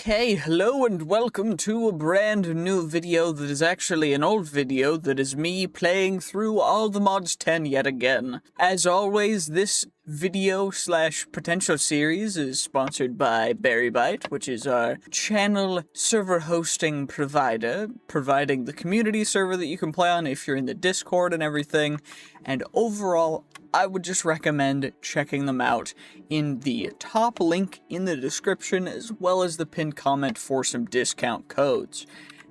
Okay, hello and welcome to a brand new video that is actually an old video that is me playing through all the mods 10 yet again. As always, this video slash potential series is sponsored by Berrybyte, which is our channel server hosting provider, providing the community server that you can play on if you're in the Discord and everything. And overall, I would just recommend checking them out in the top link in the description, as well as the pinned comment for some discount codes.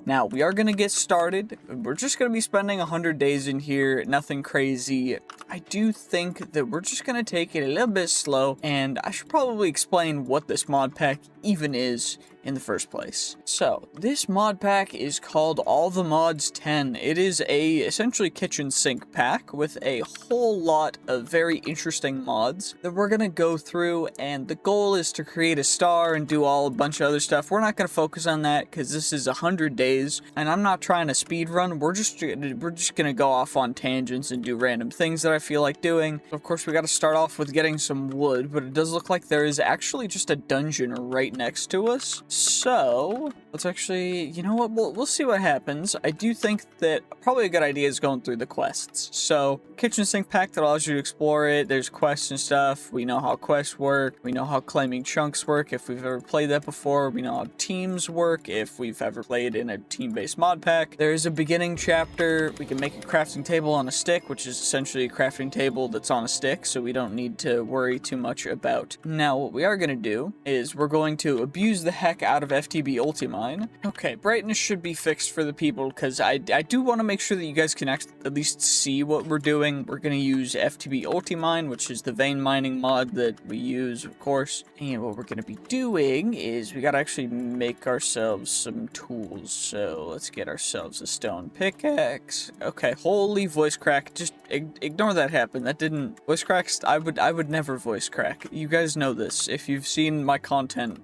Now, we are going to get started. We're just going to be spending 100 days in here, nothing crazy. I do think that we're just going to take it a little bit slow, and I should probably explain what this mod pack even is in the first place. So, this mod pack is called All the Mods 10. It is a essentially kitchen sink pack with a whole lot of very interesting mods that we're going to go through, and the goal is to create a star and do a bunch of other stuff. We're not going to focus on that because this is 100 days, and I'm not trying to speed run. We're just going to go off on tangents and do random things that I feel like doing. Of course, we got to start off with getting some wood, but it does look like there is actually just a dungeon right next to us. So, let's actually, you know what, we'll see what happens. I do think that probably a good idea is going through the quests. So, kitchen sink pack that allows you to explore it. There's quests and stuff. We know how quests work. We know how claiming chunks work if we've ever played that before. We know how teams work if we've ever played in a team-based mod pack. There is a beginning chapter. We can make a crafting table on a stick, which is essentially a crafting table that's on a stick, so we don't need to worry too much about. Now, what we are going to do is we're going to abuse the heck out of ATM10. Okay, brightness should be fixed for the people because I do want to make sure that you guys can at least see what we're doing. We're going to use ATM10, which is the vein mining mod that we use, of course. And what we're going to be doing is we got to actually make ourselves some tools. So let's get ourselves a stone pickaxe. Okay, holy voice crack. Just ignore that happen. That didn't voice cracks. I would never voice crack. You guys know this. If you've seen my content,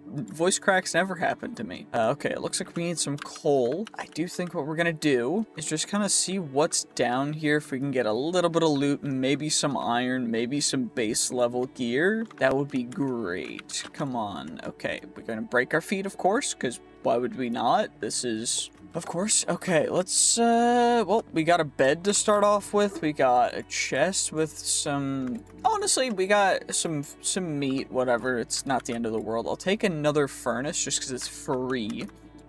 voice cracks never happen to me. Okay, it looks like we need some coal. I do think what we're gonna do is just kind of see what's down here, if we can get a little bit of loot, maybe some iron, maybe some base level gear. That would be great. Come on. Okay, we're gonna break our feet, of course, because why would we not? This is... Of course. Okay, let's, well, we got a bed to start off with. We got a chest with some... Honestly, we got some meat, whatever. It's not the end of the world. I'll take another furnace just because it's free.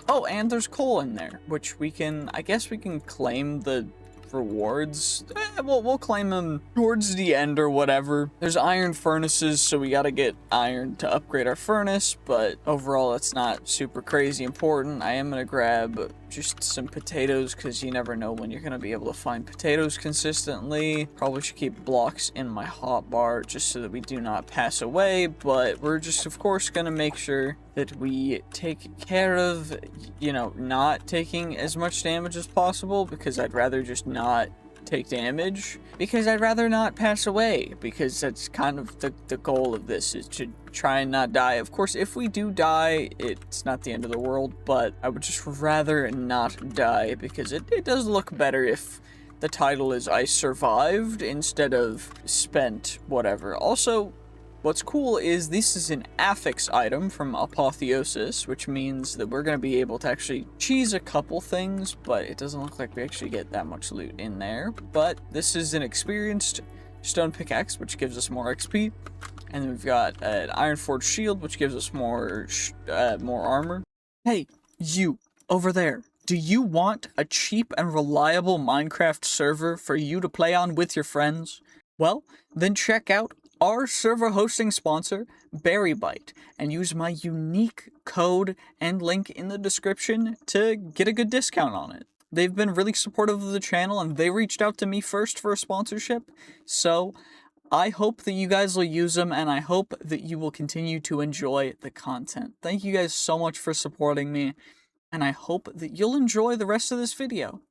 Oh, and there's coal in there, which we can... I guess we can claim the rewards. We'll claim them towards the end or whatever. There's iron furnaces, so we gotta get iron to upgrade our furnace, but overall it's not super crazy important. I am gonna grab just some potatoes because you never know when you're gonna be able to find potatoes consistently. Probably should keep blocks in my hotbar just so that we do not pass away, but we're just of course gonna make sure that we take care of, you know, not taking as much damage as possible, because I'd rather just not take damage, because I'd rather not pass away, because that's kind of the goal of this, is to try and not die. Of course, if we do die, it's not the end of the world, but I would just rather not die, because it does look better if the title is I survived instead of spent whatever. Also, what's cool is this is an affix item from Apotheosis, which means that we're going to be able to actually cheese a couple things, but it doesn't look like we actually get that much loot in there. But this is an experienced stone pickaxe, which gives us more XP. And then we've got an iron forged shield, which gives us more armor. Hey, you, over there. Do you want a cheap and reliable Minecraft server for you to play on with your friends? Well, then check out our server hosting sponsor, Berrybyte, and use my unique code and link in the description to get a good discount on it. They've been really supportive of the channel, and they reached out to me first for a sponsorship, so I hope that you guys will use them, and I hope that you will continue to enjoy the content. Thank you guys so much for supporting me, and I hope that you'll enjoy the rest of this video.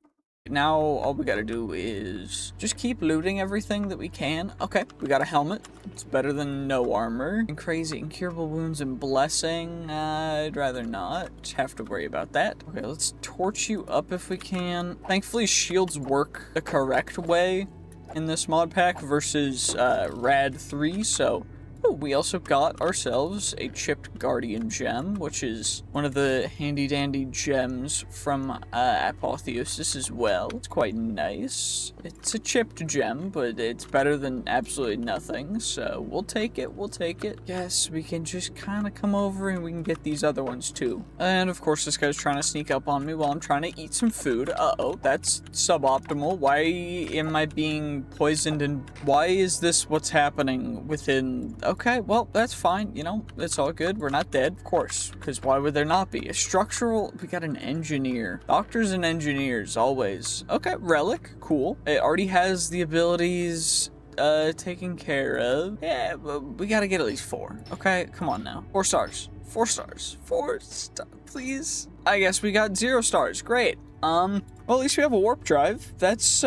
Now, all we gotta do is just keep looting everything that we can. Okay, we got a helmet. It's better than no armor. And crazy incurable wounds and blessing. I'd rather not have to worry about that. Okay, let's torch you up if we can. Thankfully, shields work the correct way in this mod pack versus Rad 3, so Oh, we also got ourselves a chipped guardian gem, which is one of the handy dandy gems from Apotheosis as well. It's quite nice. It's a chipped gem, but it's better than absolutely nothing, so we'll take it, we'll take it. Yes, we can just kind of come over and we can get these other ones too. And of course this guy's trying to sneak up on me while I'm trying to eat some food. Uh-oh, that's suboptimal. Why am I being poisoned and why is this what's happening within... Okay, well, that's fine, you know, it's all good. We're not dead, of course, because why would there not be? A structural... We got an engineer. Doctors and engineers, always. Okay, relic, cool. It already has the abilities... taken care of. Yeah, we gotta get at least 4. Okay, come on now. 4 stars. 4 stars. 4 stars, please. I guess we got 0 stars. Great. Well, at least we have a warp drive. That's,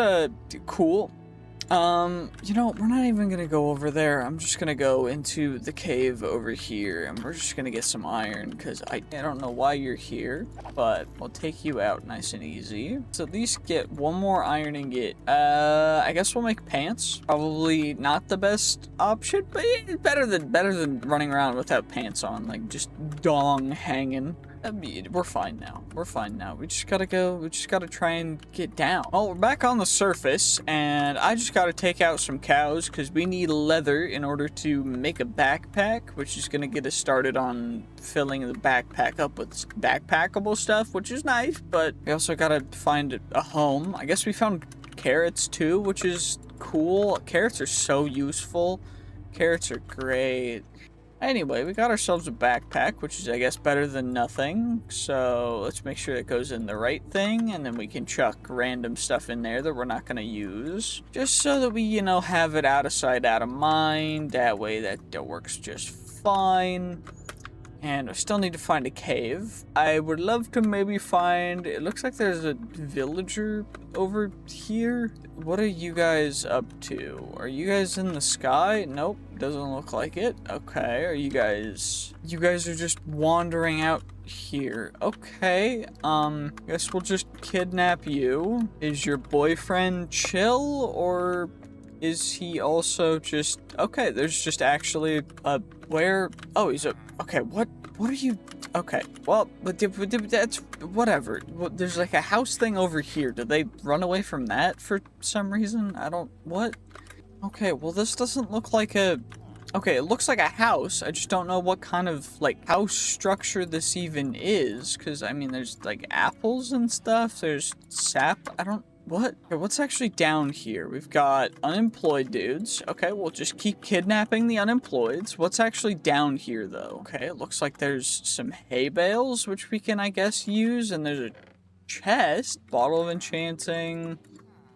cool. You know, we're not even gonna go over there. I'm just gonna go into the cave over here, and we're just gonna get some iron, because I don't know why you're here, but we'll take you out nice and easy. So at least get 1 more iron ingot. I guess we'll make pants. Probably not the best option, but yeah, better than running around without pants on, like just dong hanging. I mean, we're fine now. We're fine now. We just gotta go. We just gotta try and get down. Well, we're back on the surface, and I just gotta take out some cows because we need leather in order to make a backpack, which is gonna get us started on filling the backpack up with backpackable stuff, which is nice, but we also gotta find a home. I guess we found carrots too, which is cool. Carrots are so useful. Carrots are great. Anyway, we got ourselves a backpack, which is, I guess, better than nothing. So let's make sure it goes in the right thing, and then we can chuck random stuff in there that we're not going to use. Just so that we, you know, have it out of sight, out of mind. That way that works just fine. And I still need to find a cave. I would love to maybe find... It looks like there's a villager over here. What are you guys up to? Are you guys in the sky? Nope, doesn't look like it. Okay, are you guys... You guys are just wandering out here. Okay, guess we'll just kidnap you. Is your boyfriend chill, or... Is he also just... Okay, there's just actually a... Where... Oh, he's a... Okay, what are you... Okay, well, but that's... Whatever. There's like a house thing over here. Did they run away from that for some reason? I don't... What? Okay, well, this doesn't look like a... Okay, it looks like a house. I just don't know what kind of, like, house structure this even is. Because, I mean, there's, like, apples and stuff. There's sap. I don't... What? Okay, what's actually down here? We've got unemployed dudes. Okay, we'll just keep kidnapping the unemployeds. What's actually down here, though? Okay, it looks like there's some hay bales, which we can, I guess, use. And there's a chest, bottle of enchanting,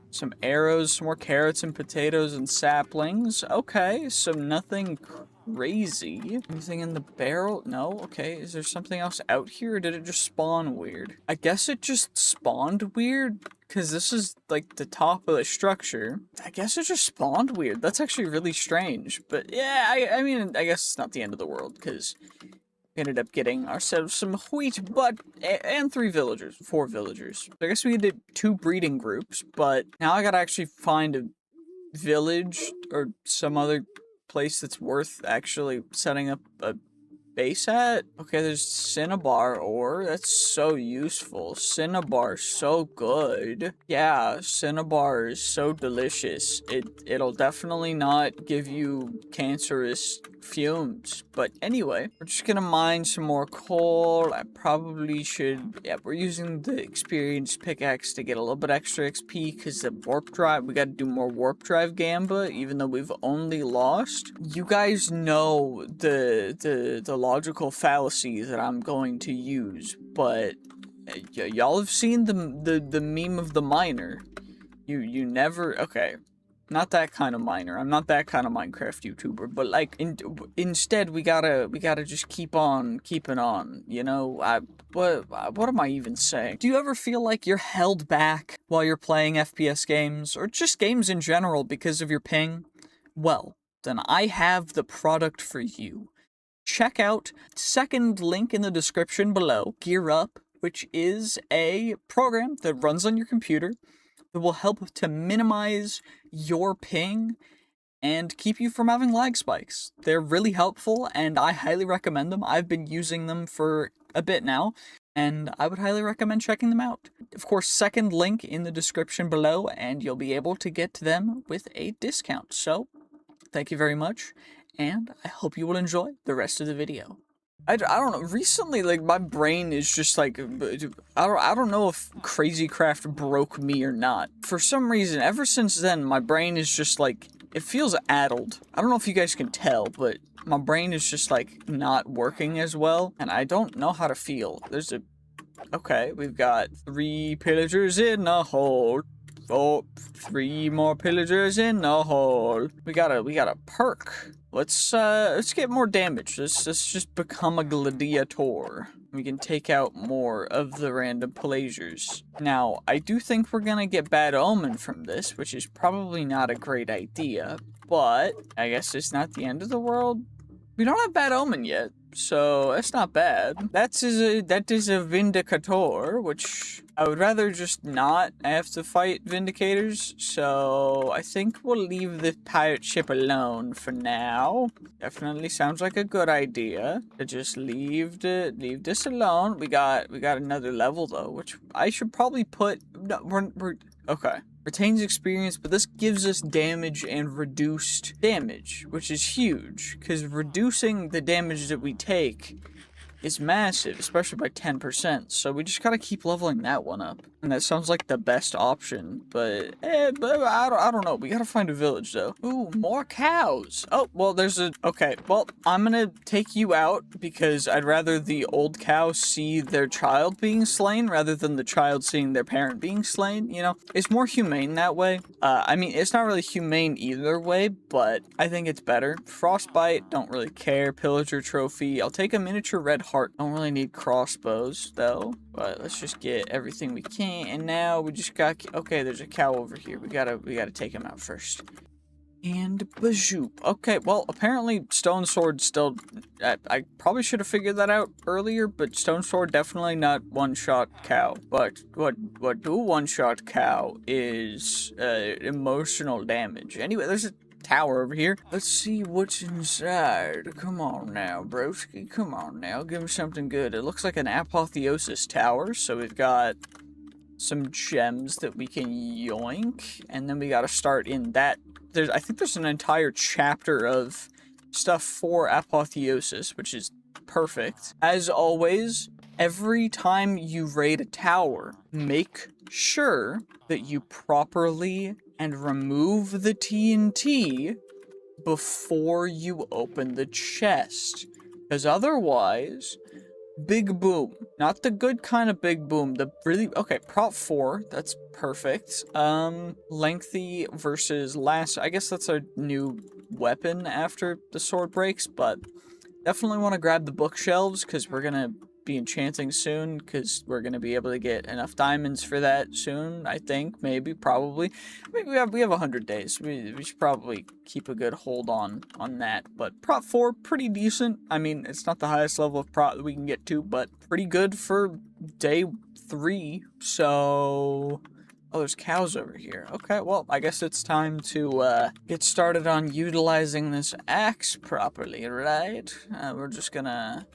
some arrows, some more carrots and potatoes and saplings. Okay, so nothing crazy. Anything in the barrel? No? Okay, is there something else out here, or did it just spawn weird? I guess it just spawned weird, because this is, like, the top of the structure. I guess it just spawned weird. That's actually really strange. But, yeah, I mean, I guess it's not the end of the world, because we ended up getting ourselves some wheat, and 4 villagers. I guess we did 2 breeding groups, but now I gotta actually find a village or some other place that's worth actually setting up a base at. Okay, there's cinnabar ore. That's so useful. Cinnabar, so good. Yeah, cinnabar is so delicious. It'll definitely not give you cancerous fumes. But anyway, we're just gonna mine some more coal. I probably should... Yeah, we're using the experienced pickaxe to get a little bit extra XP because the warp drive... We gotta do more warp drive gamba, even though we've only lost. You guys know the logical fallacy that I'm going to use, but y'all have seen the meme of the miner. You never... Okay. Not that kind of miner. I'm not that kind of Minecraft YouTuber, but like instead we gotta just keep on keeping on, you know? What am I even saying? Do you ever feel like you're held back while you're playing FPS games, or just games in general because of your ping? Well, then I have the product for you. Check out second link in the description below, Gear Up, which is a program that runs on your computer that will help to minimize your ping and keep you from having lag spikes. They're really helpful, and I highly recommend them. I've been using them for a bit now, and I would highly recommend checking them out. Of course, second link in the description below, and you'll be able to get to them with a discount. So, thank you very much, and I hope you will enjoy the rest of the video. I don't know, recently, like, my brain is just, like, I don't know if Crazy Craft broke me or not. For some reason, ever since then, my brain is just, like, it feels addled. I don't know if you guys can tell, but my brain is just, like, not working as well, and I don't know how to feel. Okay, we've got 3 pillagers in a hole. Oh, 3 more pillagers in a hole. We got a perk. Let's get more damage. Let's just become a gladiator. We can take out more of the random pillagers. Now, I do think we're gonna get bad omen from this, which is probably not a great idea, but I guess it's not the end of the world. We don't have bad omen yet, so that's not bad. That is a Vindicator, which I would rather just not have to fight Vindicators, so I think we'll leave the pirate ship alone for now. Definitely sounds like a good idea to just leave this alone. We got another level though, which I should probably put. No, we're okay. Retains experience, but this gives us damage and reduced damage, which is huge, because reducing the damage that we take is massive, especially by 10%, so we just gotta keep leveling that one up. And that sounds like the best option, but I don't know. We gotta find a village, though. Ooh, more cows! Oh, well, okay, well, I'm gonna take you out, because I'd rather the old cow see their child being slain, rather than the child seeing their parent being slain, you know? It's more humane that way. I mean, it's not really humane either way, but I think it's better. Frostbite, don't really care. Pillager trophy, I'll take a miniature red heart. Don't really need crossbows, though. But let's just get everything we can. And now we just got... Okay, there's a cow over here. We gotta take him out first. And bajoop. Okay, well, apparently Stone Sword still... I probably should have figured that out earlier, but Stone Sword definitely not one-shot cow. But what do one-shot cow is emotional damage. Anyway, there's a tower over here. Let's see what's inside. Come on now, broski. Come on now. Give me something good. It looks like an apotheosis tower. So we've got some gems that we can yoink. And then we got to start in that. I think there's an entire chapter of stuff for apotheosis, which is perfect. As always, every time you raid a tower, make sure that you properly and remove the TNT before you open the chest. Because otherwise, big boom. Not the good kind of big boom. The really... Okay, prop 4. That's perfect. Lengthy versus last... I guess that's our new weapon after the sword breaks, but definitely want to grab the bookshelves because we're going to be enchanting soon, because we're going to be able to get enough diamonds for that soon, I think. Maybe, probably. I mean, we have 100 days. We should probably keep a good hold on that. But prop 4, pretty decent. I mean, it's not the highest level of prop that we can get to, but pretty good for day 3. So... Oh, there's cows over here. Okay, well, I guess it's time to get started on utilizing this axe properly, right? We're just gonna...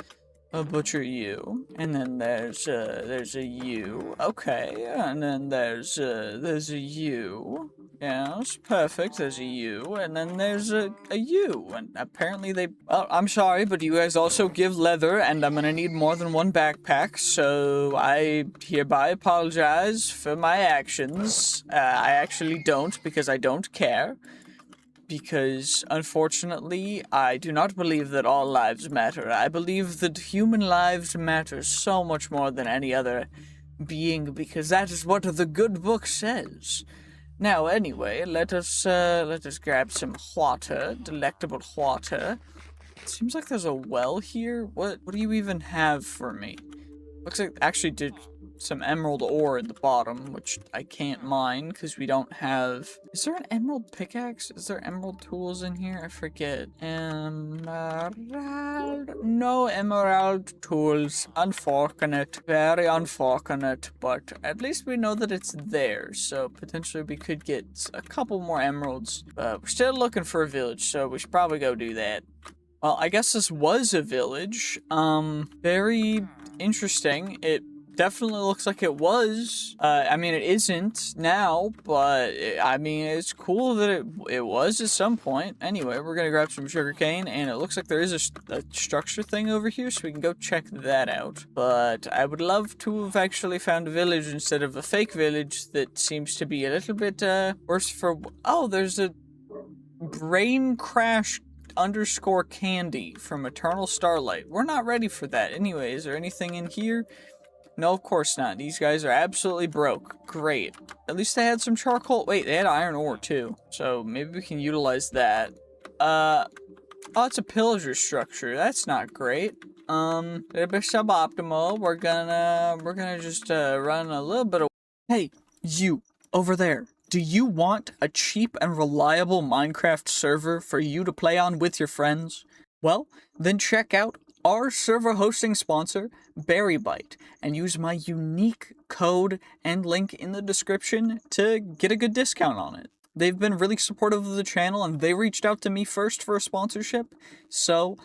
butcher you, and then there's a you. Okay, and then there's a you. Yes, perfect. There's a you, and then there's a you. And apparently they... Oh, I'm sorry, but you guys also give leather, and I'm gonna need more than one backpack, so I hereby apologize for my actions. I actually don't, because I don't care. Because, unfortunately, I do not believe that all lives matter. I believe that human lives matter so much more than any other being, because that is what the good book says. Now, anyway, let us grab some water, delectable water. It seems like there's a well here. What do you even have for me? Looks like actually did some emerald ore at the bottom, which I can't mine because we don't have... Is there an emerald pickaxe? Is there emerald tools in here? I forget. Emerald... No emerald tools. Unfortunate. Very unfortunate, but at least we know that it's there, so potentially we could get a couple more emeralds. But we're still looking for a village, so we should probably go do that. Well, I guess this was a village. Very interesting. It definitely looks like it was. I mean, it isn't now, but I mean, it's cool that it was at some point. Anyway, we're gonna grab some sugarcane, and it looks like there is a structure thing over here, so we can go check that out. But I would love to have actually found a village instead of a fake village that seems to be a little bit worse for... Oh, there's a brain crash _ candy from Eternal Starlight. We're not ready for that. Anyway, is there anything in here? No, of course not. These guys are absolutely broke. Great. At least they had some charcoal. Wait, they had iron ore too. So maybe we can utilize that. Oh, it's a pillager structure. That's not great. A little bit suboptimal. We're gonna just run a little bit of... Hey, you over there. Do you want a cheap and reliable Minecraft server for you to play on with your friends? Well, then check out our server hosting sponsor, Berrybyte, and use my unique code and link in the description to get a good discount on it. They've been really supportive of the channel, and they reached out to me first for a sponsorship, so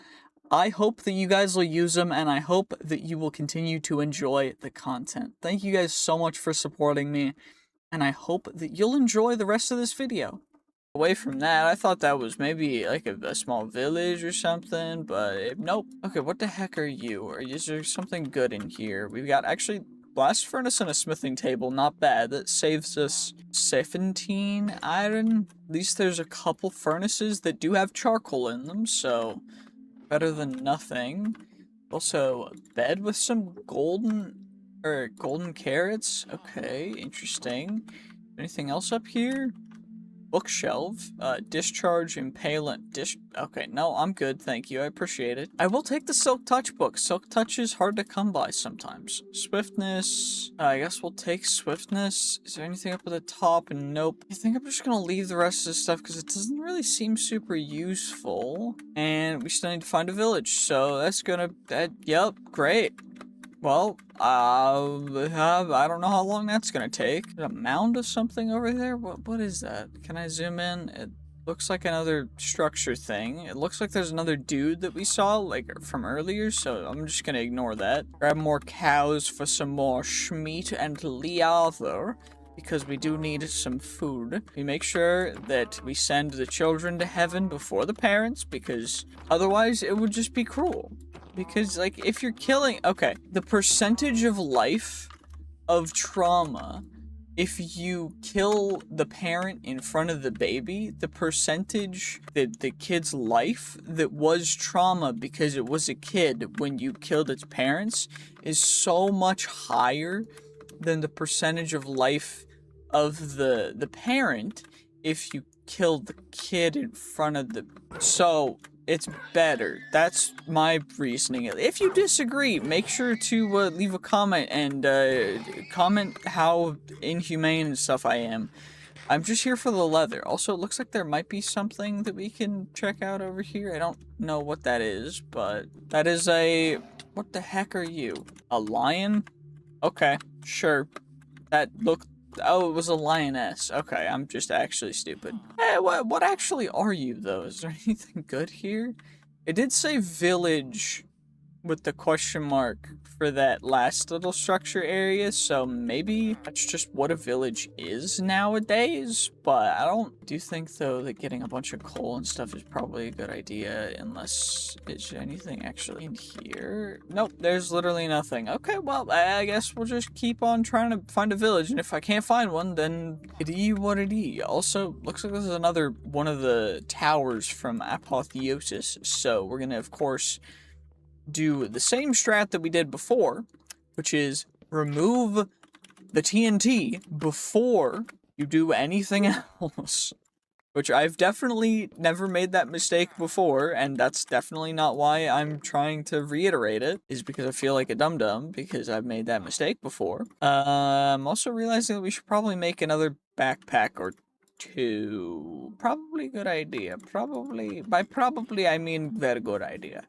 I hope that you guys will use them, and I hope that you will continue to enjoy the content. Thank you guys so much for supporting me. And I hope that you'll enjoy the rest of this video. Away from that, I thought that was maybe like a small village or something, but nope. Okay, what the heck are you? Or is there something good in here? We've got actually blast furnace and a smithing table, not bad. That saves us 17 iron. At least there's a couple furnaces that do have charcoal in them, so better than nothing. Also, a bed with some golden carrots. Okay, interesting. Anything else up here? Bookshelf. Discharge impalant. Okay, no, I'm good, thank you. I appreciate it. I will take the Silk Touch book. Silk Touch is hard to come by sometimes. Swiftness. I guess we'll take swiftness. Is there anything up at the top? Nope. I think I'm just gonna leave the rest of this stuff because it doesn't really seem super useful. And we still need to find a village, so that's gonna... yep, great. Well, I don't know how long that's gonna take. There's a mound of something over there? What is that? Can I zoom in? It looks like another structure thing. It looks like there's another dude that we saw, like, from earlier, so I'm just gonna ignore that. Grab more cows for some more schmeat and leather, because we do need some food. We make sure that we send the children to heaven before the parents, because otherwise it would just be cruel. Because, like, if you're killing... Okay, the percentage of life of trauma, if you kill the parent in front of the baby, the percentage that the kid's life that was trauma because it was a kid when you killed its parents is so much higher than the percentage of life of the parent if you killed the kid in front of the... So... it's better. That's my reasoning. If you disagree, make sure to leave a comment and comment how inhumane and stuff I am. I'm just here for the leather. Also, it looks like there might be something that we can check out over here. I don't know what that is, but that is a... What the heck are you? A lion? Okay, sure. That looked... Oh, it was a lioness. Okay, I'm just actually stupid. Hey, what actually are you, though? Is there anything good here? It did say village with the question mark for that last little structure area, so maybe that's just what a village is nowadays, but I do think, though, that getting a bunch of coal and stuff is probably a good idea, unless is anything actually in here? Nope, there's literally nothing. Okay, well, I guess we'll just keep on trying to find a village, and if I can't find one, then it be what it be. Also, looks like this is another one of the towers from Apotheosis, so we're gonna, of course, do the same strat that we did before, which is remove the TNT before you do anything else. which I've definitely never made that mistake before, and that's definitely not why I'm trying to reiterate it, is because I feel like a dum-dum, because I've made that mistake before. I'm also realizing that we should probably make another backpack or two. Probably a good idea. By probably, I mean very good idea.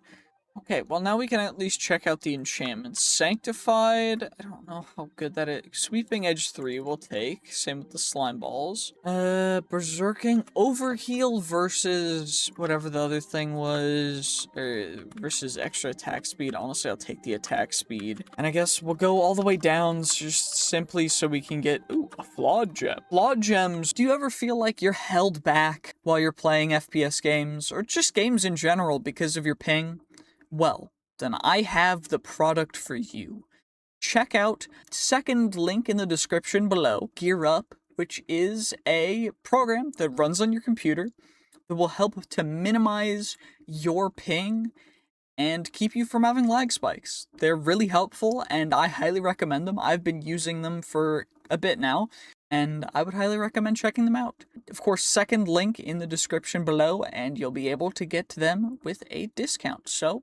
Okay, well now we can at least check out the enchantments. Sanctified, I don't know how good that is. Sweeping Edge 3 will take. Same with the slime balls. Berserking, Overheal versus whatever the other thing was. Versus extra attack speed. Honestly, I'll take the attack speed. And I guess we'll go all the way down just simply so we can get, ooh, a flawed gem. Flawed gems, do you ever feel like you're held back while you're playing FPS games? Or just games in general because of your ping? Well, then I have the product for you. Check out second link in the description below, Gear Up, which is a program that runs on your computer that will help to minimize your ping and keep you from having lag spikes. They're really helpful and I highly recommend them. I've been using them for a bit now, and I would highly recommend checking them out. Of course, second link in the description below, and you'll be able to get them with a discount. So,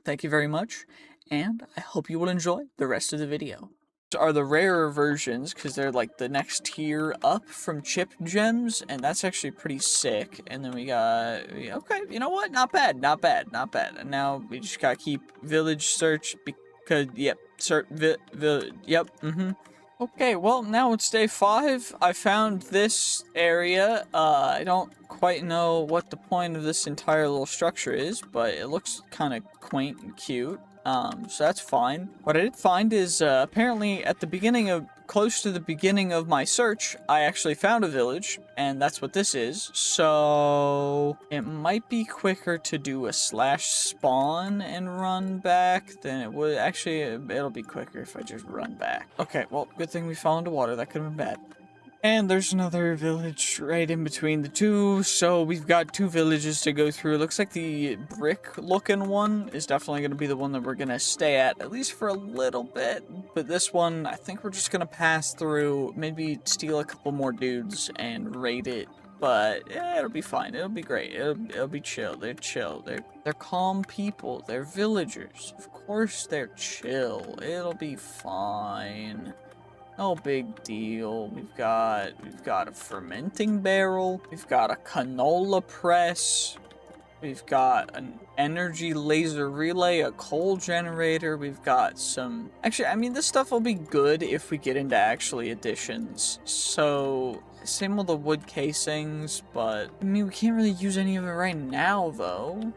thank you very much, and I hope you will enjoy the rest of the video. These are the rarer versions, because they're like the next tier up from chip gems, and that's actually pretty sick. And then we got, okay, you know what? Not bad, not bad, not bad. And now we just gotta keep village search, because, yep, Okay, well, now it's day 5. I found this area. I don't quite know what the point of this entire little structure is, but it looks kind of quaint and cute. So that's fine. What I did find is, apparently at the beginning close to the beginning of my search, I actually found a village, and that's what this is. So it might be quicker to do a /spawn and run back than it would. Actually, it'll be quicker if I just run back. Okay, well, good thing we fell into water. That could have been bad. And there's another village right in between the two, so we've got 2 villages to go through. It looks like the brick-looking one is definitely going to be the one that we're going to stay at least for a little bit. But this one, I think we're just going to pass through, maybe steal a couple more dudes and raid it. But yeah, it'll be fine. It'll be great. It'll be chill. They're chill. They're calm people. They're villagers. Of course they're chill. It'll be fine. No big deal. We've got a fermenting barrel. We've got a canola press. We've got an energy laser relay, a coal generator. We've got some... Actually, I mean, this stuff will be good if we get into actually additions. So, same with the wood casings, but... I mean, we can't really use any of it right now, though.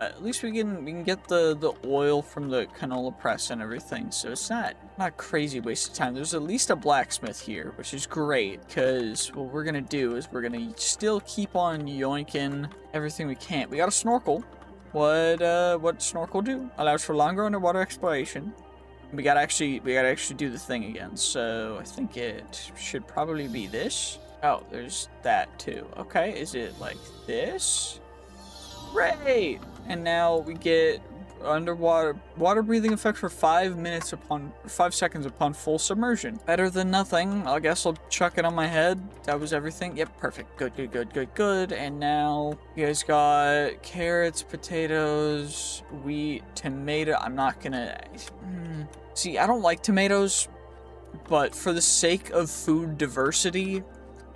At least we can get the oil from the canola press and everything, so it's not a crazy waste of time. There's at least a blacksmith here, which is great, because what we're gonna do is we're gonna still keep on yoinking everything we can. We got a snorkel. What snorkel do? Allows for longer underwater exploration. We gotta actually do the thing again, so I think it should probably be this. Oh, there's that too. Okay, is it like this? Great! And now we get water breathing effect for 5 seconds upon full submersion. Better than nothing. I guess I'll chuck it on my head. That was everything. Yep, perfect. Good. And now you guys got carrots, potatoes, wheat, tomato. I'm not gonna... See, I don't like tomatoes, but for the sake of food diversity,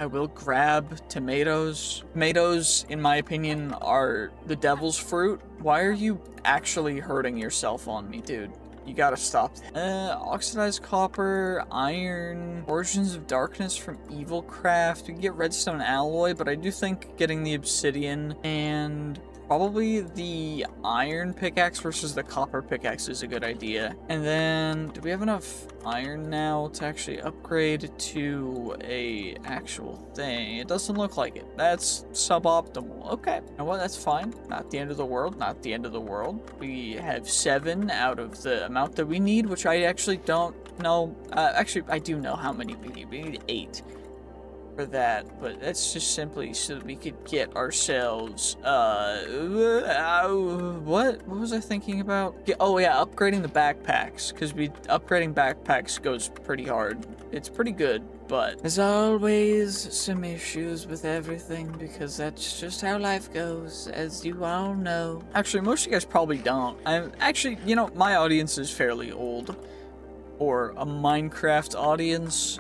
I will grab tomatoes. Tomatoes, in my opinion, are the devil's fruit. Why are you actually hurting yourself on me, dude? You gotta stop. Oxidized copper, iron, origins of darkness from evil craft. We can get redstone alloy, but I do think getting the obsidian and probably the iron pickaxe versus the copper pickaxe is a good idea. And then, do we have enough iron now to actually upgrade to a actual thing? It doesn't look like it. That's suboptimal. Okay, you know what? That's fine. Not the end of the world. Not the end of the world. We have 7 out of the amount that we need, which I actually don't know. Actually, I do know how many we need. We need 8. For that, but that's just simply so that we could get ourselves what was I thinking about? Oh yeah, upgrading the backpacks, because upgrading backpacks goes pretty hard. It's pretty good, but there's always some issues with everything because that's just how life goes, as you all know. Actually, most of you guys probably don't. I'm actually, you know, my audience is fairly old, or a Minecraft audience.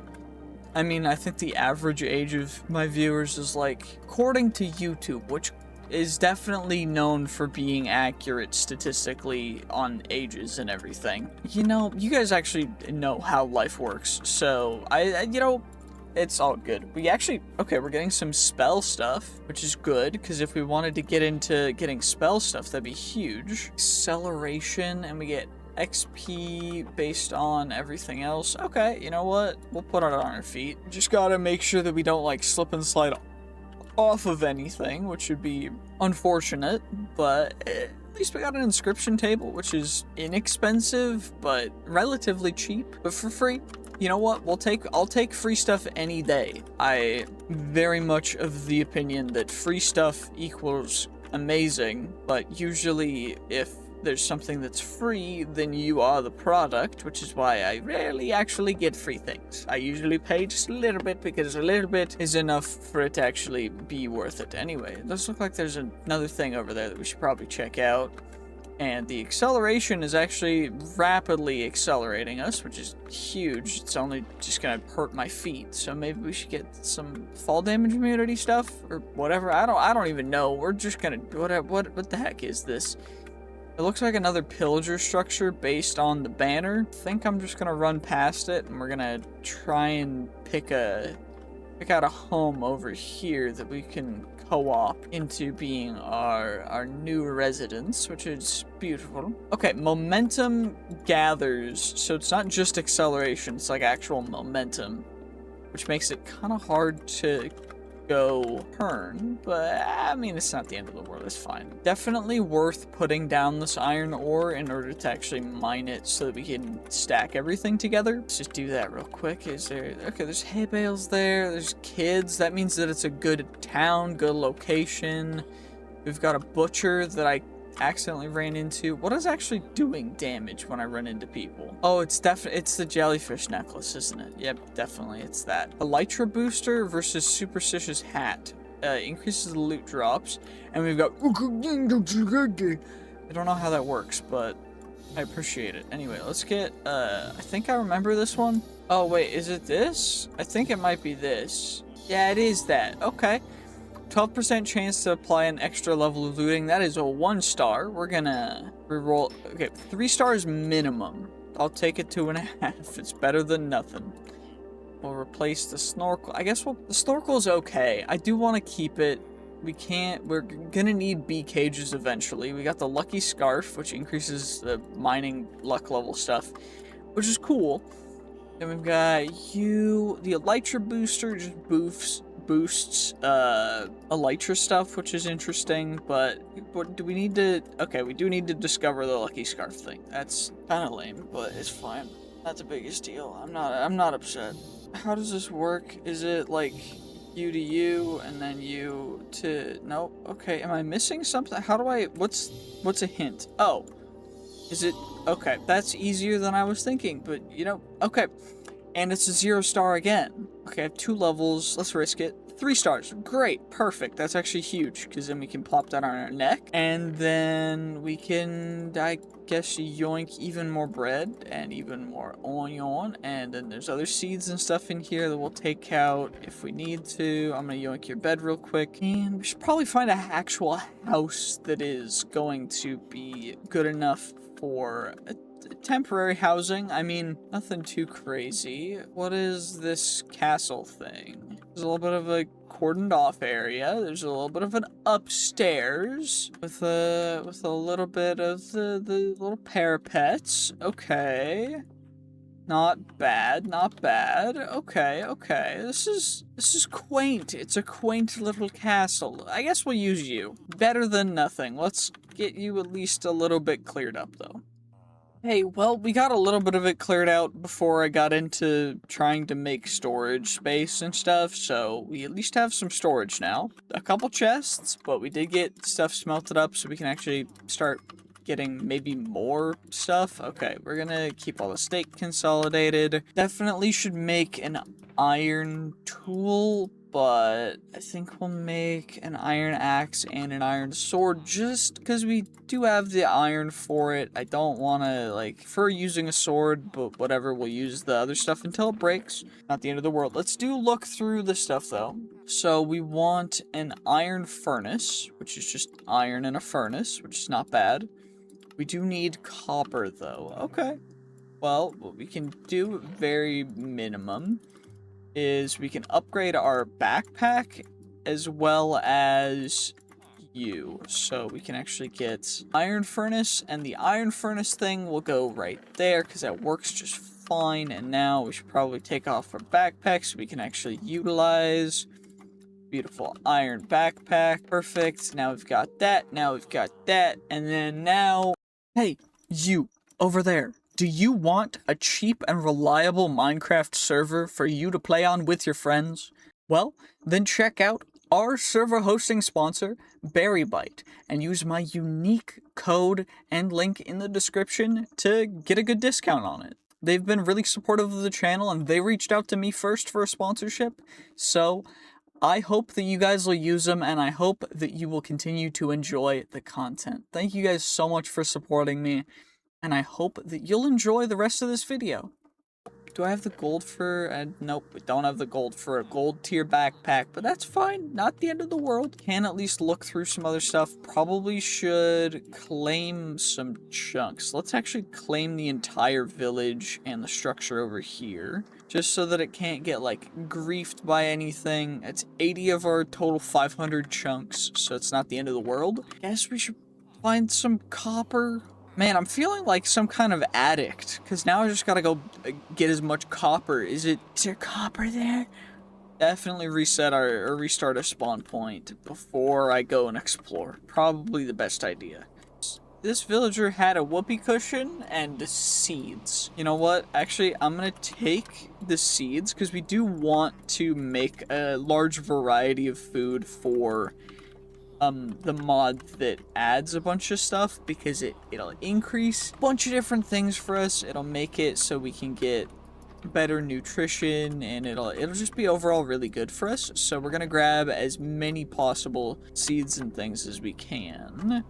I mean, I think the average age of my viewers is like, according to YouTube, which is definitely known for being accurate statistically on ages and everything. You know, you guys actually know how life works, so you know, it's all good. We actually, okay, we're getting some spell stuff, which is good, because if we wanted to get into getting spell stuff, that'd be huge. Acceleration, and we get XP based on everything else. Okay, you know what? We'll put it on our feet. Just gotta make sure that we don't, like, slip and slide off of anything, which would be unfortunate, but at least we got an inscription table, which is inexpensive, but relatively cheap, but for free. You know what? I'll take free stuff any day. I very much of the opinion that free stuff equals amazing, but usually if there's something that's free, then you are the product, which is why I rarely actually get free things. I usually pay just a little bit because a little bit is enough for it to actually be worth it. Anyway, it does look like there's another thing over there that we should probably check out. And the acceleration is actually rapidly accelerating us, which is huge. It's only just gonna hurt my feet, so maybe we should get some fall damage immunity stuff or whatever. I don't even know. We're just gonna what the heck is this? It looks like another pillager structure based on the banner. I think I'm just gonna run past it, and we're gonna try and pick out a home over here that we can co-op into being our new residence, which is beautiful. Okay, momentum gathers, so it's not just acceleration, it's like actual momentum, which makes it kind of hard to go turn, but I mean, it's not the end of the world, it's fine. Definitely worth putting down this iron ore in order to actually mine it so that we can stack everything together. Let's just do that real quick. Okay, there's hay bales there, there's kids, that means that it's a good town, good location. We've got a butcher that I accidentally ran into. What is actually doing damage when I run into people? Oh, it's the jellyfish necklace, isn't it? Yep, definitely it's that. Elytra booster versus superstitious hat. Increases the loot drops. And we've got... I don't know how that works, but I appreciate it. Anyway, let's get... I think I remember this one. Oh, wait, is it this? I think it might be this. Yeah, it is that. Okay. 12% chance to apply an extra level of looting. That is a 1-star. We're gonna reroll. Okay, 3 stars minimum. I'll take it 2.5. It's better than nothing. We'll replace the snorkel. I guess the snorkel's okay. I do want to keep it. We're gonna need bee cages eventually. We got the lucky scarf, which increases the mining luck level stuff, which is cool. Then we've got the elytra booster just boosts elytra stuff, which is interesting, but what do we need to... Okay, we do need to discover the lucky scarf thing. That's kind of lame, but it's fine. Not the biggest deal. I'm not upset. How does this work? Is it like you to you and then you to... Nope. Okay, am I missing something? How do I... What's a hint? Oh. Is it... Okay, that's easier than I was thinking, but you know... Okay. And it's a 0-star again. Okay, I have 2 levels. Let's risk it. 3 stars. Great. Perfect. That's actually huge, because then we can plop that on our neck. And then we can, I guess, yoink even more bread and even more onion. And then there's other seeds and stuff in here that we'll take out if we need to. I'm going to yoink your bed real quick. And we should probably find an actual house that is going to be good enough for temporary housing. I mean, nothing too crazy. What is this castle thing? There's a little bit of a cordoned off area. There's a little bit of an upstairs with a little bit of the little parapets. Okay. Not bad, not bad. Okay, okay. This is quaint. It's a quaint little castle. I guess we'll use you. Better than nothing. Let's get you at least a little bit cleared up, though. Hey, well, we got a little bit of it cleared out before I got into trying to make storage space and stuff, so we at least have some storage now. A couple chests, but we did get stuff smelted up so we can actually start getting maybe more stuff. Okay, we're gonna keep all the steak consolidated. Definitely should make an iron tool, but I think we'll make an iron axe and an iron sword just because we do have the iron for it. I don't want to, like, prefer using a sword, but whatever, we'll use the other stuff until it breaks. Not the end of the world. Let's look through the stuff, though. So we want an iron furnace, which is just iron in a furnace, which is not bad. We do need copper, though. Okay. Well, what we can do very minimum is we can upgrade our backpack as well as you. So we can actually get iron furnace, and the iron furnace thing will go right there because that works just fine. And now we should probably take off our backpack so we can actually utilize beautiful iron backpack. Perfect. Now we've got that. Now we've got that. And then now, hey, you over there. Do you want a cheap and reliable Minecraft server for you to play on with your friends? Well, then check out our server hosting sponsor, Berrybyte, and use my unique code and link in the description to get a good discount on it. They've been really supportive of the channel, and they reached out to me first for a sponsorship, so I hope that you guys will use them, and I hope that you will continue to enjoy the content. Thank you guys so much for supporting me. And I hope that you'll enjoy the rest of this video. Do I have the gold for... nope, we don't have the gold for a gold tier backpack, but that's fine. Not the end of the world. Can at least look through some other stuff. Probably should claim some chunks. Let's actually claim the entire village and the structure over here, just so that it can't get, like, griefed by anything. It's 80 of our total 500 chunks, so it's not the end of the world. Guess we should find some copper. Man, I'm feeling like some kind of addict, because now I just gotta go get as much copper. Is there copper there? Definitely restart our spawn point before I go and explore. Probably the best idea. This villager had a whoopee cushion and seeds. You know what? Actually, I'm gonna take the seeds, because we do want to make a large variety of food for the mod that adds a bunch of stuff, because it'll increase a bunch of different things for us. It'll make it so we can get better nutrition, and it'll just be overall really good for us. So we're gonna grab as many possible seeds and things as we can,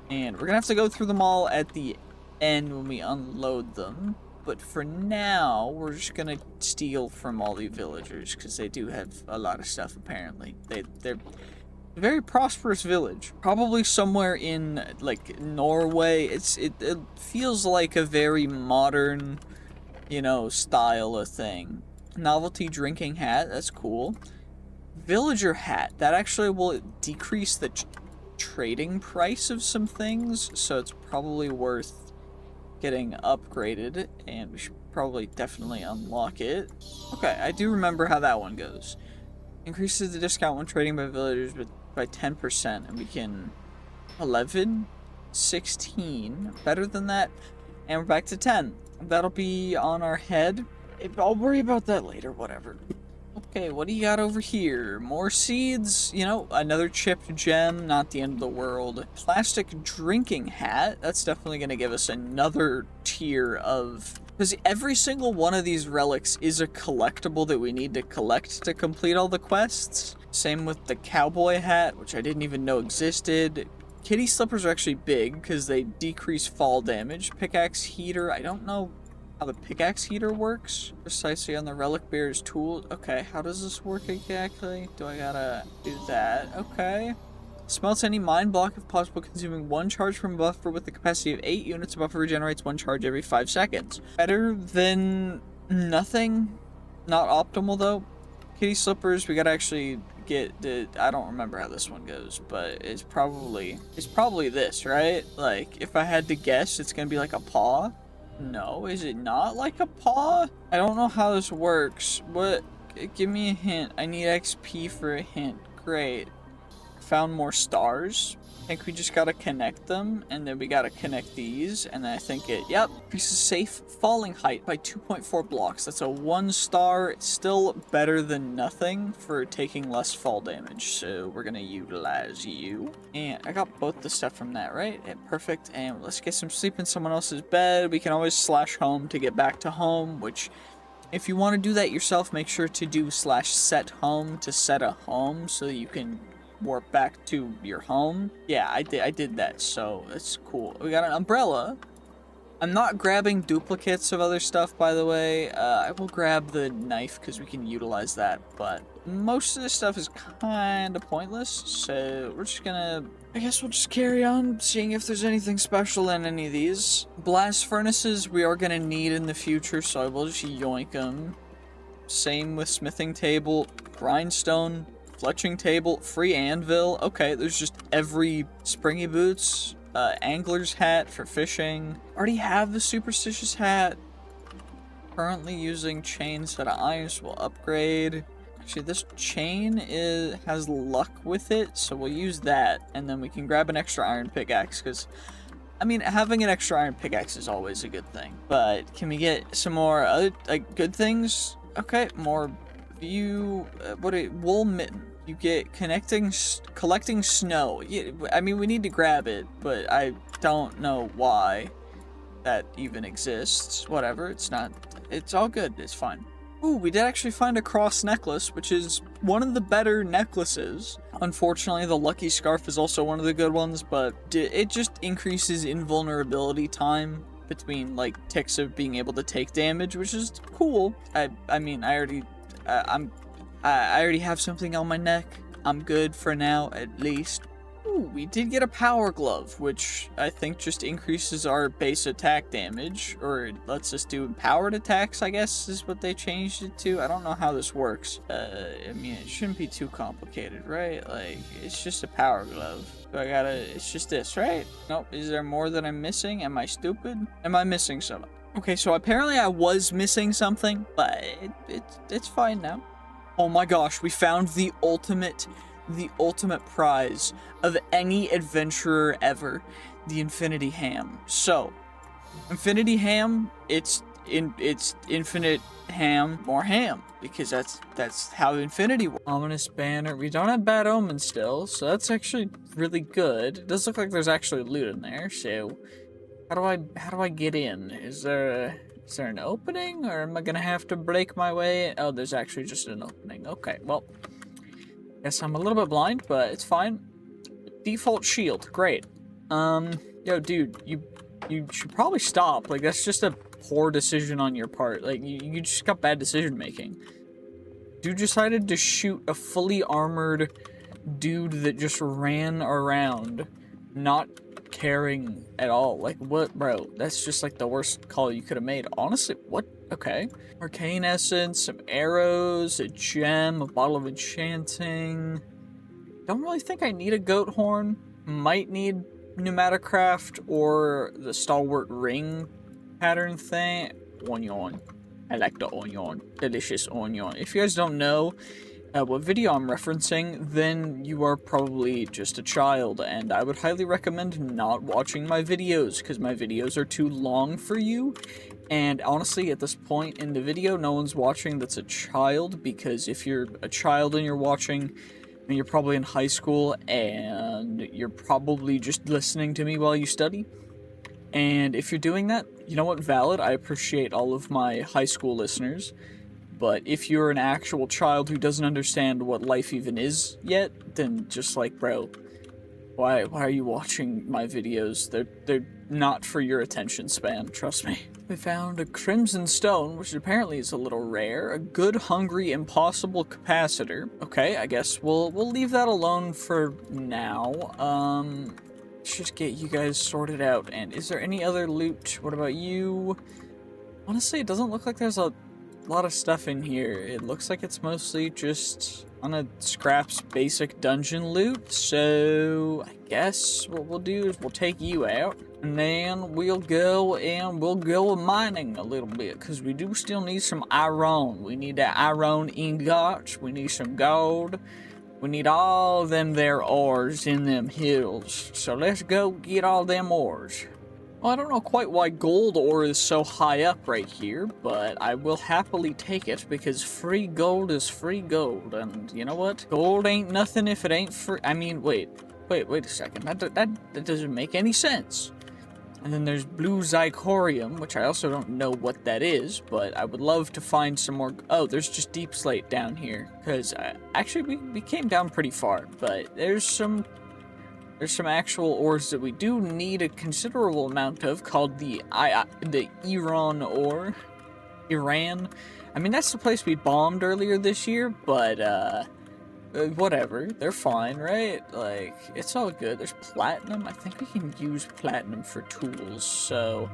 and we're gonna have to go through them all at the end when we unload them. But for now, we're just gonna steal from all the villagers, because they do have a lot of stuff apparently. They're a very prosperous village, probably somewhere in like Norway. It feels like a very modern, you know, style of thing. Novelty drinking hat, that's cool. Villager hat, that actually will decrease the trading price of some things, so it's probably worth getting upgraded, and we should probably definitely unlock it. Okay, I do remember how that one goes. Increases the discount when trading by villagers by 10%, and we can 11, 16, better than that, and we're back to 10. That'll be on our head. I'll worry about that later, whatever. Okay, what do you got over here? More seeds, you know, another chipped gem, not the end of the world. Plastic drinking hat, that's definitely going to give us another tier of... because every single one of these relics is a collectible that we need to collect to complete all the quests. Same with the cowboy hat, which I didn't even know existed. Kitty slippers are actually big because they decrease fall damage. Pickaxe heater, I don't know how the pickaxe heater works precisely on the relic bearer's tool. Okay, how does this work exactly? Do I gotta do that? Okay. Smelts any mine block if possible, consuming 1 charge from a buffer with the capacity of 8 units. A buffer regenerates 1 charge every 5 seconds. Better than nothing. Not optimal though. Kitty slippers, we gotta actually get the... I don't remember how this one goes, but it's probably this, right? Like, if I had to guess, it's gonna be like a paw. No, is it not like a paw? I don't know how this works. What? Give me a hint. I need XP for a hint. Great. Found more stars. I think we just gotta connect them, and then we gotta connect these, and then I think yep, increases safe falling height by 2.4 blocks. That's a 1 star, it's still better than nothing for taking less fall damage, so we're gonna utilize you. And I got both the stuff from that, right? Yeah, perfect, and let's get some sleep in someone else's bed. We can always slash home to get back to home, which, if you want to do that yourself, make sure to do /set home to set a home so that you can warp back to your home. Yeah, I did that, so it's cool. We got an umbrella. I'm not grabbing duplicates of other stuff, by the way. I will grab the knife because we can utilize that, but most of this stuff is kind of pointless, so we're just gonna, I guess we'll just carry on seeing if there's anything special in any of these. Blast furnaces we are gonna need in the future, so I will just yoink them. Same with smithing table, grindstone, fletching table, free anvil. Okay, there's just every springy boots, angler's hat for fishing. Already have the superstitious hat. Currently using chain set of irons will upgrade. Actually, this chain has luck with it, so we'll use that, and then we can grab an extra iron pickaxe, because, I mean, having an extra iron pickaxe is always a good thing. But can we get some more other, like, good things? Okay, more view, wool mitten. You get collecting snow. Yeah, I mean, we need to grab it, but I don't know why that even exists. Whatever, it's all good, it's fine. Ooh, we did actually find a cross necklace, which is one of the better necklaces. Unfortunately, the lucky scarf is also one of the good ones, but it just increases invulnerability time between, like, ticks of being able to take damage, which is cool. I mean, I already have something on my neck. I'm good for now, at least. Ooh, we did get a power glove, which I think just increases our base attack damage, or it lets us do powered attacks, I guess, is what they changed it to. I don't know how this works. I mean, it shouldn't be too complicated, right? Like, it's just a power glove. So it's just this, right? Nope, is there more that I'm missing? Am I stupid? Am I missing something? Okay, so apparently I was missing something, but it's fine now. Oh my gosh, we found the ultimate prize of any adventurer ever, the Infinity Ham. So, Infinity Ham, it's infinite ham, more ham, because that's how infinity works. Ominous banner. We don't have bad omens still, so that's actually really good. It does look like there's actually loot in there. So, how do I get in? Is there an opening, or am I gonna have to break my way? Oh, there's actually just an opening. Okay, well, guess I'm a little bit blind, but it's fine. Default shield, great. Yo, dude, you should probably stop. Like, that's just a poor decision on your part. Like, you just got bad decision making. Dude decided to shoot a fully armored dude that just ran around, not caring at all. Like, what, bro? That's just like the worst call you could have made. Honestly, what? Okay. Arcane essence, some arrows, a gem, a bottle of enchanting. Don't really think I need a goat horn. Might need pneumaticraft or the stalwart ring pattern thing. Onion. I like the onion. Delicious onion. If you guys don't know what video I'm referencing, then you are probably just a child, and I would highly recommend not watching my videos, because my videos are too long for you. And honestly, at this point in the video, no one's watching that's a child, because if you're a child and you're watching, then you're probably in high school, and you're probably just listening to me while you study. And if you're doing that, you know what, valid, I appreciate all of my high school listeners. But if you're an actual child who doesn't understand what life even is yet, then just like, bro, why are you watching my videos? They're not for your attention span, trust me. We found a crimson stone, which apparently is a little rare. A good, hungry, impossible capacitor. Okay, I guess we'll leave that alone for now. Let's just get you guys sorted out. And is there any other loot? What about you? Honestly, it doesn't look like there's a lot of stuff in here. It looks like it's mostly just on a scraps basic dungeon loot, so I guess what we'll do is we'll take you out, and then we'll go mining a little bit, because we do still need some iron. We need that iron ingot, we need some gold, We need all them there ores in them hills. So let's go get all them ores. Well, I don't know quite why gold ore is so high up right here, but I will happily take it because free gold is free gold. And you know what? Gold ain't nothing if it ain't free. I mean, wait a second. That doesn't make any sense. And then there's blue zirconium, which I also don't know what that is, but I would love to find some more. Oh, there's just deep slate down here, because actually we came down pretty far, but there's some actual ores that we do need a considerable amount of, called the Iran ore. Iran. I mean, that's the place we bombed earlier this year, but whatever, they're fine, right? Like, it's all good. There's platinum. I think we can use platinum for tools, so...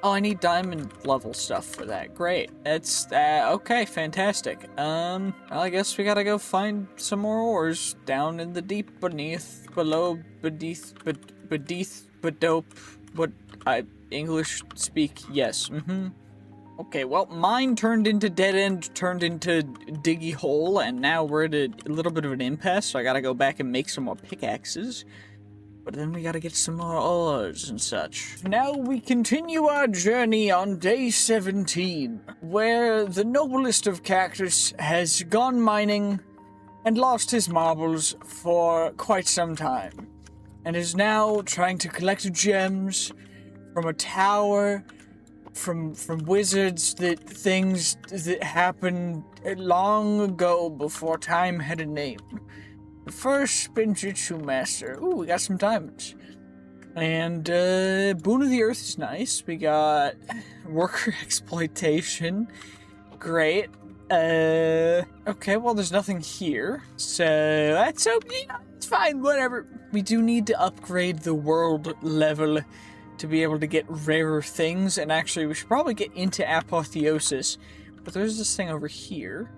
Oh, I need diamond level stuff for that. Great. That's, okay, fantastic. Well, I guess we gotta go find some more ores down in the deep beneath, below, beneath, what English speak, yes, Okay, well, mine turned into dead end, turned into diggy hole, and now we're at a little bit of an impasse, so I gotta go back and make some more pickaxes. But then we gotta get some more ores and such. Now we continue our journey on day 17, where the noblest of Cactus has gone mining and lost his marbles for quite some time, and is now trying to collect gems from a tower, from wizards, things that happened long ago before time had a name. The first Spinjitzu Master. Ooh, we got some diamonds. And Boon of the Earth is nice. We got worker exploitation. Great. Okay, well, there's nothing here. So that's okay. It's fine, whatever. We do need to upgrade the world level to be able to get rarer things, and actually we should probably get into apotheosis, but there's this thing over here.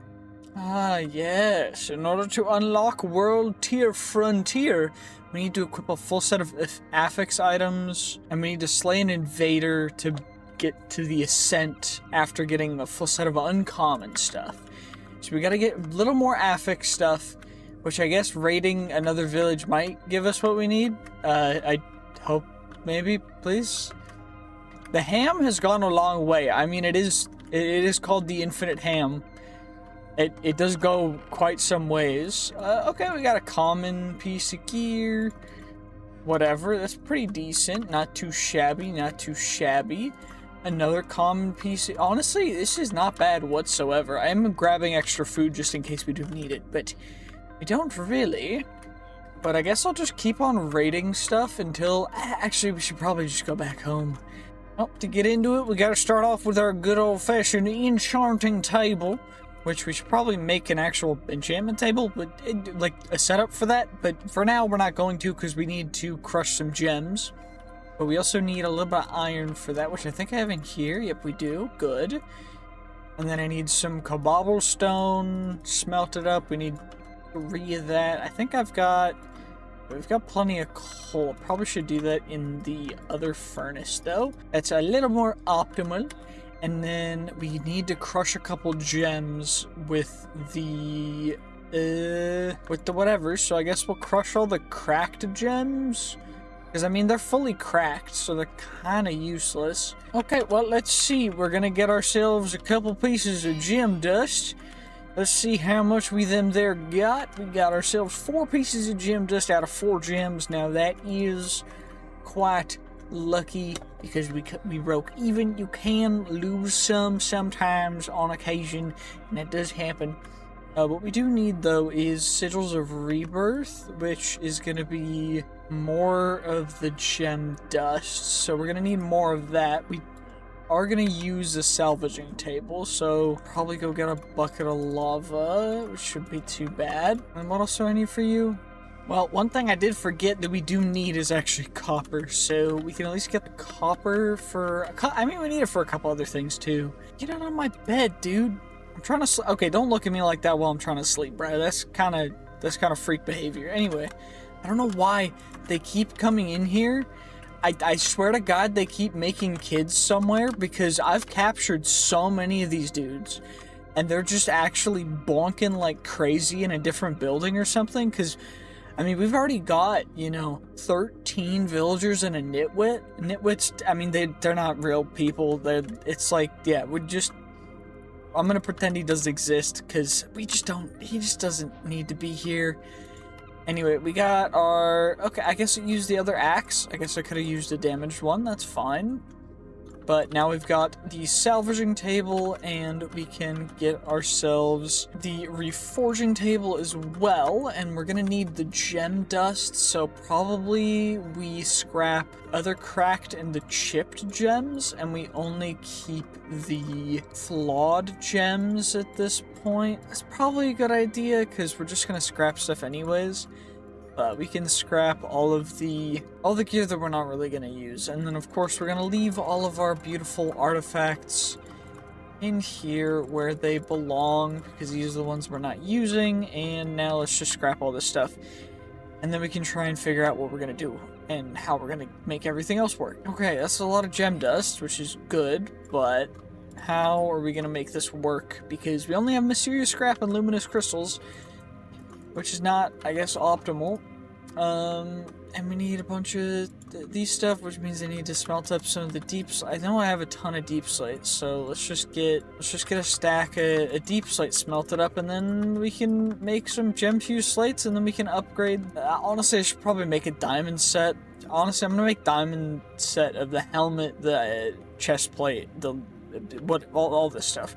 Ah, yes, in order to unlock world tier frontier, we need to equip a full set of affix items, and we need to slay an invader to get to the ascent after getting a full set of uncommon stuff. So we gotta get a little more affix stuff, which I guess raiding another village might give us what we need. I hope. Maybe, please? The ham has gone a long way. I mean, it is called the Infinite Ham. It does go quite some ways. Okay, we got a common piece of gear. Whatever, that's pretty decent. Not too shabby, not too shabby. Another common piece. Honestly, this is not bad whatsoever. I am grabbing extra food just in case we do need it, but we don't really. But I guess I'll just keep on raiding stuff until... Actually, we should probably just go back home. Well, to get into it, we gotta start off with our good old-fashioned enchanting table, which we should probably make an actual enchantment table, but like a setup for that. But for now, we're not going to because we need to crush some gems. But we also need a little bit of iron for that, which I think I have in here. Yep, we do. Good. And then I need some cobblestone, smelt it up. We need 3 of that. I think we've got plenty of coal. Probably should do that in the other furnace, though. That's a little more optimal. And then we need to crush a couple gems with the whatever. So I guess we'll crush all the cracked gems. Because, I mean, they're fully cracked, so they're kind of useless. Okay, well, let's see. We're going to get ourselves a couple pieces of gem dust. Let's see how much we got. We got ourselves 4 pieces of gem dust out of 4 gems. Now, that is quite lucky because we broke even. You can lose some sometimes on occasion, and that does happen. What we do need, though, is Sigils of Rebirth, which is going to be more of the gem dust. So we're going to need more of that. We are going to use the salvaging table, so probably go get a bucket of lava, which shouldn't be too bad. And what else do I need for you? Well, one thing I did forget that we do need is actually copper, so we can at least get the copper for... I mean, we need it for a couple other things, too. Get out of my bed, dude. I'm trying to okay, don't look at me like that while I'm trying to sleep, bro. That's kind of freak behavior. Anyway, I don't know why they keep coming in here. I swear to God, they keep making kids somewhere because I've captured so many of these dudes. and they're just actually bonking like crazy in a different building or something, because I mean, we've already got, you know, 13 villagers and a nitwit. Nitwits, I mean, they're not real people. It's like, yeah, I'm gonna pretend he does exist, because he just doesn't need to be here. Anyway, we got our, okay, I guess I used the other axe. I guess I could have used a damaged one, that's fine. But now we've got the salvaging table, and we can get ourselves the reforging table as well, and we're gonna need the gem dust, so probably we scrap other cracked and the chipped gems, and we only keep the flawed gems at this point. That's probably a good idea, because we're just gonna scrap stuff anyways. We can scrap all the gear that we're not really gonna use, and then of course we're gonna leave all of our beautiful artifacts in here where they belong, because these are the ones we're not using. And now let's just scrap all this stuff, and then we can try and figure out what we're gonna do and how we're gonna make everything else work. Okay, that's a lot of gem dust, which is good, but how are we gonna make this work? Because we only have mysterious scrap and luminous crystals, which is not, I guess, optimal. And we need a bunch of these stuff, which means I need to smelt up some of the deep slate. I know I have a ton of deep slate, so let's just get a stack of deep slate smelted up, and then we can make some gem fused slates, and then we can upgrade. Honestly, I should probably make a diamond set. Honestly, I'm gonna make diamond set of the helmet, the chest plate, all this stuff.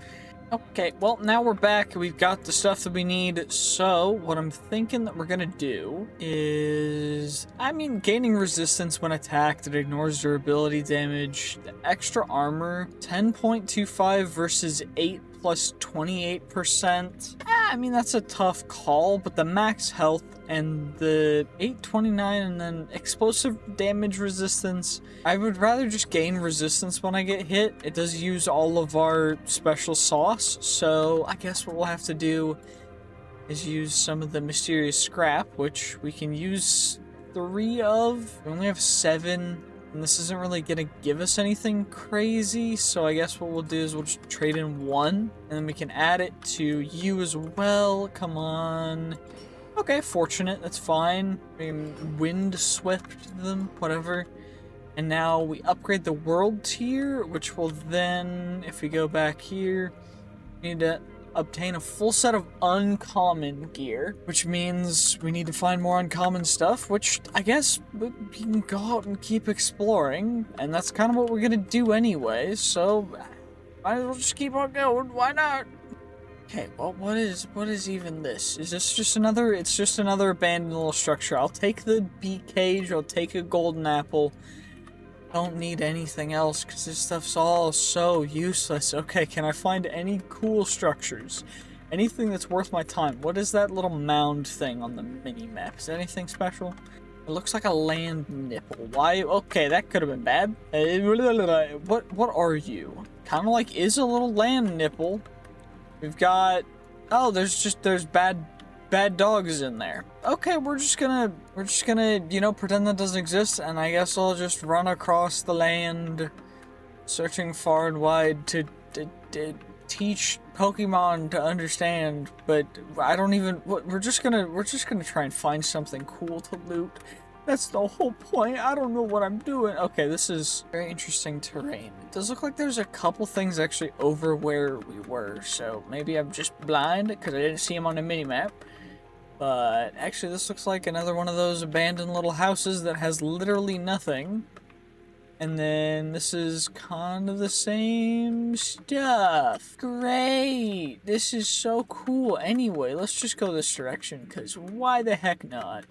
Okay, well, now we're back. We've got the stuff that we need. So what I'm thinking that we're gonna do is, I mean, gaining resistance when attacked, it ignores durability damage. The extra armor, 10.25 versus 8 plus 28%. I mean, that's a tough call, but the max health and the 829 and then explosive damage resistance, I would rather just gain resistance when I get hit. It does use all of our special sauce, so I guess what we'll have to do is use some of the mysterious scrap, which we can use 3 of. We only have 7, and this isn't really gonna give us anything crazy, so I guess what we'll do is we'll just trade in 1, and then we can add it to you as well. Come on. Okay, fortunate, that's fine. We can wind swift them, whatever. And now we upgrade the world tier, which will then, if we go back here, we need to obtain a full set of uncommon gear, which means we need to find more uncommon stuff, which I guess we can go out and keep exploring, and that's kind of what we're gonna do anyway, so might as well just keep on going, why not? Okay, well, what is even this? Is this just another, it's just another abandoned little structure. I'll take the bee cage, I'll take a golden apple. Don't need anything else, because this stuff's all so useless. Okay, can I find any cool structures? Anything that's worth my time? What is that little mound thing on the mini-map? Is that anything special? It looks like a land nipple. Why? Okay, that could have been bad. What are you? Kind of like is a little land nipple. We've got, oh, there's bad dogs in there. Okay, we're just gonna, you know, pretend that doesn't exist, and I guess I'll just run across the land, searching far and wide to teach Pokemon to understand, but I don't even, we're just gonna try and find something cool to loot. That's the whole point. I don't know what I'm doing. Okay, this is very interesting terrain. It does look like there's a couple things actually over where we were, so maybe I'm just blind because I didn't see them on the minimap. But actually, this looks like another one of those abandoned little houses that has literally nothing. And then this is kind of the same stuff. Great! This is so cool. Anyway, let's just go this direction, because why the heck not?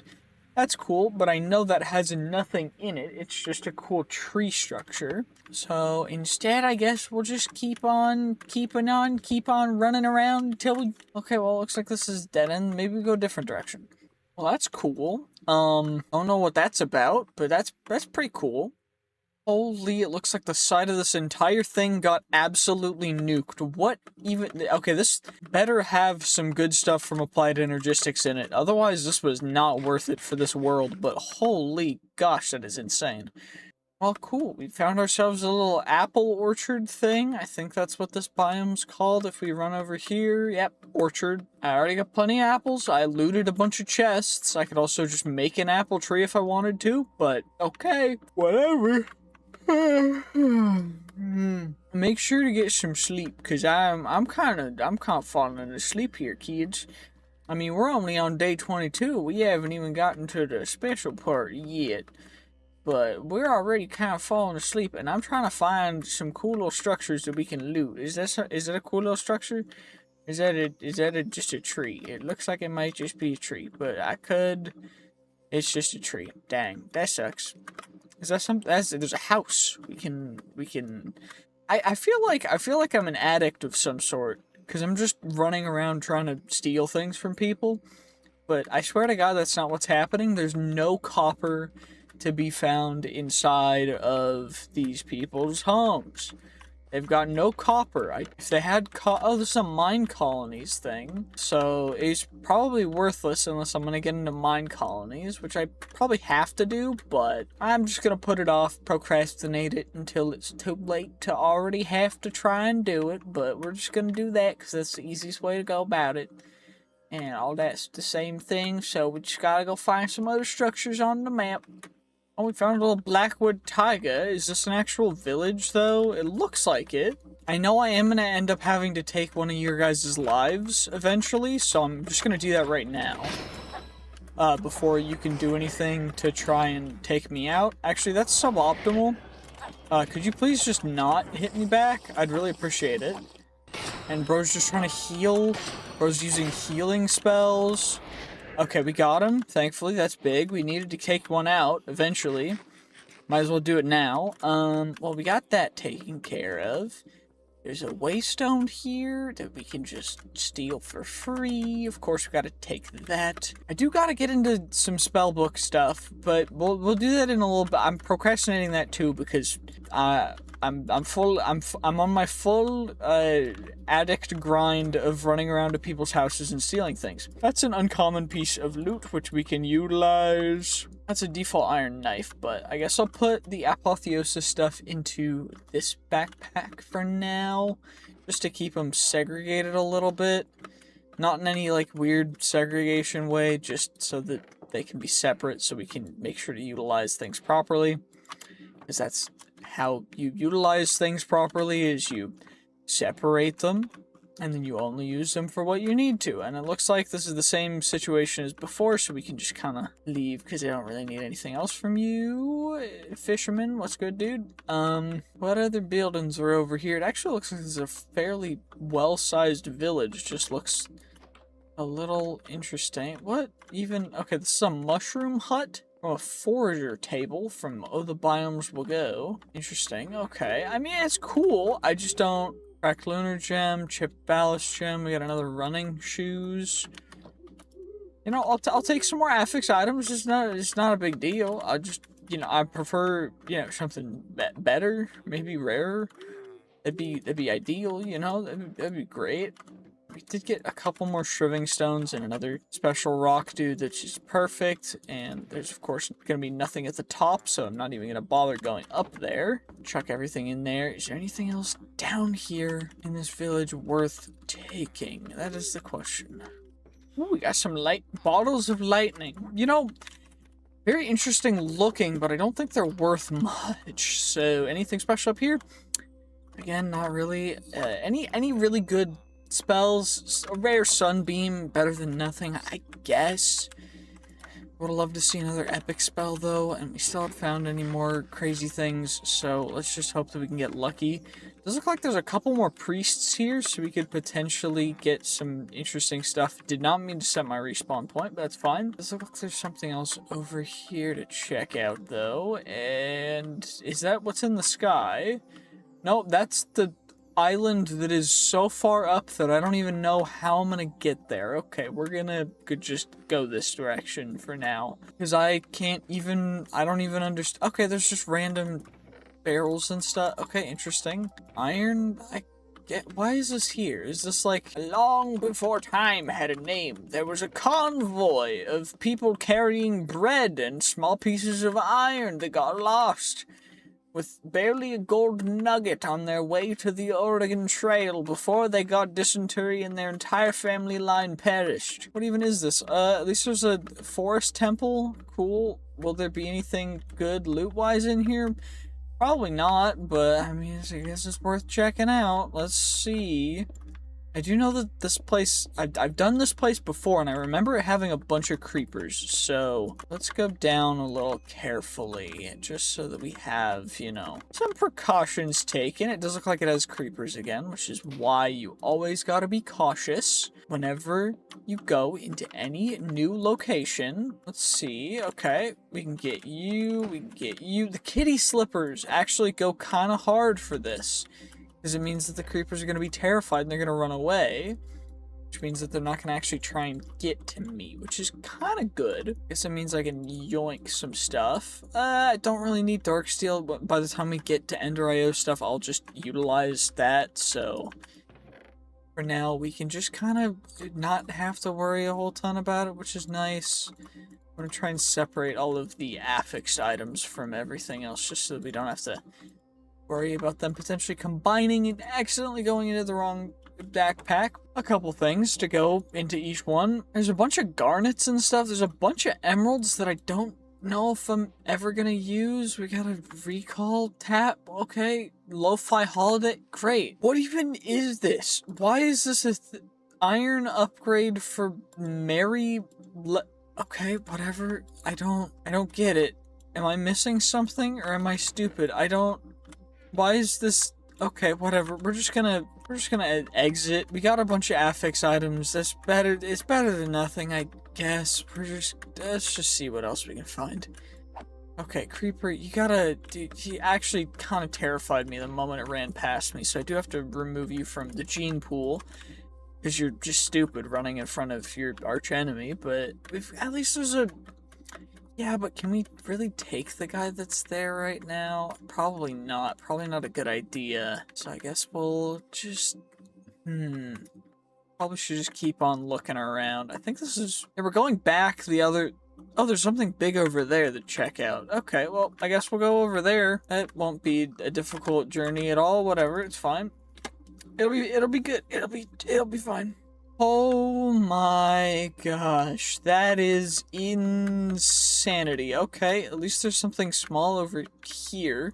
That's cool, but I know that has nothing in it. It's just a cool tree structure. So instead, I guess we'll just keep on running around until we... Okay, well, it looks like this is dead end. Maybe we go a different direction. Well, that's cool. I don't know what that's about, but that's pretty cool. Holy, it looks like the side of this entire thing got absolutely nuked. What even? Okay, this better have some good stuff from Applied Energistics in it. Otherwise, this was not worth it for this world, but holy gosh, that is insane. Well, cool. We found ourselves a little apple orchard thing. I think that's what this biome's called. If we run over here, yep, orchard. I already got plenty of apples. I looted a bunch of chests. I could also just make an apple tree if I wanted to, but okay, whatever. Make sure to get some sleep, cause I'm kind of falling asleep here, kids. I mean, we're only on day 22. We haven't even gotten to the special part yet. But we're already kind of falling asleep, and I'm trying to find some cool little structures that we can loot. Is that a cool little structure? Is that just a tree? It looks like it might just be a tree, but it's just a tree. Dang, that sucks. Is that something? There's a house. We can. I feel like I'm an addict of some sort, because I'm just running around trying to steal things from people. But I swear to God, that's not what's happening. There's no copper to be found inside of these people's homes. They've got no copper. If they had oh, there's some mine colonies thing. So it's probably worthless unless I'm gonna get into mine colonies, which I probably have to do, but I'm just gonna put it off, procrastinate it until it's too late to already have to try and do it, but we're just gonna do that because that's the easiest way to go about it. And all that's the same thing, so we just gotta go find some other structures on the map. Oh, we found a little Blackwood taiga. Is this an actual village, though? It looks like it. I know I am going to end up having to take one of your guys' lives eventually, so I'm just going to do that right now. Before you can do anything to try and take me out. Actually, that's suboptimal. Could you please just not hit me back? I'd really appreciate it. And bro's just trying to heal. Bro's using healing spells. Okay, we got him. Thankfully, that's big. We needed to take one out eventually. Might as well do it now. Well, we got that taken care of. There's a waystone here that we can just steal for free. Of course, we gotta take that. I do gotta get into some spellbook stuff, but we'll do that in a little bit. I'm procrastinating that too because I'm on my full addict grind of running around to people's houses and stealing things. That's an uncommon piece of loot which we can utilize. That's a default iron knife, but I guess I'll put the apotheosis stuff into this backpack for now, just to keep them segregated a little bit. Not in any like weird segregation way, just so that they can be separate so we can make sure to utilize things properly. Because that's how you utilize things properly, is you separate them and then you only use them for what you need to. And it looks like this is the same situation as before, so we can just kind of leave because I don't really need anything else from you. Fisherman, what's good, dude? What other buildings are over here? It actually looks like this is a fairly well-sized village. Just looks a little interesting. What even? Okay, this is a mushroom hut. Oh, a forager table from Oh the Biomes Will Go. Interesting. Okay. I mean, it's cool. I just don't... Cracked lunar gem, chipped ballast gem. We got another running shoes. You know, I'll take some more affix items. It's not a big deal. I just, you know, I prefer, you know, something better, maybe rarer. That'd be ideal. You know, that'd be great. We did get a couple more shriving stones and another special rock dude that's just perfect. And there's, of course, going to be nothing at the top, so I'm not even going to bother going up there. Chuck everything in there. Is there anything else down here in this village worth taking? That is the question. Ooh, we got some bottles of lightning. You know, very interesting looking, but I don't think they're worth much. So, anything special up here? Again, not really. Any really good spells? A rare sunbeam, better than nothing, I guess. Would love to see another epic spell though, and we still haven't found any more crazy things, so let's just hope that we can get lucky. Does look like there's a couple more priests here, so we could potentially get some interesting stuff. Did not mean to set my respawn point, but that's fine. Does look like there's something else over here to check out though, and is that what's in the sky? No, that's the island that is so far up that I don't even know how I'm gonna get there. Okay, we're gonna just go this direction for now. Because I don't even understand. Okay, there's just random barrels and stuff. Okay, interesting. Iron, why is this here? Is this like, long before time had a name, there was a convoy of people carrying bread and small pieces of iron that got lost. with barely a gold nugget on their way to the Oregon Trail before they got dysentery and their entire family line perished. What even is this? At least there's a forest temple. Cool. Will there be anything good loot-wise in here? Probably not, but I mean, I guess it's worth checking out. Let's see. I do know that this place, I've done this place before, and I remember it having a bunch of creepers, so let's go down a little carefully, just so that we have, you know, some precautions taken. It does look like it has creepers again, which is why you always gotta be cautious whenever you go into any new location. Let's see, okay, we can get you. The kitty slippers actually go kind of hard for this. Because it means that the creepers are going to be terrified and they're going to run away. Which means that they're not going to actually try and get to me, which is kind of good. I guess it means I can yoink some stuff. I don't really need dark steel, but by the time we get to Ender IO stuff, I'll just utilize that. So for now, we can just kind of not have to worry a whole ton about it, which is nice. I'm going to try and separate all of the affixed items from everything else, just so that we don't have to worry about them potentially combining and accidentally going into the wrong backpack. A couple things to go into each one. There's a bunch of garnets and stuff. There's a bunch of emeralds that I don't know if I'm ever gonna use. We got a recall tap. Okay. Lo-fi holiday. Great. What even is this? Why is this a iron upgrade for Mary? Okay, whatever. I don't get it. Am I missing something or am I stupid? Why is this? Okay, whatever. We're just gonna exit. We got a bunch of affix items. That's better. It's better than nothing, I guess. Let's just see what else we can find. Okay, creeper, dude, he actually kind of terrified me the moment it ran past me, so I do have to remove you from the gene pool. Because you're just stupid running in front of your arch enemy, but at least there's a... Yeah, but can we really take the guy that's there right now? Probably not. Probably not a good idea. So I guess we'll just... Probably should just keep on looking around. I think this is... Yeah, we're going back the other... Oh, there's something big over there to check out. Okay, well, I guess we'll go over there. That won't be a difficult journey at all. Whatever, it's fine. It'll be good. It'll be fine. Oh my gosh, that is insanity. Okay, at least there's something small over here.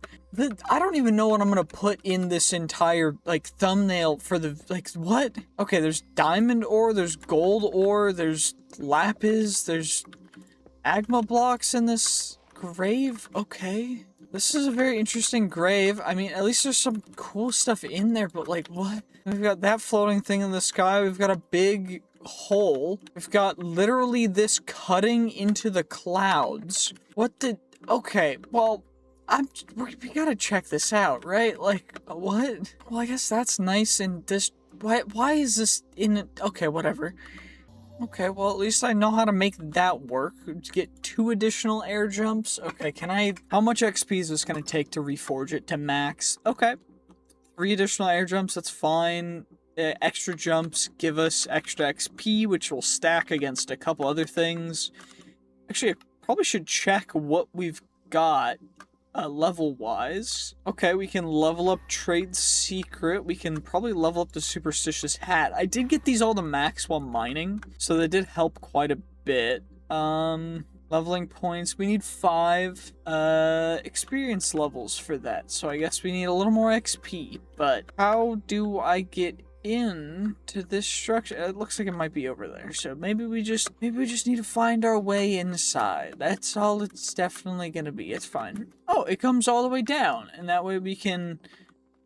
I don't even know what I'm gonna put in this entire, like, thumbnail for the, like, what? Okay, there's diamond ore, there's gold ore, there's lapis, there's agma blocks in this grave. Okay. This is a very interesting grave. I mean, at least there's some cool stuff in there, but, like, what? We've got that floating thing in the sky. We've got a big hole. We've got literally this cutting into the clouds. What did... Okay, well, we gotta check this out, right? Like, what? Well, I guess that's nice and this... Why is this in it? Okay, whatever. Okay, well, at least I know how to make that work. Get 2 additional air jumps. Okay, how much XP is this gonna take to reforge it to max? Okay. 3 additional air jumps, that's fine. Extra jumps give us extra XP, which will stack against a couple other things. Actually, I probably should check what we've got level-wise. Okay, we can level up Trade Secret. We can probably level up the Superstitious Hat. I did get these all to max while mining, so that did help quite a bit. Leveling points. We need 5 experience levels for that, so I guess we need a little more XP. But how do I get into this structure? It looks like it might be over there, so maybe we just need to find our way inside. That's all it's definitely gonna be. It's fine. Oh, it comes all the way down, and that way we can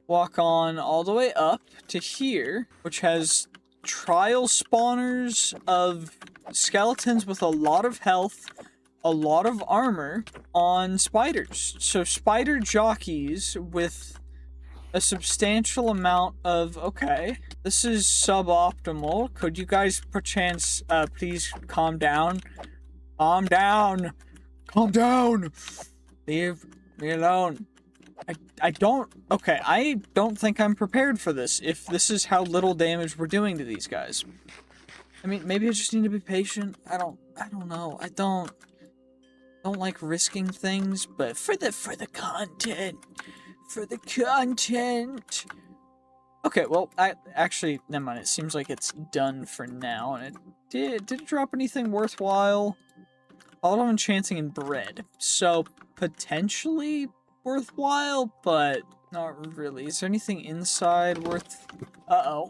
walk on all the way up to here, which has trial spawners of skeletons with a lot of health, a lot of armor on spiders. So spider jockeys with a substantial amount of... Okay, this is suboptimal. Could you guys perchance please calm down? Calm down. Calm down. Leave me alone. I don't... Okay, I don't think I'm prepared for this, if this is how little damage we're doing to these guys. I mean, maybe I just need to be patient. I don't know. Don't like risking things, but for the content. For the content. Okay, well, actually, never mind. It seems like it's done for now, and did it drop anything worthwhile? Auto enchanting and bread. So, potentially worthwhile, but not really. Is there anything inside worth... Uh-oh.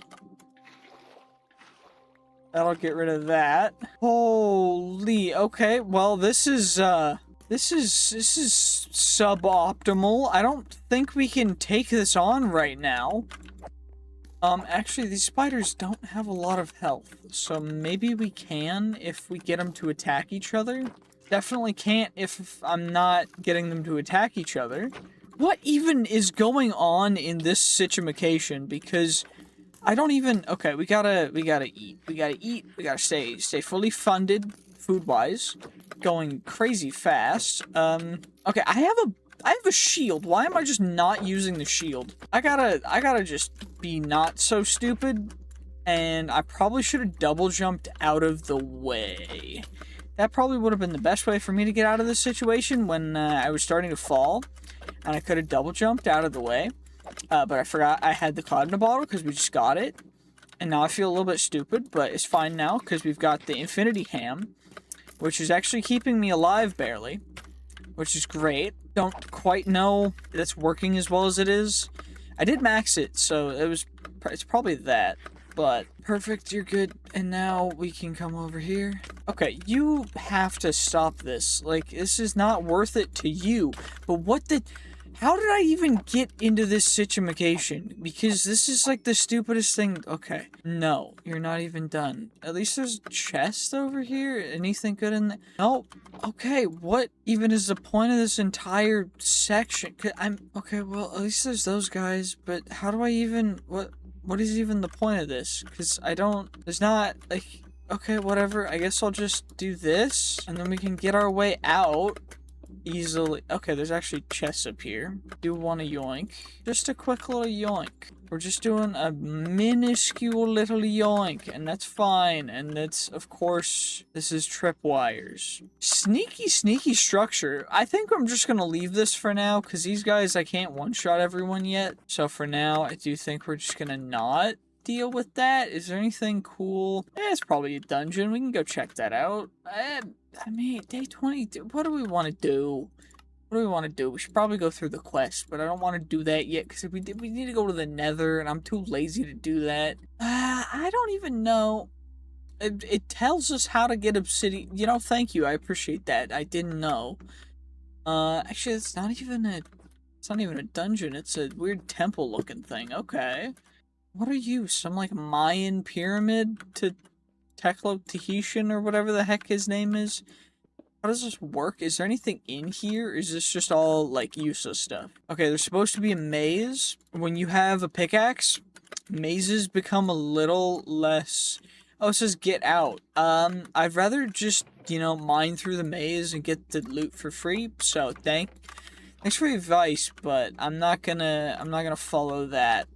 That'll get rid of that. Holy, okay, well, this is suboptimal. I don't think we can take this on right now. Actually, these spiders don't have a lot of health, so maybe we can if we get them to attack each other. Definitely can't if I'm not getting them to attack each other. What even is going on in this situation? Because I don't even... Okay, we gotta eat. We gotta stay fully funded, food-wise. Going crazy fast. Okay, I have a shield. Why am I just not using the shield? I gotta just be not so stupid, and I probably should have double jumped out of the way. That probably would have been the best way for me to get out of this situation when I was starting to fall, and I could have double jumped out of the way, but I forgot I had the cod in a bottle because we just got it, and now I feel a little bit stupid, but it's fine now because we've got the infinity ham, which is actually keeping me alive barely, which is great. Don't quite know that's working as well as it is. I did max it, so it's probably that. But perfect, you're good. And now we can come over here. Okay, you have to stop this. Like, this is not worth it to you. But how did I even get into this situation? Because this is like the stupidest thing. Okay, no, you're not even done. At least there's a chest over here. Anything good in there? Nope. Okay, what even is the point of this entire section? Okay, well, at least there's those guys, but how do I even, what is even the point of this? Because there's not, like, okay, whatever, I guess I'll just do this, and then we can get our way out easily. Okay, there's actually chests up here. Do want a yoink. Just a quick little yoink. We're just doing a minuscule little yoink, and that's fine. And that's, of course, this is tripwires. Sneaky structure. I think I'm just gonna leave this for now, because these guys, I can't one-shot everyone yet. So for now, I do think we're just gonna not deal with that. Is there anything cool? It's probably a dungeon. We can go check that out. I mean, day 20, what do we want to do? What do we want to do? We should probably go through the quest, but I don't want to do that yet, because we need to go to the Nether, and I'm too lazy to do that. I don't even know. It tells us how to get obsidian. You know, thank you. I appreciate that. I didn't know. Actually, it's not even a dungeon. It's a weird temple-looking thing. Okay. What are you? Some, like, Mayan pyramid to Tahitian or whatever the heck his name is? How does this work? Is there anything in here? Or is this just all, like, useless stuff? Okay, there's supposed to be a maze. When you have a pickaxe, mazes become a little less... Oh, it says get out. I'd rather just, you know, mine through the maze and get the loot for free. So, thanks for your advice, but I'm not gonna follow that.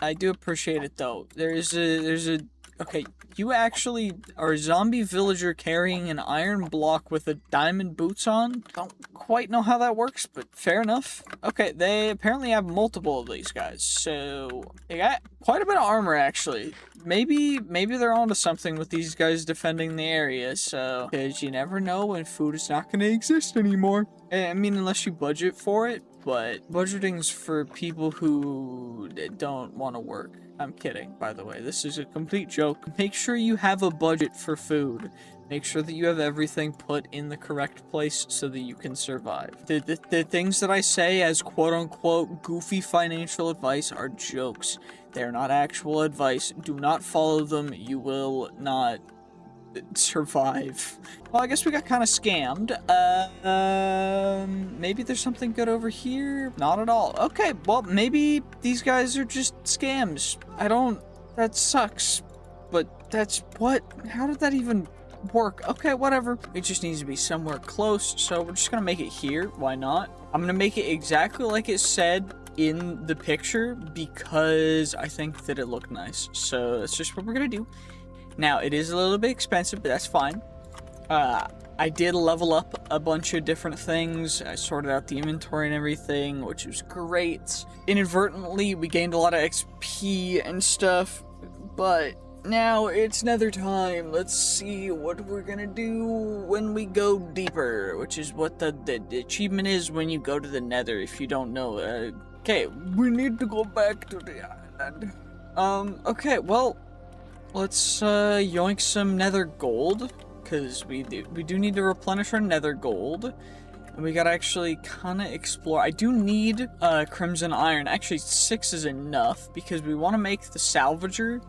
I do appreciate it, though. There's a... Okay, you actually are a zombie villager carrying an iron block with a diamond boots on. Don't quite know how that works, but fair enough. Okay, they apparently have multiple of these guys, so they got quite a bit of armor, actually. Maybe they're onto something with these guys defending the area, so... Because you never know when food is not going to exist anymore. I mean, unless you budget for it, but budgeting's for people who don't want to work. I'm kidding, by the way. This is a complete joke. Make sure you have a budget for food. Make sure that you have everything put in the correct place so that you can survive. The things that I say as quote-unquote goofy financial advice are jokes. They're not actual advice. Do not follow them. You will not survive. Well, I guess we got kind of scammed. Maybe there's something good over here? Not at all. Okay, well, maybe these guys are just scams. That sucks. But that's what? How did that even work? Okay, whatever. It just needs to be somewhere close, so we're just gonna make it here. Why not? I'm gonna make it exactly like it said in the picture because I think that it looked nice. So that's just what we're gonna do. Now, it is a little bit expensive, but that's fine. I did level up a bunch of different things. I sorted out the inventory and everything, which was great. Inadvertently, we gained a lot of XP and stuff, but now it's Nether time. Let's see what we're gonna do when we go deeper, which is what the achievement is when you go to the Nether, if you don't know. Okay, we need to go back to the island. Okay, well, let's yoink some Nether gold, because we do need to replenish our Nether gold. And we gotta actually kind of explore. I do need crimson iron. Actually, 6 is enough, because we want to make the salvager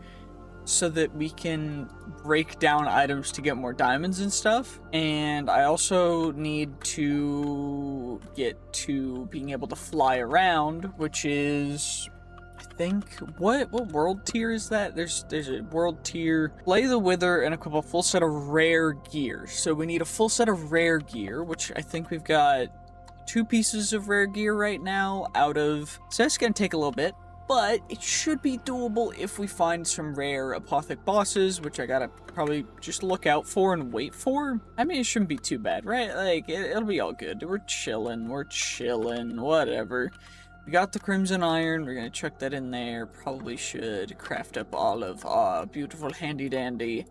so that we can break down items to get more diamonds and stuff. And I also need to get to being able to fly around, which is, I think, what world tier is that? There's a world tier. Play the Wither and equip a full set of rare gear. So we need a full set of rare gear, which I think we've got 2 pieces of rare gear right now out of, so that's gonna take a little bit. But it should be doable if we find some rare apothec bosses, which I gotta probably just look out for and wait for. I mean, it shouldn't be too bad, right? Like, it'll be all good. We're chilling, whatever. We got the crimson iron, we're gonna chuck that in there. Probably should craft up all of our beautiful handy dandy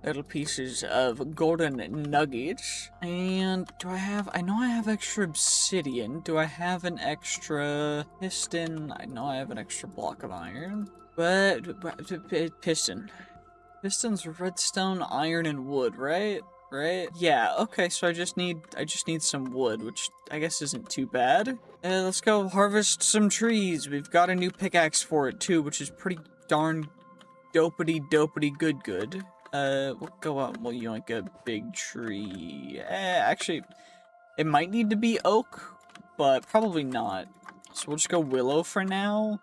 little pieces of golden nuggets. And I know I have extra obsidian. Do I have an extra piston? I know I have an extra block of iron. But piston's redstone, iron, and wood, right? Yeah, okay, so I just need some wood, which I guess isn't too bad. Let's go harvest some trees. We've got a new pickaxe for it too, which is pretty darn dopity good. We'll go out and we'll yoink a big tree. Actually, it might need to be oak, but probably not. So we'll just go willow for now.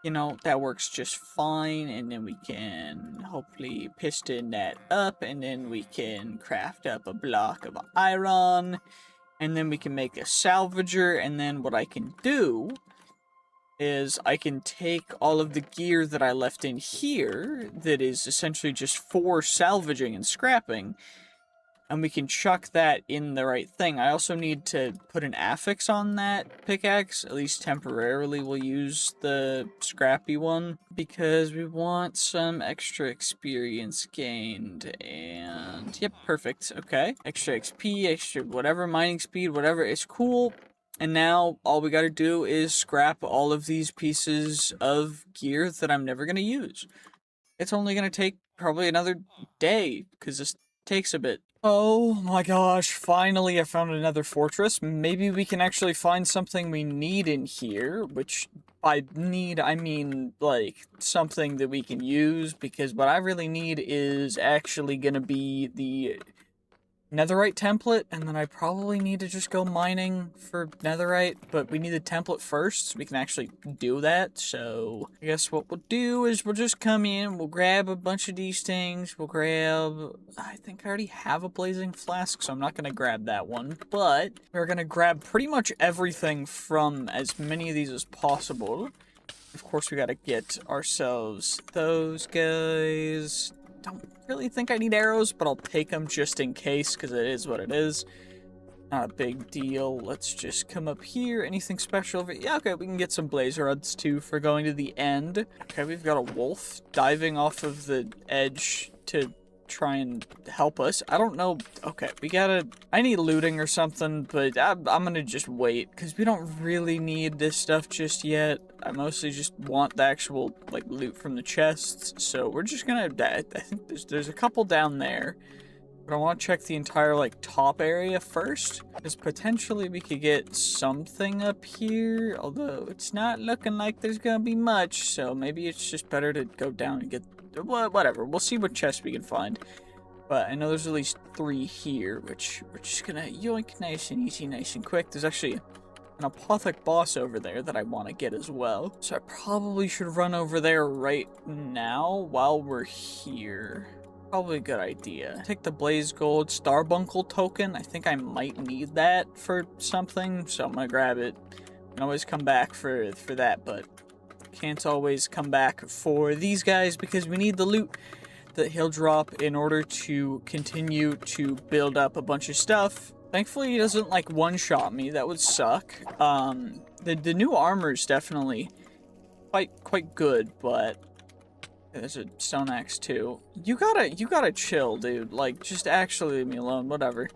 You know, that works just fine, and then we can hopefully piston that up, and then we can craft up a block of iron, and then we can make a salvager, and then what I can do is I can take all of the gear that I left in here that is essentially just for salvaging and scrapping, and we can chuck that in the right thing. I also need to put an affix on that pickaxe, at least temporarily. We'll use the scrappy one because we want some extra experience gained. And yep, perfect. Okay, extra XP, extra whatever, mining speed, whatever, it's cool. And now all we gotta do is scrap all of these pieces of gear that I'm never gonna use. It's only gonna take probably another day, because this takes a bit. Oh my gosh, finally I found another fortress. Maybe we can actually find something we need in here, which by need I mean like something that we can use, because what I really need is actually gonna be the netherite template, and then I probably need to just go mining for netherite, but we need the template first so we can actually do that. So I guess what we'll do is we'll just come in, we'll grab a bunch of these things, we'll grab, I think I already have a blazing flask, so I'm not gonna grab that one, but we're gonna grab pretty much everything from as many of these as possible. Of course, we gotta get ourselves those guys. Don't really think I need arrows, but I'll take them just in case, because it is what it is. Not a big deal. Let's just come up here. Anything special over here? Yeah, okay, we can get some blaze rods too for going to the end. Okay, we've got a wolf diving off of the edge to try and help us. I don't know. Okay, I need looting or something, but I'm gonna just wait, because we don't really need this stuff just yet. I mostly just want the actual, like, loot from the chests, so we're just gonna, I think there's a couple down there, but I want to check the entire, like, top area first, because potentially we could get something up here, although it's not looking like there's gonna be much, so maybe it's just better to go down and get, whatever, we'll see what chests we can find. But I know there's at least 3 here, which we're just gonna yoink nice and easy, nice and quick. There's actually an apothec boss over there that I want to get as well. So I probably should run over there right now while we're here. Probably a good idea. Take the blaze gold starbunkle token. I think I might need that for something, so I'm gonna grab it. I can always come back for that, but can't always come back for these guys because we need the loot. that he'll drop in order to continue to build up a bunch of stuff. Thankfully, he doesn't, like, one-shot me. That would suck. The new armor is definitely quite good, but there's a stone axe, too. You gotta chill, dude. Like, just actually leave me alone. Whatever.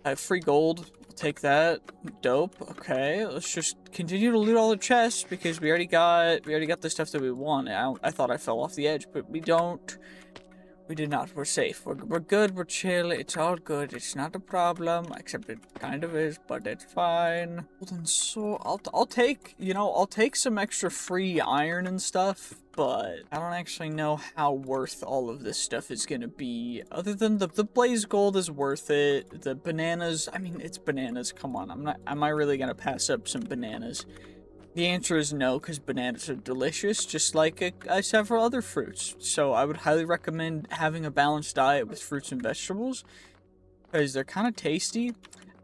I have free gold. I'll take that. Dope. Okay, let's just continue to loot all the chests because we already got the stuff that we want. I thought I fell off the edge, but we don't. We did not. We're safe. We're good. We're chill. It's all good. It's not a problem. Except it kind of is, but it's fine. Golden sword. I'll take, you know, I'll take some extra free iron and stuff, but I don't actually know how worth all of this stuff is gonna be. Other than the blaze gold is worth it. The bananas, I mean, it's bananas. Come on, am I really gonna pass up some bananas? The answer is no, because bananas are delicious, just like several other fruits. So I would highly recommend having a balanced diet with fruits and vegetables, because they're kind of tasty.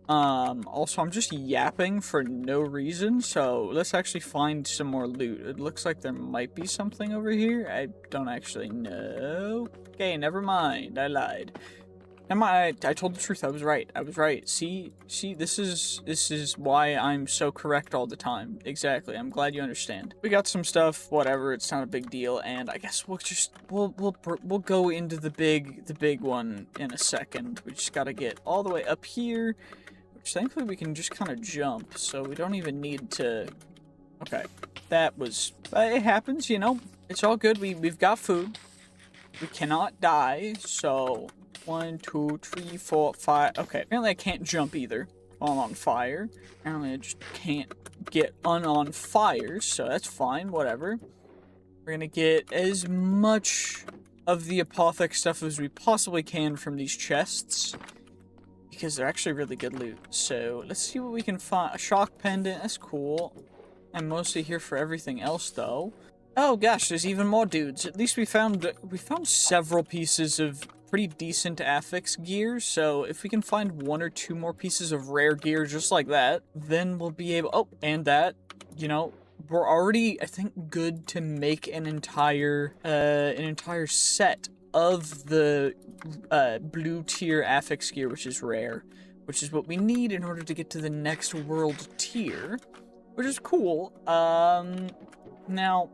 Also, I'm just yapping for no reason, so let's actually find some more loot. It looks like there might be something over here. I don't actually know. Okay, never mind. I lied. I told the truth. I was right. I was right. See, this is why I'm so correct all the time. Exactly. I'm glad you understand. We got some stuff, whatever, it's not a big deal, and I guess we'll go into the big one in a second. We just gotta get all the way up here, which thankfully we can just kind of jump, so we don't even need to. Okay. That was, it happens, you know. It's all good. We've got food. We cannot die, so 1, 2, 3, 4, 5. Okay, apparently I can't jump either while I'm on fire. Apparently I just can't get on fire, so that's fine, whatever. We're gonna get as much of the apothec stuff as we possibly can from these chests, because they're actually really good loot. So let's see what we can find. A shock pendant, that's cool. I'm mostly here for everything else, though. Oh gosh, there's even more dudes. At least we found several pieces of pretty decent affix gear, so if we can find 1 or 2 more pieces of rare gear just like that, then we'll be able, oh, and that, you know, we're already, I think, good to make an entire set of the blue tier affix gear, which is rare, which is what we need in order to get to the next world tier, which is cool. Now,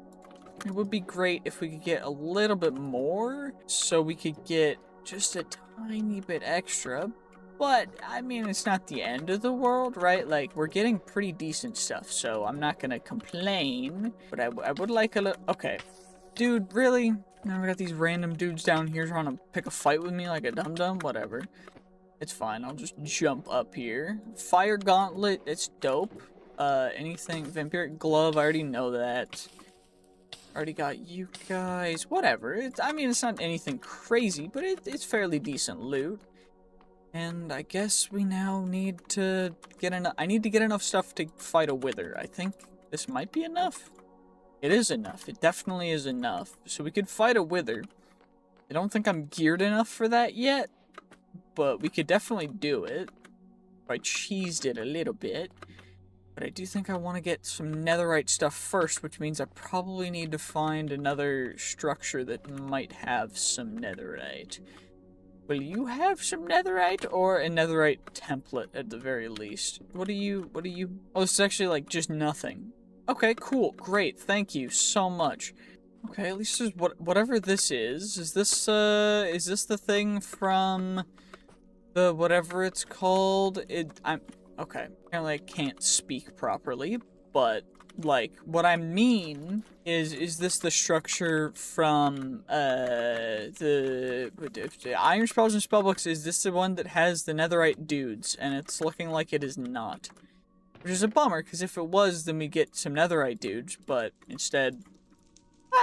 it would be great if we could get a little bit more, so we could get just a tiny bit extra, but, I mean, it's not the end of the world, right? Like, we're getting pretty decent stuff, so I'm not gonna complain, but I would like a little. Okay. Dude, really? Now we got these random dudes down here trying to pick a fight with me like a dum-dum? Whatever. It's fine, I'll just jump up here. Fire gauntlet, it's dope. Anything, vampiric glove, I already know that. Already got you guys. Whatever. I mean, it's not anything crazy, but it's fairly decent loot. And I guess we now need to get enough. I need to get enough stuff to fight a wither. I think this might be enough. It is enough. It definitely is enough. So we could fight a wither. I don't think I'm geared enough for that yet, but we could definitely do it. I cheesed it a little bit. But I do think I want to get some netherite stuff first, which means I probably need to find another structure that might have some netherite. Will you have some netherite, or a netherite template at the very least? What do you, oh, this is actually like just nothing. Okay, cool, great, thank you so much. Okay, at least there's whatever this is. Is this the thing from the whatever it's called? Okay, apparently I can't speak properly, but, like, what I mean is this the structure from, the Iron Spells and Spellbooks? Is this the one that has the netherite dudes? And it's looking like it is not. Which is a bummer, because if it was, then we get some netherite dudes, but instead,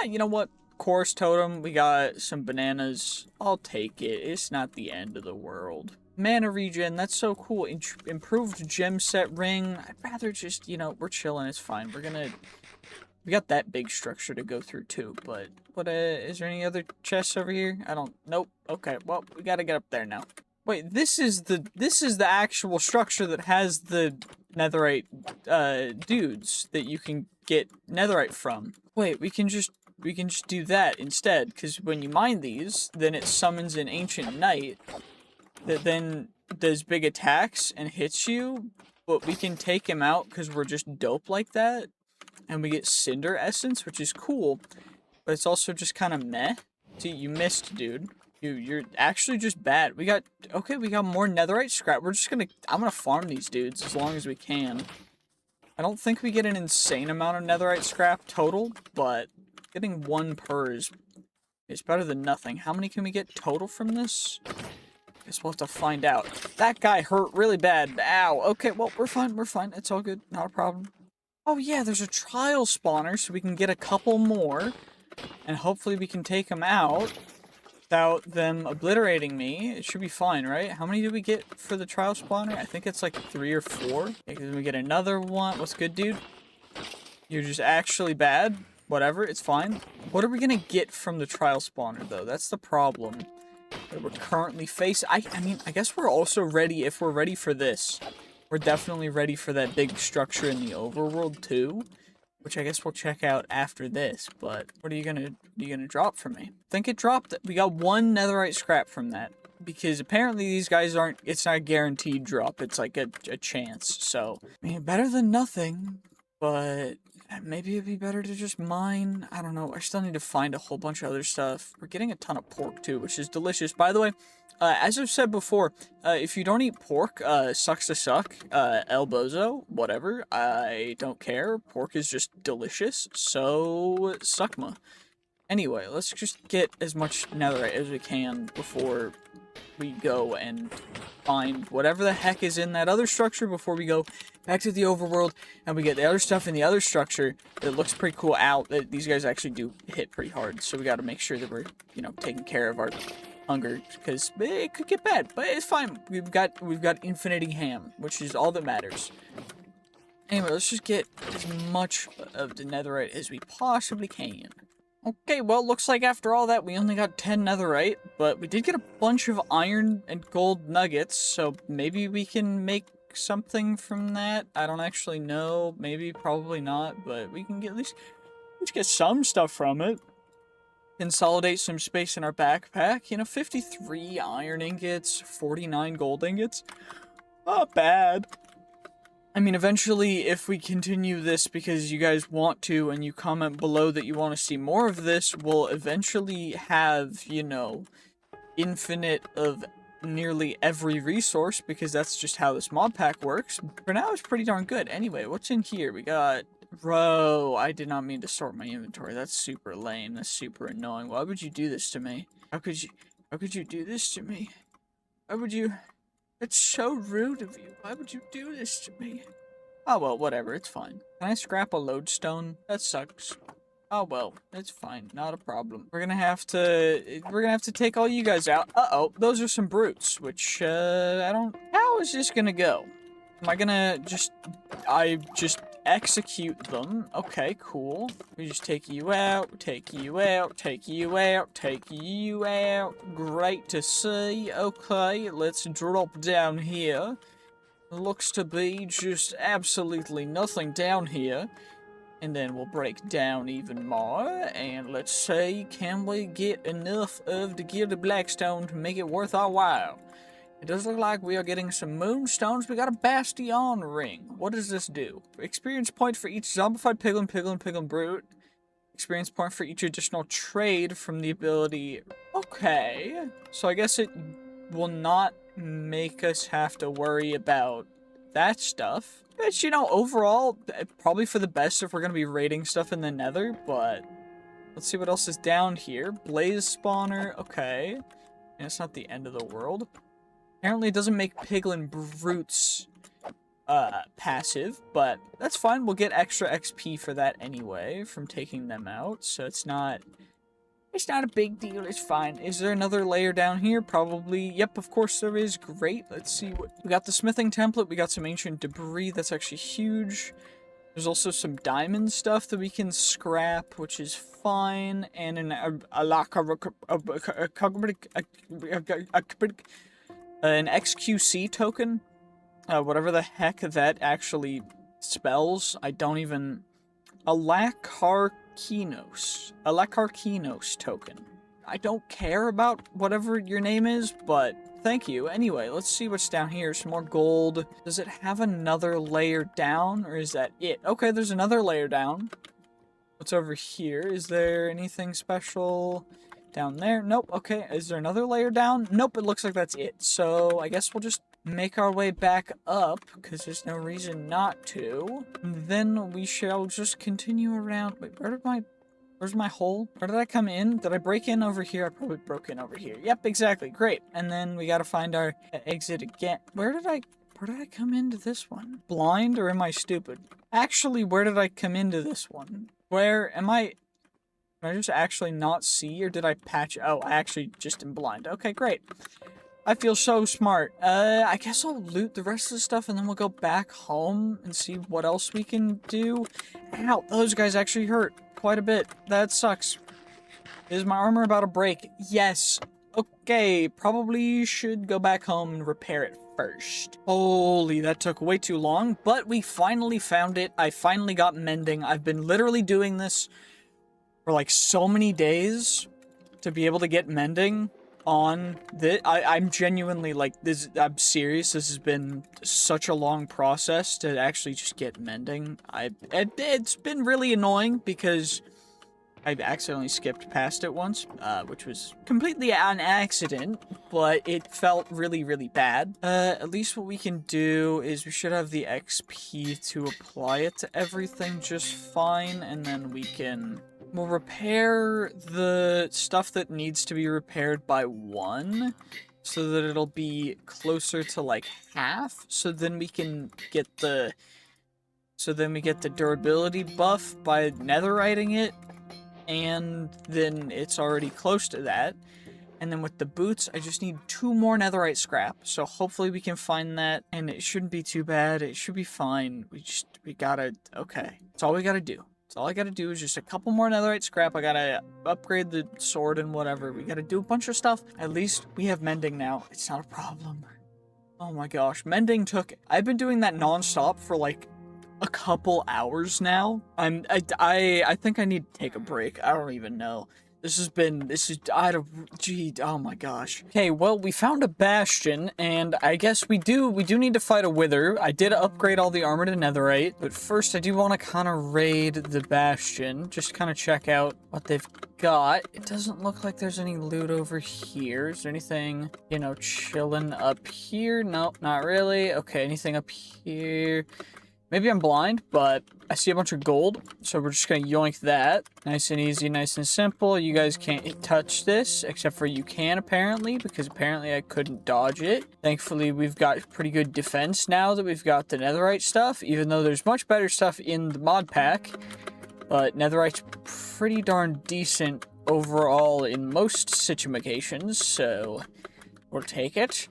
you know what? Chorus totem, we got some bananas. I'll take it. It's not the end of the world. Mana regen, that's so cool. Improved gem set ring. I'd rather just, you know, we're chilling, it's fine. We got that big structure to go through too, but what, is there any other chests over here? Nope. Okay, well, we gotta get up there now. Wait, this is the actual structure that has the netherite, dudes that you can get netherite from. Wait, we can just we can just do that instead, because when you mine these, then it summons an ancient knight that then does big attacks and hits you, but we can take him out because we're just dope like that, and we get cinder essence, which is cool, but it's also just kind of meh. See, you missed, dude. You're actually just bad. We got more netherite scrap. I'm gonna farm these dudes as long as we can. I don't think we get an insane amount of netherite scrap total, but getting 1 per is better than nothing. How many can we get total from this? Guess we'll have to find out. That guy hurt really bad. Ow. Okay, well, we're fine. We're fine. It's all good. Not a problem. Oh, yeah, there's a trial spawner, so we can get a couple more. And hopefully we can take them out without them obliterating me. It should be fine, right? How many do we get for the trial spawner? I think it's like 3 or 4. Okay, then we get another one. What's good, dude? You're just actually bad. Whatever, it's fine. What are we gonna get from the trial spawner, though? That's the problem that we're currently facing. I mean, I guess we're also ready. If we're ready for this, we're definitely ready for that big structure in the overworld, too. Which I guess we'll check out after this, but what are you gonna drop for me? I think it dropped. We got 1 netherite scrap from that, because apparently these guys aren't, it's not a guaranteed drop, it's like a chance, so, I mean, better than nothing, but maybe it'd be better to just mine, I don't know, I still need to find a whole bunch of other stuff. We're getting a ton of pork too, which is delicious. By the way, as I've said before, if you don't eat pork, sucks to suck, el bozo, whatever, I don't care, pork is just delicious, so suckma. Anyway, let's just get as much netherite as we can before we go and find whatever the heck is in that other structure before we go back to the overworld and we get the other stuff in the other structure that looks pretty cool out. That these guys actually do hit pretty hard, so we gotta make sure that we're, you know, taking care of our hunger, because it could get bad, but it's fine. We've got infinity ham, which is all that matters. Anyway, let's just get as much of the netherite as we possibly can. Okay, well, looks like after all that, we only got 10 netherite, but we did get a bunch of iron and gold nuggets, so maybe we can make something from that. I don't actually know. Maybe, probably not, but we can get at least get some stuff from it. Consolidate some space in our backpack. You know, 53 iron ingots, 49 gold ingots. Not bad. I mean, eventually, if we continue this because you guys want to, and you comment below that you want to see more of this, we'll eventually have, you know, infinite of nearly every resource, because that's just how this mod pack works. For now, it's pretty darn good. Anyway, what's in here? We got... Bro, I did not mean to sort my inventory. That's super lame. That's super annoying. Why would you do this to me? How could you do this to me? Why would you... That's so rude of you. Why would you do this to me? Oh, well, whatever. It's fine. Can I scrap a lodestone? That sucks. Oh, well. It's fine. Not a problem. We're gonna have to take all you guys out. Uh-oh. Those are some brutes, which, I don't... How is this gonna go? Am I gonna just... execute them. Okay, cool. We just take you out, take you out, take you out, take you out. Great to see. Okay, let's drop down here. Looks to be just absolutely nothing down here. And then we'll break down even more. And let's see, can we get enough of the gilded blackstone to make it worth our while? It does look like we are getting some moonstones. We got a bastion ring. What does this do? Experience point for each zombified piglin, brute. Experience point for each additional trade from the ability. Okay. So I guess it will not make us have to worry about that stuff. But, you know, overall, probably for the best if we're going to be raiding stuff in the nether, but let's see what else is down here. Blaze spawner. Okay. And it's not the end of the world. Apparently it doesn't make piglin brutes passive, but that's fine. We'll get extra XP for that anyway from taking them out, so it's not a big deal. It's fine. Is there another layer down here? Probably. Yep, of course there is. Great. Let's see what we got. The smithing template. We got some ancient debris. That's actually huge. There's also some diamond stuff that we can scrap, which is fine, and an XQC token, whatever the heck that actually spells. I don't even... Alakarcus Lecarkinos. A Lecarkinos token. I don't care about whatever your name is, but thank you. Anyway, let's see what's down here. Some more gold. Does it have another layer down, or is that it? Okay, there's another layer down. What's over here? Is there anything special down there? Nope. Okay, is there another layer down? Nope, it looks like that's it. So I guess we'll just make our way back up, because there's no reason not to. And then we shall just continue around. Wait, where's my hole? Where did I come in? Did I break in over here? I probably broke in over here. Yep, exactly. Great. And then we gotta find our exit again. Where did I come into this one? Blind, or am I stupid? Actually, where did I come into this one? Where am I? Did I just actually not see, or did I patch? Oh, I actually just am blind. Okay, great. I feel so smart. I guess I'll loot the rest of the stuff, and then we'll go back home and see what else we can do. Ow, those guys actually hurt quite a bit. That sucks. Is my armor about to break? Yes. Okay, probably should go back home and repair it first. Holy, that took way too long, but we finally found it. I finally got mending. I've been literally doing this for like so many days to be able to get mending on this. I'm genuinely like this. I'm serious. This has been such a long process to actually just get mending. It's been really annoying because I've accidentally skipped past it once, which was completely an accident, but it felt really, really bad. At least what we can do is we should have the XP to apply it to everything just fine, and then we'll repair the stuff that needs to be repaired by 1, so that it'll be closer to like half, so then we can get the durability buff by netherriting it. And then it's already close to that. And then with the boots, I just need 2 more netherite scrap. So hopefully we can find that. And it shouldn't be too bad. It should be fine. We gotta, okay. That's all we gotta do. That's all I gotta do is just a couple more netherite scrap. I gotta upgrade the sword and whatever. We gotta do a bunch of stuff. At least we have mending now. It's not a problem. Oh my gosh. Mending I've been doing that nonstop for like a couple hours now. I think I need to take a break. I don't even know. Oh my gosh. Okay, well, we found a bastion, and I guess we do need to fight a wither. I did upgrade all the armor to netherite, but first I do want to kind of raid the bastion, just kind of check out what they've got. It doesn't look like there's any loot over here. Is there anything, you know, chilling up here? Nope, not really. Okay, anything up here? Maybe I'm blind, but I see a bunch of gold, so we're just gonna yoink that. Nice and easy, nice and simple. You guys can't touch this, except for you can, apparently, because apparently I couldn't dodge it. Thankfully, we've got pretty good defense now that we've got the netherite stuff, even though there's much better stuff in the mod pack. But netherite's pretty darn decent overall in most situations, so we'll take it.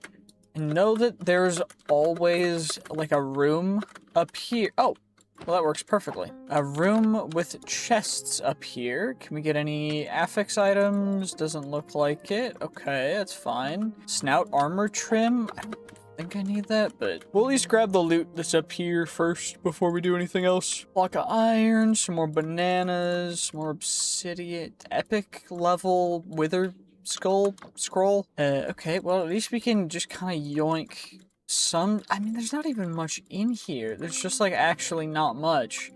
And know that there's always, like, a room up here. Oh, well, that works perfectly. A room with chests up here. Can we get any affix items? Doesn't look like it. Okay, that's fine. Snout armor trim. I don't think I need that, but we'll at least grab the loot that's up here first before we do anything else. Block of iron, some more bananas, some more obsidian. Epic level wither scroll. Okay, well, at least we can just kind of yoink some. I mean, there's not even much in here. There's just, like, actually not much.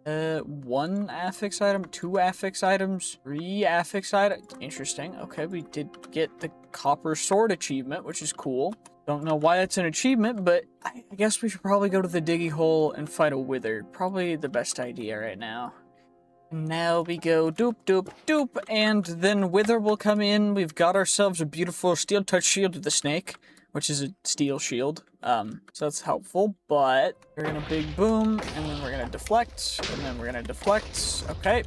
1 affix item, 2 affix items, 3 affix items. Interesting. Okay, we did get the copper sword achievement, which is cool. Don't know why that's an achievement, but I guess we should probably go to the diggy hole and fight a wither. Probably the best idea right now. Now we go doop, doop, doop, and then wither will come in. We've got ourselves a beautiful steel touch shield with the snake, which is a steel shield, so that's helpful, but we're gonna big boom, and then we're gonna deflect, and then we're gonna deflect. Okay.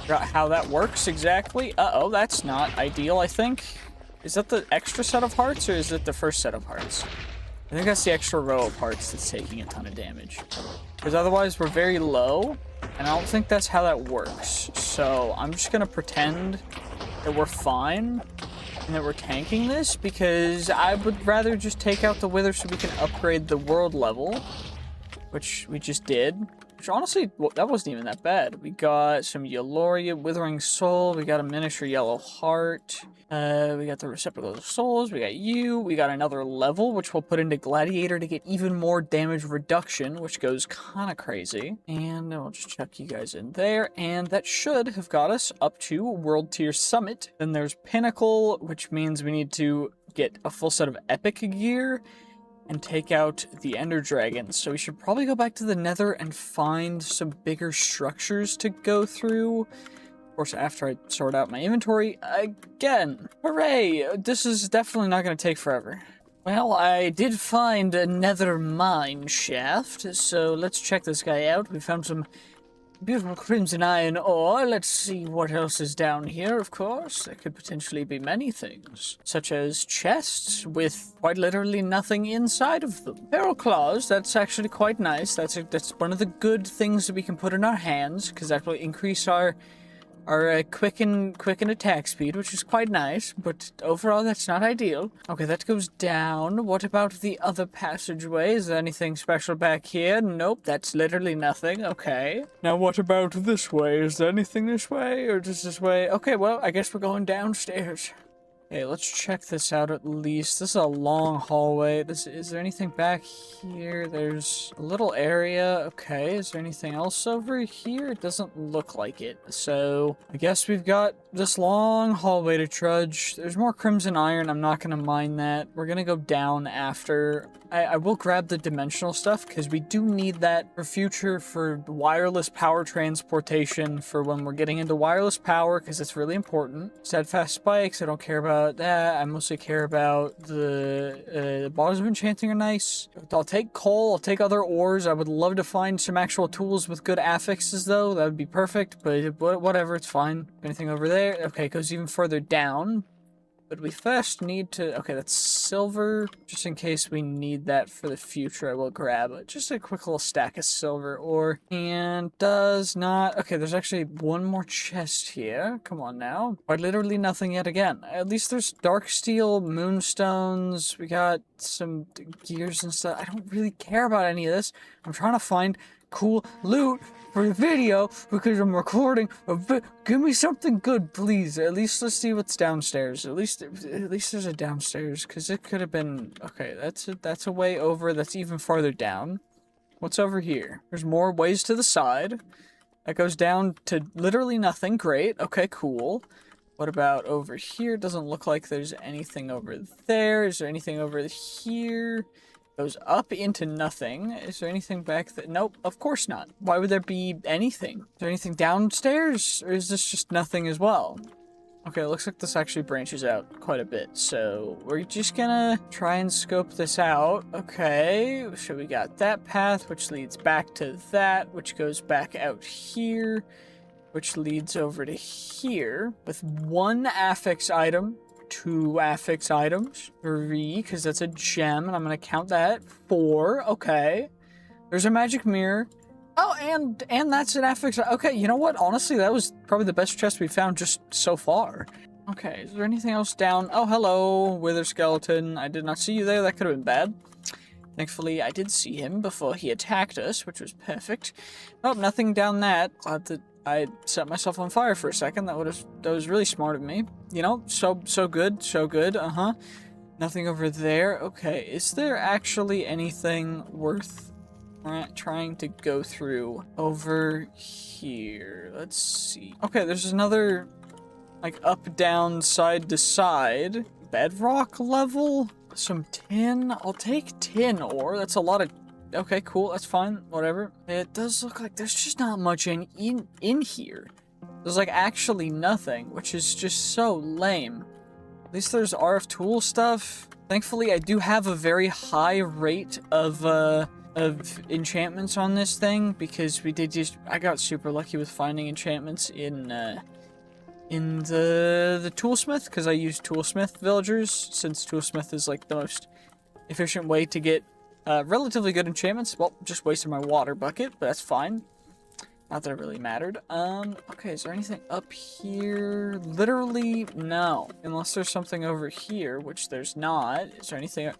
Forgot how that works exactly. Uh-oh, that's not ideal, I think. Is that the extra set of hearts, or is it the first set of hearts? I think that's the extra row of hearts that's taking a ton of damage. Because otherwise we're very low, and I don't think that's how that works. So I'm just gonna pretend that we're fine, and that we're tanking this, because I would rather just take out the wither so we can upgrade the world level, which we just did. Which honestly, well, that wasn't even that bad. We got some Yelloria, Withering Soul. We got a miniature yellow heart. We got the Receptacles of Souls. We got you. We got another level, which we'll put into Gladiator to get even more damage reduction, which goes kind of crazy. And I'll just chuck you guys in there. And that should have got us up to World Tier Summit. Then there's Pinnacle, which means we need to get a full set of Epic gear and take out the Ender Dragons. So we should probably go back to the Nether and find some bigger structures to go through. Of course, after I sort out my inventory again. Hooray! This is definitely not going to take forever. Well, I did find a Nether mine shaft, so let's check this guy out. We found some beautiful crimson iron ore. Let's see what else is down here, of course. There could potentially be many things, such as chests with quite literally nothing inside of them. Feral claws, that's actually quite nice. That's one of the good things that we can put in our hands, because that will increase our quicken attack speed, which is quite nice, but overall that's not ideal. Okay, that goes down. What about the other passageway? Is there anything special back here? Nope, that's literally nothing. Okay. Now what about this way? Is there anything this way, or just this way? Okay, well, I guess we're going downstairs. Okay, let's check this out at least. This is a long hallway. Is there anything back here? There's a little area. Okay, is there anything else over here? It doesn't look like it. So, I guess we've got this long hallway to trudge. There's more crimson iron. I'm not going to mine that. We're going to go down after. I will grab the dimensional stuff because we do need that for future, for wireless power transportation, for when we're getting into wireless power, because it's really important. Steadfast spikes, I don't care about that. I mostly care about the bottles of enchanting are nice. I'll take coal, I'll take other ores. I would love to find some actual tools with good affixes though. That would be perfect, but whatever, it's fine. Anything over there? Okay, it goes even further down. But we first need to... Okay, that's silver. Just in case we need that for the future, I will grab it. Just a quick little stack of silver ore. And does not... Okay, there's actually one more chest here. Come on now. Quite literally nothing yet again. At least there's dark steel, moonstones. We got some gears and stuff. I don't really care about any of this. I'm trying to find cool loot for the video because I'm recording a bit. Give me something good, please. At least let's see what's downstairs. At least there's a downstairs, because it could have been... Okay, that's a way over. That's even farther down. What's over here? There's more ways to the side. That goes down to literally nothing. Great. Okay, cool. What about over here? Doesn't look like there's anything over there. Is there anything over here? Goes up into nothing. Is there anything back there? Nope, of course not. Why would there be anything? Is there anything downstairs? Or is this just nothing as well? Okay, it looks like this actually branches out quite a bit. So we're just gonna try and scope this out. Okay, so we got that path, which leads back to that, which goes back out here, which leads over to here with one affix item. 2 affix items, 3, because that's a gem, and I'm gonna count that. 4, okay. There's a magic mirror. Oh, and that's an affix. Okay, you know what? Honestly, that was probably the best chest we found just so far. Okay, is there anything else down? Oh, hello, Wither Skeleton. I did not see you there. That could have been bad. Thankfully, I did see him before he attacked us, which was perfect. Oh, nothing down that. Glad that I set myself on fire for a second. That was really smart of me. You know, so good, so good. Nothing over there. Okay, is there actually anything worth trying to go through over here? Let's see. Okay, there's another, like, up, down, side to side. Bedrock level? Some tin? I'll take tin ore. That's a lot of... Okay, cool, that's fine, whatever. It does look like there's just not much in here. There's like actually nothing, which is just so lame. At least there's RF tool stuff. Thankfully, I do have a very high rate of enchantments on this thing, because I got super lucky with finding enchantments in the toolsmith, because I use toolsmith villagers, since toolsmith is like the most efficient way to get relatively good enchantments. Well, just wasted my water bucket, but that's fine. Not that it really mattered. Okay, is there anything up here? Literally, no. Unless there's something over here, which there's not. Is there anything...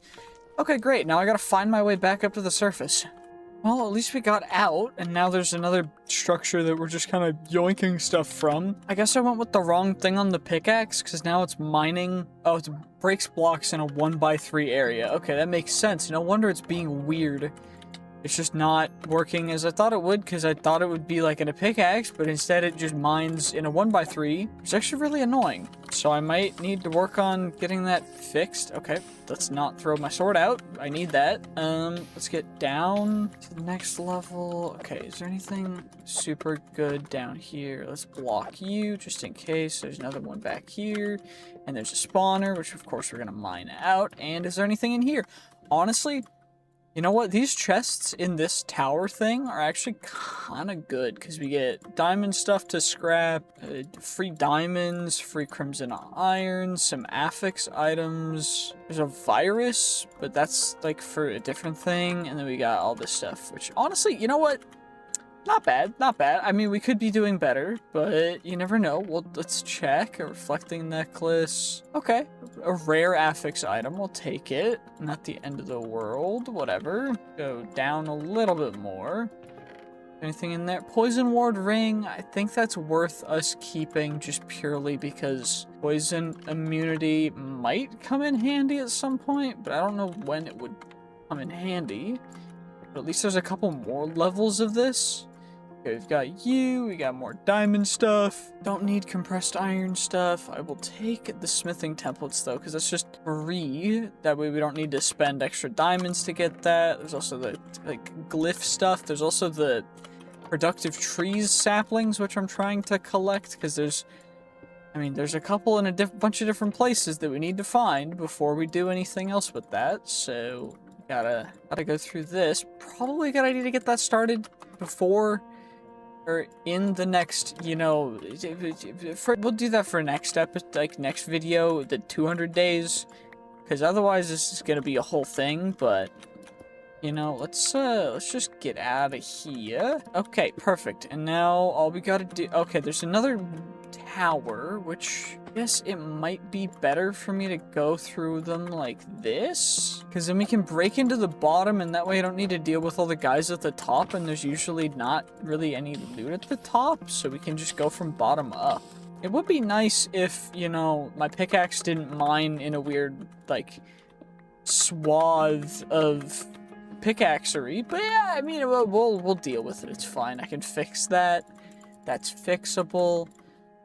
Okay, great. Now I gotta find my way back up to the surface. Well, at least we got out, and now there's another structure that we're just kind of yoinking stuff from. I guess I went with the wrong thing on the pickaxe, because now it's mining. Oh, it breaks blocks in a 1x3 area. Okay, that makes sense. No wonder it's being weird. It's just not working as I thought it would, because I thought it would be like in a pickaxe, but instead it just mines in a 1x3. It's actually really annoying. So I might need to work on getting that fixed. Okay, let's not throw my sword out. I need that. Let's get down to the next level. Okay, is there anything super good down here? Let's block you just in case. There's another one back here. And there's a spawner, which of course we're gonna mine out. And is there anything in here? Honestly, you know what? These chests in this tower thing are actually kind of good because we get diamond stuff to scrap, free diamonds, free crimson iron, some affix items. There's a virus, but that's like for a different thing. And then we got all this stuff, which honestly, you know what? Not bad, not bad. I mean, we could be doing better, but you never know. Well, let's check. A reflecting necklace. Okay. A rare affix item. We'll take it. Not the end of the world. Whatever. Go down a little bit more. Anything in there? Poison ward ring. I think that's worth us keeping just purely because poison immunity might come in handy at some point, but I don't know when it would come in handy. But at least there's a couple more levels of this. Okay, we've got you, we got more diamond stuff. Don't need compressed iron stuff. I will take the smithing templates though, because that's just free. That way we don't need to spend extra diamonds to get that. There's also the like glyph stuff. There's also the productive trees saplings, which I'm trying to collect, because there's a couple in a bunch of different places that we need to find before we do anything else with that. So gotta go through this. Probably a good idea to get that started before or in the next, you know, we'll do that for next episode, like next video, the 200 days, because otherwise this is gonna be a whole thing. But you know, let's just get out of here. Okay, perfect. And now all we gotta do, okay, there's another tower, which I guess it might be better for me to go through them like this, because then we can break into the bottom, and that way I don't need to deal with all the guys at the top, and there's usually not really any loot at the top, so we can just go from bottom up. It would be nice if, you know, my pickaxe didn't mine in a weird, like, swath of pickaxery, but yeah, I mean, we'll deal with it. It's fine. I can fix that. That's fixable.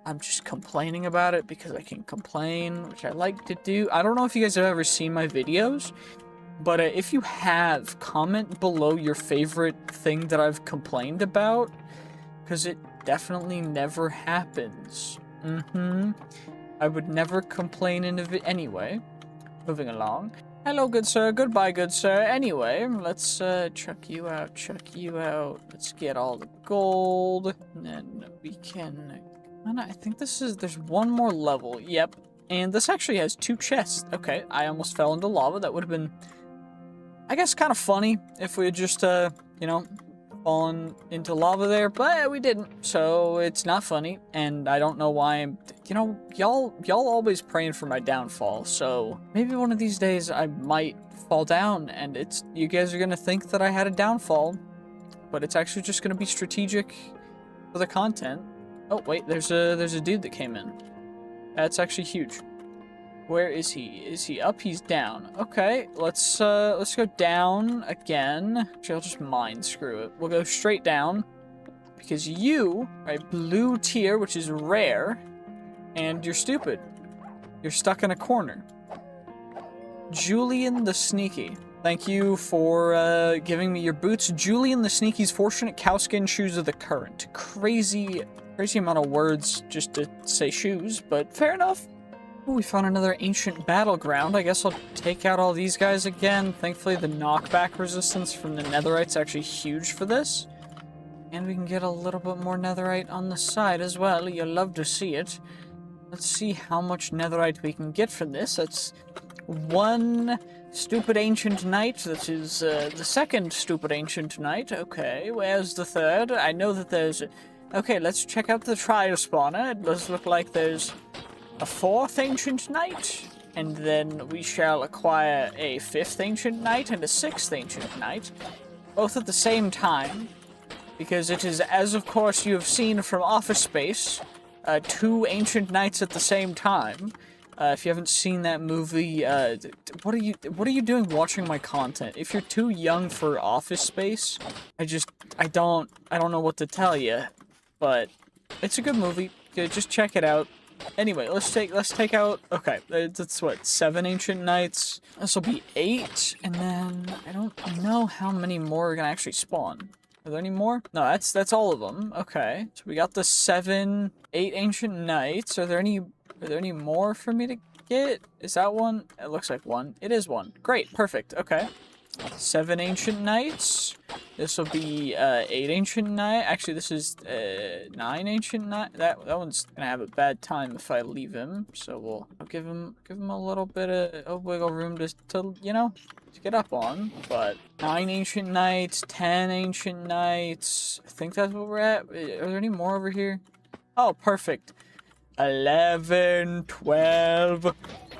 I'm just complaining about it because I can complain, which I like to do. I don't know if you guys have ever seen my videos, but if you have, comment below your favorite thing that I've complained about, because it definitely never happens. I would never complain in a video. Anyway, moving along. Hello, good sir. Goodbye, good sir. Anyway, let's chuck you out, chuck you out. Let's get all the gold, and then we can... I think there's one more level. Yep. And this actually has 2 chests. Okay, I almost fell into lava. That would have been, I guess, kind of funny if we had just, you know, fallen into lava there, but we didn't. So it's not funny, and I don't know why I'm, you know, y'all always praying for my downfall. So maybe one of these days I might fall down, and you guys are gonna think that I had a downfall, but it's actually just gonna be strategic for the content. Oh, wait, there's a dude that came in. That's actually huge. Where is he? Is he up? He's down. Okay, let's go down again. Actually, I'll just mine, screw it. We'll go straight down, because you are a blue tier, which is rare, and you're stupid. You're stuck in a corner. Julian the Sneaky. Thank you for giving me your boots. Julian the Sneaky's fortunate cowskin shoes of the current. Crazy amount of words just to say shoes, but fair enough. Ooh, we found another ancient battleground. I guess I'll take out all these guys again. Thankfully, the knockback resistance from the netherite's actually huge for this. And we can get a little bit more netherite on the side as well. You'll love to see it. Let's see how much netherite we can get from this. That's 1 stupid ancient knight. This is the 2nd stupid ancient knight. Okay, where's the 3rd? I know that there's... Okay, let's check out the trial spawner. It does look like there's a 4th ancient knight, and then we shall acquire a 5th ancient knight and a 6th ancient knight. both at the same time, because it is, as of course you have seen from Office Space, 2 ancient knights at the same time. If you haven't seen that movie, what are you doing watching my content? If you're too young for Office Space, I don't know what to tell you, but it's a good movie. Just check it out. Anyway, let's take out, okay, that's what, 7 ancient knights. This will be 8, and then I don't know how many more are gonna actually spawn. Are there any more? No, that's all of them. Okay, so we got the 8 ancient knights. Are there any more for me to get? Is that one? It looks like one. It is one. Great, perfect. Okay, 7 ancient knights. This will be 8 ancient knight. Actually, this is 9 ancient knight. That one's gonna have a bad time if I leave him. So I'll give him a little bit of wiggle room to you know, to get up on. But 9 ancient knights, 10 ancient knights. I think that's what we're at. Are there any more over here? Oh, perfect. 11, 12.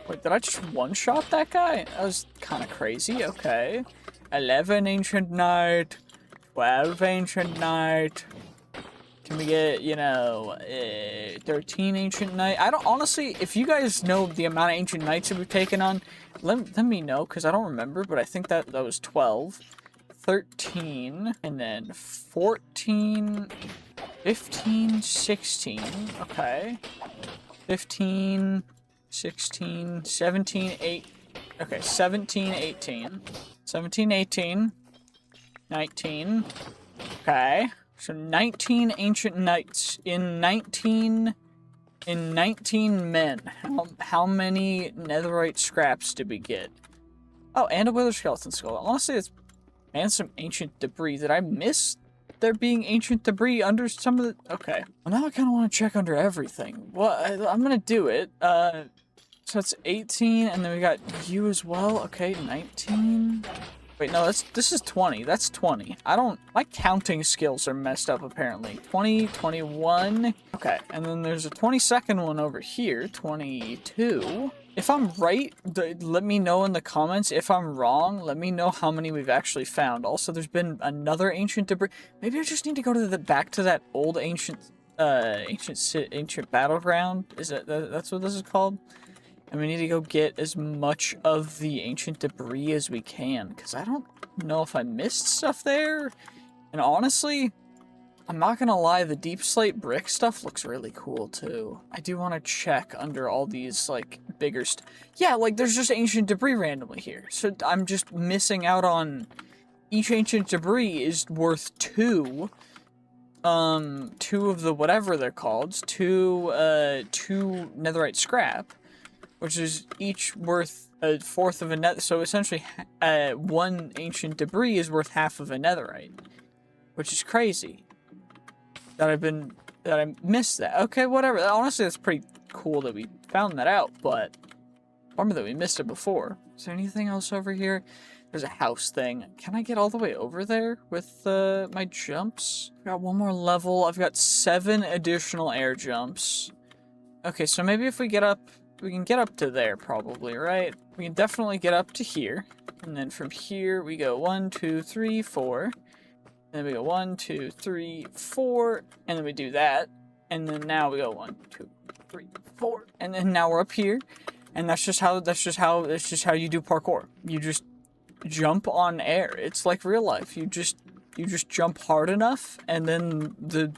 Wait, did I just one-shot that guy? That was kind of crazy. Okay. 11 ancient knight, 12 ancient knight. Can we get, you know, 13 ancient knight? I don't, honestly, if you guys know the amount of ancient knights that we've taken on, let me know, because I don't remember, but I think that was 12. 13, and then 14, 15, 16, okay. 15, 16, 17, 8, okay, 17, 18. 17, 18, 19, okay. So 19 ancient knights in 19 men. How many netherite scraps did we get? Oh, and a wither skeleton skull. Honestly, it's, and some ancient debris. Did I miss there being ancient debris under some of the... Okay. Well, now I kind of want to check under everything. Well, I'm going to do it. So it's 18, and then we got you as well. Okay, 19... Wait, no, this is 20. That's 20. My counting skills are messed up, apparently. 20, 21. Okay, and then there's a 22nd one over here. 22. If I'm right, let me know in the comments. If I'm wrong, let me know how many we've actually found. Also, there's been another ancient debris. Maybe I just need to go to back to that old ancient battleground. Is that's what this is called? And we need to go get as much of the ancient debris as we can, because I don't know if I missed stuff there. And honestly, I'm not gonna lie, the deep slate brick stuff looks really cool too. I do want to check under all these, like, bigger yeah, like, there's just ancient debris randomly here. So I'm just missing out on... Each ancient debris is worth 2. 2 of the whatever they're called. 2 netherite scrap. Which is each worth 1/4 of a nether. So essentially, 1 ancient debris is worth 1/2 of a netherite, which is crazy. That I missed that. Okay, whatever. Honestly, that's pretty cool that we found that out, but bummer that we missed it before. Is there anything else over here? There's a house thing. Can I get all the way over there with my jumps? I've got 1 more level. I've got 7 additional air jumps. Okay, so maybe if we get up. We can get up to there, probably, right? We can definitely get up to here. And then from here, we go 1, 2, 3, 4. And then we go 1, 2, 3, 4. And then we do that. And then now we go 1, 2, 3, 4. And then now we're up here. And that's just how you do parkour. You just jump on air. It's like real life. You just jump hard enough, and then the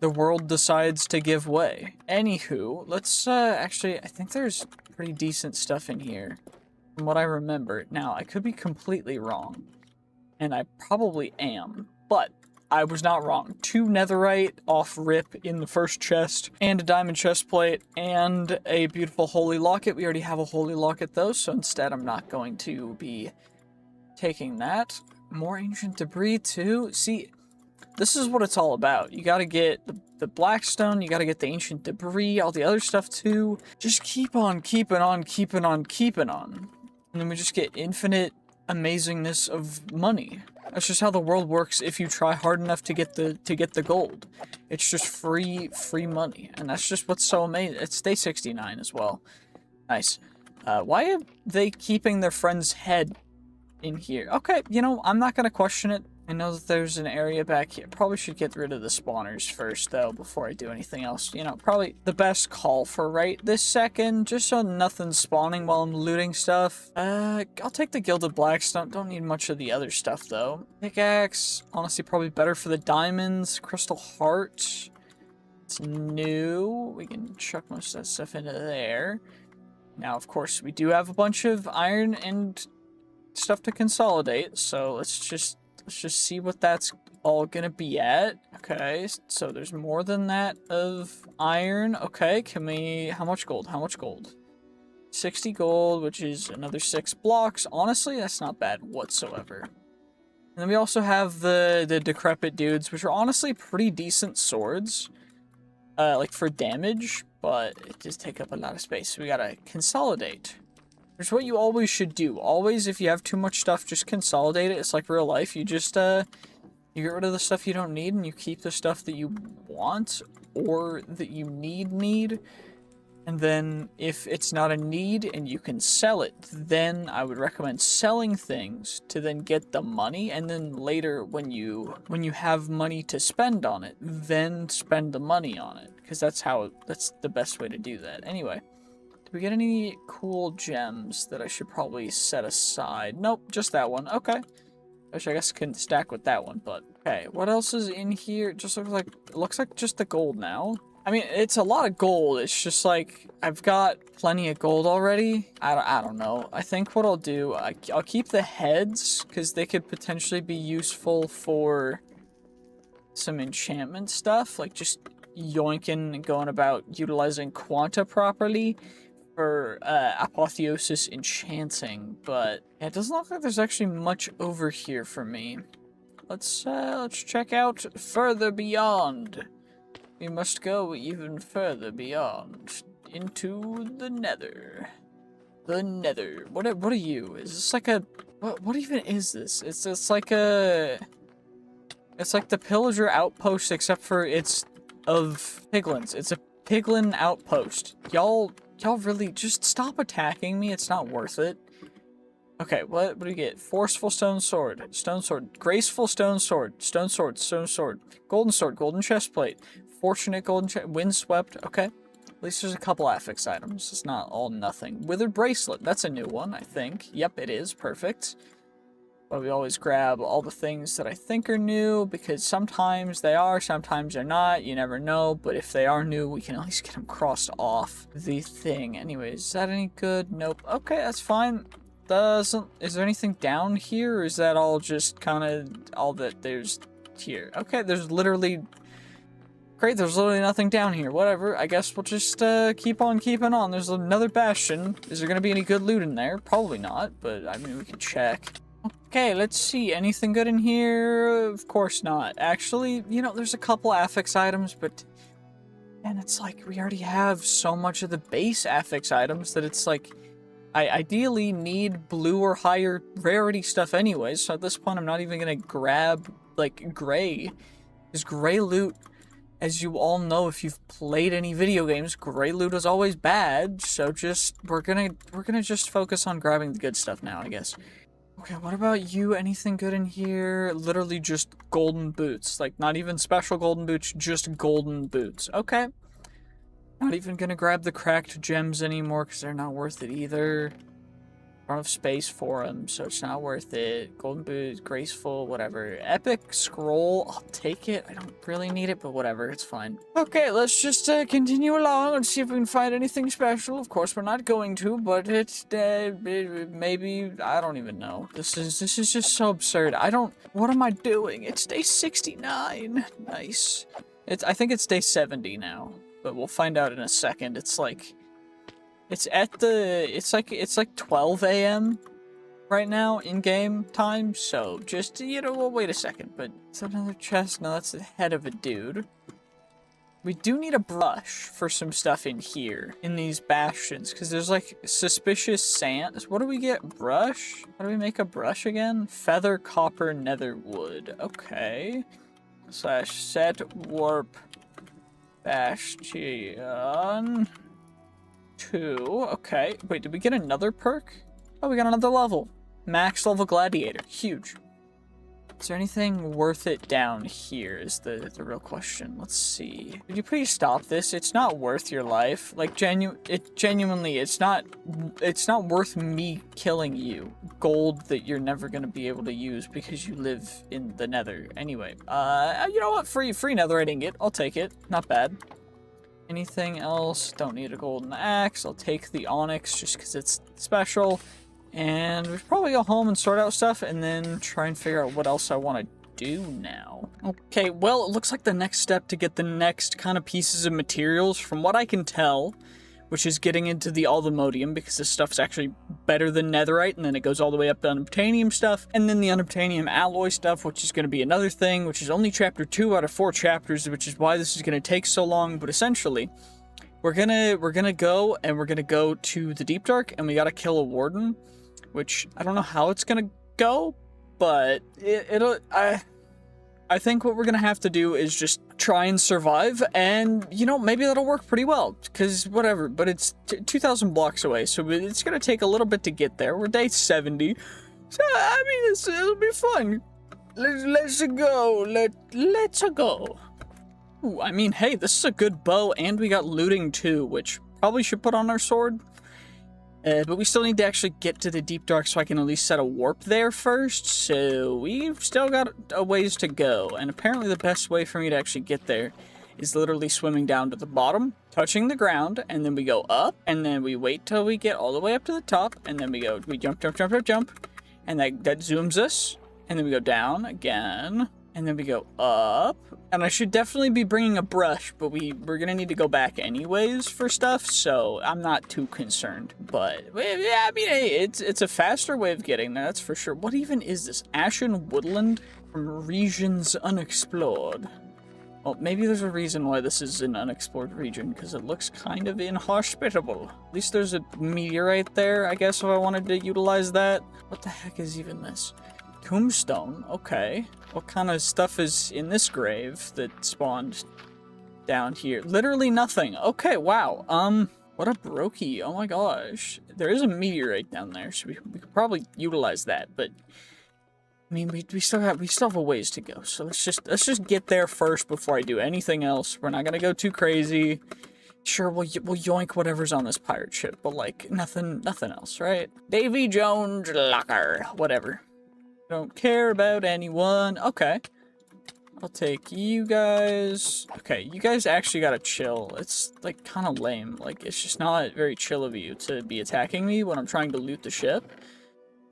world decides to give way. Anywho, let's, actually, I think there's pretty decent stuff in here, from what I remember. Now, I could be completely wrong, and I probably am, but I was not wrong. 2 netherite off rip in the first chest, and a diamond chest plate, and a beautiful holy locket. We already have a holy locket, though, so instead I'm not going to be taking that. More ancient debris, too. See... This is what it's all about. You gotta get the blackstone, you gotta get the ancient debris, all the other stuff too. Just keep on keeping on, keeping on, keeping on. And then we just get infinite amazingness of money. That's just how the world works if you try hard enough to get the gold. It's just free money. And that's just what's so amazing. It's day 69 as well. Nice. Why are they keeping their friend's head in here. Okay, you know, I'm not gonna question it. I know that there's an area back here. Probably should get rid of the spawners first, though, before I do anything else. You know, probably the best call for right this second, just so nothing's spawning while I'm looting stuff. I'll take the Gilded Blackstone. Don't need much of the other stuff, though. Pickaxe, honestly, probably better for the diamonds. Crystal Heart. It's new. We can chuck most of that stuff into there. Now, of course, we do have a bunch of iron and stuff to consolidate, so let's just see what that's all gonna be at. Okay, so there's more than that of iron. Okay, can we, how much gold? 60 gold, which is another 6 blocks. Honestly, that's not bad whatsoever. And then we also have the decrepit dudes, which are honestly pretty decent swords, like for damage, but it does take up a lot of space, so we gotta consolidate. Which is what you always should do. Always, if you have too much stuff, just consolidate it. It's like real life. You just, you get rid of the stuff you don't need, and you keep the stuff that you want, or that you need. And then, if it's not a need, and you can sell it, then I would recommend selling things to then get the money, and then later, when you have money to spend on it, then spend the money on it. Because that's the best way to do that. Anyway. Do we get any cool gems that I should probably set aside? Nope, just that one. Okay. Which I guess can stack with that one, but okay. What else is in here? It just looks like just the gold now. I mean, it's a lot of gold. It's just like I've got plenty of gold already. I don't know. I think what I'll do, I'll keep the heads because they could potentially be useful for some enchantment stuff, like just yoinking and going about utilizing quanta properly for apotheosis enchanting, but yeah, it doesn't look like there's actually much over here for me. Let's check out further beyond. We must go even further beyond into the Nether. The Nether. What are you? Is this like a what even is this? It's like the pillager outpost, except for it's of piglins. It's a piglin outpost. Y'all really just stop attacking me. It's not worth it. Okay, what do we get? Forceful stone sword, graceful stone sword, golden chest plate, fortunate windswept. Okay, at least there's a couple affix items. It's not all nothing. Withered bracelet. That's a new one, I think. Yep, it is. Perfect. But we always grab all the things that I think are new, because sometimes they are, sometimes they're not. You never know, but if they are new, we can at least get them crossed off the thing. Anyways, is that any good? Nope. Okay, that's fine. Is there anything down here, or is that all just kind of all that there's here? Okay, there's literally... Great, there's literally nothing down here. Whatever, I guess we'll just keep on keeping on. There's another bastion. Is there going to be any good loot in there? Probably not, but I mean, we can check. Okay, let's see. Anything good in here? Of course not. Actually, you know, there's a couple affix items, but... And it's like, we already have so much of the base affix items that it's like... I ideally need blue or higher rarity stuff anyways, so at this point I'm not even gonna grab, like, gray. Because gray loot, as you all know if you've played any video games, gray loot is always bad, so just, we're gonna just focus on grabbing the good stuff now, I guess. Okay, what about you? Anything good in here? Literally just golden boots. Like, not even special golden boots, just golden boots. Okay. Not even gonna grab the cracked gems anymore, because they're not worth it either. I don't have space for them, so it's not worth it. Golden boots, graceful, whatever. Epic scroll, I'll take it. I don't really need it, but whatever, it's fine. Okay, let's just continue along and see if we can find anything special. Of course, we're not going to, but it's maybe, I don't even know. This is just so absurd. What am I doing? It's day 69. Nice. I think it's day 70 now, but we'll find out in a second. It's like... It's like 12 a.m. right now in game time, so just, you know, we'll wait a second. But it's another chest. No, that's the head of a dude. We do need a brush for some stuff in here, in these bastions, because there's like suspicious sand. What do we get? Brush? How do we make a brush again? Feather, copper, nether wood. Okay. / set warp bastion. 2. Okay. Wait, did we get another perk? Oh, we got another level. max level gladiator. Huge. Is there anything worth it down here is the real question. Let's see. Could you please stop this? It's not worth your life. Like, genuinely, it's not worth me killing you. Gold that you're never going to be able to use because you live in the Nether. Anyway, you know what? Free netherite ingot. I'll take it. Not bad. Anything else? Don't need a golden axe. I'll take the onyx just because it's special. And we should probably go home and sort out stuff and then try and figure out what else I want to do now. Okay, well, it looks like the next step to get the next kind of pieces of materials, from what I can tell, which is getting into the Overpowered, because this stuff's actually better than netherite, and then it goes all the way up to Unoptanium stuff, and then the Unoptanium alloy stuff, which is going to be another thing, which is only chapter 2 out of 4 chapters, which is why this is going to take so long, but essentially, we're gonna go to the Deep Dark, and we gotta kill a warden, which I don't know how it's gonna go, but I think what we're gonna have to do is just try and survive, and, you know, maybe that'll work pretty well, because whatever, but it's 2,000 blocks away, so it's gonna take a little bit to get there. We're day 70, so, I mean, it'll be fun. Let's go, let's go. Ooh, I mean, hey, this is a good bow, and we got looting too, which probably should put on our sword. But we still need to actually get to the Deep Dark so I can at least set a warp there first, so we've still got a ways to go, and apparently the best way for me to actually get there is literally swimming down to the bottom, touching the ground, and then we go up, and then we wait till we get all the way up to the top, and then we jump, and that zooms us, and then we go down again, and then we go up, and I should definitely be bringing a brush, but we're gonna need to go back anyways for stuff, so I'm not too concerned. But yeah, I mean, hey, it's a faster way of getting there, that's for sure. What even is this? Ashen woodland from regions unexplored. Well, maybe there's a reason why this is an unexplored region, because it looks kind of inhospitable. At least there's a meteorite there, I guess, if I wanted to utilize that. What the heck is even this? Tombstone, okay. What kind of stuff is in this grave that spawned down here? Literally nothing. Okay, wow. What a brokey. Oh my gosh. There is a meteorite down there, so we could probably utilize that, but I mean, we still have a ways to go. So let's just get there first before I do anything else. We're not gonna go too crazy. Sure, we'll yoink whatever's on this pirate ship, but like nothing else, right? Davy Jones locker, whatever. Don't care about anyone. Okay. I'll take you guys. Okay, you guys actually gotta chill. It's, like, kind of lame. Like, it's just not very chill of you to be attacking me when I'm trying to loot the ship.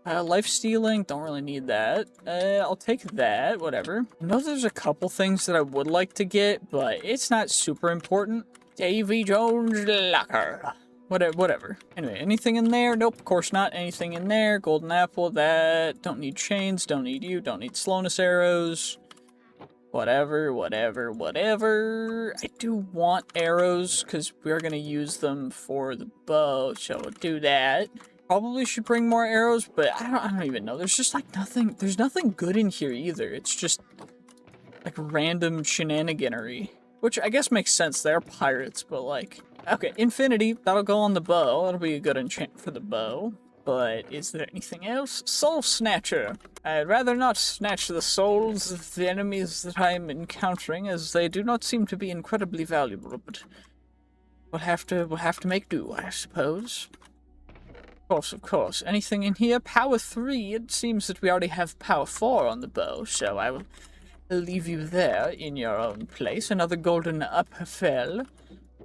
Life stealing, don't really need that. I'll take that, whatever. I know there's a couple things that I would like to get, but it's not super important. Davy Jones locker. Whatever. Anyway, anything in there? Nope, of course not. Anything in there? Golden apple, that. Don't need chains, don't need you, don't need slowness arrows. Whatever. I do want arrows, because we're going to use them for the bow, so we'll do that. Probably should bring more arrows, but I don't even know. There's just, like, nothing. There's nothing good in here, either. It's just, like, random shenaniganery. Which I guess makes sense. They're pirates, but, like... Okay, infinity, that'll go on the bow. That'll be a good enchant for the bow. But is there anything else? Soul Snatcher. I'd rather not snatch the souls of the enemies that I'm encountering, as they do not seem to be incredibly valuable, but we'll have to make do, I suppose. Of course. Anything in here? Power 3. It seems that we already have power 4 on the bow, so I will leave you there in your own place. Another golden upfell.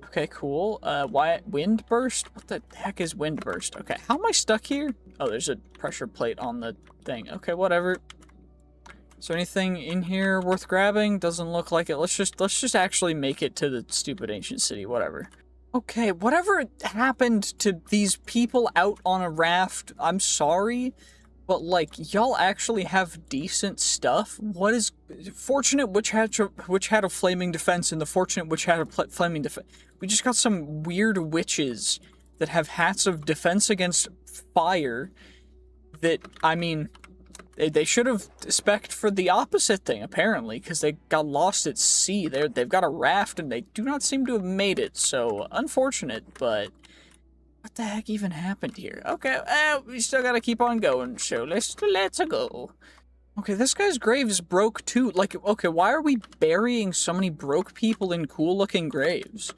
Okay, cool. Why wind burst? What the heck is wind burst? Okay, how am I stuck here? Oh, there's a pressure plate on the thing. Okay, whatever. Is there anything in here worth grabbing? Doesn't look like it. Let's just actually make it to the stupid ancient city. Whatever. Okay, whatever happened to these people out on a raft, I'm sorry, but, like, y'all actually have decent stuff? What is... Fortunate which had a flaming defense, and the fortunate which had a flaming defense. We just got some weird witches that have hats of defense against fire that, I mean... They should have spec'd for the opposite thing, apparently, because they got lost at sea. They've got a raft, and they do not seem to have made it, so unfortunate, but What the heck even happened here? Okay, we still gotta keep on going, so let's go. Okay, this guy's grave is broke too. Like, okay, why are we burying so many broke people in cool-looking graves?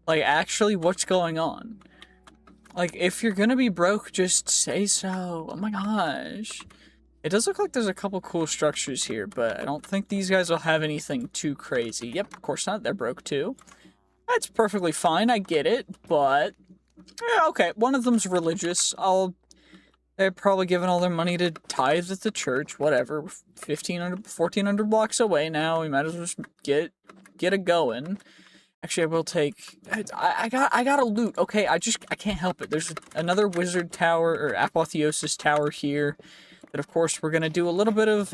Like, actually, what's going on? Like, if you're gonna be broke, just say so. Oh my gosh. It does look like there's a couple cool structures here, but I don't think these guys will have anything too crazy. Yep, of course not. They're broke too. That's perfectly fine. I get it, but... yeah, okay, one of them's religious. They're probably giving all their money to tithe at the church, whatever. 1,400 blocks away now. We might as well just get it going. Actually, I will take... I got a loot. Okay, I can't help it. There's another wizard tower, or apotheosis tower here. That, of course, we're going to do a little bit of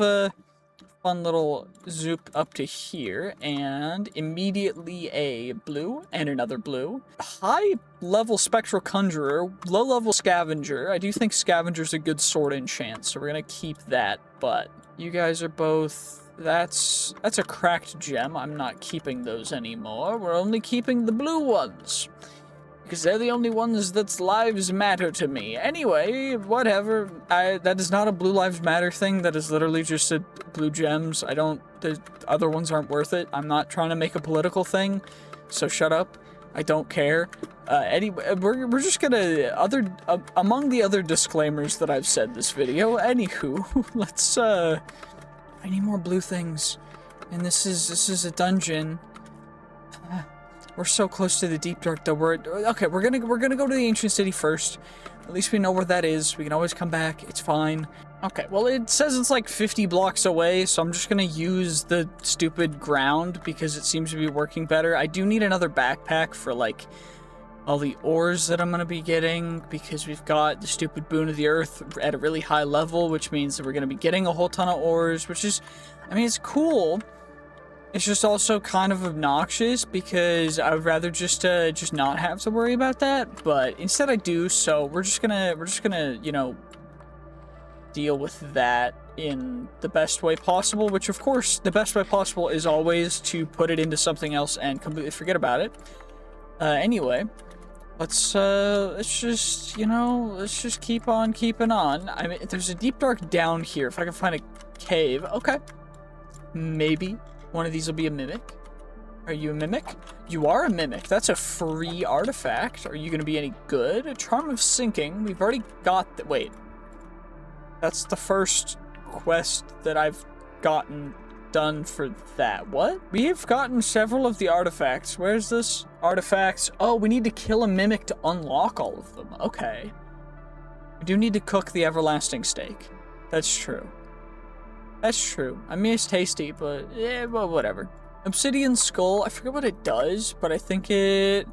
fun little zoop up to here. And immediately a blue and another blue. High-level spectral conjurer, low-level scavenger. I do think scavenger's a good sword enchant, so we're going to keep that. But you guys are both... That's a cracked gem. I'm not keeping those anymore. We're only keeping the blue ones. Because they're the only ones that's lives matter to me. Anyway, whatever. That is not a blue lives matter thing. That is literally just a blue gems. The other ones aren't worth it. I'm not trying to make a political thing. So shut up. I don't care. Anyway, we're just gonna, among the other disclaimers that I've said this video, anywho, let's, I need more blue things. And this is a dungeon. We're so close to the deep dark though. We're gonna go to the ancient city first. At least we know where that is. We can always come back. It's fine. Okay, well it says it's like 50 blocks away, so I'm just gonna use the stupid ground because it seems to be working better. I do need another backpack for like all the ores that I'm gonna be getting because we've got the stupid boon of the earth at a really high level, which means that we're gonna be getting a whole ton of ores, which is, I mean, it's cool. It's just also kind of obnoxious because I would rather just not have to worry about that, but instead I do, so we're just gonna, you know, deal with that in the best way possible, which of course, the best way possible is always to put it into something else and completely forget about it. Anyway, let's just, you know, let's just keep on keeping on. I mean, there's a deep dark down here. If I can find a cave, okay. Maybe one of these will be a mimic. Are you a mimic? You are a mimic. That's a free artifact. Are you going to be any good? A charm of sinking. We've already got the... Wait. That's the first quest that I've gotten done for that. What? We've gotten several of the artifacts. Where's this? Artifacts. Oh, we need to kill a mimic to unlock all of them. Okay. We do need to cook the everlasting steak. That's true. That's true. I mean, it's tasty, but yeah, well, whatever. Obsidian skull. I forget what it does, but I think it...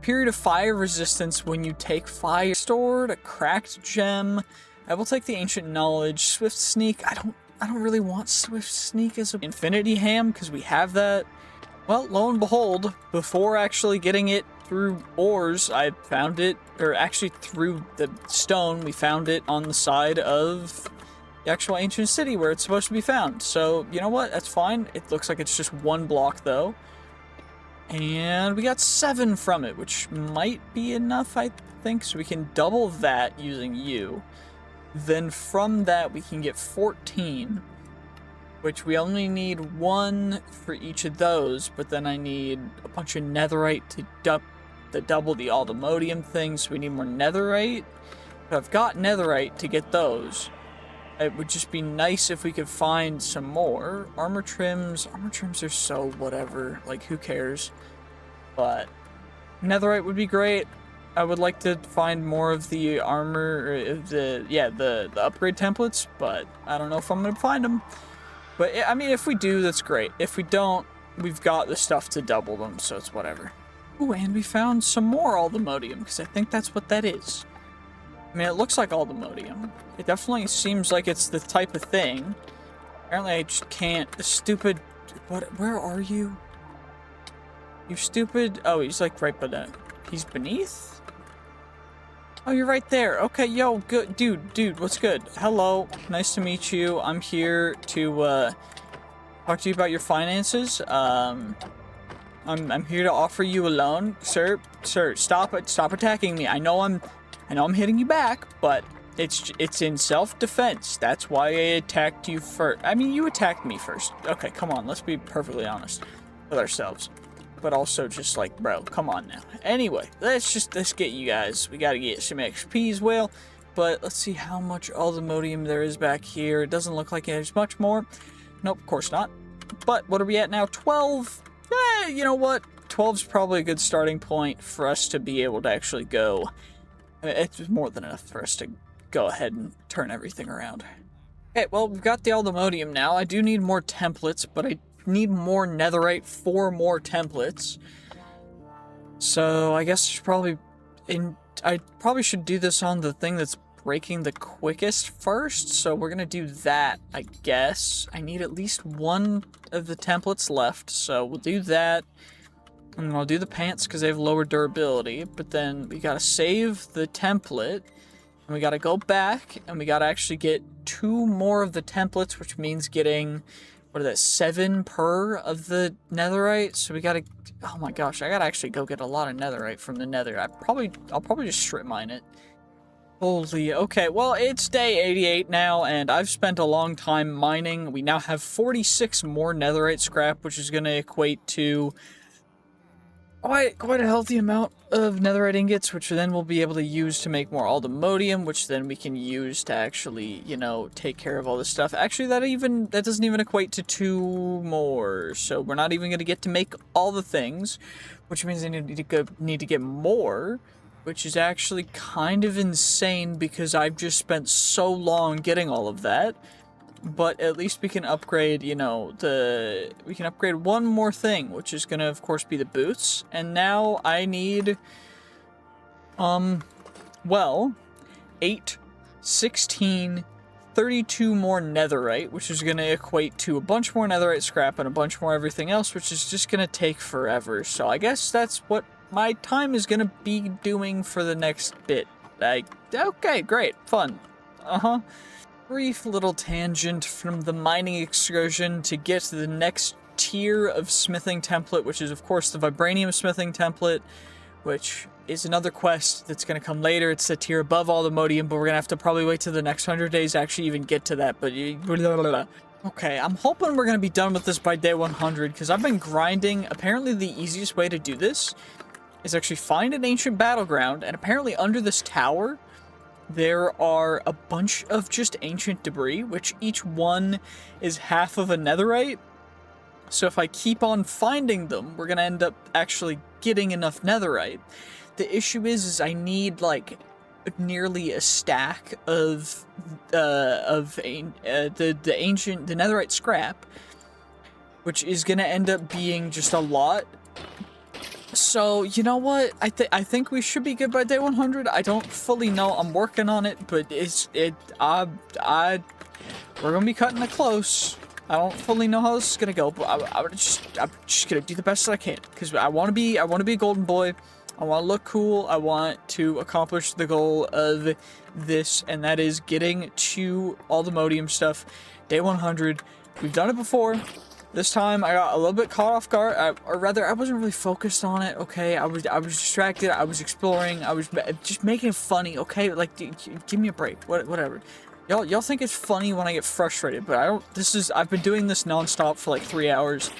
Period of fire resistance when you take fire. Stored, a cracked gem. I will take the ancient knowledge. Swift sneak. I don't really want swift sneak as an infinity ham because we have that. Well, lo and behold, before actually getting it through ores, I found it, or actually through the stone, we found it on the side of the actual ancient city where it's supposed to be found. So, you know what? That's fine. It looks like it's just one block, though. And we got 7 from it, which might be enough, I think. So we can double that using you. Then from that, we can get 14, which we only need 1 for each of those. But then I need a bunch of netherite to double the Aldomodium thing. So we need more netherite. But I've got netherite to get those. It would just be nice if we could find some more. Armor trims are so whatever, like who cares? But netherite would be great. I would like to find more of the armor, or the upgrade templates, but I don't know if I'm gonna find them. But I mean, if we do, that's great. If we don't, we've got the stuff to double them, so it's whatever. Ooh, and we found some more Aldomodium, because I think that's what that is. I mean, it looks like Aldomodium. It definitely seems like it's the type of thing. Apparently, I just can't. The stupid... What? Where are you? You stupid... Oh, he's like right beneath. He's beneath? Oh, you're right there. Okay, yo, good. Dude, what's good? Hello. Nice to meet you. I'm here to, talk to you about your finances. I'm here to offer you a loan, sir. Sir, stop attacking me. I know I'm hitting you back, but it's in self-defense. That's why I attacked you first. I mean, you attacked me first. Okay, come on. Let's be perfectly honest with ourselves. But also just like, bro, come on now. Anyway, let's get you guys. We gotta get some XP as well. But let's see how much Ultimodium there is back here. It doesn't look like there's much more. Nope, of course not. But what are we at now? 12? You know what? 12's probably a good starting point for us to be able to actually go. It's more than enough for us to go ahead and turn everything around. Okay, well, we've got the Ultimodium now. I do need more templates, but I need more netherite for more templates. So I guess I probably should do this on the thing that's breaking the quickest first. So we're gonna do that, I guess. I need at least one of the templates left, so we'll do that. And then I'll do the pants because they have lower durability. But then we gotta save the template. And we gotta go back and we gotta actually get 2 more of the templates, which means getting, what is that, 7 per of the netherite. So we gotta, oh my gosh, I gotta actually go get a lot of netherite from the nether. I'll probably just strip mine it. Holy, okay, well, it's day 88 now, and I've spent a long time mining. We now have 46 more netherite scrap, which is gonna equate to quite a healthy amount of netherite ingots, which then we'll be able to use to make more Ultimodium, which then we can use to actually, you know, take care of all this stuff. Actually, that doesn't even equate to 2 more, so we're not even going to get to make all the things, which means I need to get more, which is actually kind of insane because I've just spent so long getting all of that. But at least we can upgrade, you know, we can upgrade one more thing, which is gonna, of course, be the boots. And now I need, well, 8, 16, 32 more netherite, which is gonna equate to a bunch more netherite scrap and a bunch more everything else, which is just gonna take forever. So I guess that's what my time is gonna be doing for the next bit. Okay, great, fun. Brief little tangent from the mining excursion to get to the next tier of smithing template, which is of course the vibranium smithing template, which is another quest that's going to come later. It's the tier above Ultimodium, but we're going to have to probably wait till the next 100 days to actually even get to that, but okay, I'm hoping we're going to be done with this by day 100, because I've been grinding. Apparently the easiest way to do this is actually find an ancient battleground, and apparently under this tower there are a bunch of just ancient debris, which each one is half of a netherite. So if I keep on finding them, we're gonna end up actually getting enough netherite. The issue is I need like nearly a stack of the netherite scrap, which is gonna end up being just a lot. So, you know what? I think we should be good by day 100. I don't fully know. I'm working on it, but we're gonna be cutting it close. I don't fully know how this is gonna go, but I'm just gonna do the best that I can, because I want to be a golden boy. I want to look cool. I want to accomplish the goal of this, and that is getting to all the Ultimodium stuff. Day 100. We've done it before. This time I got a little bit caught off guard, or rather I wasn't really focused on it, okay? I was distracted, I was exploring, I was just making it funny, okay? Like, give me a break, whatever. Y'all think it's funny when I get frustrated, but I've been doing this non-stop for like 3 hours,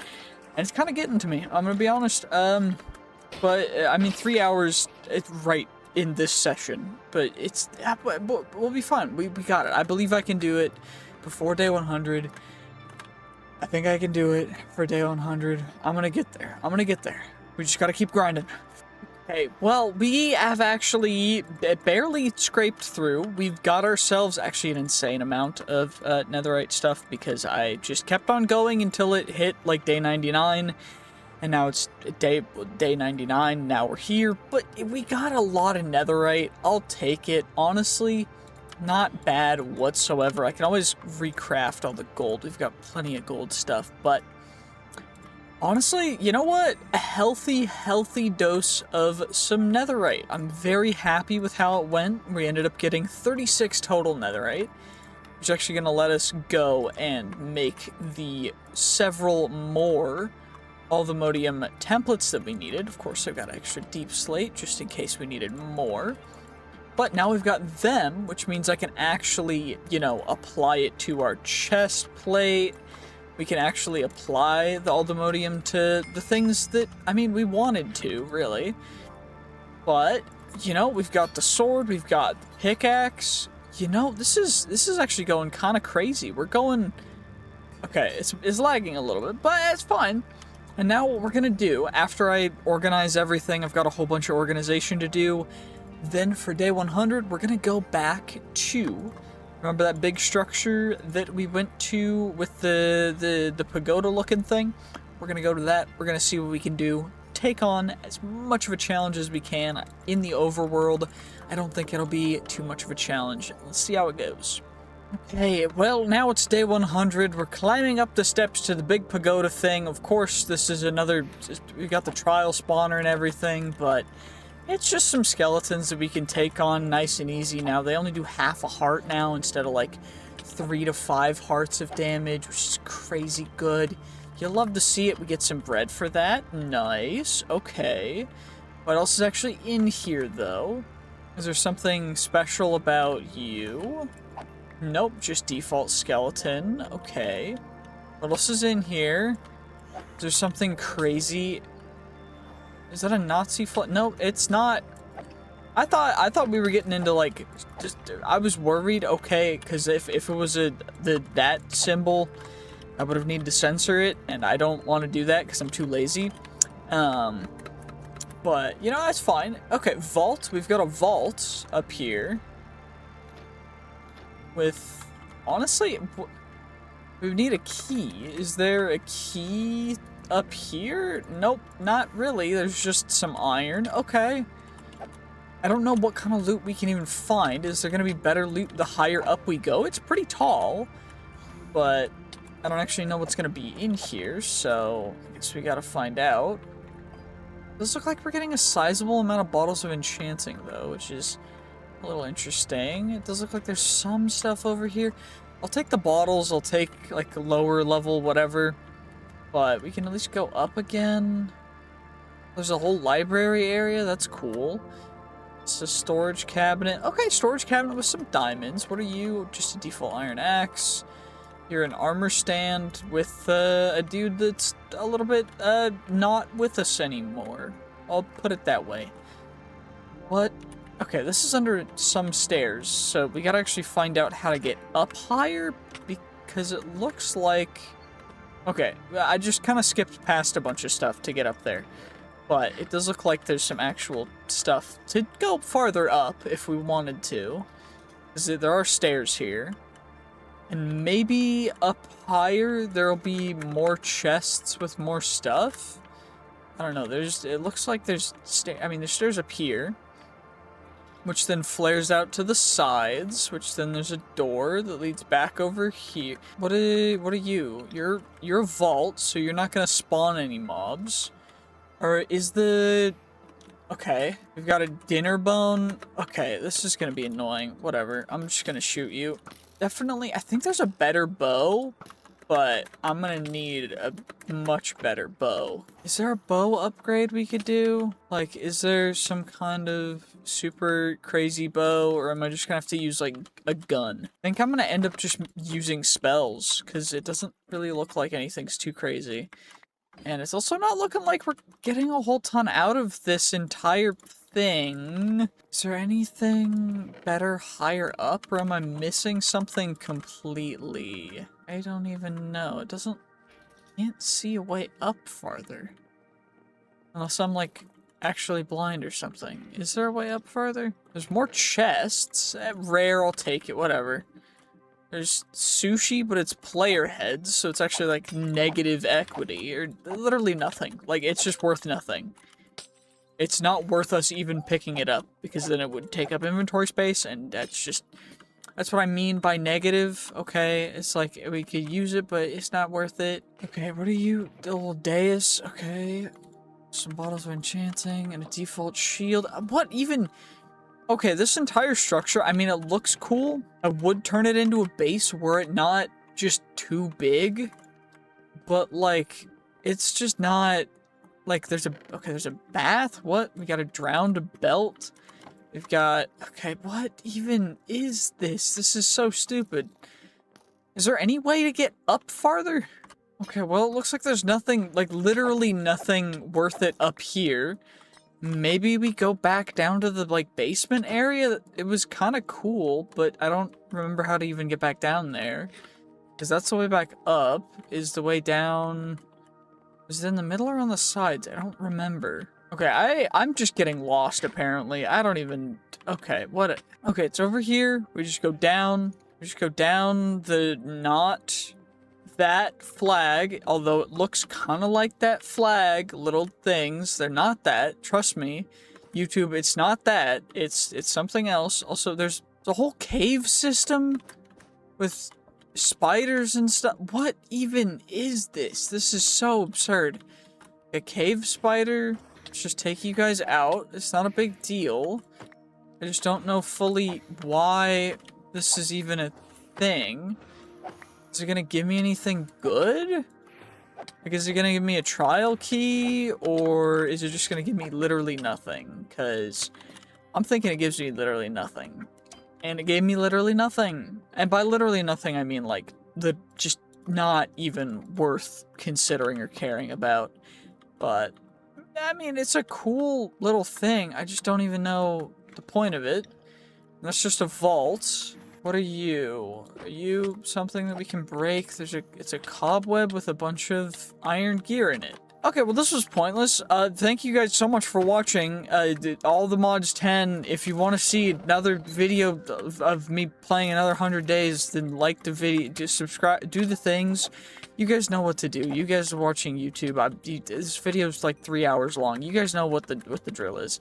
and it's kind of getting to me, I'm gonna be honest. But, I mean, 3 hours, it's right in this session, but we'll be fine, we got it. I believe I can do it before day 100. I think I can do it for day 100. I'm gonna get there. We just gotta keep grinding. Okay, well, we have actually barely scraped through. We've got ourselves actually an insane amount of netherite stuff, because I just kept on going until it hit like day 99. And now it's day 99, now we're here. But we got a lot of netherite. I'll take it, honestly. Not bad whatsoever. I can always recraft all the gold. We've got plenty of gold stuff, but honestly, you know what? A healthy dose of some netherite. I'm very happy with how it went. We ended up getting 36 total netherite, which is actually going to let us go and make the several more all the modium templates that we needed. Of course, I've got an extra deep slate just in case we needed more. But now we've got them, which means I can actually, you know, apply it to our chest plate. We can actually apply the Aldemodium to the things that, I mean, we wanted to, really. But, you know, we've got the sword, we've got the pickaxe. You know, this is actually going kind of crazy. We're going... Okay, it's lagging a little bit, but it's fine. And now what we're gonna do, after I organize everything, I've got a whole bunch of organization to do. Then for day 100, we're gonna go back to... Remember that big structure that we went to with the pagoda-looking thing? We're gonna go to that. We're gonna see what we can do. Take on as much of a challenge as we can in the overworld. I don't think it'll be too much of a challenge. Let's see how it goes. Okay, well, now it's day 100. We're climbing up the steps to the big pagoda thing. Of course, this is another... We got the trial spawner and everything, but... It's just some skeletons that we can take on nice and easy now. They only do half a heart now instead of like 3 to 5 hearts of damage, which is crazy good. You'll love to see it. We get some bread for that. Nice. Okay. What else is actually in here, though? Is there something special about you? Nope, just default skeleton. Okay. What else is in here? Is there something crazy? Is that a Nazi flag? No, it's not. I thought we were getting into like, just I was worried. Okay, because if it was that symbol, I would have needed to censor it, and I don't want to do that because I'm too lazy. But you know that's fine. Okay, vault. We've got a vault up here. With honestly, we need a key. Is there a key up here? Nope, not really. There's just some iron. Okay. I don't know what kind of loot we can even find. Is there going to be better loot the higher up we go? It's pretty tall, but I don't actually know what's going to be in here, so I guess we got to find out. Does look like we're getting a sizable amount of bottles of enchanting, though, which is a little interesting. It does look like there's some stuff over here. I'll take the bottles. I'll take, like, a lower level, whatever. But we can at least go up again. There's a whole library area. That's cool. It's a storage cabinet. Okay, storage cabinet with some diamonds. What are you? Just a default iron axe. You're an armor stand with a dude that's a little bit not with us anymore. I'll put it that way. What? Okay, this is under some stairs, so we gotta actually find out how to get up higher because it looks like... Okay, I just kind of skipped past a bunch of stuff to get up there. But it does look like there's some actual stuff to go farther up if we wanted to. Because there are stairs here. And maybe up higher there'll be more chests with more stuff. I don't know, it looks like there's there's stairs up here. Which then flares out to the sides, which then there's a door that leads back over here. What are you? You're a vault, so you're not gonna spawn any mobs. Or is the... Okay, we've got a dinner bone. Okay, this is gonna be annoying. Whatever, I'm just gonna shoot you. Definitely, I think there's a better bow, but I'm gonna need a much better bow. Is there a bow upgrade we could do? Like, is there some kind of super crazy bow, or am I just gonna have to use, like, a gun? I think I'm gonna end up just using spells, because it doesn't really look like anything's too crazy. And it's also not looking like we're getting a whole ton out of this entire thing. Is there anything better higher up, or am I missing something completely? I don't even know. It doesn't... Can't see a way up farther. Unless I'm, like, actually blind or something. Is there a way up farther? There's more chests. Rare, I'll take it, whatever. There's sushi, but it's player heads, so it's actually, like, negative equity, or literally nothing. Like, it's just worth nothing. It's not worth us even picking it up, because then it would take up inventory space, and that's what I mean by negative, okay? It's like, we could use it, but it's not worth it. Okay, what are you? The little dais, okay. Some bottles of enchanting, and a default shield. What even... Okay, this entire structure, I mean, it looks cool. I would turn it into a base were it not just too big. But, like, it's just not, like, there's a bath? What? We got a drowned belt? We've got, okay, what even is this? This is so stupid. Is there any way to get up farther? Okay, well, it looks like there's nothing, like, literally nothing worth it up here. Maybe we go back down to the, like, basement area? It was kind of cool, but I don't remember how to even get back down there. Because that's the way back up. Is the way down... Is it in the middle or on the sides? I don't remember. Okay, I'm just getting lost, apparently. I don't even... Okay, what... Okay, it's over here. We just go down. We just go down the... Not... that flag, although it looks kind of like that flag, little things. They're not that, trust me. YouTube, it's not that. It's something else. Also, there's a whole cave system with spiders and stuff. What even is this? This is so absurd. A cave spider. Let's just take you guys out. It's not a big deal. I just don't know fully why this is even a thing. Is it gonna give me anything good? Like, is it gonna give me a trial key? Or is it just gonna give me literally nothing? Because I'm thinking it gives me literally nothing. And it gave me literally nothing. And by literally nothing, I mean, like, just not even worth considering or caring about. But, I mean, it's a cool little thing. I just don't even know the point of it. That's just a vault. What are you? Are you something that we can break? It's a cobweb with a bunch of iron gear in it. Okay, well, this was pointless. Thank you guys so much for watching. All the mods 10. If you want to see another video of me playing another 100 days, then like the video, just subscribe, do the things. You guys know what to do. You guys are watching YouTube. This video's like 3 hours long. You guys know what the drill is.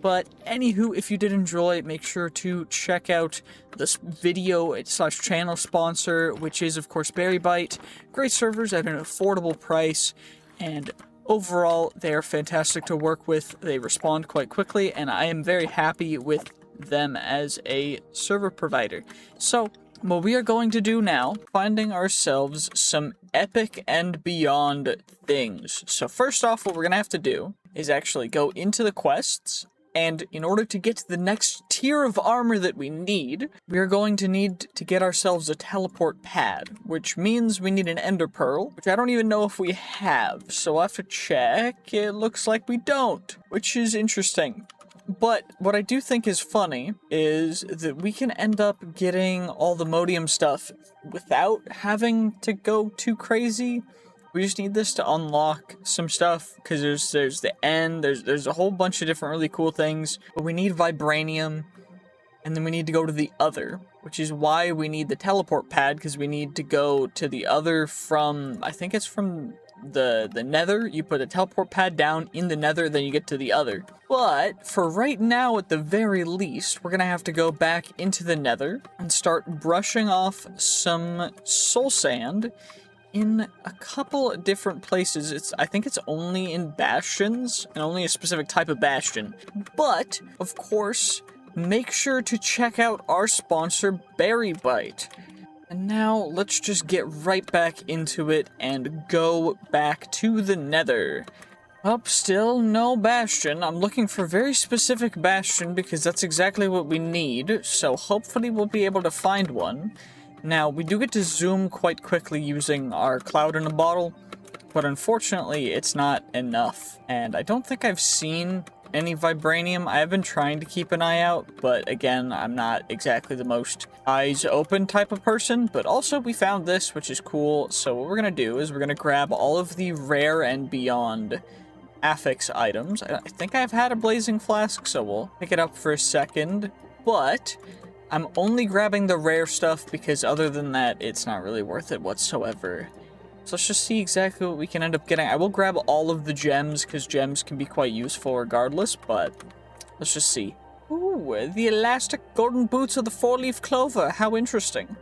But anywho, if you did enjoy, make sure to check out this video / channel sponsor, which is, of course, Berry Bite. Great servers at an affordable price, and overall, they are fantastic to work with. They respond quite quickly, and I am very happy with them as a server provider. So, what we are going to do now, finding ourselves some epic and beyond things. So first off, what we're going to have to do is actually go into the quests. And in order to get to the next tier of armor that we need, we are going to need to get ourselves a teleport pad, which means we need an ender pearl, which I don't even know if we have, so I'll have to check. It looks like we don't, which is interesting. But what I do think is funny is that we can end up getting all the modium stuff without having to go too crazy. We just need this to unlock some stuff, because there's the end, there's a whole bunch of different really cool things, but we need vibranium, and then we need to go to the other, which is why we need the teleport pad, because we need to go to the other from, I think it's from the Nether. You put a teleport pad down in the Nether, then you get to the other. But for right now, at the very least, we're gonna have to go back into the Nether and start brushing off some soul sand in a couple different places. I think it's only in bastions, and only a specific type of bastion. But, of course, make sure to check out our sponsor, Berry Bite. And now, let's just get right back into it and go back to the Nether. Well, still no bastion. I'm looking for very specific bastion, because that's exactly what we need, so hopefully we'll be able to find one. Now, we do get to zoom quite quickly using our cloud in a bottle, but unfortunately, it's not enough. And I don't think I've seen any vibranium. I have been trying to keep an eye out, but again, I'm not exactly the most eyes open type of person. But also, we found this, which is cool. So what we're going to do is we're going to grab all of the rare and beyond affix items. I think I've had a blazing flask, so we'll pick it up for a second. But I'm only grabbing the rare stuff because other than that, it's not really worth it whatsoever. So let's just see exactly what we can end up getting. I will grab all of the gems because gems can be quite useful regardless, but let's just see. Ooh, the elastic golden boots of the four-leaf clover. How interesting.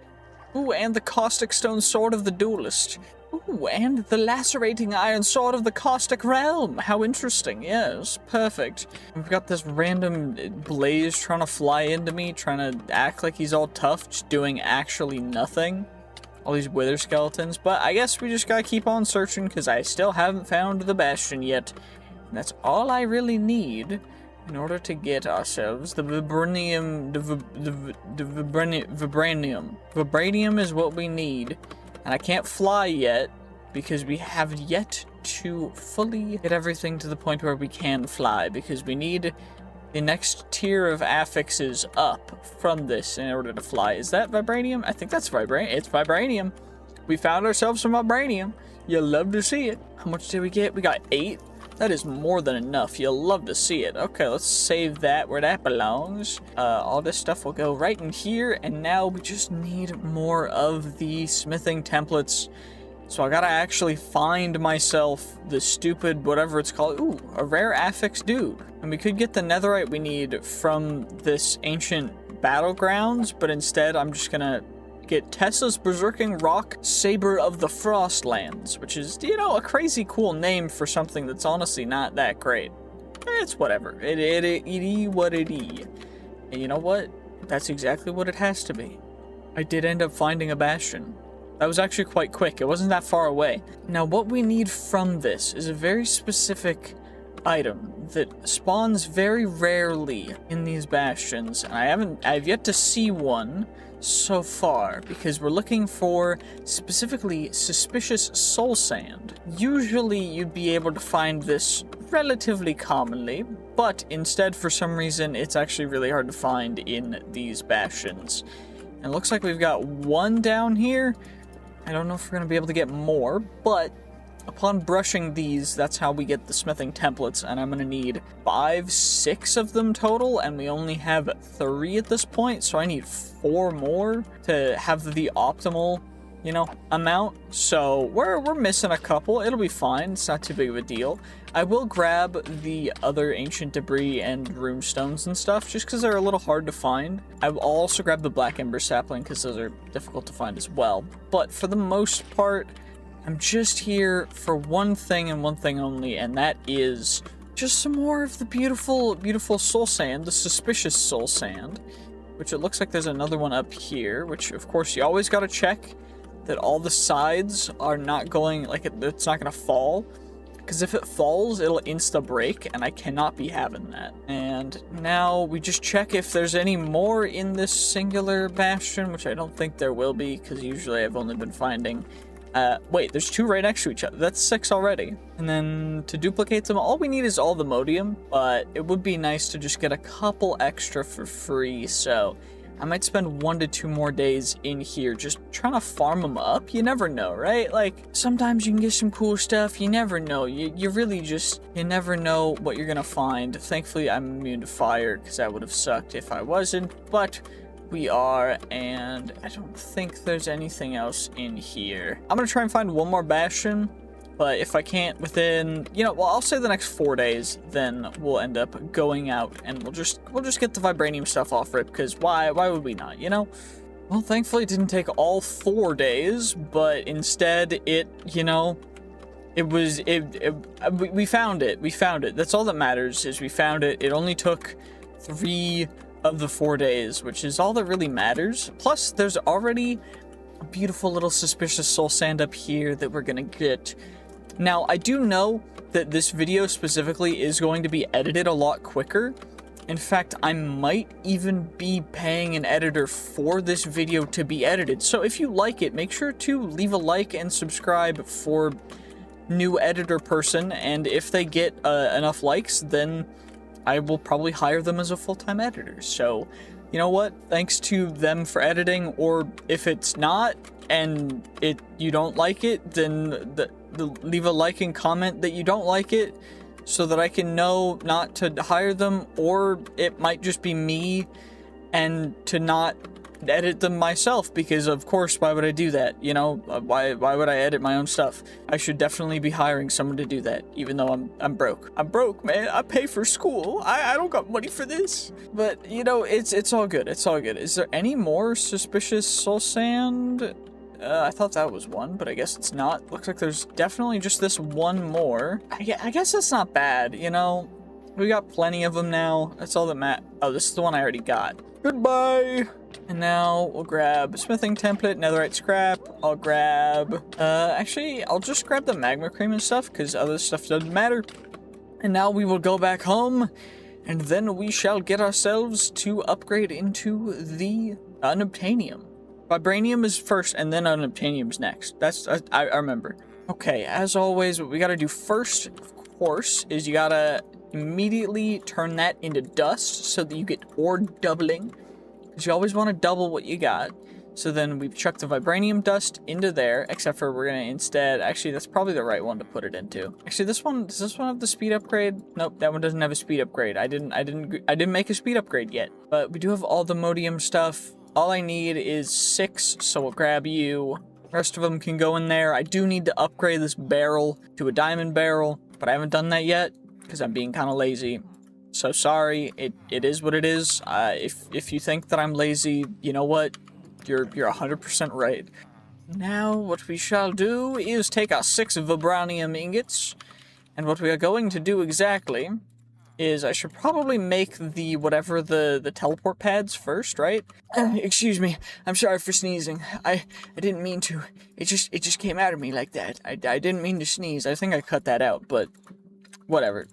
Ooh, and the caustic stone sword of the duelist. Ooh, and the lacerating iron sword of the caustic realm. How interesting. Yes, perfect. We've got this random blaze trying to fly into me, trying to act like he's all tough, just doing actually nothing. all these wither skeletons, but I guess we just gotta keep on searching because I still haven't found the bastion yet. And that's all I really need in order to get ourselves the vibranium. The vibranium. Vibranium is what we need, and I can't fly yet because we have yet to fully get everything to the point where we can fly, because we need the next tier of affixes up from this in order to fly. Is that vibranium? I think that's vibranium. It's vibranium. We found ourselves some vibranium. You'll love to see it. How much did we get? We got 8. That is more than enough. You'll love to see it. Okay, let's save that where that belongs. All this stuff will go right in here, and now we just need more of the smithing templates. So I gotta actually find myself the stupid, whatever it's called. Ooh, a rare affix dude. And we could get the netherite we need from this ancient battlegrounds, but instead I'm just gonna get Tessa's Berserking Rock Saber of the Frostlands, which is, you know, a crazy cool name for something that's honestly not that great. It's whatever. It what it is. And you know what? That's exactly what it has to be. I did end up finding a bastion. That was actually quite quick. It wasn't that far away. Now, what we need from this is a very specific item that spawns very rarely in these bastions. And I've yet to see one so far, because we're looking for specifically suspicious soul sand. Usually you'd be able to find this relatively commonly, but instead, for some reason, it's actually really hard to find in these bastions. And it looks like we've got one down here. I don't know if we're going to be able to get more, but upon brushing these, that's how we get the smithing templates, and I'm going to need 5, 6 of them total, and we only have 3 at this point, so I need 4 more to have the optimal, you know, amount. So we're missing a couple. It'll be fine. It's not too big of a deal. I will grab the other ancient debris and rune stones and stuff, just because they're a little hard to find. I will also grab the black ember sapling, because those are difficult to find as well. But for the most part, I'm just here for one thing and one thing only, and that is just some more of the beautiful, beautiful soul sand, the suspicious soul sand, which it looks like there's another one up here, which of course you always gotta check that all the sides are not going, like it's not gonna fall, because if it falls, it'll insta-break, and I cannot be having that. And now we just check if there's any more in this singular bastion, which I don't think there will be, because usually I've only been finding wait, there's 2 right next to each other. That's 6 already. And then to duplicate them, all we need is all the modium, but it would be nice to just get a couple extra for free, so I might spend 1 to 2 more days in here just trying to farm them up. You never know, right? Like, sometimes you can get some cool stuff. You never know. You really just, you never know what you're gonna find. Thankfully, I'm immune to fire, because that would have sucked if I wasn't, but we are, and I don't think there's anything else in here. I'm gonna try and find one more bastion, but if I can't within, you know, well, I'll say the next 4 days, then we'll end up going out and we'll just get the vibranium stuff off rip, because why would we not, you know? Well, thankfully it didn't take all 4 days, but instead it, you know, we found it. That's all that matters, is we found it. It only took 3 of the 4 days, which is all that really matters. Plus, there's already a beautiful little suspicious soul sand up here that we're gonna get. Now, I do know that this video specifically is going to be edited a lot quicker. In fact, I might even be paying an editor for this video to be edited. So if you like it, make sure to leave a like and subscribe for new editor person, and if they get enough likes, then I will probably hire them as a full-time editor. So, you know what? Thanks to them for editing, or if it's not, and you don't like it, then leave a like and comment that you don't like it, so that I can know not to hire them, or it might just be me, and to not edit them myself, because of course, why would I do that? You know, why would I edit my own stuff? I should definitely be hiring someone to do that, even though I'm broke. I'm broke, man. I pay for school. I don't got money for this. But, you know, it's all good. It's all good. Is there any more suspicious soul sand? I thought that was one, but I guess it's not. Looks like there's definitely just this one more. I guess that's not bad, you know? We got plenty of them now. That's all that oh, this is the one I already got. Goodbye! And now we'll grab smithing template, netherite scrap. I'll grab, actually, I'll just grab the magma cream and stuff because other stuff doesn't matter. And now we will go back home and then we shall get ourselves to upgrade into the Unoptanium. Vibranium is first and then Unoptanium's next. I remember. Okay, as always, what we gotta do first, of course, is you gotta immediately turn that into dust so that you get ore doubling. Because you always want to double what you got. So then we've chucked the vibranium dust into there, except for we're going to instead, actually that's probably the right one to put it into. Actually does this one have the speed upgrade? Nope, that one doesn't have a speed upgrade. I didn't make a speed upgrade yet. But we do have all the modium stuff. All I need is 6, so we'll grab you. The rest of them can go in there. I do need to upgrade this barrel to a diamond barrel, but I haven't done that yet because I'm being kind of lazy. So sorry, it is what it is. If you think that I'm lazy, you know what? You're 100% right. Now, what we shall do is take our 6 vibranium ingots, and what we are going to do exactly is I should probably make the whatever the teleport pads first, right? Excuse me, I'm sorry for sneezing. I didn't mean to. It just came out of me like that. I didn't mean to sneeze. I think I cut that out, but whatever,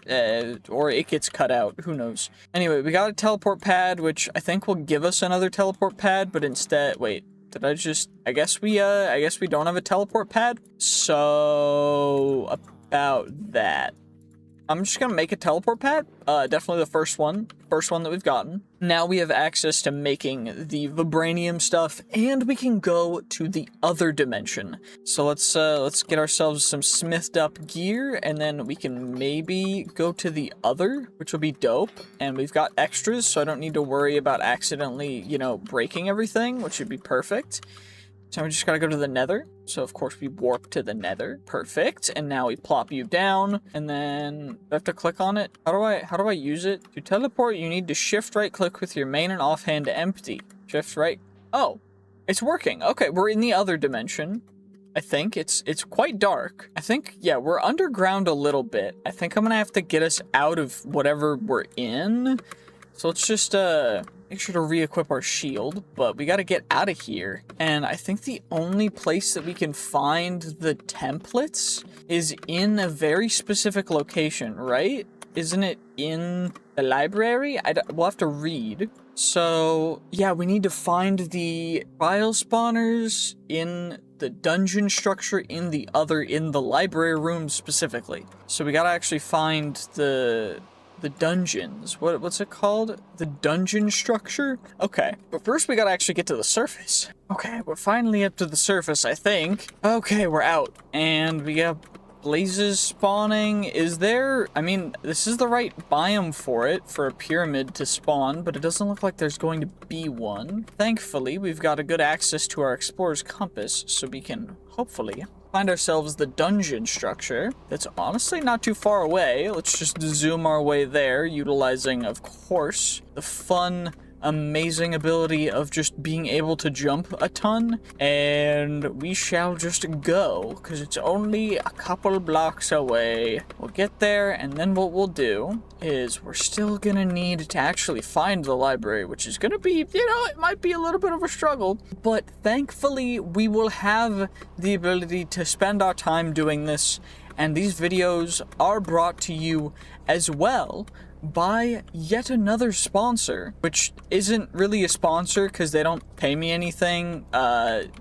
or it gets cut out, who knows. Anyway, we got a teleport pad, which I think will give us another teleport pad, but instead, wait, I guess we don't have a teleport pad? So, about that. I'm just gonna make a teleport pad, definitely the first one that we've gotten. Now we have access to making the vibranium stuff, and we can go to the other dimension. So let's get ourselves some smithed up gear, and then we can maybe go to the other, which will be dope. And we've got extras, so I don't need to worry about accidentally, you know, breaking everything, which would be perfect. So we just gotta go to the Nether. So of course we warp to the Nether. Perfect. And now we plop you down, and then I have to click on it. How do I use it? To teleport, you need to shift right click with your main and offhand to empty. Shift right. Oh, it's working. Okay, we're in the other dimension. I think it's quite dark. I think, yeah, we're underground a little bit. I think I'm gonna have to get us out of whatever we're in. So let's just make sure to re-equip our shield, but we gotta get out of here. And I think the only place that we can find the templates is in a very specific location, right? Isn't it in the library? We'll have to read. So yeah, we need to find the file spawners in the dungeon structure in the library room specifically. So we gotta actually find the dungeons. What's it called? The dungeon structure? Okay, but first we gotta actually get to the surface. Okay, we're finally up to the surface, I think. Okay, we're out. And we got blazes spawning. Is there... I mean, this is the right biome for it, for a pyramid to spawn, but it doesn't look like there's going to be one. Thankfully, we've got a good access to our explorer's compass, so we can, hopefully, find ourselves the dungeon structure. That's honestly not too far away. Let's just zoom our way there, utilizing, of course, the fun, amazing ability of just being able to jump a ton. And we shall just go, because it's only a couple blocks away. We'll get there, and then what we'll do is we're still gonna need to actually find the library, which is gonna be, you know, it might be a little bit of a struggle, but thankfully we will have the ability to spend our time doing this, and these videos are brought to you as well by yet another sponsor, which isn't really a sponsor because they don't pay me anything. It's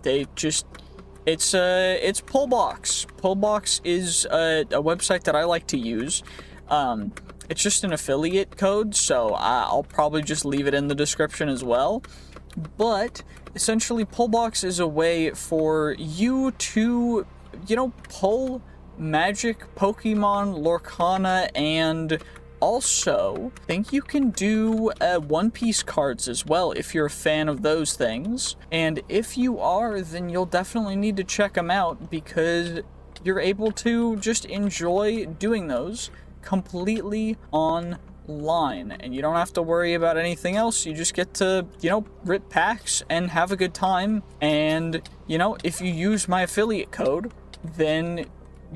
Pullbox. Pullbox is a website that I like to use. It's just an affiliate code, so I'll probably just leave it in the description as well. But essentially, Pullbox is a way for you to, you know, pull magic, Pokemon, Lorcana, and also, I think you can do One Piece cards as well if you're a fan of those things. And if you are, then you'll definitely need to check them out because you're able to just enjoy doing those completely online. And you don't have to worry about anything else. You just get to, you know, rip packs and have a good time. And, you know, if you use my affiliate code, then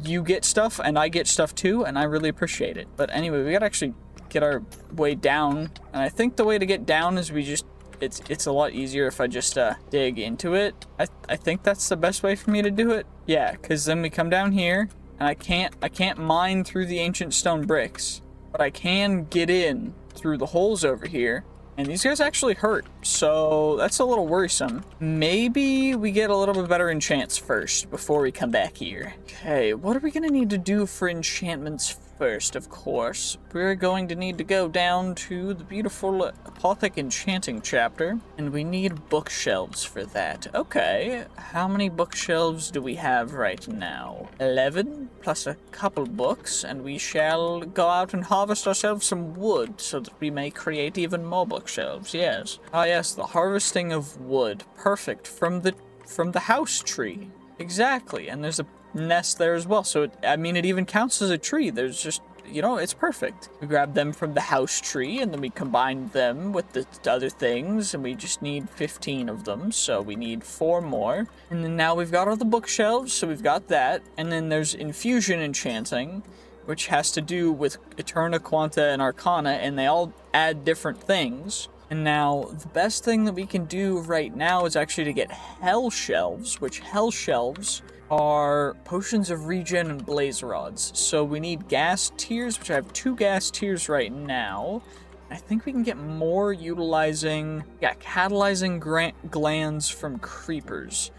you get stuff and I get stuff too, and I really appreciate it. But anyway, we gotta actually get our way down, and I think the way to get down is we just it's a lot easier if I just dig into it. I think that's the best way for me to do it. Yeah, because then we come down here, and I can't mine through the ancient stone bricks, but I can get in through the holes over here. And these guys actually hurt, so that's a little worrisome. Maybe we get a little bit better enchants first before we come back here. Okay, what are we gonna need to do for enchantments first? Of course, we're going to need to go down to the beautiful Apothic Enchanting chapter, and we need bookshelves for that. Okay, how many bookshelves do we have right now? 11 plus a couple books, and we shall go out and harvest ourselves some wood so that we may create even more bookshelves. Yes. Ah, yes, the harvesting of wood. Perfect. From the house tree. Exactly. And there's a nest there as well, so it even counts as a tree. There's just, it's perfect. We grab them from the house tree, and then we combine them with the other things, and we just need 15 of them, so we need 4 more. And then now we've got all the bookshelves, so we've got that. And then there's infusion enchanting, which has to do with Eterna, Quanta, and Arcana, and they all add different things. And now, the best thing that we can do right now is actually to get hell shelves, which hell shelves are potions of regen and blaze rods. So we need gas tiers, which I have 2 gas tiers right now. I think we can get more utilizing, catalyzing glands from creepers.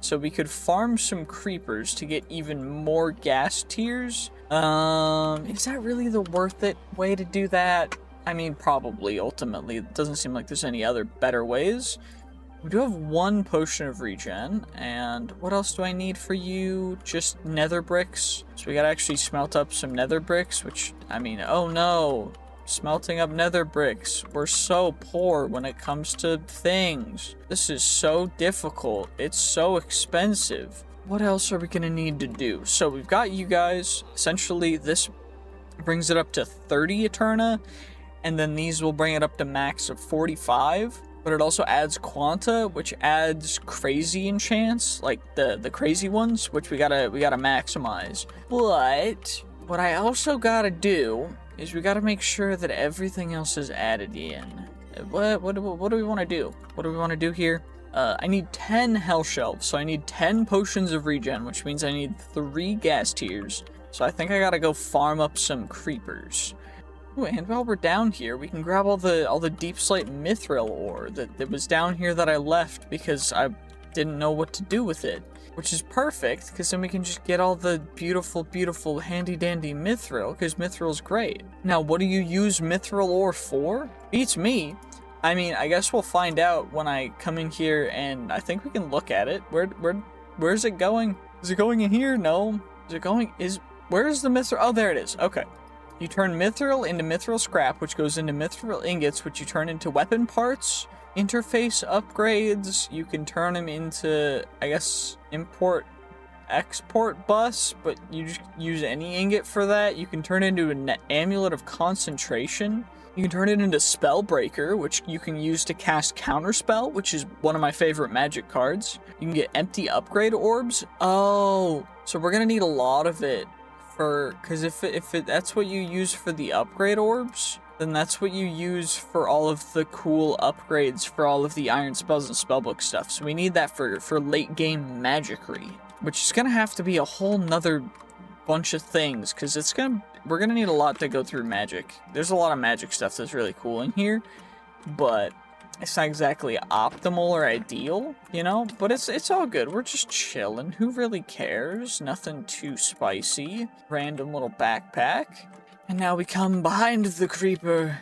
So we could farm some creepers to get even more gas tiers. Is that really the worth it way to do that? Probably, ultimately. It doesn't seem like there's any other better ways. We do have 1 potion of regen, and what else do I need for you? Just nether bricks. So we gotta actually smelt up some nether bricks, which, oh no. Smelting up nether bricks. We're so poor when it comes to things. This is so difficult. It's so expensive. What else are we gonna need to do? So we've got you guys. Essentially, this brings it up to 30 Eterna, and then these will bring it up to max of 45. But it also adds Quanta, which adds crazy enchants, like the crazy ones, which we gotta maximize. But what I also gotta do is we gotta make sure that everything else is added in. What do we want to do? What do we want to do here? I need 10 hell shelves, so I need 10 potions of regen, which means I need 3 gas tiers. So I think I gotta go farm up some creepers. Ooh, and while we're down here, we can grab all the deep slate mithril ore that was down here that I left because I didn't know what to do with it. Which is perfect, because then we can just get all the beautiful, beautiful, handy-dandy mithril, because mithril's great. Now, what do you use mithril ore for? Beats me. I guess we'll find out when I come in here, and I think we can look at it. Where's it going? Is it going in here? No. Where's the mithril? Oh, there it is. Okay. You turn mithril into mithril scrap, which goes into mithril ingots, which you turn into weapon parts, interface upgrades. You can turn them into, I guess, import-export bus, but you just use any ingot for that. You can turn it into an amulet of concentration. You can turn it into Spellbreaker, which you can use to cast Counterspell, which is one of my favorite magic cards. You can get empty upgrade orbs. Oh, so we're gonna need a lot of it. Because if that's what you use for the upgrade orbs, then that's what you use for all of the cool upgrades for all of the iron spells and spellbook stuff. So we need that for late game magicry, which is gonna have to be a whole nother bunch of things, because we're gonna need a lot to go through magic. There's a lot of magic stuff that's really cool in here, but it's not exactly optimal or ideal, but it's all good. We're just chilling. Who really cares? Nothing too spicy. Random little backpack. And now we come behind the creeper,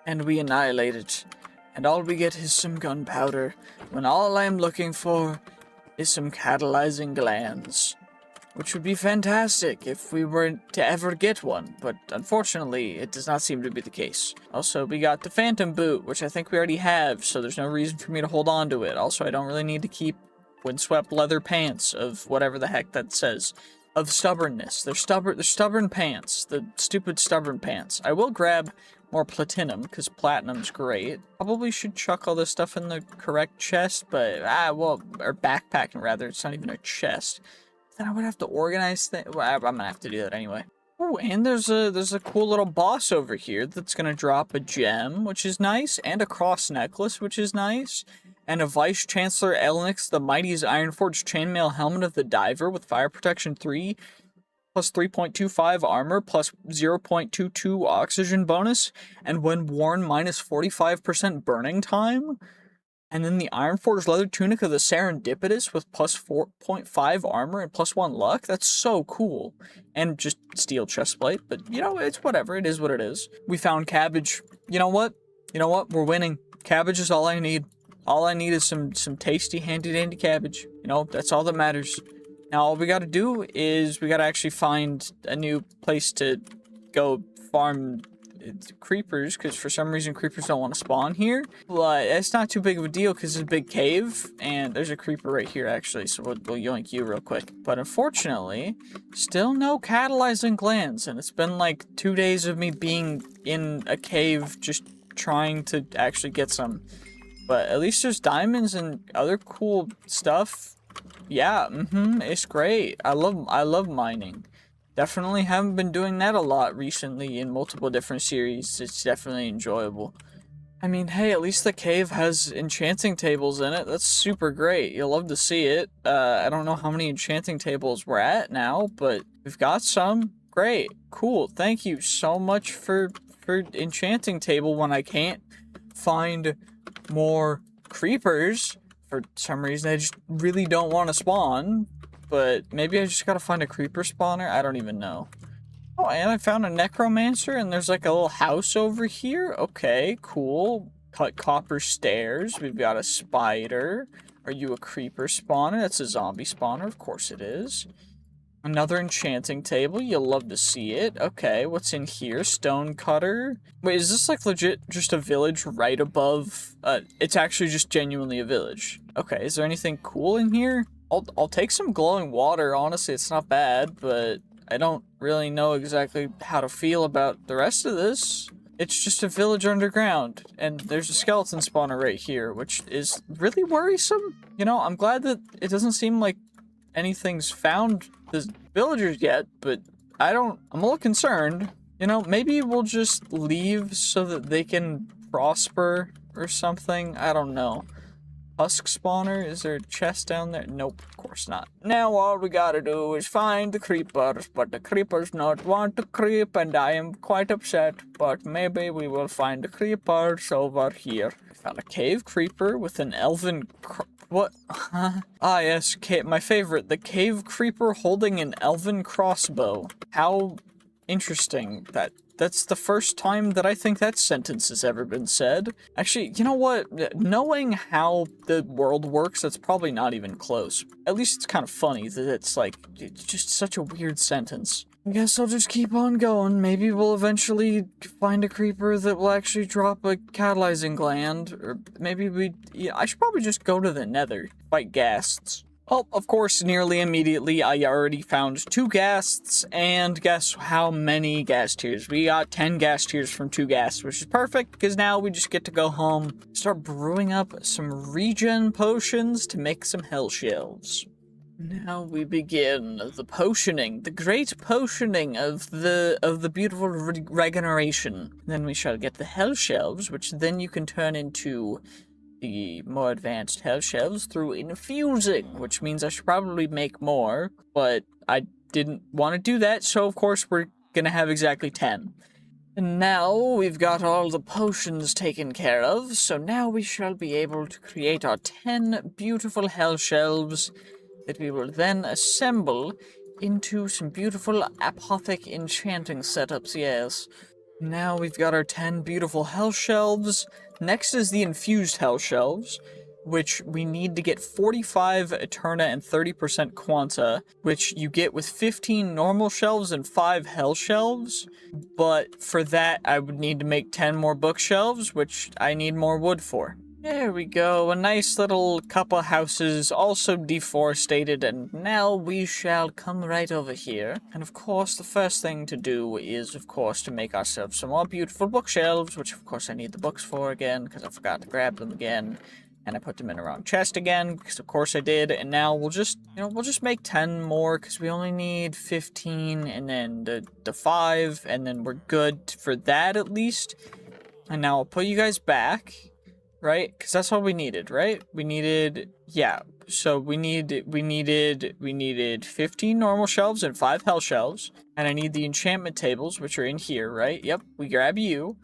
and we annihilate it. And all we get is some gunpowder, when all I'm looking for is some catalyzing glands. Which would be fantastic if we were to ever get one, but unfortunately, it does not seem to be the case. Also, we got the Phantom Boot, which I think we already have, so there's no reason for me to hold on to it. Also, I don't really need to keep windswept leather pants of whatever the heck that says. Of stubbornness. They're stubborn pants. The stupid stubborn pants. I will grab more platinum, because platinum's great. Probably should chuck all this stuff in the correct chest, but, or backpack, rather. It's not even a chest. Then I would have to organize things. Well, I'm gonna have to do that anyway. Ooh, and there's a cool little boss over here that's gonna drop a gem, which is nice, and a cross necklace, which is nice, and a Vice Chancellor Elnix, the Mighty's Ironforged Chainmail Helmet of the Diver with Fire Protection 3, plus 3.25 armor, plus 0.22 oxygen bonus, and when worn, minus 45% burning time. And then the Ironforged Leather Tunic of the Serendipitous with plus 4.5 armor and plus 1 luck. That's so cool. And just steel chestplate, but you know, it's whatever. It is what it is. We found cabbage. You know what? You know what? We're winning. Cabbage is all I need. All I need is some tasty, handy-dandy cabbage. You know, that's all that matters. Now, all we gotta do is we gotta actually find a new place to go farm creepers, because for some reason creepers don't want to spawn here, but it's not too big of a deal because it's a big cave and there's a creeper right here actually, so we'll yoink you real quick. But unfortunately, still no catalyzing glands, and it's been like 2 days of me being in a cave just trying to actually get some. But at least there's diamonds and other cool stuff. Yeah, it's great. I love mining. Definitely haven't been doing that a lot recently in multiple different series. It's definitely enjoyable. I mean, hey, at least the cave has enchanting tables in it. That's super great. You'll love to see it. I don't know how many enchanting tables we're at now, but we've got some. Great. Cool. Thank you so much for enchanting table when I can't find more creepers. For some reason, I just really don't want to spawn. But maybe I just gotta find a creeper spawner? I don't even know. Oh, and I found a necromancer, and there's like a little house over here. Okay, cool. Cut copper stairs. We've got a spider. Are you a creeper spawner? That's a zombie spawner. Of course it is. Another enchanting table. You'll love to see it. Okay, what's in here? Stone cutter. Wait, is this like legit just a village right above? It's actually just genuinely a village. Okay, is there anything cool in here? I'll take some glowing water. Honestly, it's not bad, but I don't really know exactly how to feel about the rest of this. It's just a village underground, and there's a skeleton spawner right here, which is really worrisome. You know, I'm glad that it doesn't seem like anything's found the villagers yet, but I'm a little concerned. You know, maybe we'll just leave so that they can prosper or something. I don't know. Husk spawner? Is there a chest down there? Nope, of course not. Now all we gotta do is find the creepers, but the creepers not want to creep, and I am quite upset, but maybe we will find the creepers over here. I found a cave creeper with an elven what? Ah yes, my favorite, the cave creeper holding an elven crossbow. How interesting. That's the first time that I think that sentence has ever been said. Actually, you know what? Knowing how the world works, that's probably not even close. At least it's kind of funny that it's just such a weird sentence. I guess I'll just keep on going. Maybe we'll eventually find a creeper that will actually drop a catalyzing gland. Or maybe I should probably just go to the Nether, fight ghasts. Well, of course, nearly immediately, I already found 2 ghasts, and guess how many ghast tears? We got 10 ghast tears from 2 ghasts, which is perfect, because now we just get to go home, start brewing up some regen potions to make some hell shelves. Now we begin the potioning, the great potioning of the beautiful regeneration. Then we shall get the hell shelves, which then you can turn into the more advanced hell shelves through infusing, which means I should probably make more, but I didn't want to do that, so of course we're gonna have exactly 10. And now we've got all the potions taken care of, so now we shall be able to create our 10 beautiful hell shelves that we will then assemble into some beautiful apothic enchanting setups, yes. Now we've got our 10 beautiful hell shelves. Next is the infused hell shelves, which we need to get 45 Eterna and 30% Quanta, which you get with 15 normal shelves and 5 hell shelves. But for that, I would need to make 10 more bookshelves, which I need more wood for. There we go, a nice little couple houses, also deforested, and now we shall come right over here. And of course, the first thing to do is, of course, to make ourselves some more beautiful bookshelves, which of course I need the books for again, because I forgot to grab them again. And I put them in the wrong chest again, because of course I did. And now we'll just, we'll just make 10 more, because we only need 15, and then the 5, and then we're good for that at least. And now I'll put you guys back, right? Because that's all we needed, right? We needed, yeah. So we needed 15 normal shelves and 5 hell shelves. And I need the enchantment tables, which are in here, right? Yep, we grab you.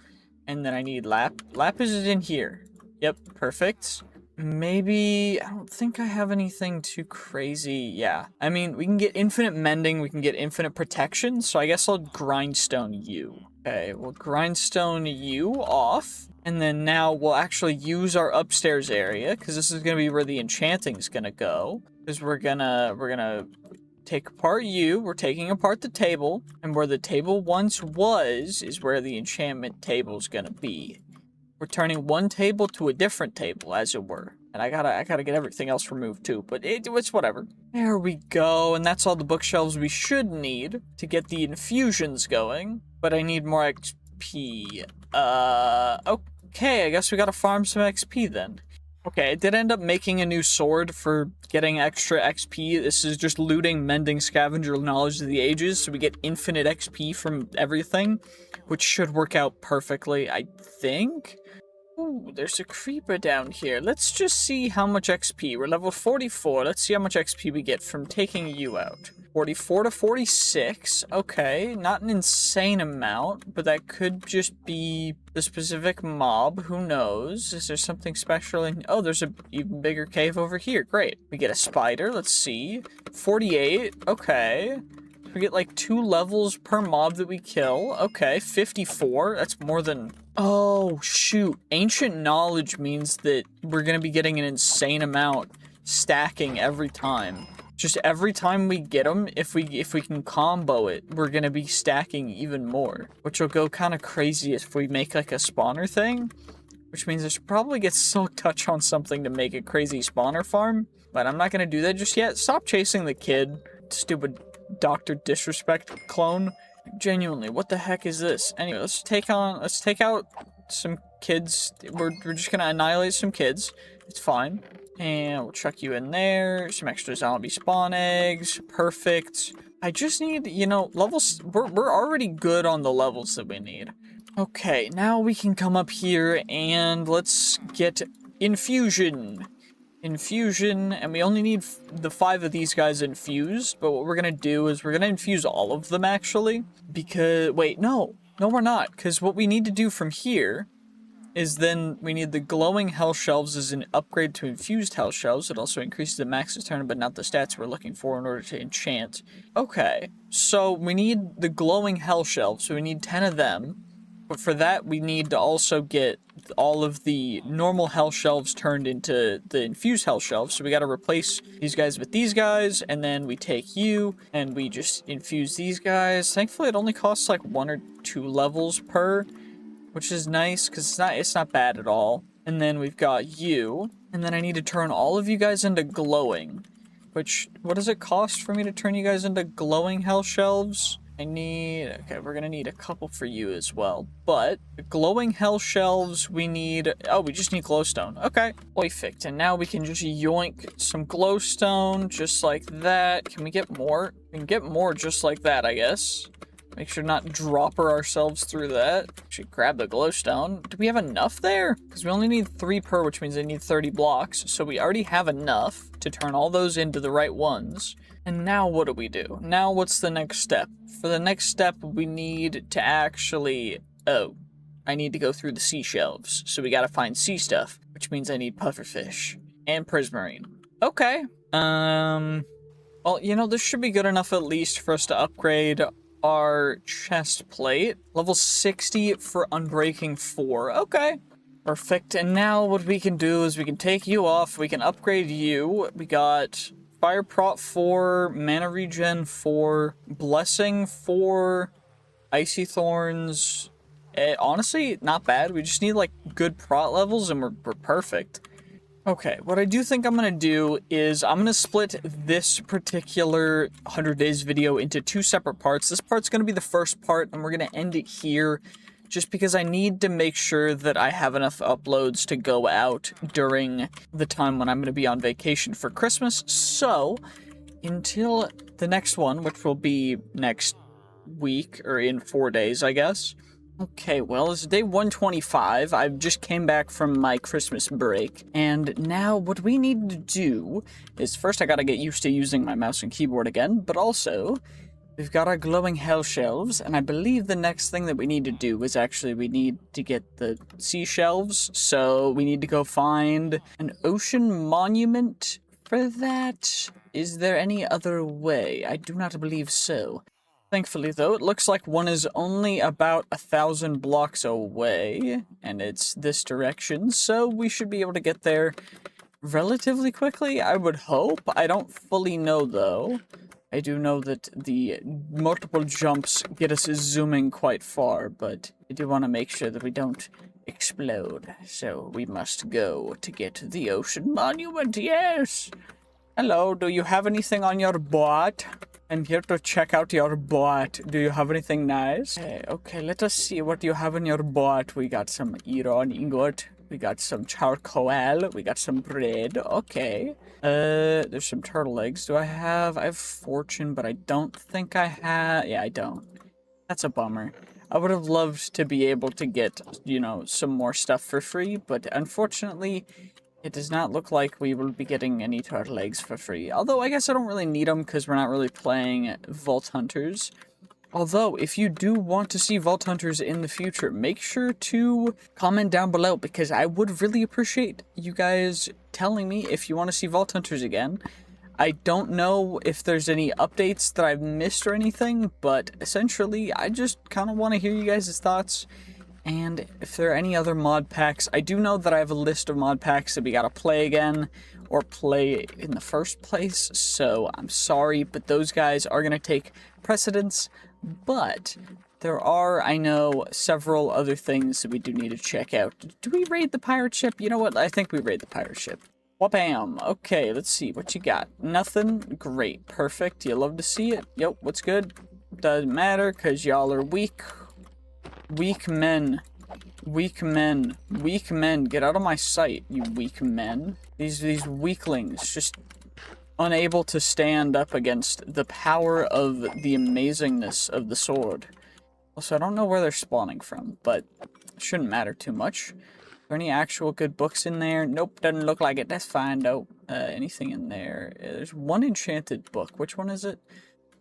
And then I need lapis is in here. Yep, perfect. Maybe, I don't think I have anything too crazy. Yeah, I mean, we can get infinite mending, we can get infinite protection, so I guess I'll grindstone you. Okay, we'll grindstone you off, and then now we'll actually use our upstairs area, because this is going to be where the enchanting's going to go, because we're gonna take apart you, we're taking apart the table, and where the table once was is where the enchantment table's going to be. We're turning one table to a different table, as it were. And I gotta get everything else removed too, but it's whatever. There we go, and that's all the bookshelves we should need to get the infusions going. But I need more XP. Okay, I guess we gotta farm some XP then. Okay, I did end up making a new sword for getting extra XP. This is just looting, mending, scavenger knowledge of the ages, so we get infinite XP from everything, which should work out perfectly, I think. Ooh, there's a creeper down here. Let's just see how much XP. We're level 44. Let's see how much XP we get from taking you out. 44 to 46. Okay, not an insane amount, but that could just be the specific mob. Who knows? Is there something special in... Oh, there's an even bigger cave over here. Great. We get a spider. Let's see. 48. Okay. We get like 2 levels per mob that we kill. Okay, 54. That's more than... Oh, shoot. Ancient knowledge means that we're going to be getting an insane amount stacking every time. Just every time we get them, if we can combo it, we're going to be stacking even more. Which will go kind of crazy if we make like a spawner thing. Which means I should probably get Silk Touch on something to make a crazy spawner farm. But I'm not going to do that just yet. Stop chasing the kid. Stupid Dr. Disrespect clone. Genuinely, what the heck is this? Anyway, let's take out some kids. We're just gonna annihilate some kids. It's fine. And we'll chuck you in there. Some extra zombie spawn eggs. Perfect. I just need, levels. We're already good on the levels that we need. Okay, now we can come up here and let's get infusion. Infusion, and we only need the 5 of these guys infused, but what we're gonna do is we're gonna infuse all of them actually, because, wait, no we're not, because what we need to do from here is then we need the glowing hell shelves as an upgrade to infused hell shelves. It also increases the max turn, but not the stats we're looking for in order to enchant. Okay, so we need the glowing hell shelves, so we need 10 of them. But for that, we need to also get all of the normal hell shelves turned into the infused hell shelves. So we got to replace these guys with these guys, and then we take you, and we just infuse these guys. Thankfully, it only costs like 1 or 2 levels per, which is nice, because it's not bad at all. And then we've got you, and then I need to turn all of you guys into glowing. Which, what does it cost for me to turn you guys into glowing hell shelves? Okay, we're gonna need a couple for you as well. But, the glowing hell shelves, we need... Oh, we just need glowstone. Okay. Perfect. And now we can just yoink some glowstone, just like that. Can we get more? We can get more just like that, I guess. Make sure not dropper ourselves through that. Should grab the glowstone. Do we have enough there? Because we only need 3 per, which means I need 30 blocks. So we already have enough to turn all those into the right ones. And now what do we do? Now what's the next step? For the next step, we need to actually... Oh, I need to go through the sea shelves. So we gotta find sea stuff, which means I need pufferfish and prismarine. Okay. Well, this should be good enough at least for us to upgrade our chest plate. Level 60 for Unbreaking 4. Okay. Perfect. And now what we can do is we can take you off. We can upgrade you. We got... Fire Prot 4, Mana Regen 4, Blessing 4, Icy Thorns. Honestly, not bad. We just need, like, good prot levels and we're perfect. Okay, what I do think I'm going to do is I'm going to split this particular 100 Days video into 2 separate parts. This part's going to be the first part, and we're going to end it here. just because I need to make sure that I have enough uploads to go out during the time when I'm going to be on vacation for Christmas. So, until the next one, which will be next week, or in 4 days, I guess. Okay, well, it's day 125. I just came back from my Christmas break, and now what we need to do is first I gotta get used to using my mouse and keyboard again, but also we've got our glowing hell shelves, and I believe the next thing that we need to do is actually we need to get the sea shelves, so we need to go find an ocean monument for that. Is there any other way? I do not believe so. Thankfully, though, it looks like one is only about 1,000 blocks away, and it's this direction, so we should be able to get there relatively quickly, I would hope. I don't fully know, though. I do know that the multiple jumps get us zooming quite far, but I do want to make sure that we don't explode, so we must go to get the ocean monument, yes! Hello, do you have anything on your boat? I'm here to check out your boat. Do you have anything nice? Okay, let us see what you have in your boat. We got some iron ingot. We got some charcoal. We got some bread. Okay. There's some turtle eggs. I have fortune, but I don't think I have... Yeah, I don't. That's a bummer. I would have loved to be able to get, you know, some more stuff for free, but unfortunately, it does not look like we will be getting any turtle eggs for free. Although, I guess I don't really need them because we're not really playing Vault Hunters. Although, if you do want to see Vault Hunters in the future, make sure to comment down below because I would really appreciate you guys telling me if you want to see Vault Hunters again. I don't know if there's any updates that I've missed or anything, but essentially, I just kind of want to hear you guys' thoughts. And if there are any other mod packs, I do know that I have a list of mod packs that we gotta play again, or play in the first place, so I'm sorry, but those guys are gonna take precedence, but there are, I know, several other things that we do need to check out. Do we raid the pirate ship? You know what, I think we raid the pirate ship. Wha-bam! Okay, let's see, what you got? Nothing? Great, perfect, you love to see it. Yep, what's good? Doesn't matter, because y'all are weak. Weak men. Weak men. Weak men. Get out of my sight, you weak men. These weaklings just unable to stand up against the power of the amazingness of the sword. Also, I don't know where they're spawning from, but it shouldn't matter too much. Are there any actual good books in there? Nope, doesn't look like it. That's fine, though. Anything in there? There's one enchanted book. Which one is it?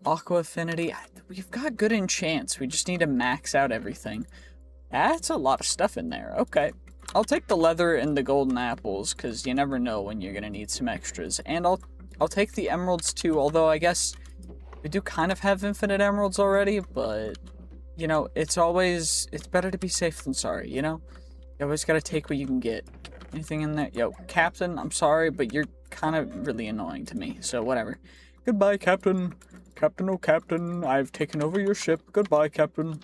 Aqua Affinity. We've got good enchants. We just need to max out everything. That's a lot of stuff in there. Okay. I'll take the leather and the golden apples, because you never know when you're going to need some extras. And I'll take the emeralds too, although I guess we do kind of have infinite emeralds already, but, you know, it's better to be safe than sorry, you know? You always got to take what you can get. Anything in there? Yo, Captain, I'm sorry, but you're kind of really annoying to me, so whatever. Goodbye, Captain. Captain, oh Captain, I've taken over your ship. Goodbye, Captain.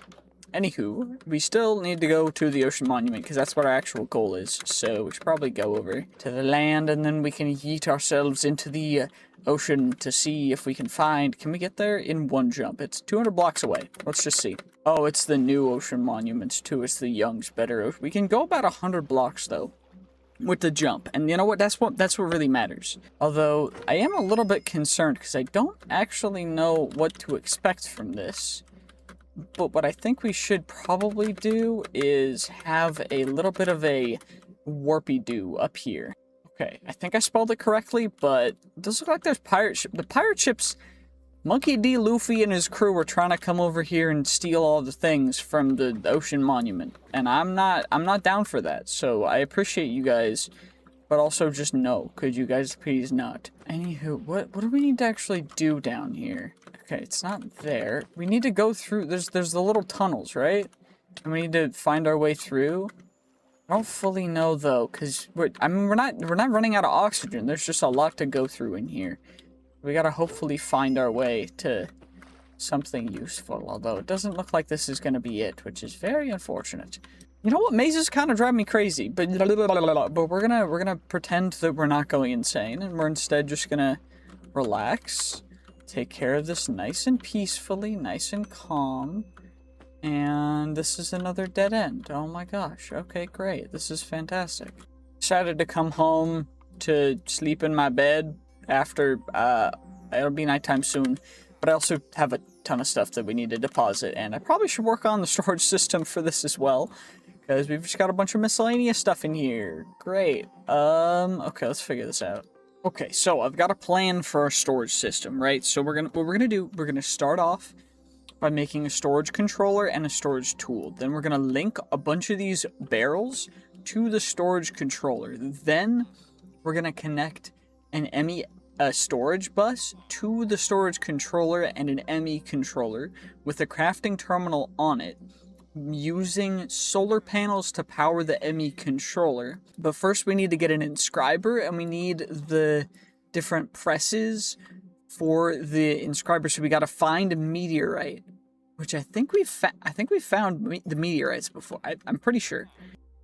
Anywho, we still need to go to the ocean monument, because that's what our actual goal is. So we should probably go over to the land, and then we can yeet ourselves into the ocean to see if we can find... Can we get there in one jump? It's 200 blocks away. Let's just see. Oh, it's the new ocean monument, too. It's the Young's Better Ocean. We can go about 100 blocks, though, with the jump. And you know what? That's what really matters. Although, I am a little bit concerned, because I don't actually know what to expect from this. But what I think we should probably do is have a little bit of a warpy-doo up here. Okay, I think I spelled it correctly, but it does look like there's pirate ship. The pirate ships, Monkey D. Luffy and his crew were trying to come over here and steal all the things from the ocean monument. And I'm not down for that, so I appreciate you guys, but also just no. Could you guys please not? Anywho, what do we need to actually do down here? Okay, it's not there. We need to go through, there's the little tunnels, right? And we need to find our way through. I don't fully know though, because we're not running out of oxygen. There's just a lot to go through in here. We gotta hopefully find our way to something useful, although it doesn't look like this is gonna be it, which is very unfortunate. You know what? Mazes kind of drive me crazy, but we're gonna pretend that we're not going insane, and we're instead just gonna relax, take care of this nice and peacefully, nice and calm. And this is another dead end. Oh my gosh. Okay, great. This is fantastic. Decided to come home to sleep in my bed after, it'll be nighttime soon. But I also have a ton of stuff that we need to deposit, and I probably should work on the storage system for this as well, because we've just got a bunch of miscellaneous stuff in here. Great. Okay, let's figure this out. Okay, so I've got a plan for our storage system, right? So what we're gonna start off by making a storage controller and a storage tool. Then we're gonna link a bunch of these barrels to the storage controller. Then we're gonna connect an a storage bus to the storage controller and an ME controller with a crafting terminal on it, using solar panels to power the ME controller. But first we need to get an inscriber, and we need the different presses for the inscriber. So we got to find a meteorite, which I think we found the meteorites before. I'm pretty sure.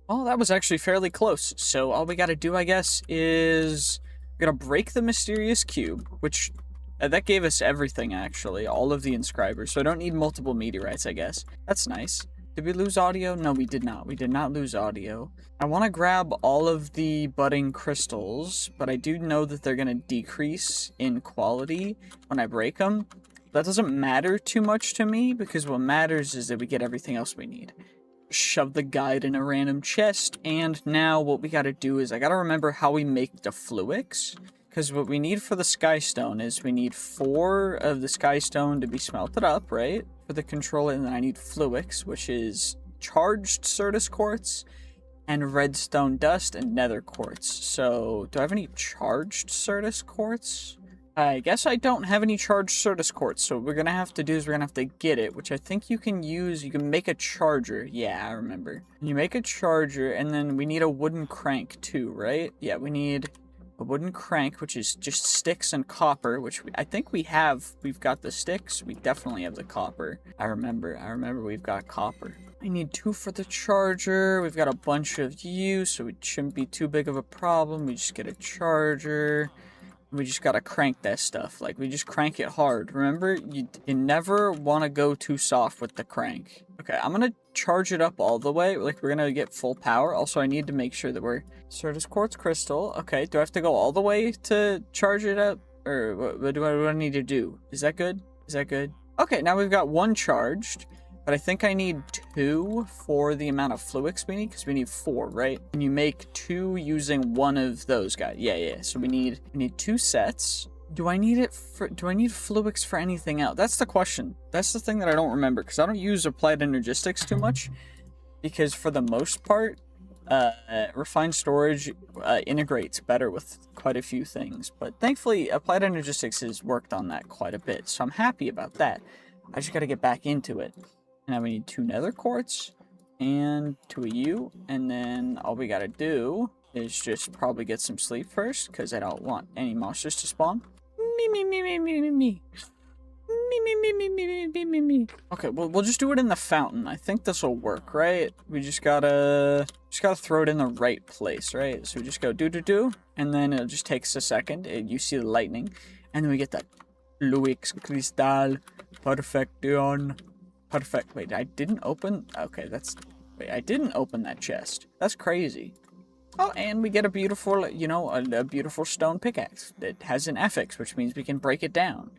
Well, that was actually fairly close. So all we got to do, I guess, is we're gonna break the mysterious cube, which that gave us everything, actually, all of the inscribers. So I don't need multiple meteorites, I guess. That's nice. Did we lose audio? No, we did not. We did not lose audio. I want to grab all of the budding crystals, but I do know that they're going to decrease in quality when I break them. That doesn't matter too much to me, because what matters is that we get everything else we need. Shove the guide in a random chest, and now what we got to do is I got to remember how we make the fluix. Because what we need for the skystone is we need 4 of the skystone to be smelted up, right? For the controller, and then I need fluix, which is charged Certus quartz, and redstone dust, and nether quartz. So, do I have any charged Certus quartz? I guess I don't have any charged Certus quartz, so what we're gonna have to do is we're gonna have to get it, which I think you can use. You can make a charger. Yeah, I remember. You make a charger, and then we need a wooden crank too, right? Yeah, we need a wooden crank, which is just sticks and copper, which I think we have. We've got the sticks. We definitely have the copper. I remember we've got copper. I need 2 for the charger. We've got a bunch of you, so it shouldn't be too big of a problem. We just get a charger. We just gotta crank that stuff. Like, we just crank it hard. Remember, you never want to go too soft with the crank. Okay, I'm gonna charge it up all the way. Like, we're gonna get full power. Also, I need to make sure that we're Certus quartz crystal. Okay, do I have to go all the way to charge it up? Or what do I need to do? Is that good? Is that good? Okay, now we've got 1 charged. But I think I need 2 for the amount of fluix we need, because we need 4, right? And you make 2 using 1 of those guys. Yeah. So we need 2 sets. Do I need fluix for anything else? That's the question. That's the thing that I don't remember, because I don't use applied energistics too much. Because for the most part, refined storage integrates better with quite a few things. But thankfully, applied energistics has worked on that quite a bit. So I'm happy about that. I just got to get back into it. Now we need 2 nether quartz and 2 of you, and then all we gotta do is just probably get some sleep first, because I don't want any monsters to spawn. Me. Okay, well, we'll just do it in the fountain. I think this will work, right? We just gotta throw it in the right place, right? So we just go do, and then it just takes a second. You see the lightning, and then we get that Fluix Crystal Perfection. Perfect. Wait, I didn't open... Okay, wait, I didn't open that chest. That's crazy. Oh, and we get a beautiful, a beautiful stone pickaxe that has an affix, which means we can break it down.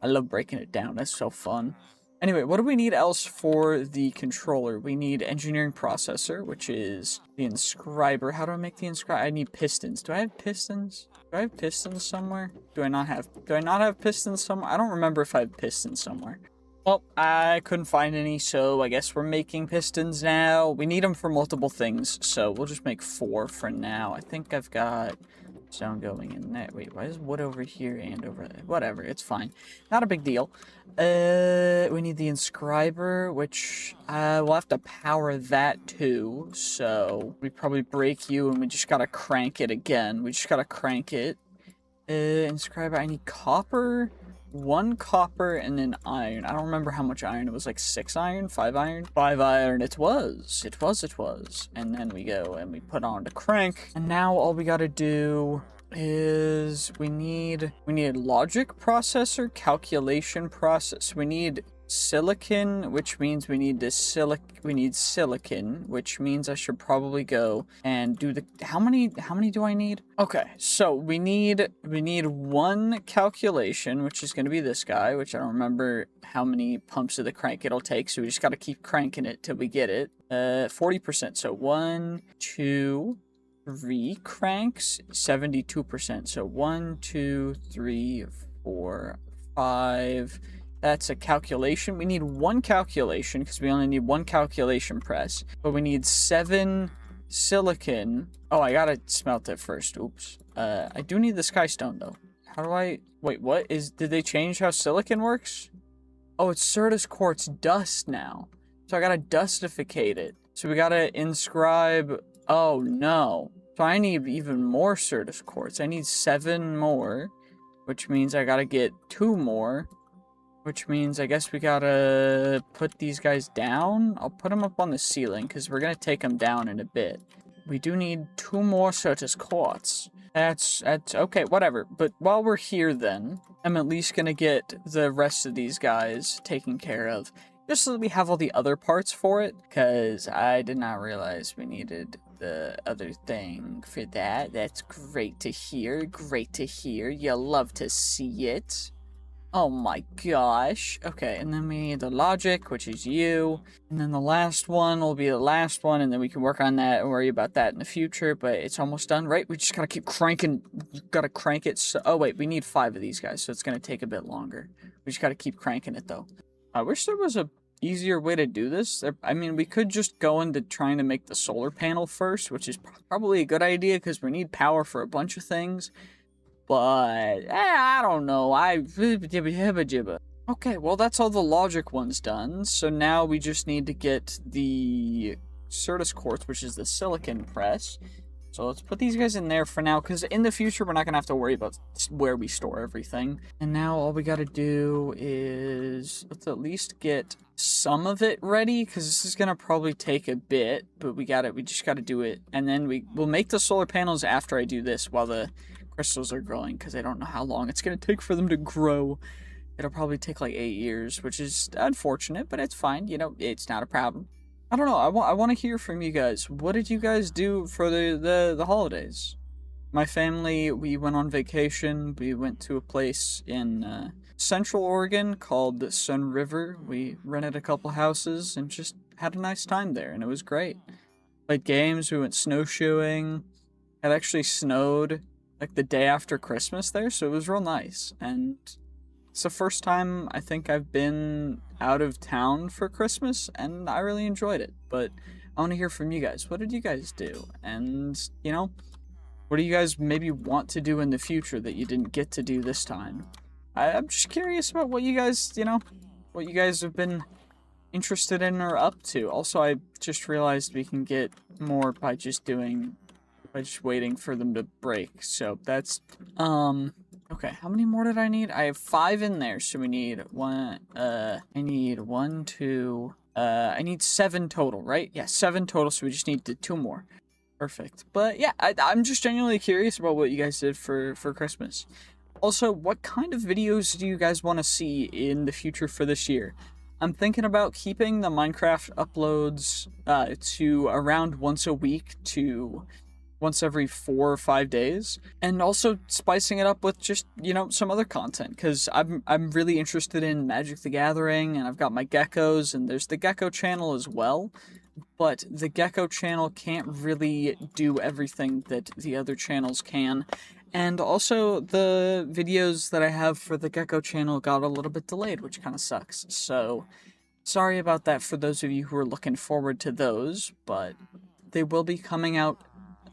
I love breaking it down. That's so fun. Anyway, what do we need else for the controller? We need engineering processor, which is the inscriber. How do I make the inscriber? I need pistons. Do I have pistons? Do I have pistons somewhere? Do I not have pistons somewhere? I don't remember if I have pistons somewhere. Well, I couldn't find any, so I guess we're making pistons now. We need them for multiple things, so we'll just make 4 for now. I think I've got stone going in there. Wait, why is wood over here and over there? Whatever, it's fine. Not a big deal. We need the inscriber, which we'll have to power that too. So we probably break you, and we just gotta crank it again. We just gotta crank it. Inscriber, I need copper. 1 copper and then iron. I don't remember how much iron. It was like 6 iron, 5 iron. 5 iron it was. It was. And then we go and we put on the crank. And now all we gotta do is we need logic processor, calculation process. We need silicon, which means we need silicon, which means I should probably go and do the how many do I need? Okay, so we need one calculation, which is going to be this guy, which I don't remember how many pumps of the crank it'll take, so we just got to keep cranking it till we get it. 40%. So 1, 2, 3 cranks, 72%. So 1, 2, 3, 4, 5. That's a calculation. We need one calculation because we only need one calculation press. But we need 7 silicon. Oh, I gotta smelt it first. Oops. I do need the skystone though. How do I... Wait, what? Did they change how silicon works? Oh, it's Certus quartz dust now. So I gotta dustificate it. So we gotta inscribe... Oh, no. So I need even more Certus quartz. I need 7 more. Which means I gotta get 2 more. Which means I guess we gotta put these guys down. I'll put them up on the ceiling because we're gonna take them down in a bit. We do need 2 more Certus quartz. That's okay, whatever. But while we're here then, I'm at least gonna get the rest of these guys taken care of. Just so that we have all the other parts for it. Because I did not realize we needed the other thing for that. That's great to hear. Great to hear. You'll love to see it. Oh my gosh. Okay, and then we need the logic, which is you. And then the last one will be the last one, and then we can work on that and worry about that in the future, but it's almost done, right? We just gotta keep cranking. Gotta crank it. So, oh wait, we need 5 of these guys, so it's gonna take a bit longer. We just gotta keep cranking it, though. I wish there was a easier way to do this. I mean, we could just go into trying to make the solar panel first, which is probably a good idea, because we need power for a bunch of things. But, I don't know. Okay, well, that's all the logic ones done. So now we just need to get the Certus quartz, which is the silicon press. So let's put these guys in there for now, because in the future, we're not going to have to worry about where we store everything. And now all we got to do is, let's at least get some of it ready, because this is going to probably take a bit, but we just got to do it. And then we'll make the solar panels after I do this, while the crystals are growing, because I don't know how long it's going to take for them to grow. It'll probably take like 8 years, which is unfortunate, but it's fine. You know, it's not a problem. I don't know. I want to hear from you guys. What did you guys do for the holidays? My family, we went on vacation. We went to a place in Central Oregon called Sun River. We rented a couple houses and just had a nice time there, and it was great. Played games. We went snowshoeing. It actually snowed like the day after Christmas there, so it was real nice. And it's the first time I think I've been out of town for Christmas, and I really enjoyed it. But I want to hear from you guys. What did you guys do? And, you know, what do you guys maybe want to do in the future that you didn't get to do this time? I'm just curious about what you guys, you know, what you guys have been interested in or up to. Also, I just realized we can get more by just waiting for them to break. So that's, okay, how many more did I need? I have 5 in there, so we need I need 7 total, right? Yeah, 7 total, so we just need 2 more. Perfect. But yeah, I'm just genuinely curious about what you guys did for Christmas. Also, what kind of videos do you guys want to see in the future for this year? I'm thinking about keeping the Minecraft uploads to around once a week to once every 4 or 5 days, and also spicing it up with just, you know, some other content, because I'm really interested in Magic the Gathering, and I've got my geckos, and there's the gecko channel as well, but the gecko channel can't really do everything that the other channels can, and also the videos that I have for the gecko channel got a little bit delayed, which kind of sucks, so sorry about that for those of you who are looking forward to those, but they will be coming out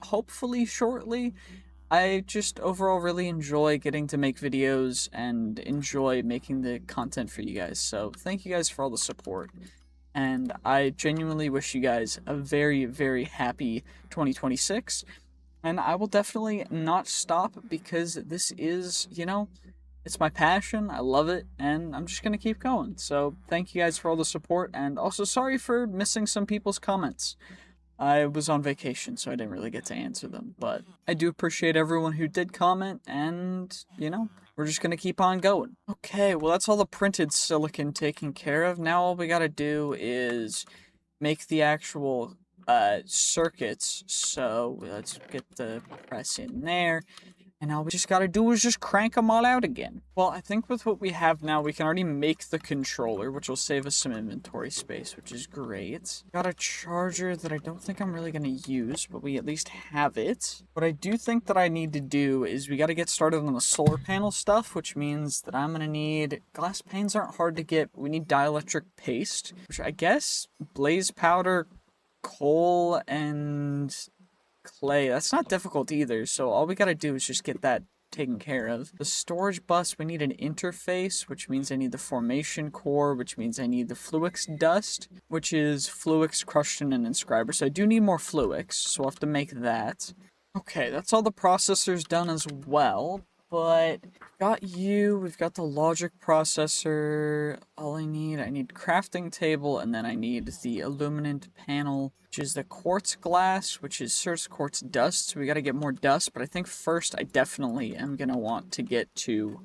hopefully shortly. I just overall really enjoy getting to make videos and enjoy making the content for you guys. So thank you guys for all the support. And I genuinely wish you guys a very, very happy 2026. And I will definitely not stop, because this is, you know, it's my passion. I love it. And I'm just going to keep going. So thank you guys for all the support. And also sorry for missing some people's comments. I was on vacation, so I didn't really get to answer them, but I do appreciate everyone who did comment, and, you know, we're just gonna keep on going. Okay, well, that's all the printed silicon taken care of. Now all we gotta do is make the actual circuits. So let's get the press in there. And all we just gotta do is just crank them all out again. Well, I think with what we have now, we can already make the controller, which will save us some inventory space, which is great. Got a charger that I don't think I'm really gonna use, but we at least have it. What I do think that I need to do is we gotta get started on the solar panel stuff, which means that I'm gonna need... Glass panes aren't hard to get, but we need dielectric paste, which I guess blaze powder, coal, and... clay. That's not difficult either, so all we gotta do is just get that taken care of. The storage bus, we need an interface, which means I need the formation core, which means I need the fluix dust, which is fluix crushed in an inscriber. So I do need more fluix, so I'll have to make that. Okay, that's all the processors done as well, but we've got the logic processor. All I need crafting table, and then I need the illuminant panel, which is the quartz glass, which is source quartz dust. So we gotta get more dust, but I think first I definitely am gonna want to get to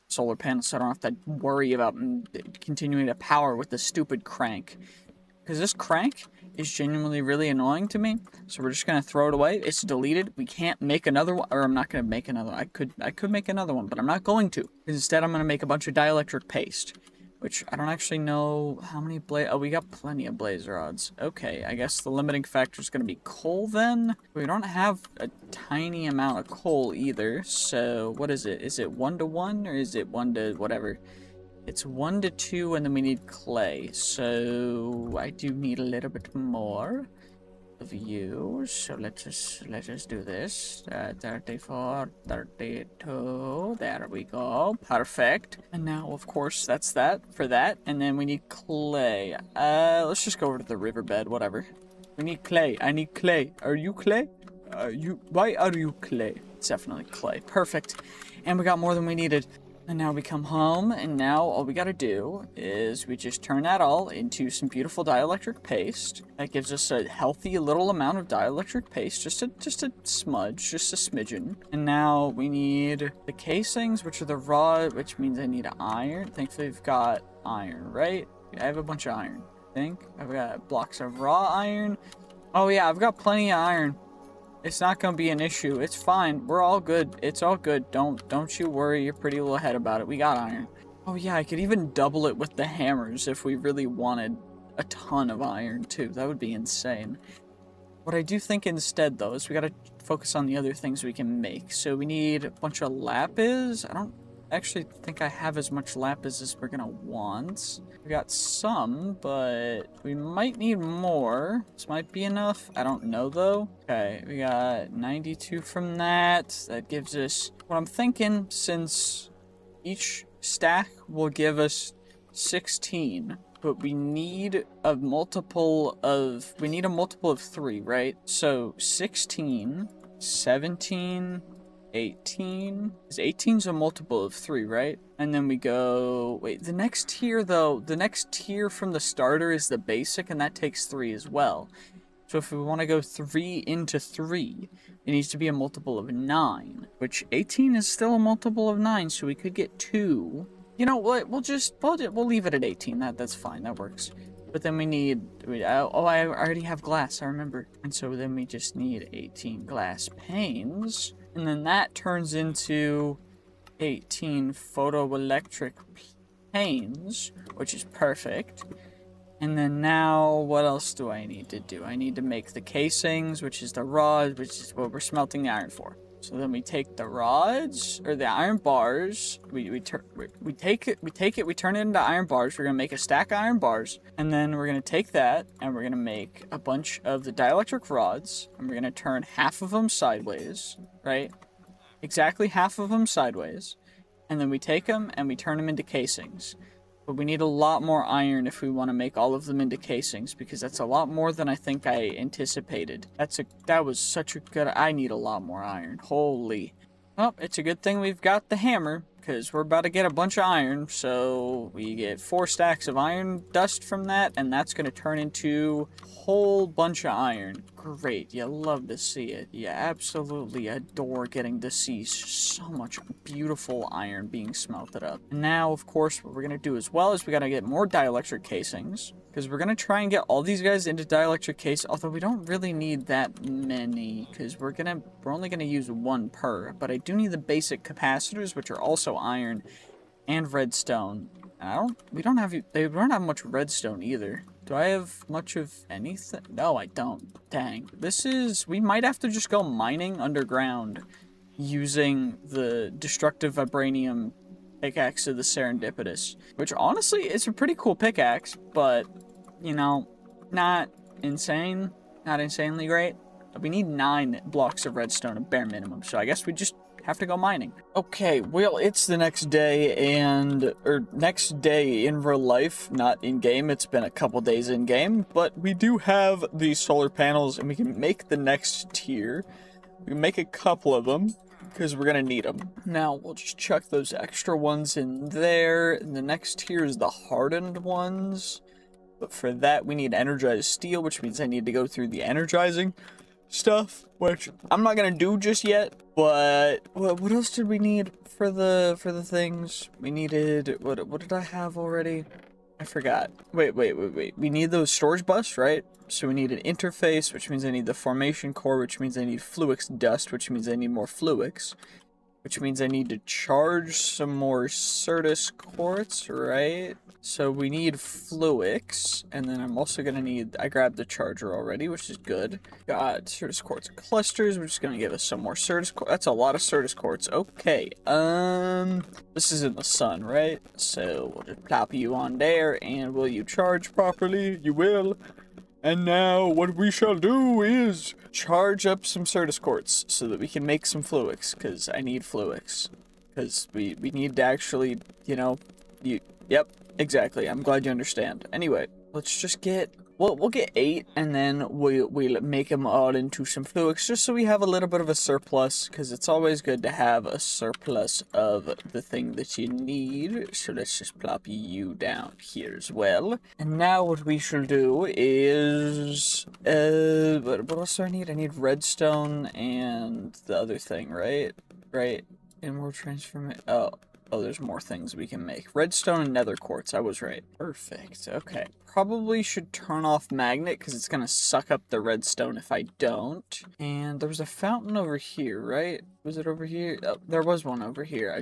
solar panels so I don't have to worry about continuing to power with the stupid crank. Because this crank is genuinely really annoying to me, so we're just gonna throw it away. It's deleted. We can't make another one, or I'm not gonna make another one. I could make another one, but I'm not going to. Because instead I'm gonna make a bunch of dielectric paste, which I don't actually know how many oh, we got plenty of blaze rods. Okay, I guess the limiting factor is gonna be coal then. We don't have a tiny amount of coal either, so what is it? Is it 1 to 1 or is it 1 to whatever? It's 1 to 2, and then we need clay. So I do need a little bit more of you. So let's just do this. 34, 32. There we go. Perfect. And now, of course, that's that for that. And then we need clay. Let's just go over to the riverbed. Whatever. We need clay. I need clay. Are you clay? Why are you clay? It's definitely clay. Perfect. And we got more than we needed. And now we come home, and now all we gotta do is we just turn that all into some beautiful dielectric paste. That gives us a healthy little amount of dielectric paste, just a smudge, just a smidgen. And now we need the casings, which are the raw, which means I need iron. Thankfully we've got iron, right? I have a bunch of iron, I think. I've got blocks of raw iron. Oh yeah, I've got plenty of iron. It's not gonna be an issue. It's fine. We're all good. It's all good. Don't you worry your pretty little head about it. We got iron. Oh yeah, I could even double it with the hammers if we really wanted a ton of iron too. That would be insane. What I do think instead though is we gotta focus on the other things we can make. So we need a bunch of lapis. I don't actually think I have as much lapis as we're gonna want. We got some, but we might need more. This might be enough. I don't know though. Okay, we got 92 from that. That gives us, what I'm thinking, since each stack will give us 16, but we need a multiple of 3, right? So 16, 17, 18. 18's a multiple of 3, right? And then we go... Wait, the next tier, though... The next tier from the starter is the basic, and that takes 3 as well. So if we want to go 3 into 3, it needs to be a multiple of 9. Which 18 is still a multiple of 9, so we could get 2. You know what? We'll leave it at 18. That's fine. That works. But then we need... Oh, I already have glass, I remember. And so then we just need 18 glass panes... And then that turns into 18 photoelectric panes, which is perfect. And then now, what else do I need to do? I need to make the casings, which is the rod, which is what we're smelting the iron for. So then we take the rods, or the iron bars, we turn it into iron bars. We're gonna make a stack of iron bars, and then we're gonna take that, and we're gonna make a bunch of the dielectric rods, and we're gonna turn half of them sideways, right? Exactly half of them sideways, and then we take them and we turn them into casings. But we need a lot more iron if we want to make all of them into casings, because that's a lot more than I think I anticipated. That was such a good... I need a lot more iron. Holy. Well, it's a good thing we've got the hammer, because we're about to get a bunch of iron. So we get 4 stacks of iron dust from that, and that's going to turn into a whole bunch of iron. Great. You love to see it. You absolutely adore getting to see so much beautiful iron being smelted up. And now, of course, what we're going to do as well is we got to get more dielectric casings, because we're going to try and get all these guys into dielectric case, although we don't really need that many, because we're only going to use 1 per, but I do need the basic capacitors, which are also iron and redstone. And they don't have much redstone either. Do I have much of anything? No, I don't. Dang. We might have to just go mining underground using the destructive vibranium pickaxe of the Serendipitous, which honestly is a pretty cool pickaxe, but, you know, not insane, not insanely great. We need 9 blocks of redstone at bare minimum, so I guess we just have to go mining. Okay, well, it's the next day, next day in real life, not in game. It's been a couple days in game, but we do have these solar panels, and we can make the next tier. We can make a couple of them, because we're gonna need them. Now, we'll just chuck those extra ones in there, and the next tier is the hardened ones. But for that, we need energized steel, which means I need to go through the energizing stuff, which I'm not gonna do just yet. But what else did we need for the things? We needed what did I have already? I forgot. Wait. We need those storage bus, right? So we need an interface, which means I need the formation core, which means I need Fluix dust, which means I need more Fluix, which means I need to charge some more Certus quartz, right? So we need Fluix, and then I'm also gonna need, I grabbed the charger already, which is good. Got Certus quartz clusters, which is gonna give us some more Certus quartz. That's a lot of Certus quartz. Okay, this is in the sun, right? So we'll just plop you on there, and will you charge properly? You will. And now what we shall do is charge up some Certus quartz so that we can make some Fluix, because I need Fluix. Because we need to actually, you know, yep, exactly. I'm glad you understand. Anyway, let's just get, we'll get 8, and then we'll make them all into some Fluix, just so we have a little bit of a surplus, because it's always good to have a surplus of the thing that you need. So let's just plop you down here as well. And now what we shall do is, what else do I need? I need redstone and the other thing, right? Right? And we're transforming, oh, there's more things we can make. Redstone and nether quartz, I was right. Perfect, okay. Probably should turn off magnet, because it's going to suck up the redstone if I don't. And there was a fountain over here, right? Was it over here? Oh, there was one over here.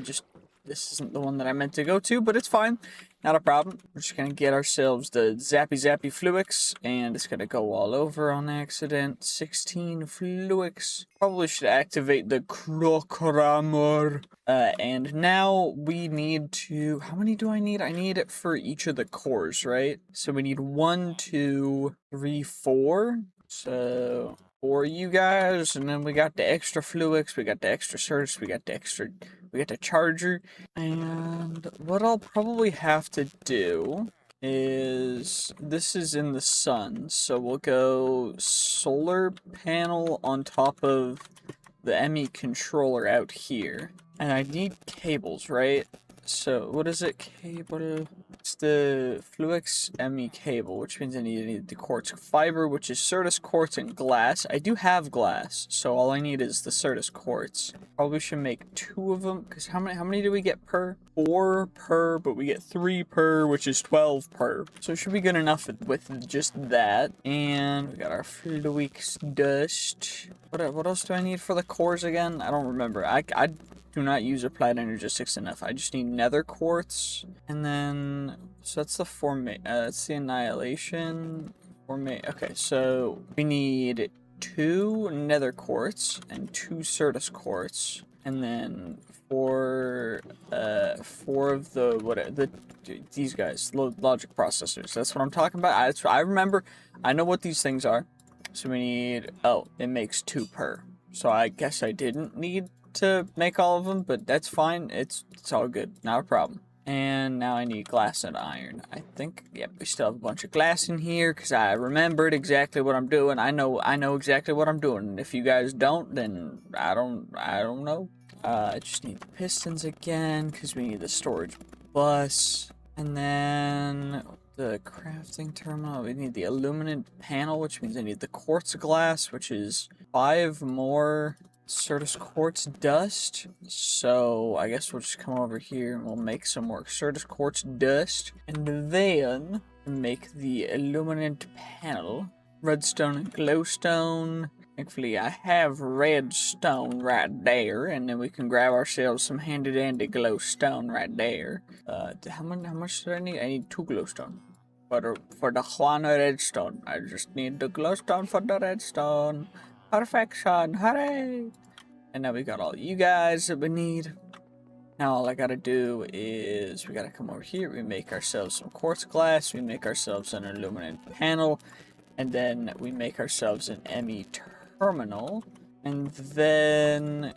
This isn't the one that I meant to go to, but it's fine. Not a problem. We're just going to get ourselves the zappy Fluix, and it's going to go all over on accident. 16 Fluix. Probably should activate the Crocramor. And now we need to, how many do I need? I need it for each of the cores, right? So we need 1, 2, 3, 4. So 4 you guys, and then we got the extra Fluix, we got the extra Certus, we got the charger. And what I'll probably have to do is, this is in the sun, so we'll go solar panel on top of the ME controller out here. And I need cables, right? So, what is it? Cable. It's the Fluix ME cable, which means I need the quartz fiber, which is Certus quartz and glass. I do have glass, so all I need is the Certus quartz. Probably should make 2 of them, because how many do we get per? 4 per, but we get 3 per, which is 12 per. So it should be good enough with just that. And we got our Fluix dust. What else do I need for the cores again? I don't remember. I do not use applied energistics enough. I just need nether quartz, and then so that's the that's the annihilation okay, so we need 2 nether quartz and 2 Certus quartz, and then 4 of these guys, logic processors. That's what I'm talking about. I remember. I know what these things are. So we need, it makes 2 per. So I guess I didn't need to make all of them, but that's fine. It's all good, not a problem. And now I need glass and iron. I think, yep, we still have a bunch of glass in here because I remembered exactly what I'm doing. I know exactly what I'm doing. And if you guys don't, then I don't know. I just need the pistons again, because we need the storage bus. And then the crafting terminal, we need the aluminum panel, which means I need the quartz glass, which is 5 more Certus quartz dust. So I guess we'll just come over here and we'll make some more Certus quartz dust. And then make the aluminum panel, redstone and glowstone. Thankfully, I have redstone right there, and then we can grab ourselves some handy-dandy glowstone right there. How much do I need? I need 2 glowstone for the one redstone. I just need the glowstone for the redstone. Perfection! Hooray! And now we got all you guys that we need. Now all I gotta do is we gotta come over here. We make ourselves some quartz glass. We make ourselves an aluminum panel, and then we make ourselves an ME terminal, and then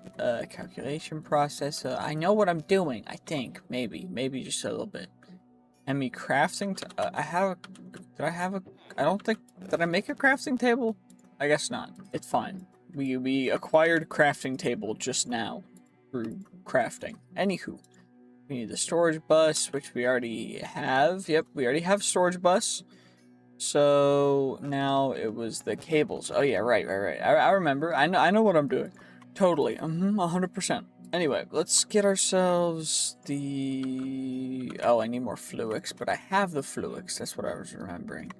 calculation processor. I know what I'm doing. I think maybe just a little bit. ME crafting. I don't think. Did I make a crafting table? I guess not. It's fine. We acquired crafting table just now through crafting. Anywho, we need the storage bus, which we already have. Yep, we already have storage bus. So now it was the cables. Oh yeah, right. I remember. I know what I'm doing. Totally. 100%. Anyway, let's get ourselves the... Oh, I need more fluix, but I have the fluix. That's what I was remembering.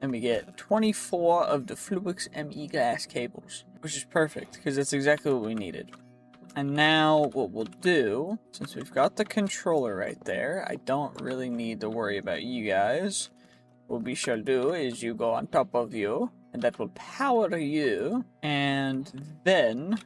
And we get 24 of the fluix ME glass cables, which is perfect because that's exactly what we needed. And now what we'll do, since we've got the controller right there, I don't really need to worry about you guys. What we shall do is you go on top of you, and that will power you. And then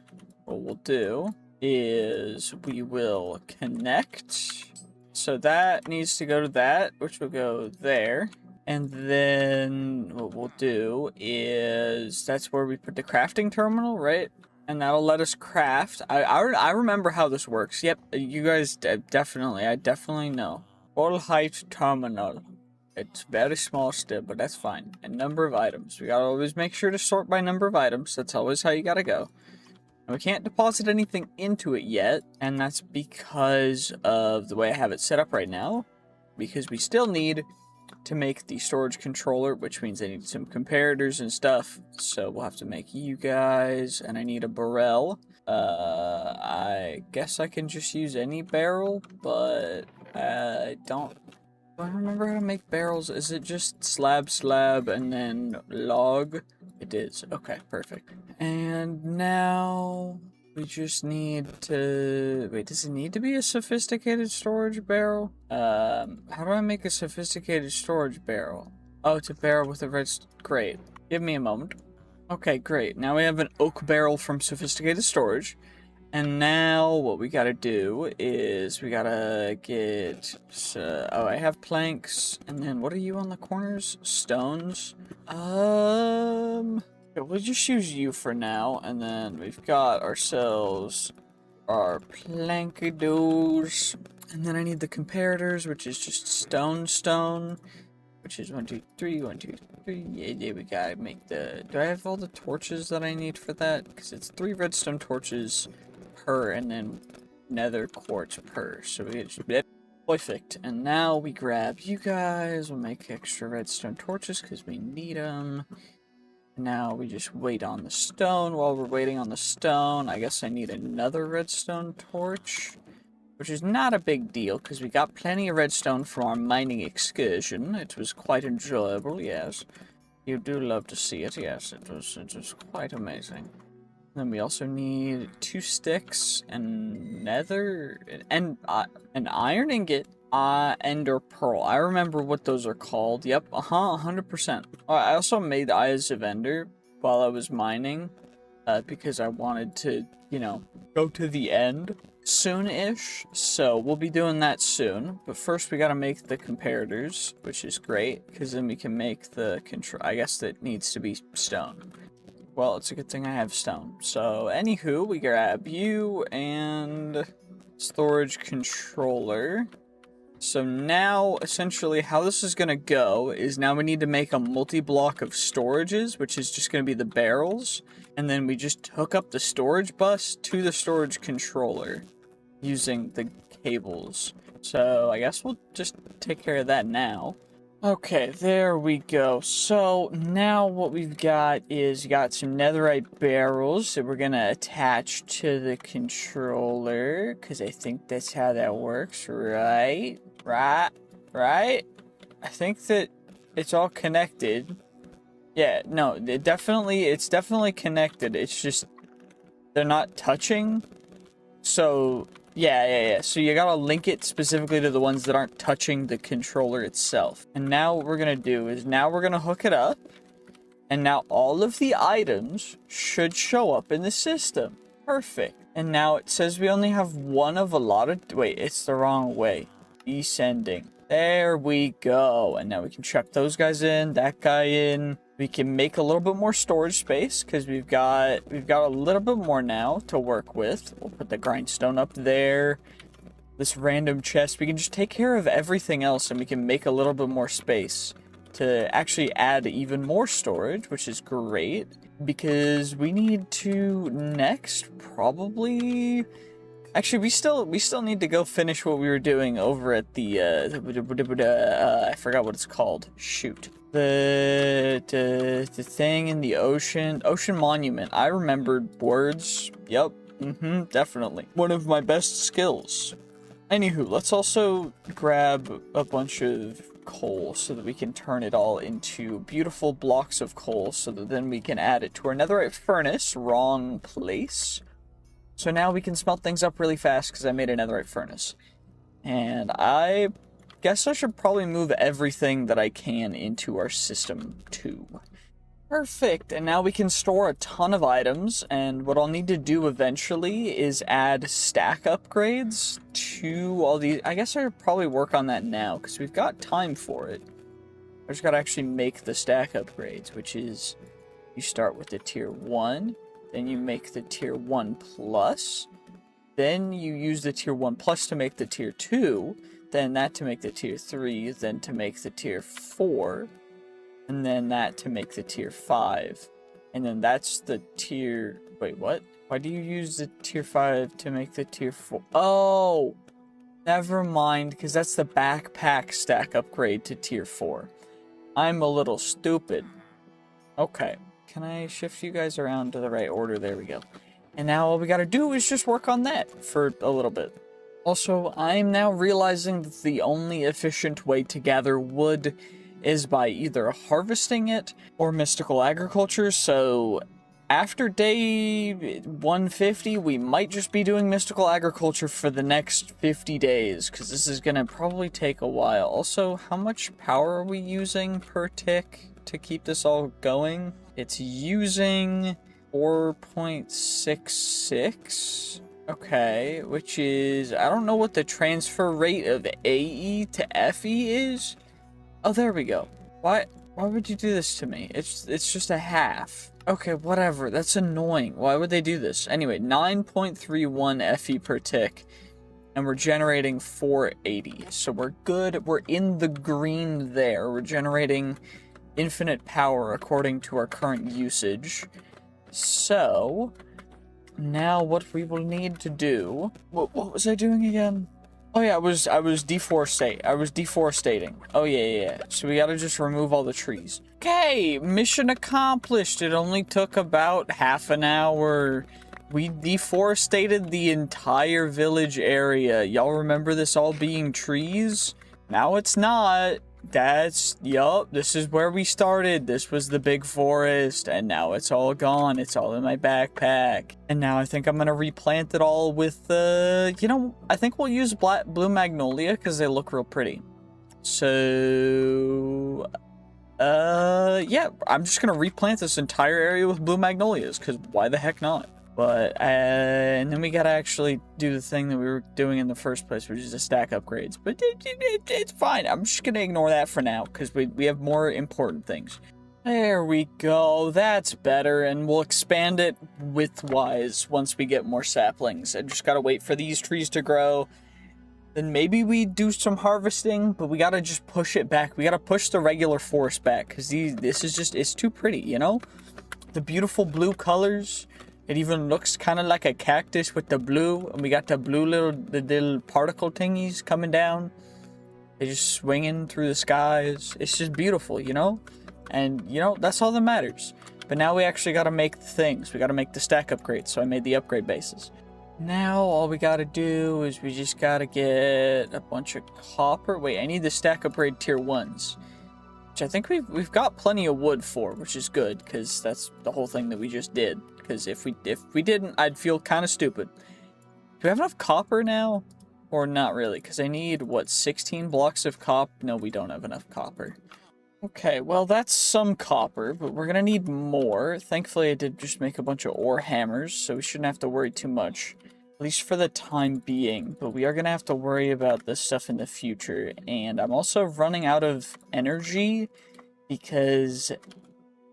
what we'll do is we will connect. So that needs to go to that, which will go there. And then what we'll do is that's where we put the crafting terminal, right? And that'll let us craft. I remember how this works. Yep, you guys I definitely know. Full height terminal. It's very small still, but that's fine. And number of items. We gotta always make sure to sort by number of items. That's always how you gotta go. And we can't deposit anything into it yet, and that's because of the way I have it set up right now. Because we still need to make the storage controller, which means I need some comparators and stuff. So we'll have to make you guys, and I need a barrel. I guess I can just use any barrel, but I don't remember how to make barrels. Is it just slab, and then log? It is. Okay, perfect. And now we just need to... Wait, does it need to be a sophisticated storage barrel? How do I make a sophisticated storage barrel? Oh, it's a barrel with a red... Great. Give me a moment. Okay, great. Now we have an oak barrel from sophisticated storage. And now what we gotta do is we gotta get... oh, I have planks. And then what are you on the corners? Stones? We'll just use you for now, and then we've got ourselves our plankadoos, and then I need the comparators, which is just stone, which is 1, 2, 3, 1, 2, 3. Yeah, we gotta make the... Do I have all the torches that I need for that? Because it's 3 redstone torches per, and then nether quartz per. So we just... Perfect. And now we grab you guys. We'll make extra redstone torches because we need them. Now we just wait on the stone. While we're waiting on the stone, I guess I need another redstone torch, which is not a big deal because we got plenty of redstone from our mining excursion. It was quite enjoyable, yes. You do love to see it, yes. It was quite amazing. Then we also need 2 sticks and nether and an iron ingot. Ender pearl. I remember what those are called. Yep, 100%. I also made Eyes of Ender while I was mining, because I wanted to, you know, go to the end soon-ish. So we'll be doing that soon. But first we gotta make the comparators, which is great, because then we can make the control. I guess that needs to be stone. Well, it's a good thing I have stone. So, anywho, we grab you and storage controller. So now, essentially, how this is going to go is now we need to make a multi-block of storages, which is just going to be the barrels. And then we just hook up the storage bus to the storage controller using the cables. So I guess we'll just take care of that now. Okay, there we go. So now what we've got is got some netherite barrels that we're gonna attach to the controller, because I think that's how that works, right? Right? I think that it's all connected. Yeah, no, it's definitely connected. It's just they're not touching. So yeah. So you gotta link it specifically to the ones that aren't touching the controller itself. And now what we're gonna do is now we're gonna hook it up. And now all of the items should show up in the system. Perfect. And now it says we only have one of a lot of... Wait, it's the wrong way. Descending. There we go. And now we can chuck those guys in, that guy in. We can make a little bit more storage space because we've got a little bit more now to work with. We'll put the grindstone up there. This random chest. We can just take care of everything else and we can make a little bit more space to actually add even more storage, which is great because we need to next probably... Actually, we still need to go finish what we were doing over at the I forgot what it's called. Shoot. The thing in the ocean monument. I remembered words. Yep. Definitely. One of my best skills. Anywho, let's also grab a bunch of coal so that we can turn it all into beautiful blocks of coal so that then we can add it to our netherite furnace. Wrong place. So now we can smelt things up really fast because I made a netherite furnace. And I guess I should probably move everything that I can into our system too. Perfect. And now we can store a ton of items. And what I'll need to do eventually is add stack upgrades to all these. I guess I should probably work on that now because we've got time for it. I just got to actually make the stack upgrades, which is you start with the tier 1. Then you make the tier 1 plus. Then you use the tier 1 plus to make the tier 2. Then that to make the tier 3. Then to make the tier 4. And then that to make the tier 5. And then that's the tier... Wait, what? Why do you use the tier 5 to make the tier 4? Oh! Never mind, because that's the backpack stack upgrade to tier 4. I'm a little stupid. Okay. Can I shift you guys around to the right order? There we go. And now all we gotta do is just work on that for a little bit. Also, I'm now realizing that the only efficient way to gather wood is by either harvesting it or mystical agriculture, so after day 150, we might just be doing mystical agriculture for the next 50 days, because this is gonna probably take a while. Also, how much power are we using per tick to keep this all going? It's using 4.66. Okay, which is... I don't know what the transfer rate of AE to FE is. Oh, there we go. Why would you do this to me? It's just a half. Okay, whatever. That's annoying. Why would they do this? Anyway, 9.31 FE per tick. And we're generating 480. So we're good. We're in the green there. We're generating infinite power according to our current usage. So now what we will need to do... What was I doing again? Oh yeah, I was deforestating. Oh yeah. So we gotta just remove all the trees. Okay, mission accomplished. It only took about half an hour. We deforested the entire village area. Y'all remember this all being trees? Now it's not. Yup, this is where we started. This was the big forest, and now it's all gone. It's all in my backpack. And now I think I'm gonna replant it all with, I think we'll use blue magnolia, because they look real pretty. So, yeah, I'm just gonna replant this entire area with blue magnolias, because why the heck not? But, and then we gotta actually do the thing that we were doing in the first place, which is the stack upgrades. But it's fine. I'm just gonna ignore that for now, because we have more important things. There we go. That's better, and we'll expand it width-wise once we get more saplings. I just gotta wait for these trees to grow, then maybe we do some harvesting, but we gotta just push it back. We gotta push the regular forest back, because this is just, it's too pretty, you know? The beautiful blue colors. It even looks kind of like a cactus with the blue, and we got the blue little particle thingies coming down. They're just swinging through the skies. It's just beautiful, you know? And, you know, that's all that matters. But now we actually gotta make the things. We gotta make the stack upgrades, so I made the upgrade bases. Now, all we gotta do is we just gotta get a bunch of copper. Wait, I need the stack upgrade tier 1s. Which I think we've got plenty of wood for, which is good, because that's the whole thing that we just did. Because if we didn't, I'd feel kind of stupid. Do we have enough copper now? Or not really? Because I need, what, 16 blocks of copper? No, we don't have enough copper. Okay, well, that's some copper, but we're gonna need more. Thankfully, I did just make a bunch of ore hammers, so we shouldn't have to worry too much. At least for the time being, but we are going to have to worry about this stuff in the future. And I'm also running out of energy because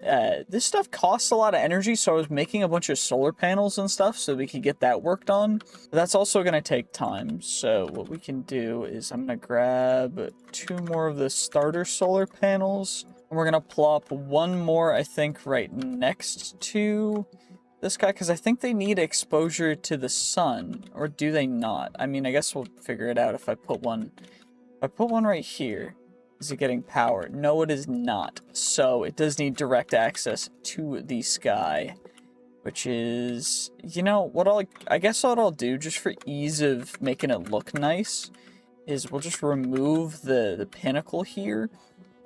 this stuff costs a lot of energy, so I was making a bunch of solar panels and stuff so we could get that worked on. But that's also going to take time, so what we can do is I'm going to grab 2 more of the starter solar panels, and we're going to plop 1 more, I think, right next to this guy, because I think they need exposure to the sun, or do they not? I mean, I guess we'll figure it out if I put one. If I put one right here, is it getting power? No, it is not. So it does need direct access to the sky, which is, you know, I guess what I'll do, just for ease of making it look nice, is we'll just remove the pinnacle here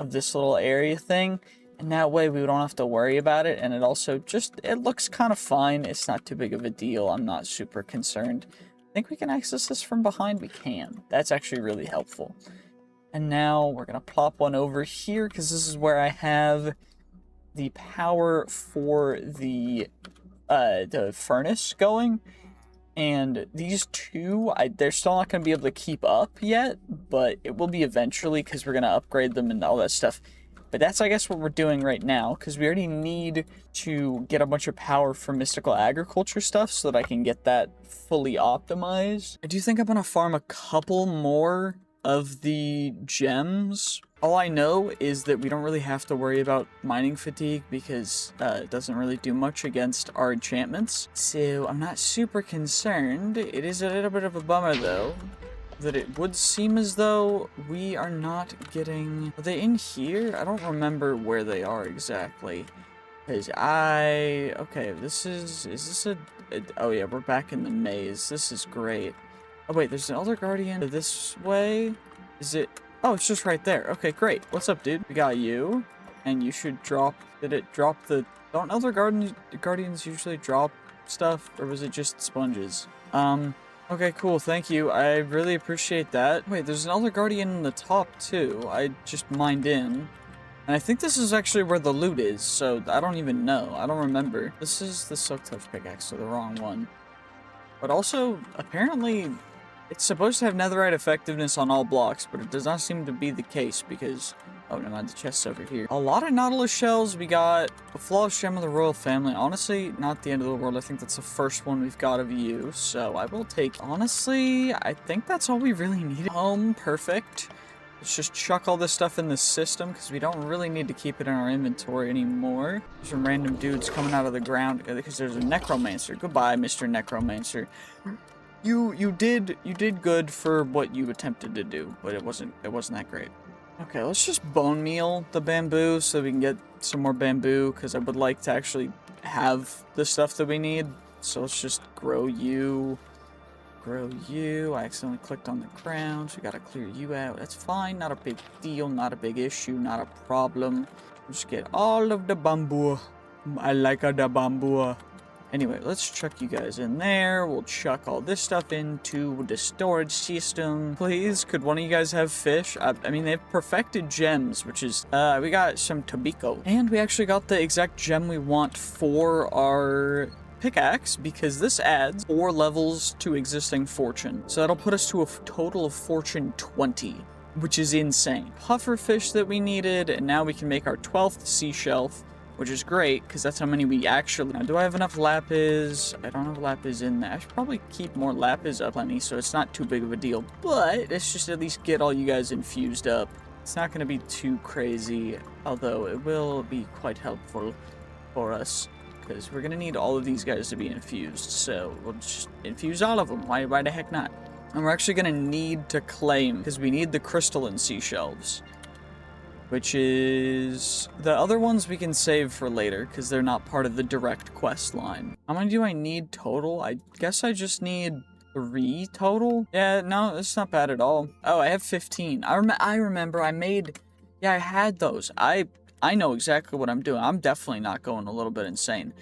of this little area thing. And that way we don't have to worry about it, and it also just, it looks kind of fine. It's not too big of a deal. I'm not super concerned. I think we can access this from behind. We can. That's actually really helpful. And now we're going to plop one over here, because this is where I have the power for the furnace going. And these two, they're still not going to be able to keep up yet, but it will be eventually, because we're going to upgrade them and all that stuff. But that's, I guess, what we're doing right now, because we already need to get a bunch of power for mystical agriculture stuff so that I can get that fully optimized. I do think I'm going to farm a couple more of the gems. All I know is that we don't really have to worry about mining fatigue because it doesn't really do much against our enchantments. So I'm not super concerned. It is a little bit of a bummer, though, that it would seem as though we are not getting... Are they in here? I don't remember where they are exactly. Because okay, this is this a... Oh yeah, we're back in the maze. This is great. Oh wait, there's an Elder Guardian this way? Is it... Oh, it's just right there. Okay, great. What's up, dude? We got you. And you should drop... Did it drop the... Don't Elder Guardians usually drop stuff? Or was it just sponges? Okay, cool, thank you. I really appreciate that. Wait, there's an Elder Guardian in the top, too. I just mined in. And I think this is actually where the loot is, so I don't even know. I don't remember. This is the Silk Touch pickaxe, so the wrong one. But also, apparently, it's supposed to have netherite effectiveness on all blocks, but it does not seem to be the case, because... Oh, never mind, the chest's over here. A lot of Nautilus shells. We got a flawless gem of the royal family. Honestly, not the end of the world. I think that's the first one we've got of you. So I will take... Honestly, I think that's all we really need. Perfect. Let's just chuck all this stuff in the system, because we don't really need to keep it in our inventory anymore. There's some random dudes coming out of the ground, because there's a necromancer. Goodbye, Mr. Necromancer. You did good for what you attempted to do, but it wasn't that great. Okay, let's just bone meal the bamboo so we can get some more bamboo, because I would like to actually have the stuff that we need. So let's just grow you. Grow you. I accidentally clicked on the ground, so we gotta clear you out. That's fine, not a big deal, not a big issue, not a problem. Just get all of the bamboo. I like the bamboo. Anyway, let's chuck you guys in there. We'll chuck all this stuff into the storage system. Please, could one of you guys have fish? I mean, they've perfected gems, which is... we got some tobacco. And we actually got the exact gem we want for our pickaxe, because this adds 4 levels to existing fortune. So that'll put us to a total of fortune 20, which is insane. Pufferfish that we needed, and now we can make our 12th sea shelf, which is great, because that's how many we actually... Now, do I have enough lapis? I don't have lapis in there. I should probably keep more lapis up plenty, so it's not too big of a deal. But let's just at least get all you guys infused up. It's not going to be too crazy, although it will be quite helpful for us, because we're going to need all of these guys to be infused, so we'll just infuse all of them. Why the heck not? And we're actually going to need to claim, because we need the crystalline seashells, which is... The other ones we can save for later, because they're not part of the direct quest line. How many do I need total? I guess I just need 3 total? Yeah, no, it's not bad at all. Oh, I have 15. I remember I made... Yeah, I had those. I know exactly what I'm doing. I'm definitely not going a little bit insane.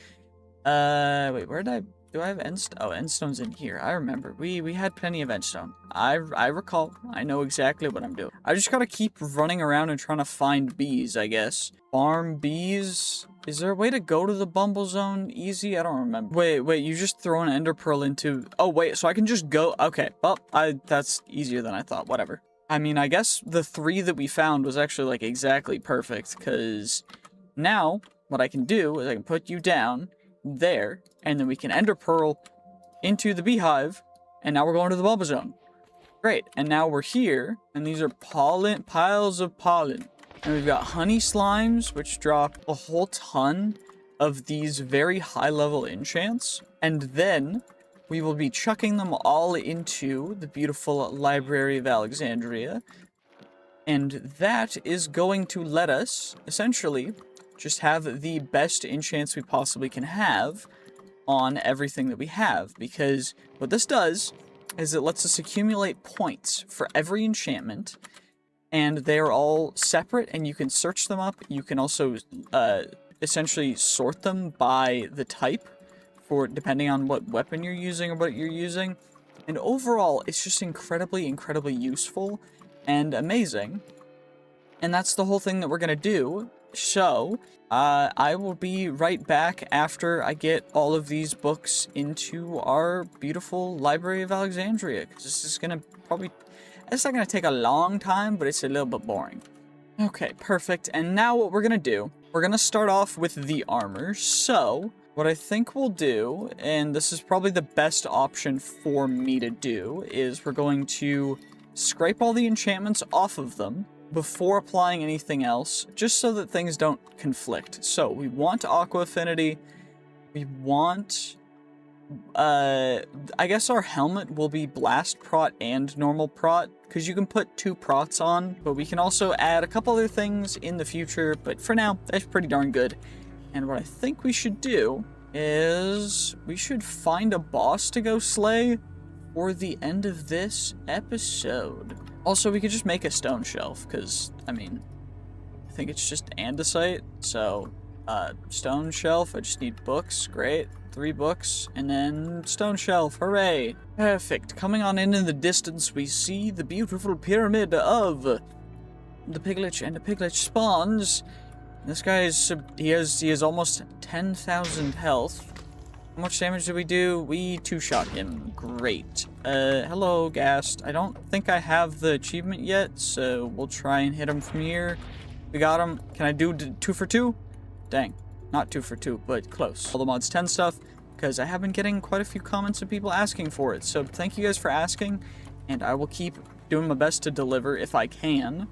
Wait, where did I... Do I have endstone? Oh, endstone's in here. I remember. We had plenty of endstone. I recall. I know exactly what I'm doing. I just gotta keep running around and trying to find bees, I guess. Farm bees? Is there a way to go to the Bumble Zone easy? I don't remember. Wait, you just throw an ender pearl into... Oh, wait, so I can just go... Okay, well, that's easier than I thought. Whatever. I mean, I guess the 3 that we found was actually, like, exactly perfect, because now what I can do is I can put you down there, and then we can ender pearl into the beehive, and now we're going to the bubble zone. Great, and now we're here, and these are piles of pollen. And we've got honey slimes, which drop a whole ton of these very high-level enchants, and then we will be chucking them all into the beautiful Library of Alexandria, and that is going to let us, essentially, just have the best enchants we possibly can have on everything that we have, because what this does is it lets us accumulate points for every enchantment, and they're all separate, and you can search them up. You can also essentially sort them by the type, for depending on what weapon you're using or what you're using, and overall, it's just incredibly useful and amazing, and that's the whole thing that we're gonna do. So, I will be right back after I get all of these books into our beautiful Library of Alexandria, because this is gonna probably... It's not gonna take a long time, but it's a little bit boring. Okay, perfect, and now what we're gonna do, we're gonna start off with the armor. So, what I think we'll do, and this is probably the best option for me to do, is we're going to scrape all the enchantments off of them before applying anything else, just so that things don't conflict. So, we want Aqua Affinity, we want... I guess our helmet will be Blast Prot and Normal Prot, because you can put 2 prots on, but we can also add a couple other things in the future, but for now, that's pretty darn good. And what I think we should do is we should find a boss to go slay for the end of this episode. Also, we could just make a stone shelf, because, I mean, I think it's just andesite, so, stone shelf, I just need books, great, 3 books, and then stone shelf, hooray! Perfect. Coming on in the distance, we see the beautiful pyramid of the Piglet, and the Piglet spawns. This guy is, he has almost 10,000 health. How much damage did we do? We 2-shot him. Great. Hello, Ghast. I don't think I have the achievement yet, so we'll try and hit him from here. We got him. Can I do 2 for 2? Dang. Not 2 for 2, but close. All the mods 10 stuff, because I have been getting quite a few comments of people asking for it. So thank you guys for asking, and I will keep doing my best to deliver if I can.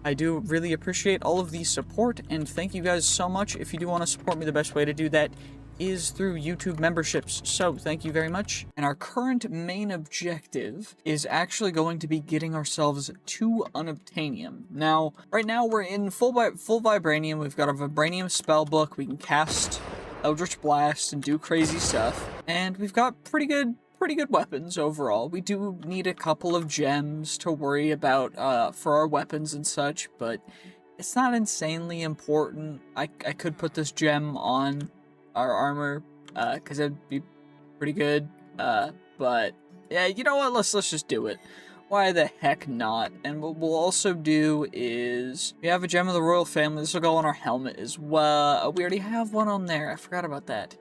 I do really appreciate all of the support, and thank you guys so much. If you do want to support me, the best way to do that is through YouTube memberships, so thank you very much. And our current main objective is actually going to be getting ourselves to Unoptanium. Now, right now we're in full vibranium. We've got a vibranium spellbook. We can cast Eldritch Blast and do crazy stuff, and we've got pretty good weapons overall. We do need a couple of gems to worry about for our weapons and such, but it's not insanely important. I could put this gem on our armor, because it'd be pretty good, but yeah, you know what, let's just do it. Why the heck not? And what we'll also do is, we have a gem of the royal family. This will go on our helmet as well. We already have one on there, I forgot about that.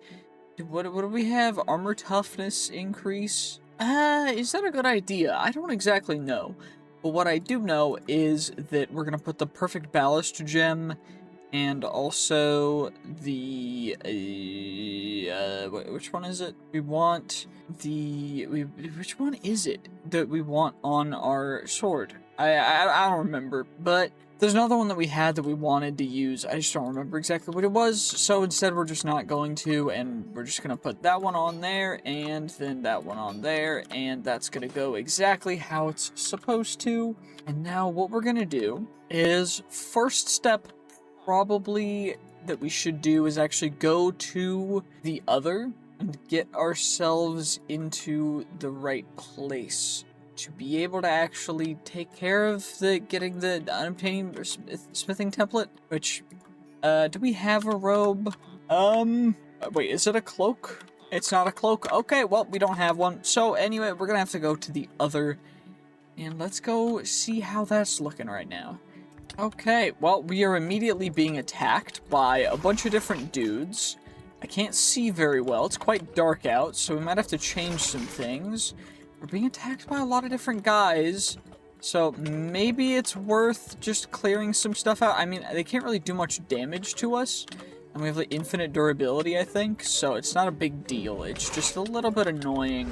What do we have? Armor toughness increase? Is that a good idea? I don't exactly know, but what I do know is that we're gonna put the perfect ballast gem And also the, which one is it? We want which one is it that we want on our sword? I don't remember, but there's another one that we had that we wanted to use. I just don't remember exactly what it was, so instead we're just not going to, and we're just gonna put that one on there, and then that one on there, and that's gonna go exactly how it's supposed to. And now what we're gonna do is, first step probably that we should do is actually go to the other and get ourselves into the right place to be able to actually take care of getting the Unoptanium smithing template, which, do we have a robe? Wait, is it a cloak? It's not a cloak. Okay, well, we don't have one. So anyway, we're gonna have to go to the other, and let's go see how that's looking right now. Okay, well, we are immediately being attacked by a bunch of different dudes. I can't see very well. It's quite dark out, so we might have to change some things. We're being attacked by a lot of different guys, so maybe it's worth just clearing some stuff out. I mean, they can't really do much damage to us, and we have like infinite durability, I think, so it's not a big deal. It's just a little bit annoying.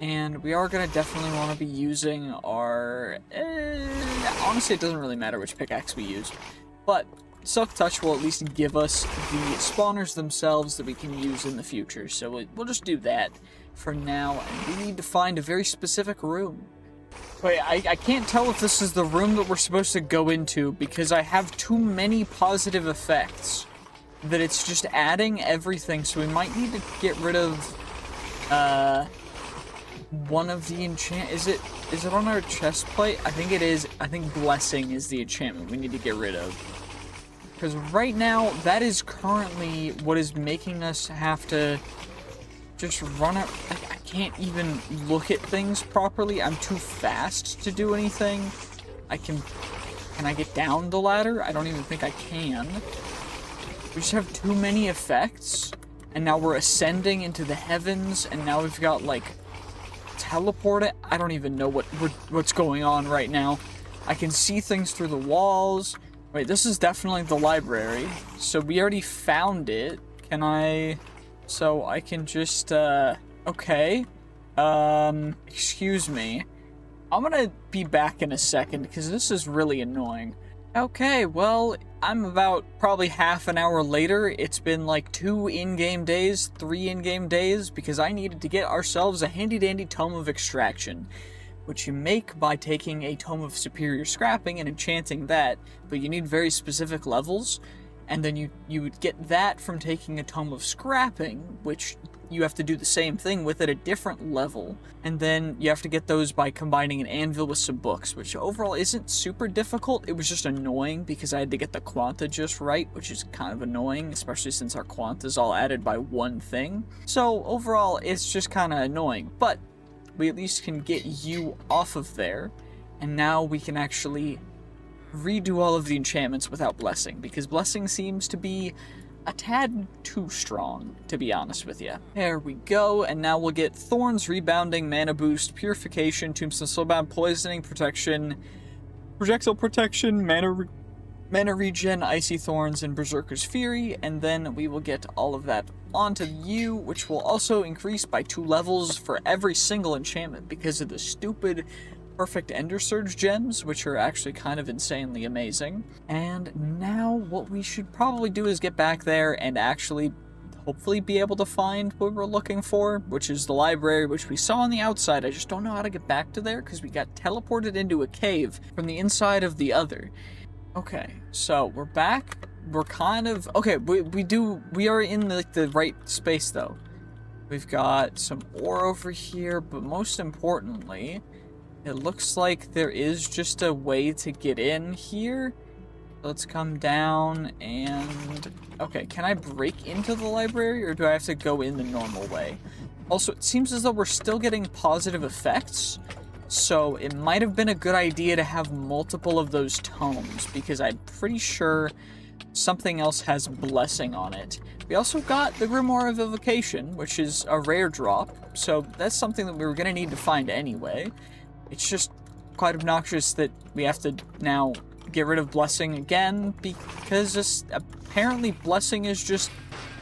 And we are going to definitely want to be using our... honestly, it doesn't really matter which pickaxe we use. But Silk Touch will at least give us the spawners themselves that we can use in the future. So we'll just do that for now. And we need to find a very specific room. Wait, I can't tell if this is the room that we're supposed to go into because I have too many positive effects that it's just adding everything. So we might need to get rid of... one of the enchant... Is it on our chest plate? I think it is. I think Blessing is the enchantment we need to get rid of. Because right now, that is currently what is making us have to just run out. I can't even look at things properly. I'm too fast to do anything. Can I get down the ladder? I don't even think I can. We just have too many effects. And now we're ascending into the heavens. And now we've got, like... teleport it. I don't even know what's going on right now. I can see things through the walls. Wait, this is definitely the library. So we already found it. Can I... So I can just, okay. Excuse me. I'm gonna be back in a second because this is really annoying. Okay, well, I'm about probably half an hour later. It's been like 2 in-game days, 3 in-game days, because I needed to get ourselves a handy-dandy Tome of Extraction, which you make by taking a Tome of Superior Scrapping and enchanting that, but you need very specific levels, and then you would get that from taking a Tome of Scrapping, which you have to do the same thing with at a different level, and then you have to get those by combining an anvil with some books, which overall isn't super difficult. It was just annoying because I had to get the quanta just right, which is kind of annoying, especially since our quanta is all added by one thing. So overall, it's just kind of annoying, but we at least can get you off of there, and now we can actually redo all of the enchantments without Blessing, because Blessing seems to be a tad too strong, to be honest with you. There we go, and now we'll get Thorns, Rebounding, Mana Boost, Purification, Tombstone Slowbound, Poisoning, Protection, Projectile Protection, Mana Regen, Icy Thorns, and Berserker's Fury, and then we will get all of that onto you, which will also increase by 2 levels for every single enchantment because of the stupid Perfect Ender Surge gems, which are actually kind of insanely amazing. And now what we should probably do is get back there and actually hopefully be able to find what we're looking for, which is the library, which we saw on the outside. I just don't know how to get back to there because we got teleported into a cave from the inside of the other. Okay, so we're back. We're kind of... Okay, we are in the right space, though. We've got some ore over here, but most importantly... it looks like there is just a way to get in here. Let's come down and... okay, can I break into the library or do I have to go in the normal way? Also, it seems as though we're still getting positive effects, so it might have been a good idea to have multiple of those tomes, because I'm pretty sure something else has Blessing on it. We also got the Grimoire of Evocation, which is a rare drop, so that's something that we were going to need to find anyway. It's just quite obnoxious that we have to now get rid of blessing again, because just apparently blessing is just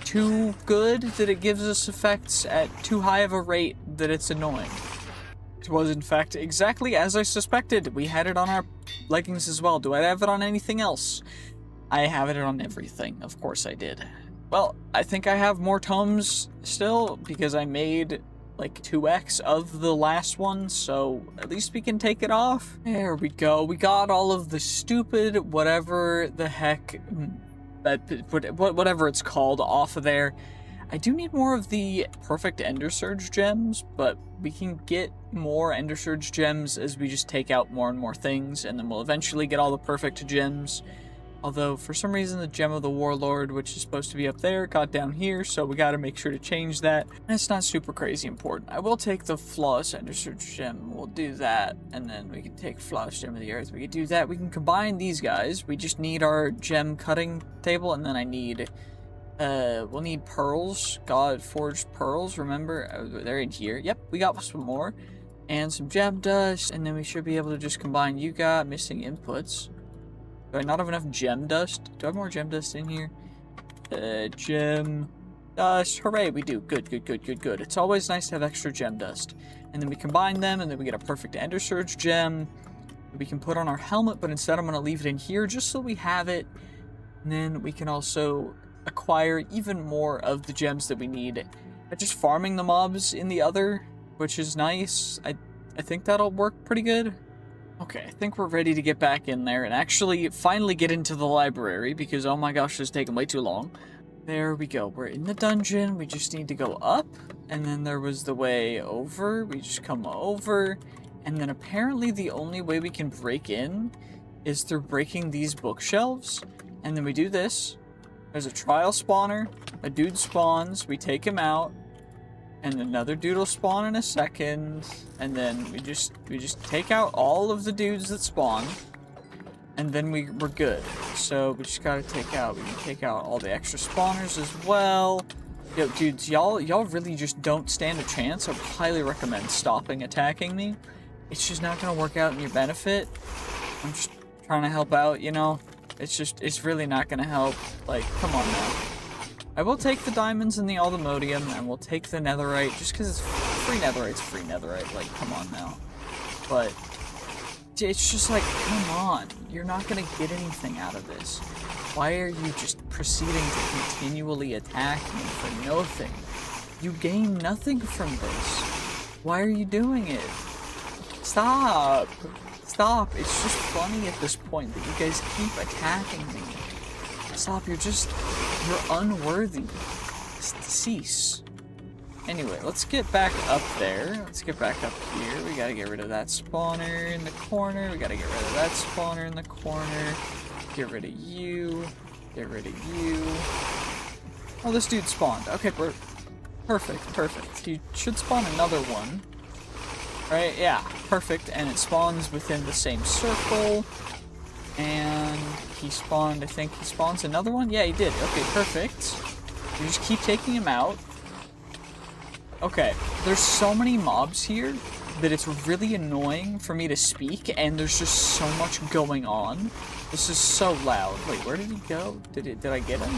too good, that it gives us effects at too high of a rate that it's annoying. It was, in fact, exactly as I suspected. We had it on our leggings as well. Do I have it on anything else? I have it on everything. Of course I did. Well, I think I have more tomes still, because I made like 2x of the last one, so at least we can take it off. There we go. We got all of the stupid whatever the heck, whatever it's called, off of there. I do need more of the perfect Ender Surge gems, but we can get more Ender Surge gems as we just take out more and more things, and then we'll eventually get all the perfect gems. Although, for some reason, the Gem of the Warlord, which is supposed to be up there, got down here, so we gotta make sure to change that. And it's not super crazy important. I will take the Flawless Ender Surge Gem. We'll do that, and then we can take Flawless Gem of the Earth. We can do that. We can combine these guys. We just need our gem cutting table, and then I need... we'll need pearls. God Forged pearls, remember? They're in here. Yep, we got some more. And some gem dust, and then we should be able to just combine. You got missing inputs. Do I not have enough gem dust? Do I have more gem dust in here? Gem dust. Hooray, we do. Good, good, good, good, good. It's always nice to have extra gem dust. And then we combine them, and then we get a perfect Ender Surge gem that we can put on our helmet, but instead I'm going to leave it in here just so we have it. And then we can also acquire even more of the gems that we need by just farming the mobs in the other, which is nice. I think that'll work pretty good. Okay, I think we're ready to get back in there and actually finally get into the library, because oh my gosh, it's taken way too long. There we go. We're in the dungeon. We just need to go up, and then there was the way over. We just come over, and then apparently the only way we can break in is through breaking these bookshelves. And then we do this. There's a trial spawner. A dude spawns. We take him out. And another dude will spawn in a second, and then we just take out all of the dudes that spawn, and then we're good. So we just gotta we can take out all the extra spawners as well. Yo, dudes, y'all really just don't stand a chance. I would highly recommend stopping attacking me. It's just not gonna work out in your benefit. I'm just trying to help out, you know? It's really not gonna help. Like, come on now. I will take the diamonds and the Ultimodium, and we'll take the netherite, just because it's free netherite's free netherite, like, come on now. But, it's just like, come on, you're not gonna get anything out of this. Why are you just proceeding to continually attack me for nothing? You gain nothing from this. Why are you doing it? Stop! Stop, it's just funny at this point that you guys keep attacking me. Stop, you're unworthy. Cease. Anyway, let's get back up there. Let's get back up here. We gotta get rid of that spawner in the corner. We gotta get rid of that spawner in the corner. Get rid of you. Get rid of you. Oh, this dude spawned. Okay, perfect, perfect. He should spawn another one. Right? Yeah, perfect. And it spawns within the same circle. And he spawned, I think he spawns another one? Yeah, he did. Okay, perfect. We just keep taking him out. Okay, there's so many mobs here that it's really annoying for me to speak, and there's just so much going on. This is so loud. Wait, where did he go? Did I get him?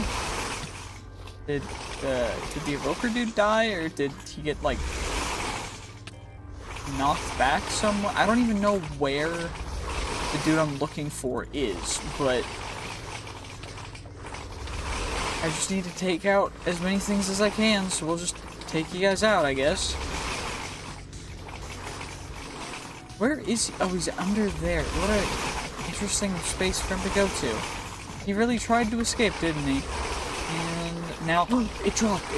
Did the evoker dude die, or did he get, like, knocked back somewhere? I don't even know where the dude I'm looking for is, but I just need to take out as many things as I can, so we'll just take you guys out, I guess. Where is he? Oh, he's under there. What a interesting space for him to go to. He really tried to escape, didn't he? And now, it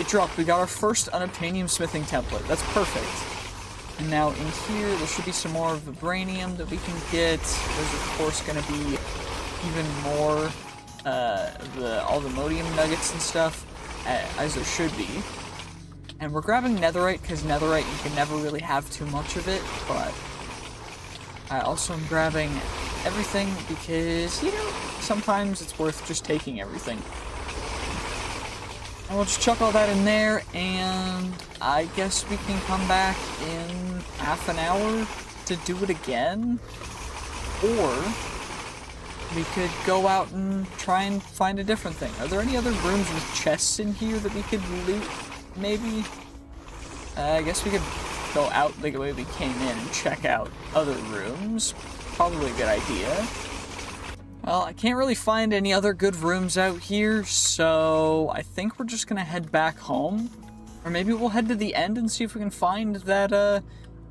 dropped. We got our first Unoptanium smithing template. That's perfect. And now in here, there should be some more vibranium that we can get. There's of course going to be even more all the Ultimodium nuggets and stuff, as there should be. And we're grabbing netherite, because netherite, you can never really have too much of it, but I also am grabbing everything because, you know, sometimes it's worth just taking everything. And we'll just chuck all that in there, and I guess we can come back in half an hour to do it again. Or we could go out and try and find a different thing. Are there any other rooms with chests in here that we could loot, maybe? I guess we could go out the way we came in and check out other rooms. Probably a good idea. Well, I can't really find any other good rooms out here, so I think we're just gonna head back home. Or maybe we'll head to the end and see if we can find that,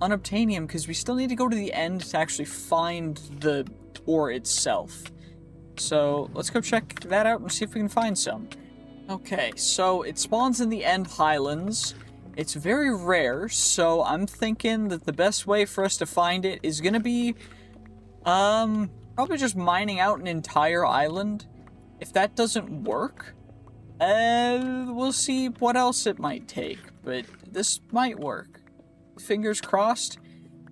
Unoptanium, because we still need to go to the end to actually find the ore itself. So, let's go check that out and see if we can find some. Okay, so it spawns in the end highlands. It's very rare, so I'm thinking that the best way for us to find it is gonna be, probably just mining out an entire island. If that doesn't work, we'll see what else it might take, but this might work. Fingers crossed,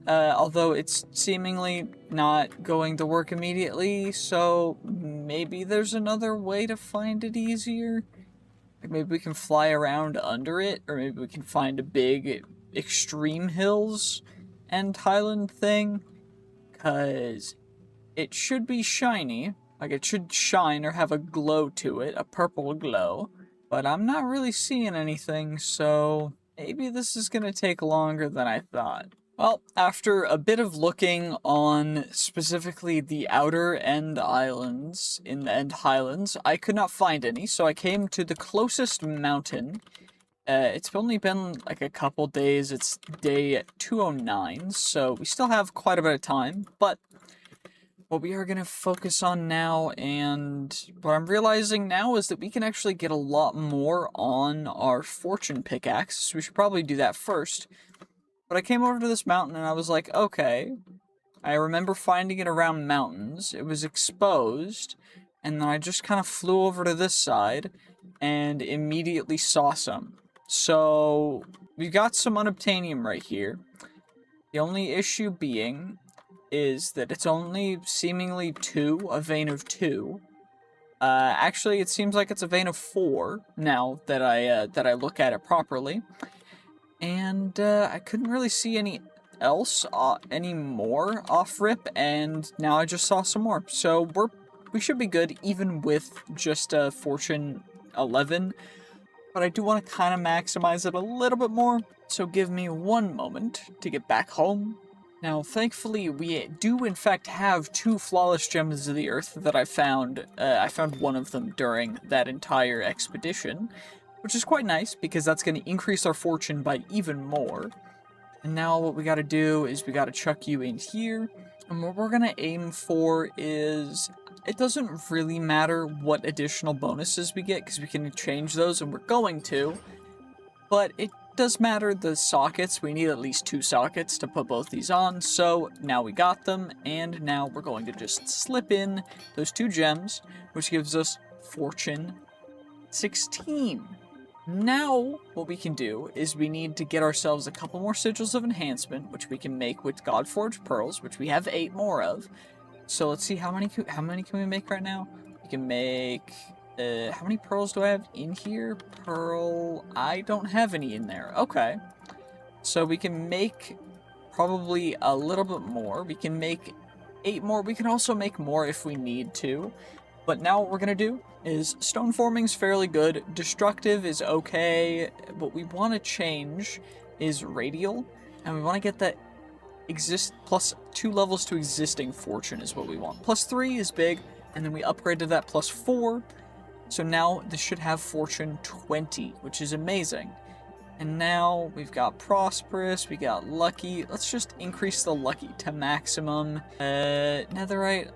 although it's seemingly not going to work immediately, so maybe there's another way to find it easier. Like maybe we can fly around under it, or maybe we can find a big extreme hills and highland thing, because it should be shiny. Like, it should shine or have a glow to it, a purple glow. But I'm not really seeing anything, so maybe this is gonna take longer than I thought. Well, after a bit of looking on specifically the outer end islands, in the end highlands, I could not find any, so I came to the closest mountain. It's only been like a couple days, it's day 209, so we still have quite a bit of time, but what we are going to focus on now, and what I'm realizing now, is that we can actually get a lot more on our fortune pickaxe, so we should probably do that first. But I came over to this mountain and I was like, okay, I remember finding it around mountains, it was exposed, and then I just kind of flew over to this side and immediately saw some. So, we've got some unobtainium right here. The only issue being is that it's only seemingly a vein of 2. Actually, it seems like it's a vein of 4 now that I look at it properly. And I couldn't really see any more off rip, and now I just saw some more. So we should be good even with just a fortune 11. But I do want to kind of maximize it a little bit more. So give me one moment to get back home. Now, thankfully, we do in fact have 2 flawless gems of the earth that I found. I found one of them during that entire expedition, which is quite nice because that's going to increase our fortune by even more. And now what we got to do is we got to chuck you in here. And what we're going to aim for is, it doesn't really matter what additional bonuses we get because we can change those, and we're going to, but it does matter the sockets. We need at least 2 sockets to put both these on, so now we got them, and now we're going to just slip in those 2 gems, which gives us fortune 16. Now, what we can do is we need to get ourselves a couple more sigils of enhancement, which we can make with Godforged pearls, which we have 8 more of. So let's see, how many can we make right now? We can make, how many pearls do I have in here? Pearl, I don't have any in there. Okay. So we can make probably a little bit more. We can make 8 more. We can also make more if we need to. But now what we're going to do is stone forming's fairly good. Destructive is okay. What we want to change is radial. And we want to get that plus 2 levels to existing fortune is what we want. Plus 3 is big. And then we upgrade to that plus 4. So now this should have fortune 20, which is amazing. And now we've got prosperous, we got lucky. Let's just increase the lucky to maximum. Netherite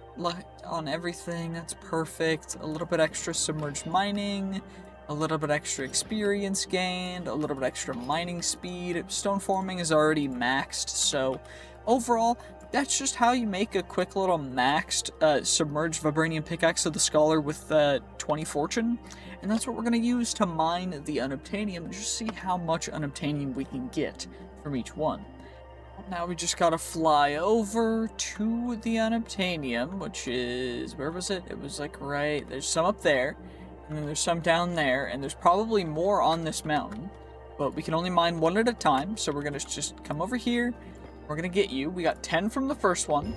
on everything, that's perfect. A little bit extra submerged mining, a little bit extra experience gained, a little bit extra mining speed. Stone forming is already maxed, so overall, that's just how you make a quick little maxed submerged vibranium pickaxe of the scholar with 20 fortune. And that's what we're going to use to mine the unobtainium and just see how much unobtainium we can get from each one. Now we just gotta fly over to the unobtainium, which is, where was it? It was like right, there's some up there, and then there's some down there, and there's probably more on this mountain. But we can only mine 1 at a time, so we're gonna just come over here. We're gonna get you. We got 10 from the first one,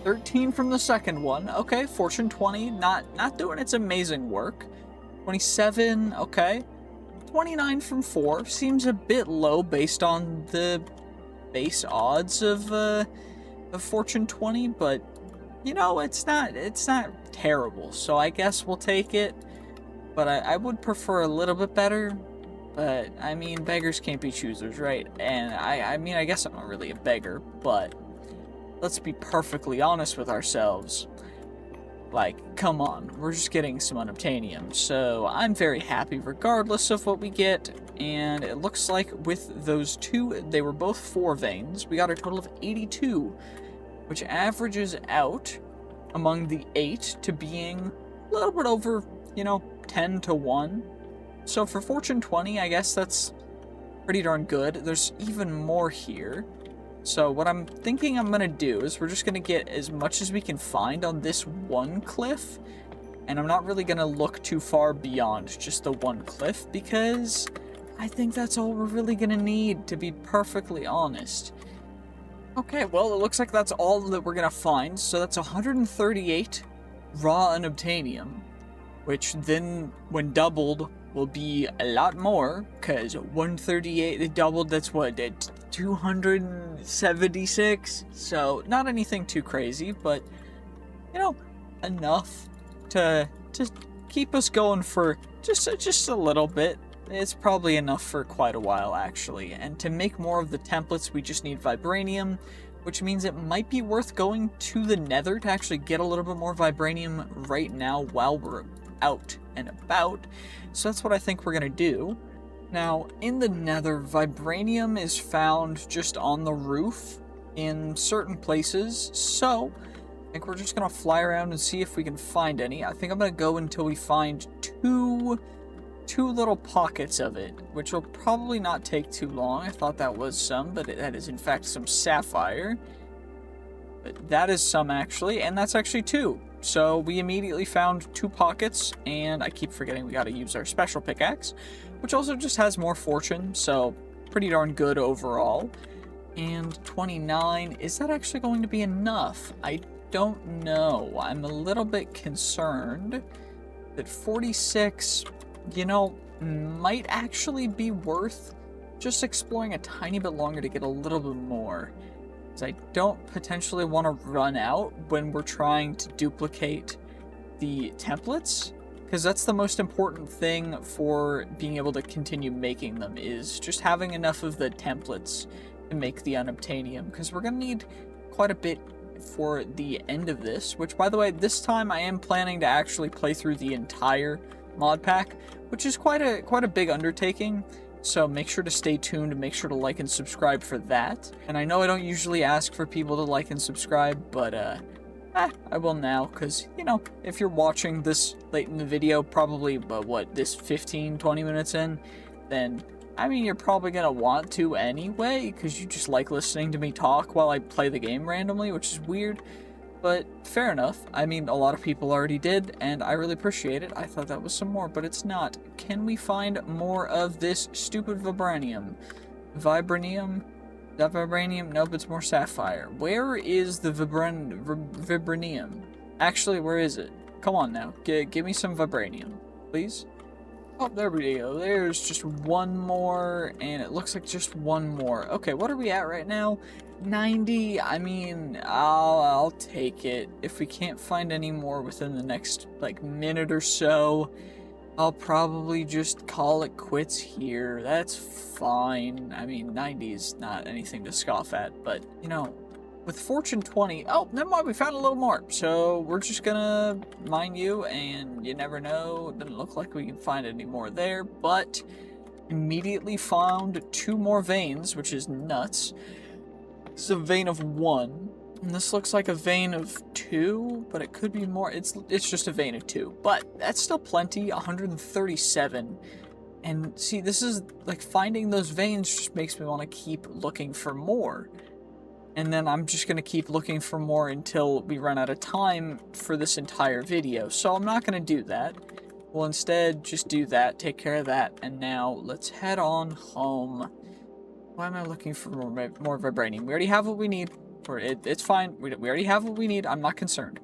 13 from the second one. Okay, fortune 20, not doing its amazing work. 27, okay. 29 from 4 seems a bit low based on the base odds of fortune 20, but you know, it's not terrible. So I guess we'll take it. But I would prefer a little bit better. But I mean, beggars can't be choosers, right? And I mean, I guess I'm not really a beggar, but let's be perfectly honest with ourselves. Like, come on, we're just getting some Unoptanium, so I'm very happy regardless of what we get, and it looks like with those two, they were both 4 veins, we got a total of 82, which averages out among the 8 to being a little bit over, you know, 10 to 1. So for fortune 20, I guess that's pretty darn good. There's even more here. So what I'm thinking I'm going to do is we're just going to get as much as we can find on this one cliff. And I'm not really going to look too far beyond just the one cliff because I think that's all we're really going to need, to be perfectly honest. Okay, well, it looks like that's all that we're going to find. So that's 138 raw unobtainium, which then, when doubled, will be a lot more, because 138, they doubled, that's what, 276? So, not anything too crazy, but, you know, enough to keep us going for just a little bit. It's probably enough for quite a while, actually. And to make more of the templates, we just need vibranium, which means it might be worth going to the Nether to actually get a little bit more vibranium right now while we're out and about. So that's what I think we're gonna do. Now, in the Nether, vibranium is found just on the roof in certain places, so I think we're just gonna fly around and see if we can find any. I think I'm gonna go until we find two little pockets of it, which will probably not take too long. I thought that was some, but that is in fact some sapphire. But that is some actually, and that's actually 2. So we immediately found 2 pockets, and I keep forgetting we gotta use our special pickaxe, which also just has more fortune, so pretty darn good overall. And 29, is that actually going to be enough? I don't know. I'm a little bit concerned that 46, you know, might actually be worth just exploring a tiny bit longer to get a little bit more. I don't potentially want to run out when we're trying to duplicate the templates, because that's the most important thing for being able to continue making them, is just having enough of the templates to make the unobtainium, because we're going to need quite a bit for the end of this, which, by the way, this time I am planning to actually play through the entire mod pack, which is quite a big undertaking. So make sure to stay tuned and make sure to like and subscribe for that. And I know I don't usually ask for people to like and subscribe, but I will now, because, you know, if you're watching this late in the video, probably, this 15-20 minutes in, then, I mean, you're probably going to want to anyway, because you just like listening to me talk while I play the game randomly, which is weird. But fair enough. I mean, a lot of people already did, and I really appreciate it. I thought that was some more, but it's not. Can we find more of this stupid vibranium? Vibranium? That vibranium? Nope, it's more sapphire. Where is the vibranium? Actually, where is it? Come on now. Give me some vibranium, please. Oh, there we go. There's just one more, and it looks like just one more. Okay, what are we at right now? 90. I mean, I'll take it. If we can't find any more within the next, like, minute or so, I'll probably just call it quits here. That's fine. I mean, 90 is not anything to scoff at, but, you know, with fortune 20, oh, never mind, we found a little more. So we're just gonna mine you, and you never know. It doesn't look like we can find any more there, but immediately found 2 more veins, which is nuts. This is a vein of 1, and this looks like a vein of 2, but it could be more. It's just a vein of 2, but that's still plenty. 137, and see, this is like finding those veins just makes me want to keep looking for more, and then I'm just gonna keep looking for more until we run out of time for this entire video. So I'm not gonna do that. We'll instead just do that, take care of that, and now let's head on home. Why am I looking for more vibranium? We already have what we need. It's fine. We already have what we need. I'm not concerned.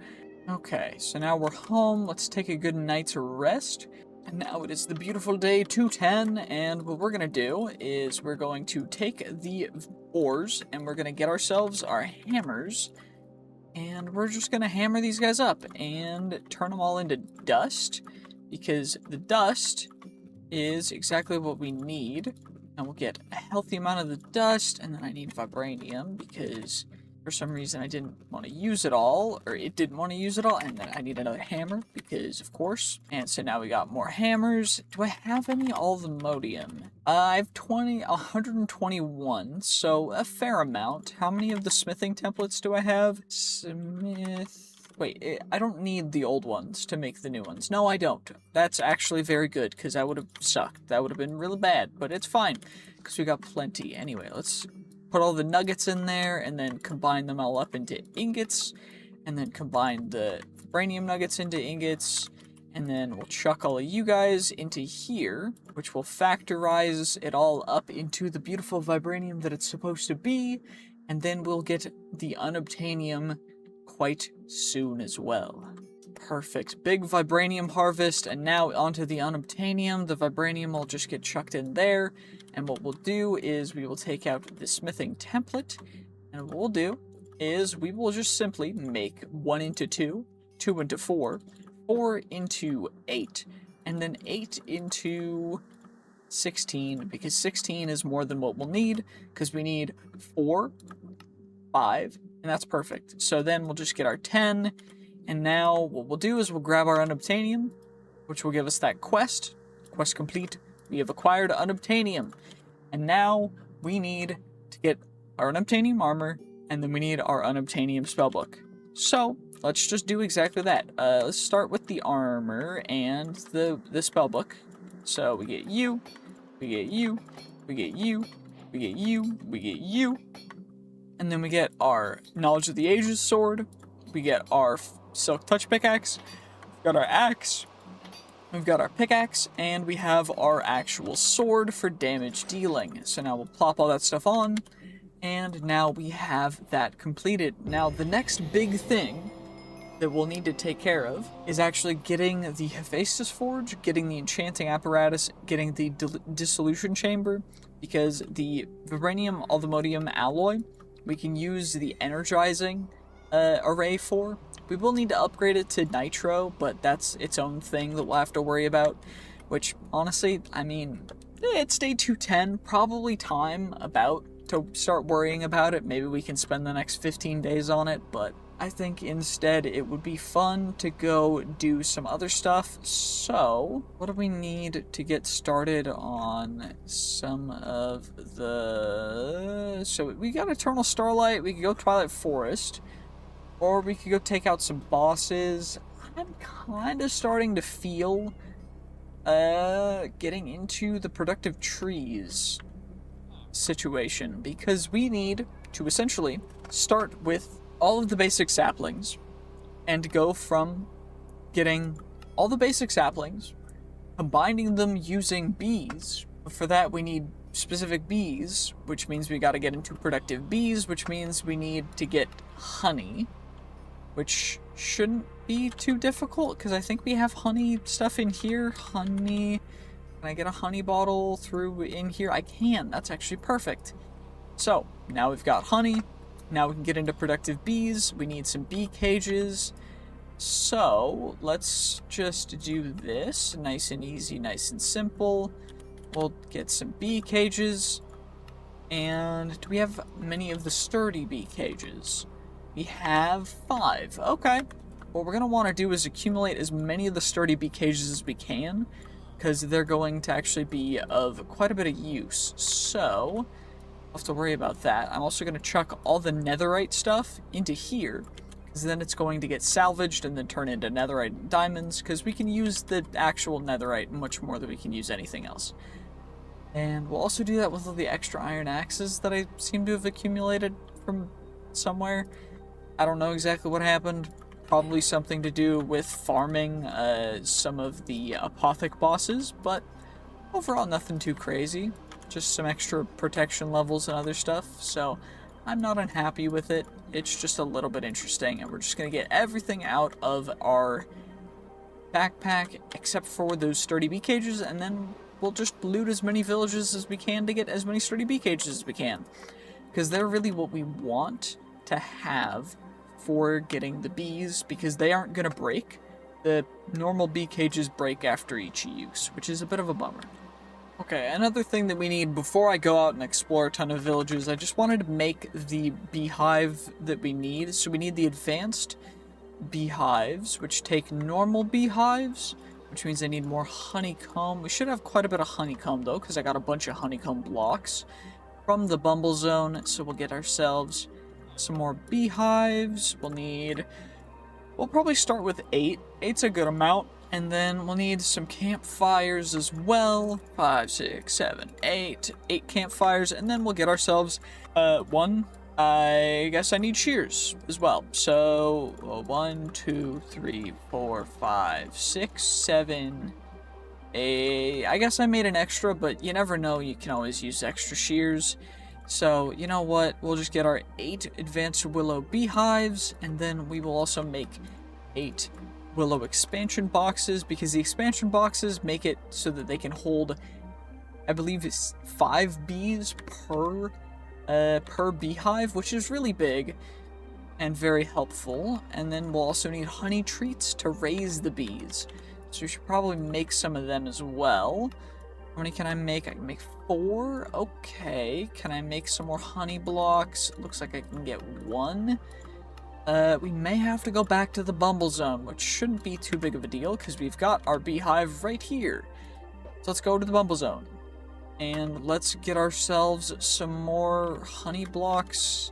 Okay, so now we're home. Let's take a good night's rest. And now it is the beautiful day 210, and what we're going to do is we're going to take the ores, and we're going to get ourselves our hammers, and we're just going to hammer these guys up and turn them all into dust, because the dust is exactly what we need. And we'll get a healthy amount of the dust, and then I need vibranium, because for some reason I didn't want to use it all, or it didn't want to use it all, and then I need another hammer, because of course. And so now we got more hammers. Do I have any alvimodium? I have 121, so a fair amount. How many of the smithing templates do I have? Wait, I don't need the old ones to make the new ones. No, I don't. That's actually very good, because that would have sucked. That would have been really bad, but it's fine, because we got plenty. Anyway, let's put all the nuggets in there, and then combine them all up into ingots, and then combine the vibranium nuggets into ingots, and then we'll chuck all of you guys into here, which will factorize it all up into the beautiful vibranium that it's supposed to be, and then we'll get the unobtainium quite soon as well. Perfect. Big vibranium harvest, and now onto the unobtainium. The vibranium will just get chucked in there, and what we'll do is we will take out the smithing template, and what we'll do is we will just simply make 1 into 2, 2 into 4, 4 into 8, and then 8 into 16, because 16 is more than what we'll need, because we need 4, 5, and that's perfect. So then we'll just get our 10, and now what we'll do is we'll grab our unobtainium, which will give us that quest. Quest complete. We have acquired unobtainium. And now we need to get our unobtainium armor, and then we need our unobtainium spellbook. So let's just do exactly that. Let's start with the armor and the spellbook. So we get you, we get you, we get you, we get you, we get you. And then we get our Knowledge of the Ages sword, we get our Silk Touch pickaxe, we've got our axe, we've got our pickaxe, and we have our actual sword for damage dealing. So now we'll plop all that stuff on, and now we have that completed. Now the next big thing that we'll need to take care of is actually getting the Hephaestus Forge, getting the enchanting apparatus, getting the dissolution chamber, because the vibranium alvimodium alloy we can use the energizing array for. We will need to upgrade it to nitro, but that's its own thing that we'll have to worry about, which honestly, I mean, it's day 210, probably time about to start worrying about it. Maybe we can spend the next 15 days on it, but I think instead it would be fun to go do some other stuff. So what do we need to get started on some of the... So we got Eternal Starlight, we could go Twilight Forest, or we could go take out some bosses. I'm kind of starting to feel getting into the productive trees situation, because we need to essentially start with all of the basic saplings and go from getting all the basic saplings, combining them using bees. For that we need specific bees, which means we got to get into productive bees, which means we need to get honey, which shouldn't be too difficult because I think we have honey stuff in here. Honey, can I get a honey bottle through in here? I can. That's actually perfect. So now we've got honey. Now we can get into productive bees. We need some bee cages. So let's just do this nice and easy, nice and simple. We'll get some bee cages. And do we have many of the sturdy bee cages? We have 5. Okay. What we're going to want to do is accumulate as many of the sturdy bee cages as we can, because they're going to actually be of quite a bit of use. So I'll have to worry about that. I'm also going to chuck all the netherite stuff into here, because then it's going to get salvaged and then turn into netherite and diamonds, because we can use the actual netherite much more than we can use anything else. And we'll also do that with all the extra iron axes that I seem to have accumulated from somewhere. I don't know exactly what happened. Probably something to do with farming some of the apothec bosses, but overall nothing too crazy. Just some extra protection levels and other stuff. So I'm not unhappy with it. It's just a little bit interesting, and we're just going to get everything out of our backpack except for those sturdy bee cages, and then we'll just loot as many villages as we can to get as many sturdy bee cages as we can. Because they're really what we want to have for getting the bees, because they aren't going to break. The normal bee cages break after each use, which is a bit of a bummer. Okay, another thing that we need before I go out and explore a ton of villages, I just wanted to make the beehive that we need. So we need the advanced beehives, which take normal beehives, which means I need more honeycomb. We should have quite a bit of honeycomb, though, because I got a bunch of honeycomb blocks from the Bumble Zone. So we'll get ourselves some more beehives. We'll probably start with 8. 8's a good amount. And then we'll need some campfires as well. 5, 6, 7, 8. 8 campfires. And then we'll get ourselves 1. I guess I need shears as well. So 1, 2, 3, 4, 5, 6, 7, 8. I guess I made an extra, but you never know. You can always use extra shears. So, you know what? We'll just get our 8 advanced willow beehives, and then we will also make 8 willow expansion boxes, because the expansion boxes make it so that they can hold, I believe it's 5 bees per beehive, which is really big and very helpful. And then we'll also need honey treats to raise the bees, so we should probably make some of them as well. How many can I make? I can make 4. Okay. Can I make some more honey blocks? Looks like I can get 1. We may have to go back to the Bumble Zone, which shouldn't be too big of a deal, because we've got our beehive right here. So let's go to the Bumble Zone. And let's get ourselves some more honey blocks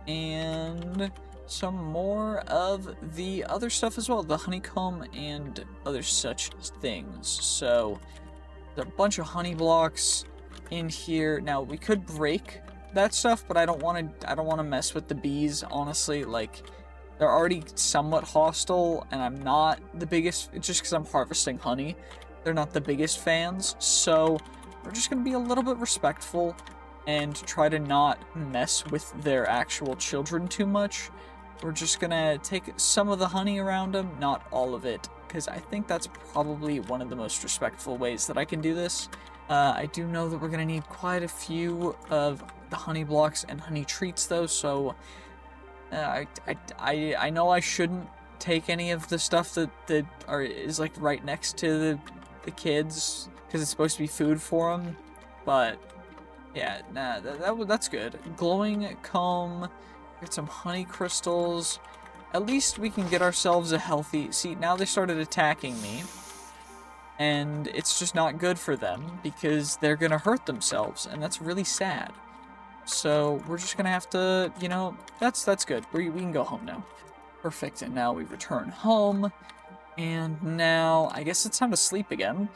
and some more of the other stuff as well, the honeycomb and other such things. So there's a bunch of honey blocks in here. Now we could break that stuff, but I don't want to mess with the bees, honestly. Like, they're already somewhat hostile, and I'm not the biggest, just because I'm harvesting honey, they're not the biggest fans. So we're just going to be a little bit respectful and try to not mess with their actual children too much. We're just going to take some of the honey around them, not all of it, because I think that's probably one of the most respectful ways that I can do this. I do know that we're going to need quite a few of the honey blocks and honey treats, though, so I know I shouldn't take any of the stuff that is like right next to the kids, because it's supposed to be food for them, but yeah, nah, that's good. Glowing comb, get some honey crystals. At least we can get ourselves a healthy... See, now they started attacking me, and it's just not good for them, because they're gonna hurt themselves, and that's really sad. So we're just gonna have to, you know, that's good. We can go home now. Perfect, and now we return home, and now I guess it's time to sleep again.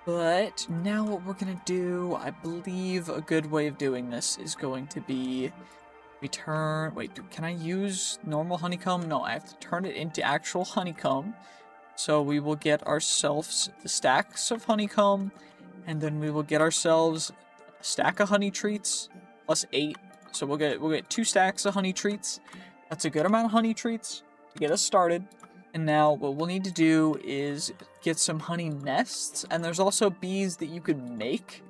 But now what we're gonna do, I believe a good way of doing this is going to be wait, can I use normal honeycomb? No, I have to turn it into actual honeycomb. So we will get ourselves the stacks of honeycomb, and then we will get ourselves a stack of honey treats plus 8. So we'll get 2 stacks of honey treats. That's a good amount of honey treats to get us started. And now what we'll need to do is get some honey nests, and there's also bees that you can make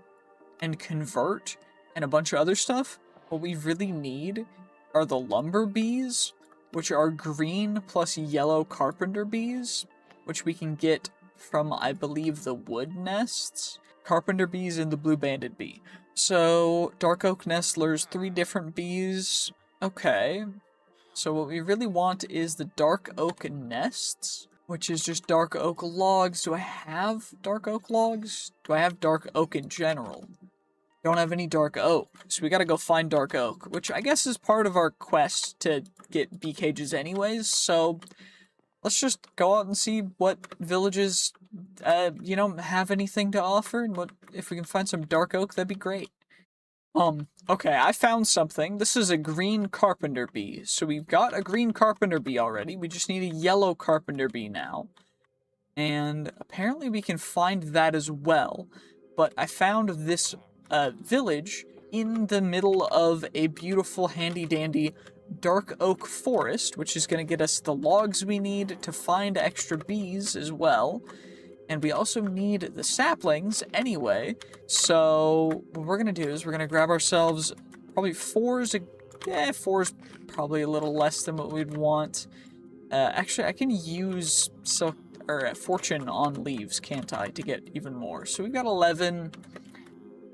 and convert and a bunch of other stuff. What we really need are the lumber bees, which are green plus yellow carpenter bees, which we can get from, I believe, the wood nests. Carpenter bees and the blue banded bee. So, dark oak nestlers, 3 different bees. Okay. So what we really want is the dark oak nests, which is just dark oak logs. Do I have dark oak logs? Do I have dark oak in general? Don't have any dark oak, so we gotta go find dark oak, which I guess is part of our quest to get bee cages anyways, so let's just go out and see what villages, you know, have anything to offer, and what if we can find some dark oak, that'd be great. Okay, I found something. This is a green carpenter bee, so we've got a green carpenter bee already, we just need a yellow carpenter bee now, and apparently we can find that as well, but I found this village in the middle of a beautiful, handy-dandy dark oak forest, which is going to get us the logs we need to find extra bees as well. And we also need the saplings anyway. So what we're going to do is we're going to grab ourselves probably four's probably a little less than what we'd want. Actually, I can use silk or fortune on leaves, can't I, to get even more. So we've got 11.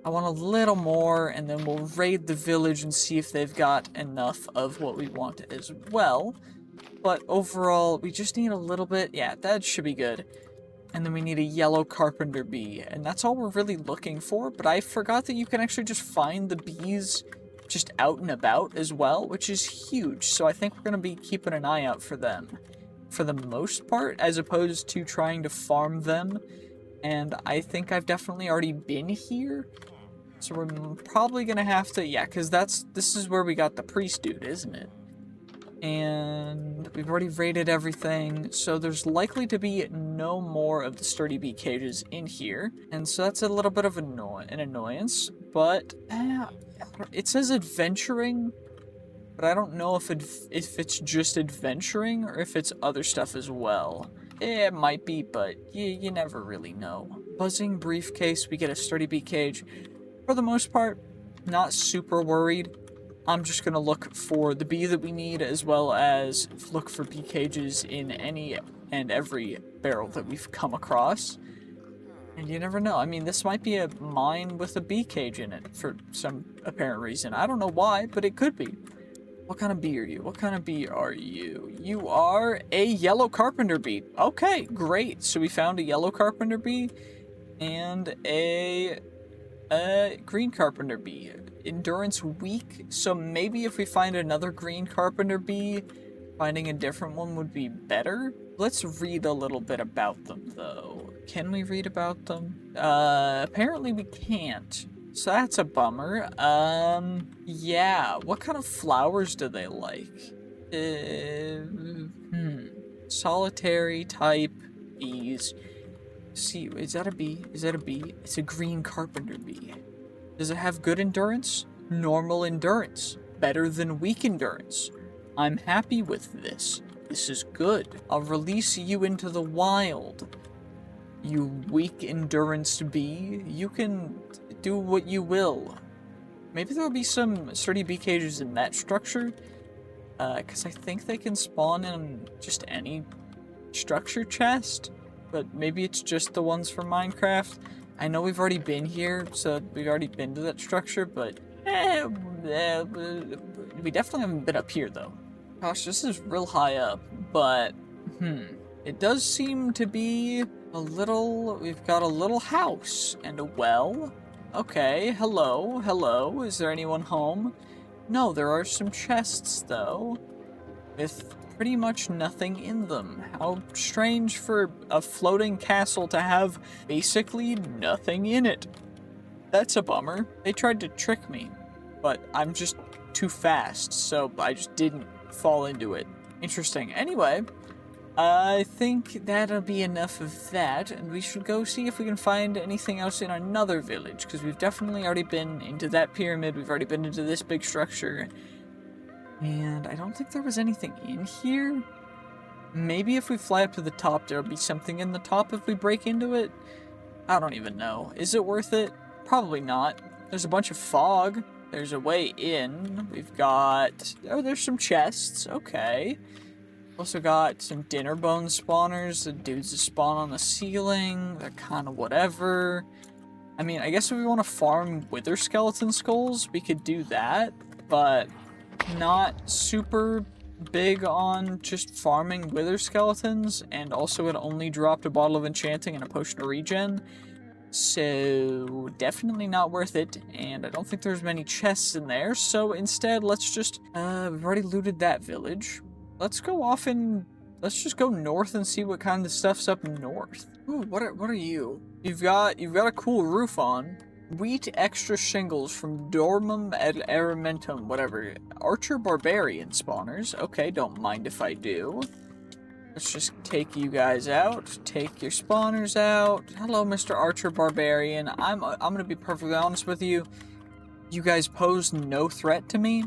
I want a little more, and then we'll raid the village and see if they've got enough of what we want as well. But overall, we just need a little bit. Yeah, that should be good. And then we need a yellow carpenter bee, and that's all we're really looking for. But I forgot that you can actually just find the bees just out and about as well, which is huge. So I think we're going to be keeping an eye out for them for the most part, as opposed to trying to farm them. And I think I've definitely already been here. So we're probably going to have to, yeah, because this is where we got the priest dude, isn't it? And we've already raided everything, so there's likely to be no more of the sturdy bee cages in here. And so that's a little bit of an annoyance, but it says adventuring, but I don't know if it's just adventuring or if it's other stuff as well. It might be, but you never really know. Buzzing briefcase, we get a sturdy bee cage. For the most part, not super worried. I'm just going to look for the bee that we need, as well as look for bee cages in any and every barrel that we've come across. And you never know. I mean, this might be a mine with a bee cage in it for some apparent reason. I don't know why, but it could be. What kind of bee are you? What kind of bee are you? You are a yellow carpenter bee. Okay, great. So we found a yellow carpenter bee and a green carpenter bee. Endurance weak, so maybe if we find another green carpenter bee, finding a different one would be better. Let's read a little bit about them, though. Can we read about them? Apparently we can't. So that's a bummer. Yeah, what kind of flowers do they like? Solitary type bees. See, is that a bee? Is that a bee? It's a green carpenter bee. Does it have good endurance? Normal endurance. Better than weak endurance. I'm happy with this. This is good. I'll release you into the wild. You weak endurance bee. You can do what you will. Maybe there'll be some sturdy bee cages in that structure. Because I think they can spawn in just any structure chest. But maybe it's just the ones from Minecraft. I know we've already been here, so we've already been to that structure, but we definitely haven't been up here, though. Gosh, this is real high up, but, it does seem to be we've got a little house and a well. Okay, hello, is there anyone home? No, there are some chests, though, with pretty much nothing in them. How strange for a floating castle to have basically nothing in it. That's a bummer. They tried to trick me, but I'm just too fast, so I just didn't fall into it. Interesting. Anyway, I think that'll be enough of that, and we should go see if we can find anything else in another village, because we've definitely already been into that pyramid, we've already been into this big structure. And I don't think there was anything in here. Maybe if we fly up to the top, there'll be something in the top if we break into it. I don't even know. Is it worth it? Probably not. There's a bunch of fog. There's a way in. We've got... oh, there's some chests. Okay. Also got some dinner bone spawners. The dudes that spawn on the ceiling. They're kind of whatever. I mean, I guess if we want to farm wither skeleton skulls, we could do that. But... not super big on just farming wither skeletons, and also it only dropped a bottle of enchanting and a potion of regen, so definitely not worth it, and I don't think there's many chests in there, so instead let's just, we've already looted that village. Let's go off and, let's just go north and see what kind of stuff's up north. Ooh, what are you? You've got a cool roof on. Wheat extra shingles from Dormum et Arimentum, whatever. Archer Barbarian spawners. Okay, don't mind if I do. Let's just take you guys out. Take your spawners out. Hello, Mr. Archer Barbarian. I'm gonna be perfectly honest with you. you guys pose no threat to me,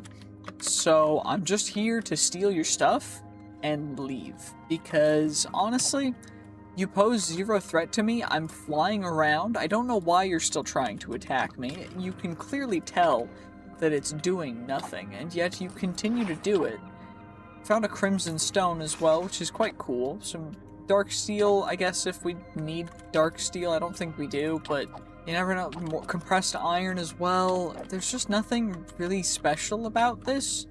so I'm just here to steal your stuff and leave. Because, honestly, you pose zero threat to me, I'm flying around, I don't know why you're still trying to attack me. You can clearly tell that it's doing nothing, and yet you continue to do it. Found a crimson stone as well, which is quite cool. Some dark steel, I guess if we need dark steel, I don't think we do, but you never know. More compressed iron as well. There's just nothing really special about this.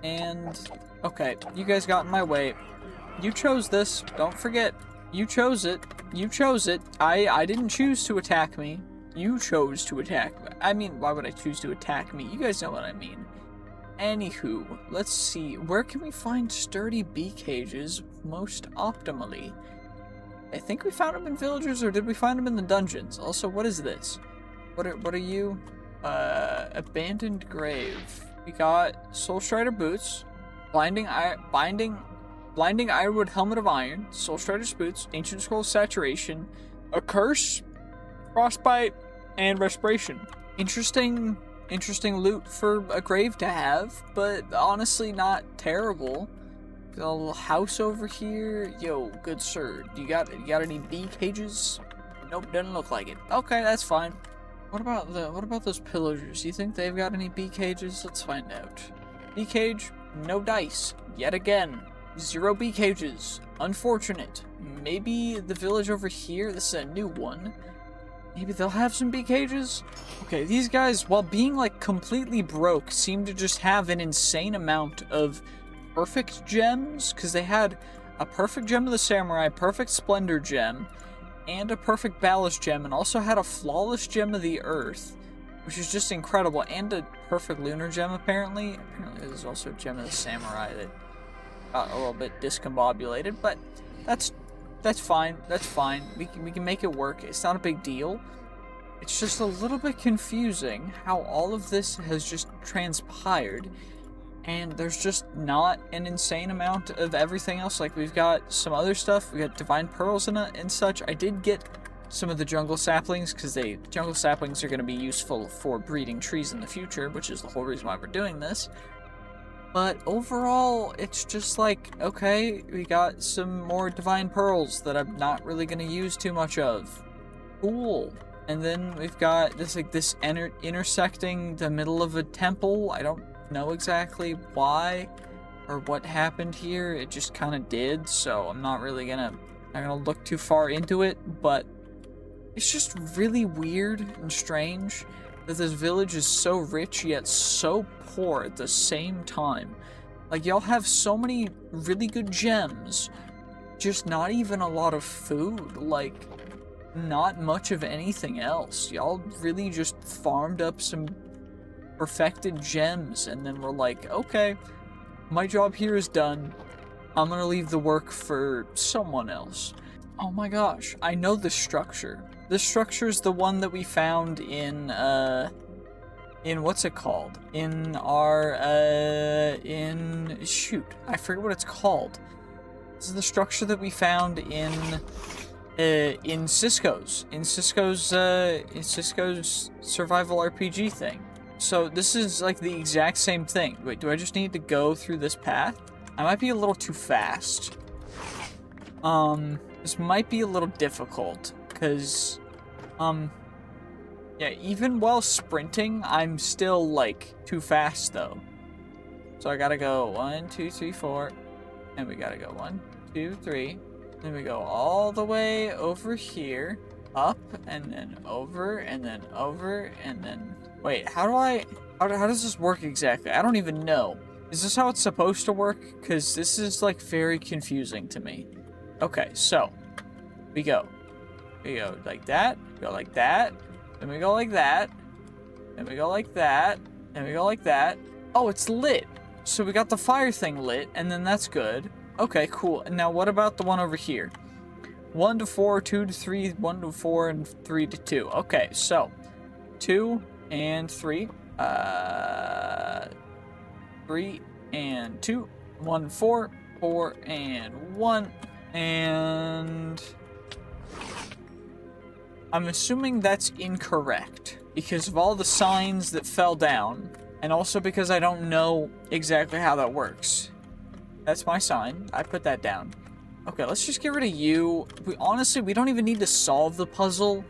And, okay, you guys got in my way. You chose this, don't forget. You chose it. You chose it. I didn't choose to attack me. You chose to attack me. I mean, why would I choose to attack me? You guys know what I mean. Anywho, let's see. Where can we find sturdy bee cages most optimally? I think we found them in villagers, or did we find them in the dungeons? Also, what is this? What are you? Abandoned grave. We got Soul Strider boots, blinding ironwood helmet of iron, Soul Strider's boots, ancient scroll saturation, a curse, frostbite, and respiration. Interesting loot for a grave to have, but honestly not terrible. Got a little house over here. Yo, good sir, you got any bee cages? Nope, doesn't look like it. Okay, that's fine. What about those pillagers? You think they've got any bee cages? Let's find out. Bee cage, no dice. Yet again, 0 bee cages. Unfortunate. Maybe the village over here, this is a new one. Maybe they'll have some bee cages? Okay, these guys, while being like completely broke, seem to just have an insane amount of perfect gems, because they had a perfect gem of the samurai, perfect splendor gem, and a perfect ballast gem, and also had a flawless gem of the earth, which is just incredible, and a perfect lunar gem apparently. Apparently there's also a gem of the samurai that got a little bit discombobulated, but that's fine. That's fine. We can make it work. It's not a big deal. It's just a little bit confusing how all of this has just transpired, and there's just not an insane amount of everything else. Like, we've got some other stuff. We got divine pearls and such. I did get some of the jungle saplings, because jungle saplings are going to be useful for breeding trees in the future, which is the whole reason why we're doing this. But overall, it's just like, okay, we got some more divine pearls that I'm not really going to use too much of. Cool. And then we've got this, like, this intersecting the middle of a temple. I don't know exactly why or what happened here. It just kind of did, so I'm not really not gonna look too far into it, but it's just really weird and strange that this village is so rich yet so poor at the same time. Like, y'all have so many really good gems, just not even a lot of food, like, not much of anything else. Y'all really just farmed up some perfected gems, and then we're like, okay, my job here is done. I'm gonna leave the work for someone else. Oh my gosh, I know this structure. This structure is the one that we found in what's it called? In our, shoot, I forget what it's called. This is the structure that we found in Cisco's survival RPG thing. So this is like the exact same thing. Wait, do I just need to go through this path? I might be a little too fast. This might be a little difficult, because, yeah, even while sprinting, I'm still, like, too fast, though. So I gotta go 1, 2, 3, 4, and we gotta go 1, 2, 3, then we go all the way over here, up, and then over, and then over, and then... Wait, how does this work exactly? I don't even know. Is this how it's supposed to work? Because this is, like, very confusing to me. Okay, so, we go like that, go like that, then we go like that, then we go like that, then we go like that. Oh, it's lit. So we got the fire thing lit, and then that's good. Okay, cool. And now what about the one over here? 1 to 4, 2 to 3, 1 to 4, and 3 to 2. Okay, so 2 and 3, 3 and 2, 1, 4, 4 and 1, and I'm assuming that's incorrect because of all the signs that fell down, and also because I don't know exactly how that works. That's my sign. I put that down. Okay, let's just get rid of you. Honestly, we don't even need to solve the puzzle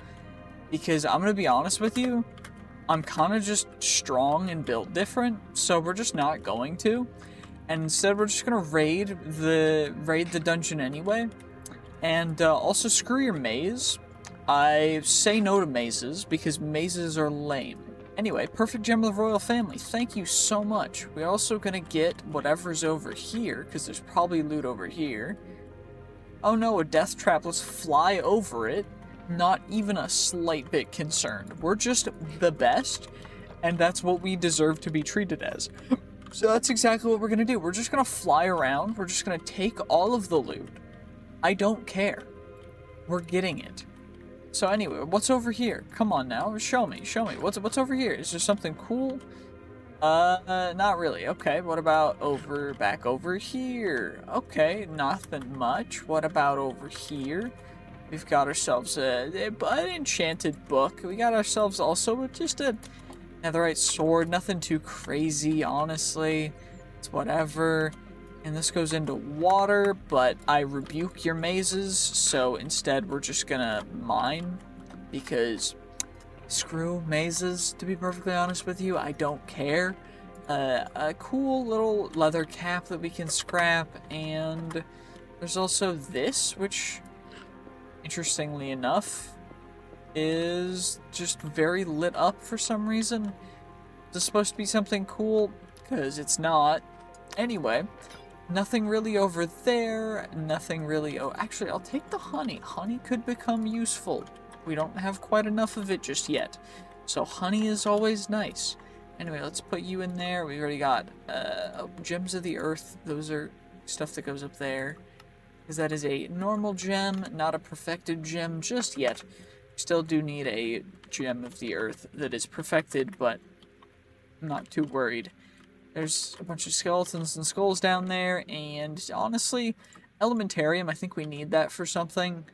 because I'm gonna be honest with you, I'm kind of just strong and built different, so we're just not going to. And instead, we're just gonna raid the dungeon anyway. And also, screw your maze. I say no to mazes because mazes are lame. Anyway, perfect gem of the royal family. Thank you so much. We're also gonna get whatever's over here because there's probably loot over here. Oh no, a death trap. Let's fly over it. Not even a slight bit concerned. We're just the best, and that's what we deserve to be treated as. So that's exactly what we're gonna do. We're just gonna fly around. We're just gonna take all of the loot. I don't care. We're getting it. So anyway, what's over here? Come on now, show me. What's over here? Is there something cool? Not really. Okay, what about back over here? Okay, nothing much. What about over here? We've got ourselves an enchanted book. We got ourselves also just a netherite sword. Nothing too crazy, honestly. It's whatever. And this goes into water, but I rebuke your mazes, so instead we're just gonna mine, because screw mazes, to be perfectly honest with you. I don't care. A cool little leather cap that we can scrap, and there's also this, which, interestingly enough, is just very lit up for some reason. Is this supposed to be something cool? Because it's not. Anyway, nothing really over there, nothing really... Oh, actually, I'll take the honey. Honey could become useful. We don't have quite enough of it just yet. So honey is always nice. Anyway, let's put you in there. We already got gems of the earth. Those are stuff that goes up there. Because that is a normal gem, not a perfected gem just yet. We still do need a gem of the earth that is perfected, but I'm not too worried. There's a bunch of skeletons and skulls down there, and honestly, elementarium, I think we need that for something.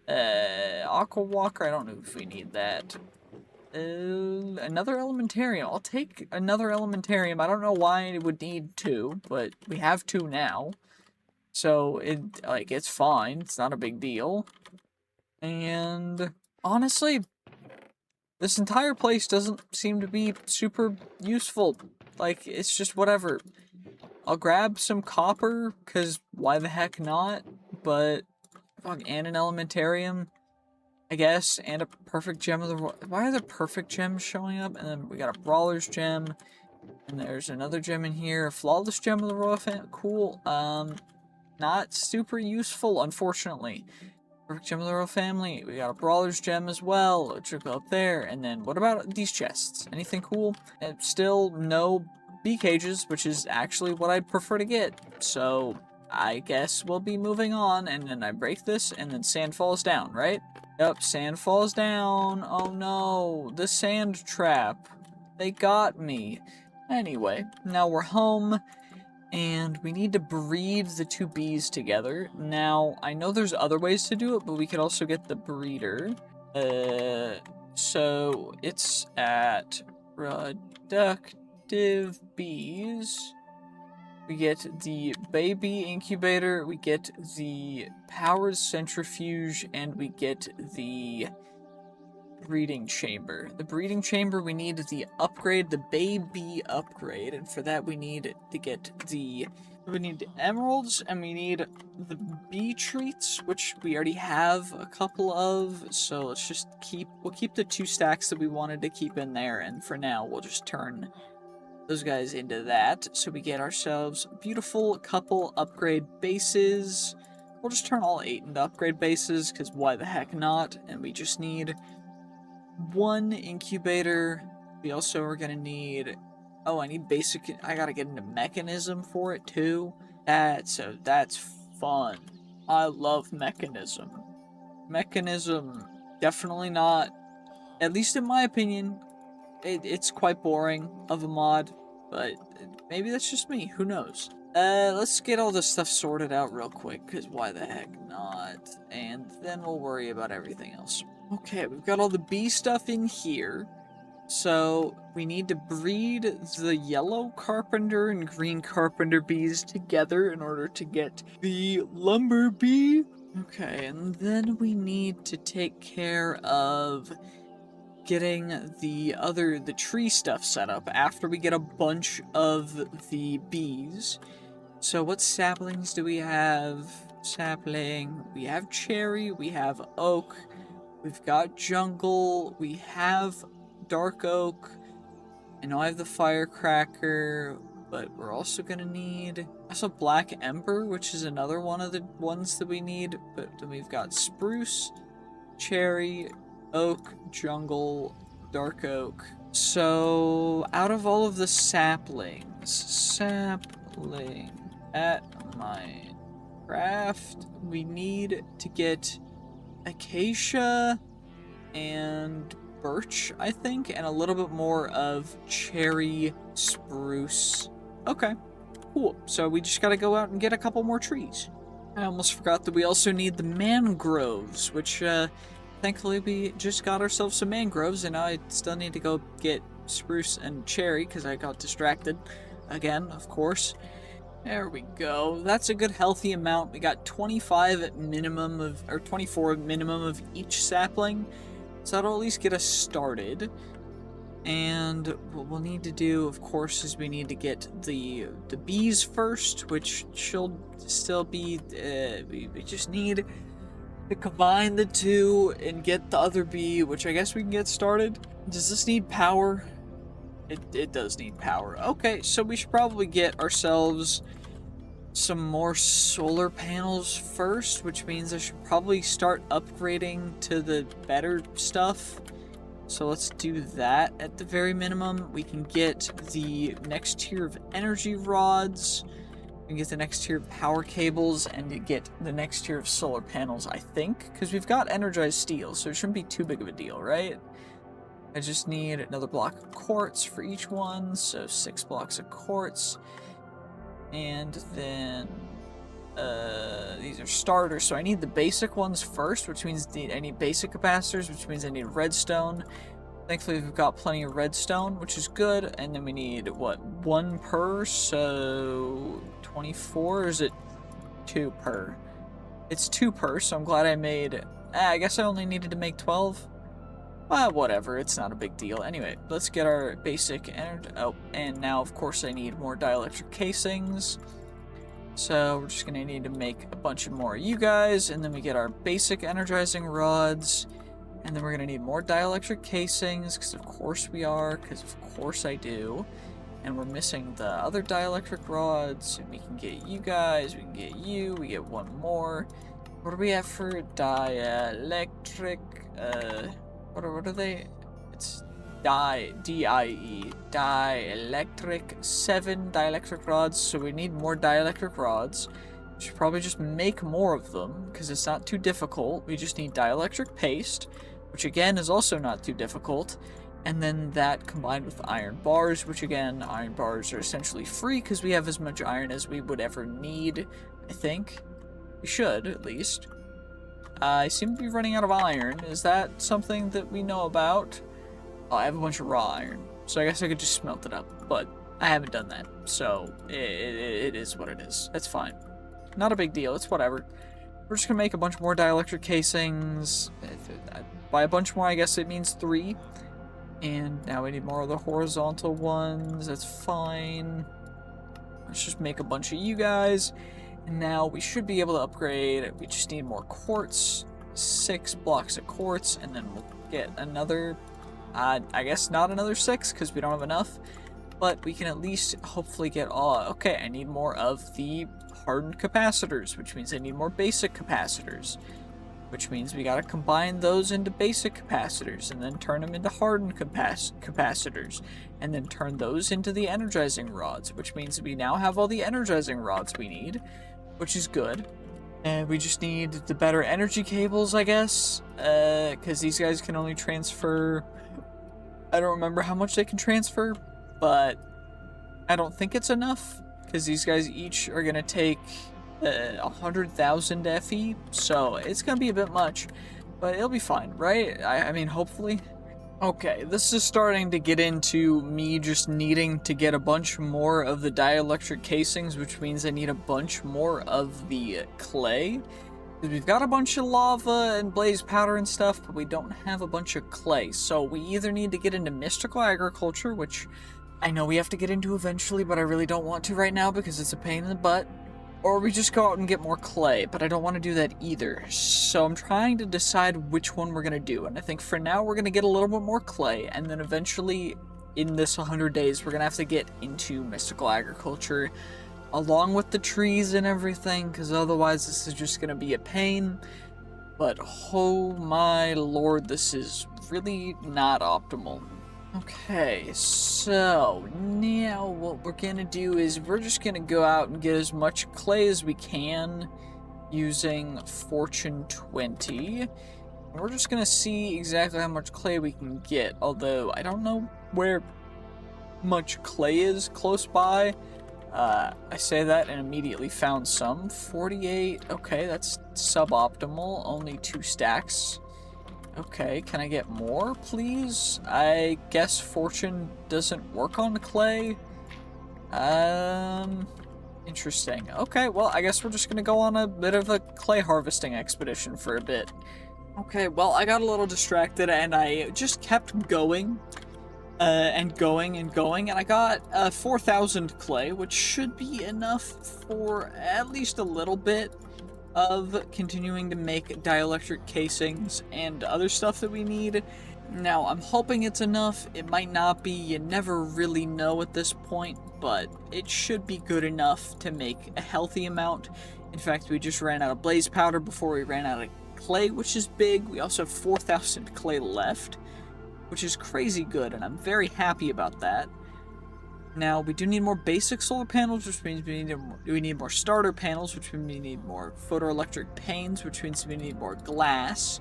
Aqua Walker, I don't know if we need that. Another elementarium. I'll take another elementarium. I don't know why it would need two, but we have two now. So, it's fine. It's not a big deal. And honestly, this entire place doesn't seem to be super useful. Like, it's just whatever. I'll grab some copper, because why the heck not? But, fuck, and an elementarium, I guess, and a perfect gem of the... Why are the perfect gems showing up? And then we got a brawler's gem, and there's another gem in here. A flawless gem of the royal family. Cool. Not super useful, unfortunately. Perfect gem of the royal family. We got a brawler's gem as well, which will go up there. And then what about these chests? Anything cool? And still no bee cages, which is actually what I'd prefer to get. So I guess we'll be moving on. And then I break this, and then sand falls down, right? Yep, sand falls down. Oh no, the sand trap. They got me. Anyway, now we're home. And we need to breed the two bees together. Now, I know there's other ways to do it, but we could also get the breeder. So it's at productive bees. We get the baby incubator, we get the powered centrifuge, and we get the breeding chamber. The breeding chamber, we need the upgrade, the baby upgrade, and for that we need to get the emeralds, and we need the bee treats, which we already have a couple of, so let's just we'll keep the 2 stacks that we wanted to keep in there, and for now we'll just turn those guys into that, so we get ourselves a beautiful couple upgrade bases. We'll just turn all 8 into upgrade bases, because why the heck not, and we just need 1 incubator. We also are gonna need... Oh, I need basic... I gotta get into mechanism for it, too. That's fun. I love mechanism. Mechanism, definitely not... At least in my opinion, it's quite boring of a mod. But maybe that's just me. Who knows? Let's get all this stuff sorted out real quick, because why the heck not? And then we'll worry about everything else. Okay, we've got all the bee stuff in here. So, we need to breed the yellow carpenter and green carpenter bees together in order to get the lumber bee. Okay, and then we need to take care of getting the tree stuff set up after we get a bunch of the bees. So what saplings do we have? Sapling, we have cherry, we have oak, we've got jungle, we have dark oak. I know I have the firecracker, but we're also gonna need also black ember, which is another one of the ones that we need. But then we've got spruce, cherry, oak, jungle, dark oak. So out of all of the saplings at my craft, we need to get acacia and birch, I think, and a little bit more of cherry spruce. Okay, cool. So we just gotta go out and get a couple more trees. I almost forgot that we also need the mangroves, which thankfully we just got ourselves some mangroves, and now I still need to go get spruce and cherry because I got distracted again, of course. There we go. That's a good healthy amount. We got 25 at minimum of, or 24 at minimum of each sapling. So that'll at least get us started. And what we'll need to do, of course, is we need to get the bees first, which should still be, we just need to combine the two and get the other bee, which I guess we can get started. Does this need power? It does need power. Okay, so we should probably get ourselves some more solar panels first, which means I should probably start upgrading to the better stuff. So let's do that at the very minimum. We can get the next tier of energy rods, we can get the next tier of power cables, and get the next tier of solar panels, I think, because we've got energized steel, so it shouldn't be too big of a deal, right? I just need another block of quartz for each one, so 6 blocks of quartz. And then these are starters, so I need the basic ones first, which means I need basic capacitors, which means I need redstone. Thankfully we've got plenty of redstone, which is good. And then we need, what, 1 per, so 24, or is it 2 per? It's 2 per, so I'm glad I made, I guess I only needed to make 12. Well, whatever, it's not a big deal. Anyway, let's get our basic energy. Oh, and now, of course, I need more dielectric casings. So we're just going to need to make a bunch of more of you guys, and then we get our basic energizing rods, and then we're going to need more dielectric casings, because of course we are, because of course I do. And we're missing the other dielectric rods, and we can get you guys, we can get you, we get one more. What do we have for dielectric, what are they? It's D-I-E, dielectric, 7 dielectric rods, so we need more dielectric rods. We should probably just make more of them, because it's not too difficult. We just need dielectric paste, which again is also not too difficult, and then that combined with iron bars, which again, iron bars are essentially free, because we have as much iron as we would ever need, I think. We should, at least. I seem to be running out of iron. Is that something that we know about? Oh, I have a bunch of raw iron, so I guess I could just smelt it up, but I haven't done that, so it is what it is. That's fine. Not a big deal, it's whatever. We're just gonna make a bunch more dielectric casings. By a bunch more, I guess it means 3. And now we need more of the horizontal ones. That's fine. Let's just make a bunch of you guys. And now we should be able to upgrade. We just need more quartz. 6 blocks of quartz, and then we'll get another, I guess not another 6, because we don't have enough. But we can at least hopefully get all. Okay, I need more of the hardened capacitors, which means I need more basic capacitors. Which means we gotta combine those into basic capacitors, and then turn them into hardened capacitors, and then turn those into the energizing rods, which means we now have all the energizing rods we need, which is good. And we just need the better energy cables, I guess, because these guys can only transfer, I don't remember how much they can transfer, but I don't think it's enough. because these guys each are gonna take 100,000 FE, so it's gonna be a bit much, but it'll be fine, right? I mean, hopefully. Okay, this is starting to get into me just needing to get a bunch more of the dielectric casings, which means I need a bunch more of the clay. Because we've got a bunch of lava and blaze powder and stuff, but we don't have a bunch of clay. So we either need to get into mystical agriculture, which I know we have to get into eventually, but I really don't want to right now because it's a pain in the butt. Or we just go out and get more clay, but I don't want to do that either. So I'm trying to decide which one we're going to do. And I think for now we're going to get a little bit more clay, and then eventually in this 100 days we're going to have to get into mystical agriculture along with the trees and everything, because otherwise this is just going to be a pain. But oh my lord, this is really not optimal. Okay, so now what we're gonna do is we're just gonna go out and get as much clay as we can using Fortune 20. And we're just gonna see exactly how much clay we can get, although I don't know where much clay is close by. I say that and immediately found some. 48, okay, that's suboptimal, only 2 stacks. Okay, can I get more, please? I guess Fortune doesn't work on clay. Interesting. Okay, well, I guess we're just gonna go on a bit of a clay harvesting expedition for a bit. Okay, well, I got a little distracted and I just kept going, and going, and I got 4,000 clay, which should be enough for at least a little bit of continuing to make dielectric casings and other stuff that we need. Now, I'm hoping it's enough. It might not be. You never really know at this point, but it should be good enough to make a healthy amount. In fact, we just ran out of blaze powder before we ran out of clay, which is big. We also have 4,000 clay left, which is crazy good, and I'm very happy about that. Now, we do need more basic solar panels, which means we need more starter panels, which means we need more photoelectric panes, which means we need more glass,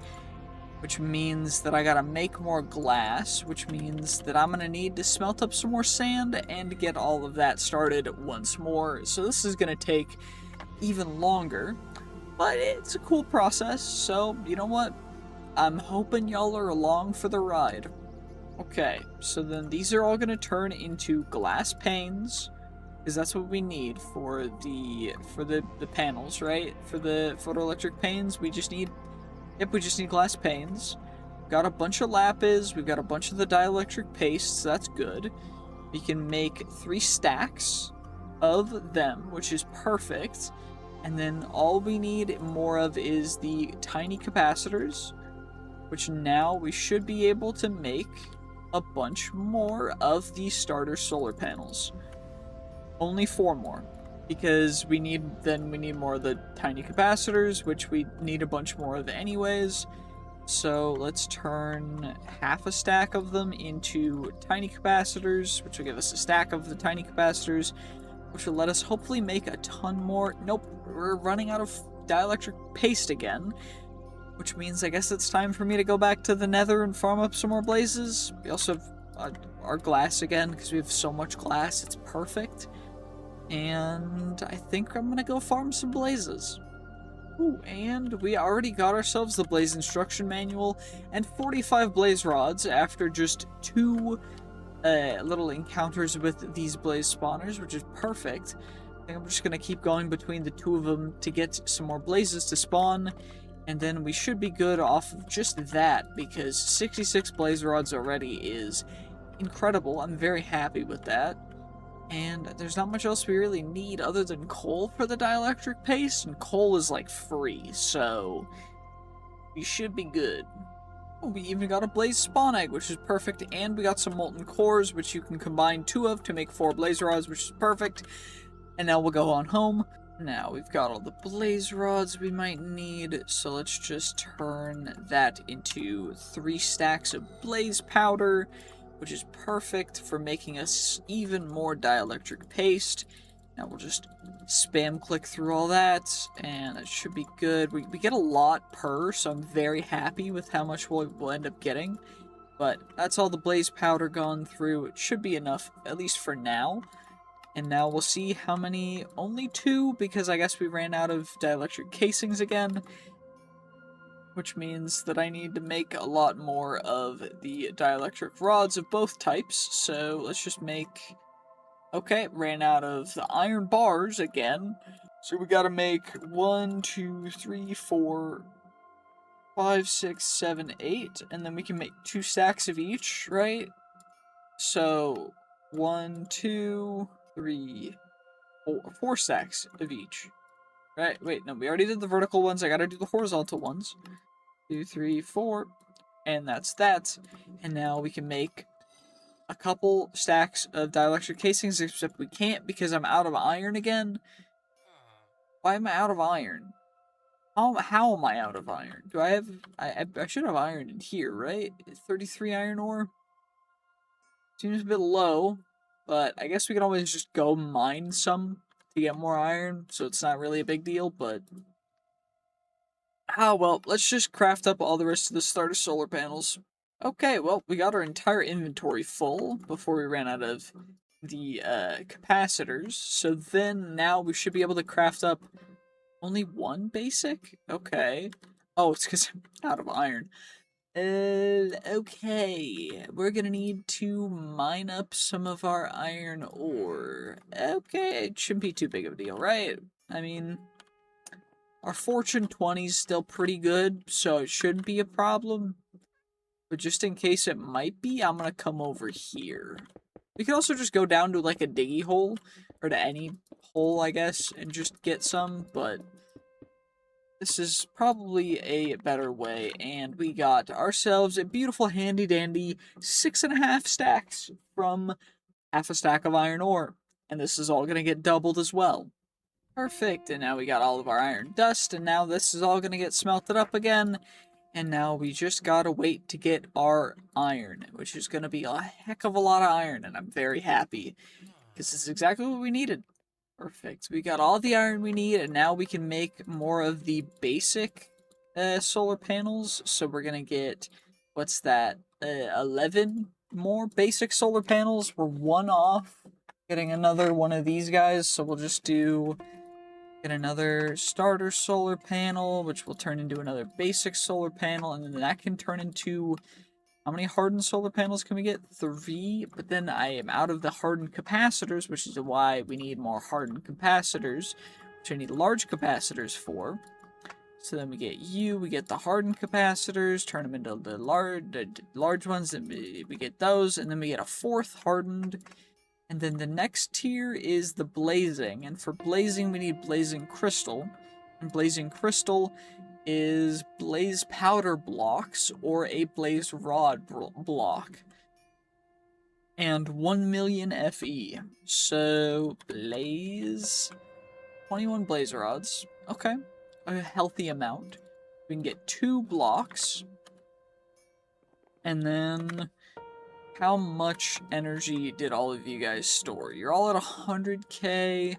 which means that I gotta make more glass, which means that I'm gonna need to smelt up some more sand and get all of that started once more. So this is gonna take even longer, but it's a cool process, so you know what? I'm hoping y'all are along for the ride. Okay, so then these are all going to turn into glass panes, because that's what we need for the panels, right? For the photoelectric panes, we just need glass panes. Got a bunch of lapis, we've got a bunch of the dielectric paste, so that's good. We can make 3 stacks of them, which is perfect. And then all we need more of is the tiny capacitors, which now we should be able to make a bunch more of the starter solar panels. Only 4 more, because we need more of the tiny capacitors, which we need a bunch more of anyways. So let's turn half a stack of them into tiny capacitors, which will give us a stack of the tiny capacitors, which will let us hopefully make a ton more. Nope, we're running out of dielectric paste again, which means I guess it's time for me to go back to the Nether and farm up some more blazes. We also have our glass again, because we have so much glass, it's perfect. And I think I'm gonna go farm some blazes. Ooh, and we already got ourselves the blaze instruction manual and 45 blaze rods after just 2 little encounters with these blaze spawners, which is perfect. I think I'm just gonna keep going between the 2 of them to get some more blazes to spawn. And then we should be good off of just that, because 66 blaze rods already is incredible. I'm very happy with that. And there's not much else we really need other than coal for the dielectric paste, and coal is like free, so we should be good. Oh, we even got a blaze spawn egg, which is perfect, and we got some molten cores, which you can combine 2 of to make 4 blaze rods, which is perfect. And now we'll go on home. Now we've got all the blaze rods we might need, so let's just turn that into 3 stacks of blaze powder, which is perfect for making us even more dielectric paste. Now we'll just spam click through all that, and it should be good. We get a lot per, so I'm very happy with how much we'll end up getting. But that's all the blaze powder gone through. It should be enough, at least for now. And now we'll see how many, only 2, because I guess we ran out of dielectric casings again. Which means that I need to make a lot more of the dielectric rods of both types. So let's just make... Okay, ran out of the iron bars again. So we gotta make 1, 2, 3, 4, 5, 6, 7, 8. And then we can make 2 stacks of each, right? So 1, 2, 3, 4 stacks of each. Right, wait, no, we already did the vertical ones. I gotta do the horizontal ones. 2, 3, 4, and that's that. And now we can make a couple stacks of dielectric casings, except we can't because I'm out of iron again. Why am I out of iron? How am I out of iron? Do I have... I should have iron in here, right? 33 iron ore? Seems a bit low, but I guess we can always just go mine some to get more iron, so it's not really a big deal, but... Ah, well, let's just craft up all the rest of the starter solar panels. Okay, well, we got our entire inventory full before we ran out of the capacitors. So then now we should be able to craft up only 1 basic? Okay. Oh, it's because I'm out of iron. Okay. We're gonna need to mine up some of our iron ore. Okay, it shouldn't be too big of a deal, right? I mean... Our Fortune 20 is still pretty good, so it shouldn't be a problem. But just in case it might be, I'm gonna come over here. We could also just go down to like a diggy hole, or to any hole, I guess, and just get some, but this is probably a better way. And we got ourselves a beautiful handy dandy 6.5 stacks from half a stack of iron ore. And this is all gonna get doubled as well. Perfect, and now we got all of our iron dust, and now this is all gonna get smelted up again, and now we just gotta wait to get our iron, which is gonna be a heck of a lot of iron, and I'm very happy, because this is exactly what we needed. Perfect, we got all the iron we need, and now we can make more of the basic solar panels, so we're gonna get, what's that, 11 more basic solar panels. We're 1 off getting another one of these guys, so we'll just do... Get another starter solar panel, which will turn into another basic solar panel, and then that can turn into... How many hardened solar panels can we get? 3, but then I am out of the hardened capacitors, which is why we need more hardened capacitors, which I need large capacitors for. So then we get we get the hardened capacitors, turn them into the large ones, and we get those, and then we get a 4th hardened. And then the next tier is the blazing, and for blazing we need blazing crystal, and blazing crystal is blaze powder blocks or a blaze rod block, and 1 million FE. So blaze 21 blaze rods. Okay, a healthy amount. We can get 2 blocks, and then... How much energy did all of you guys store? You're all at 100k.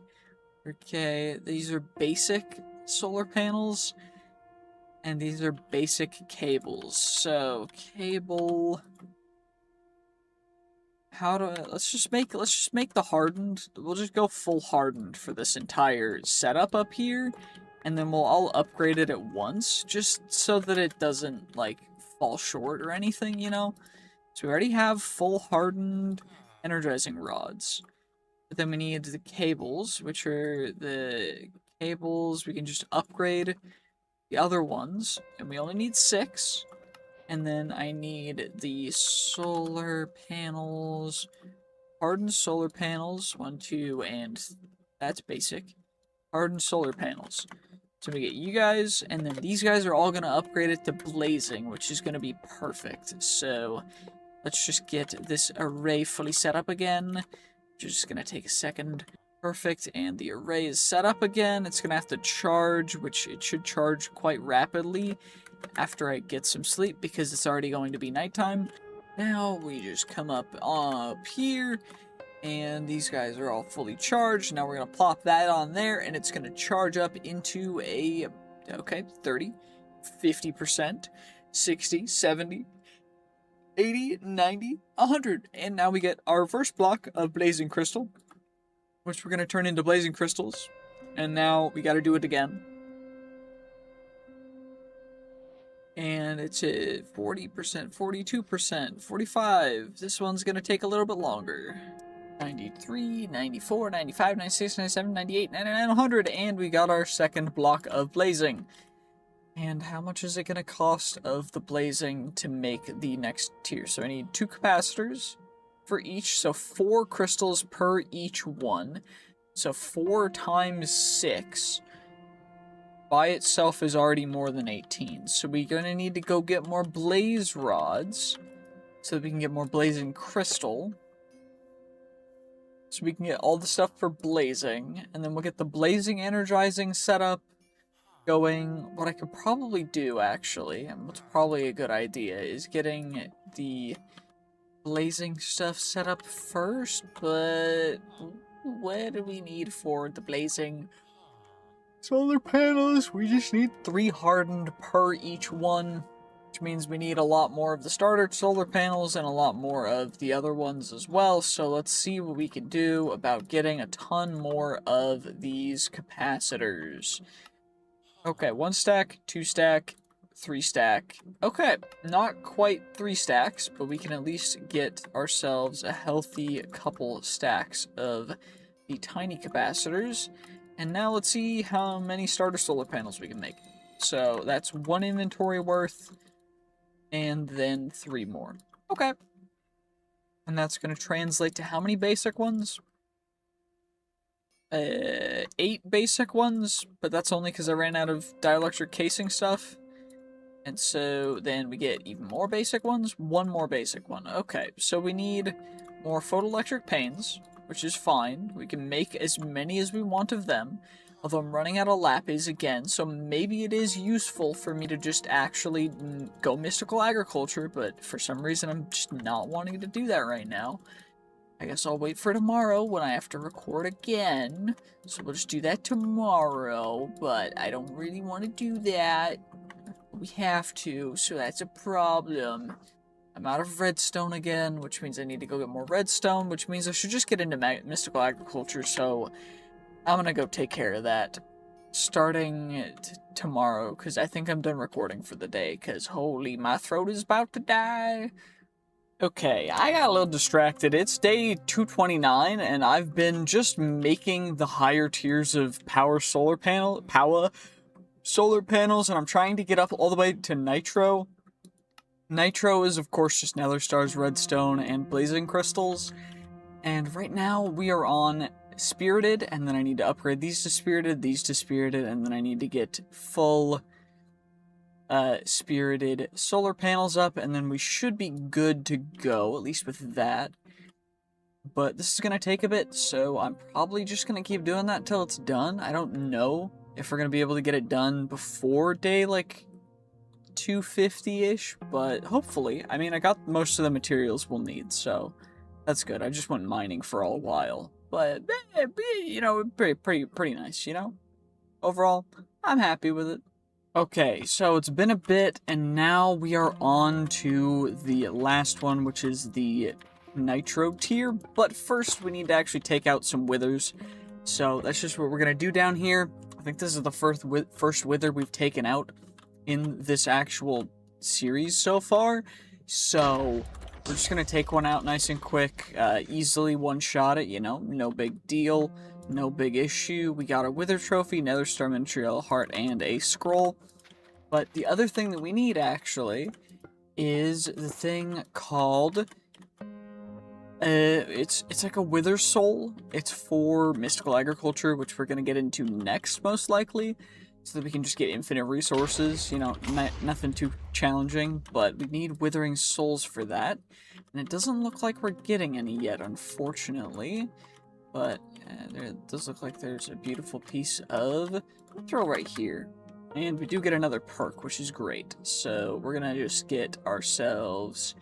Okay, these are basic solar panels, and these are basic cables. So cable. Let's just make the hardened. We'll just go full hardened for this entire setup up here, and then we'll all upgrade it at once, just so that it doesn't like fall short or anything, you know. So we already have full hardened energizing rods. But then we need the cables, which are the cables we can just upgrade the other ones. And we only need 6. And then I need the solar panels, hardened solar panels, 1, 2, and that's basic. Hardened solar panels. So we get you guys, and then these guys are all going to upgrade it to blazing, which is going to be perfect. So... let's just get this array fully set up again, which is just going to take a second. Perfect, and the array is set up again. It's going to have to charge, which it should charge quite rapidly after I get some sleep, because it's already going to be nighttime. Now we just come up here, and these guys are all fully charged. Now we're going to plop that on there, and it's going to charge up into a, okay, 30, 50%, 60, 70, 80, 90, 100. And now we get our first block of blazing crystal. which we're going to turn into blazing crystals. And now we got to do it again. And it's at 40%, 42%, 45%. This one's going to take a little bit longer. 93, 94, 95, 96, 97, 98, 99, 100. And we got our second block of blazing. And how much is it going to cost of the blazing to make the next tier? So I need 2 capacitors for each. So 4 crystals per each one. So 4 times 6 by itself is already more than 18. So we're going to need to go get more blaze rods so that we can get more blazing crystal. So we can get all the stuff for blazing. And then we'll get the blazing energizing setup going. What I could probably do, actually, and what's probably a good idea, is getting the blazing stuff set up first. But what do we need for the blazing solar panels? We just need 3 hardened per each one, which means we need a lot more of the starter solar panels and a lot more of the other ones as well. So let's see what we can do about getting a ton more of these capacitors. Okay, 1 stack, 2 stack, 3 stack. Okay, not quite 3 stacks, but we can at least get ourselves a healthy couple stacks of the tiny capacitors. And now let's see how many starter solar panels we can make. So that's 1 inventory worth, and then 3 more. Okay. And that's going to translate to how many basic ones? 8 basic ones, but that's only because I ran out of dielectric casing stuff. And so then we get even more basic ones, 1 more basic one. Okay, so we need more photoelectric panes, which is fine. We can make as many as we want of them, although I'm running out of lapis again, so maybe it is useful for me to just actually go mystical agriculture, but for some reason I'm just not wanting to do that right now. I guess I'll wait for tomorrow when I have to record again. So we'll just do that tomorrow, but I don't really want to do that. We have to, so that's a problem. I'm out of redstone again, which means I need to go get more redstone, which means I should just get into mystical agriculture, so I'm gonna go take care of that starting tomorrow, because I think I'm done recording for the day, because holy, my throat is about to die. Okay, I got a little distracted. It's day 229, and I've been just making the higher tiers of power solar panels, and I'm trying to get up all the way to nitro. Nitro is, of course, just nether stars, redstone, and blazing crystals. And right now, we are on spirited, and then I need to upgrade these to spirited, and then I need to get full spirited solar panels up, and then we should be good to go, at least with that. But this is going to take a bit, so I'm probably just going to keep doing that till it's done. I don't know if we're going to be able to get it done before day, like, 250-ish, but hopefully. I mean, I got most of the materials we'll need, so that's good. I just went mining for a while, but, you know, pretty nice, you know? Overall, I'm happy with it. Okay, so it's been a bit, and now we are on to the last one, which is the nitro tier, but first we need to actually take out some withers. So that's just what we're going to do down here. I think this is the first wither we've taken out in this actual series so far. So we're just going to take one out nice and quick, easily one-shot it, you know, no big deal, no big issue. We got a wither trophy, nether star miniature heart, and a scroll. But the other thing that we need, actually, is the thing called, it's like a wither soul. It's for mystical agriculture, which we're going to get into next, most likely, so that we can just get infinite resources. You know, nothing too challenging, but we need withering souls for that. And it doesn't look like we're getting any yet, unfortunately. But it does look like there's a beautiful piece of throw right here. And we do get another perk, which is great. So we're gonna just get ourselves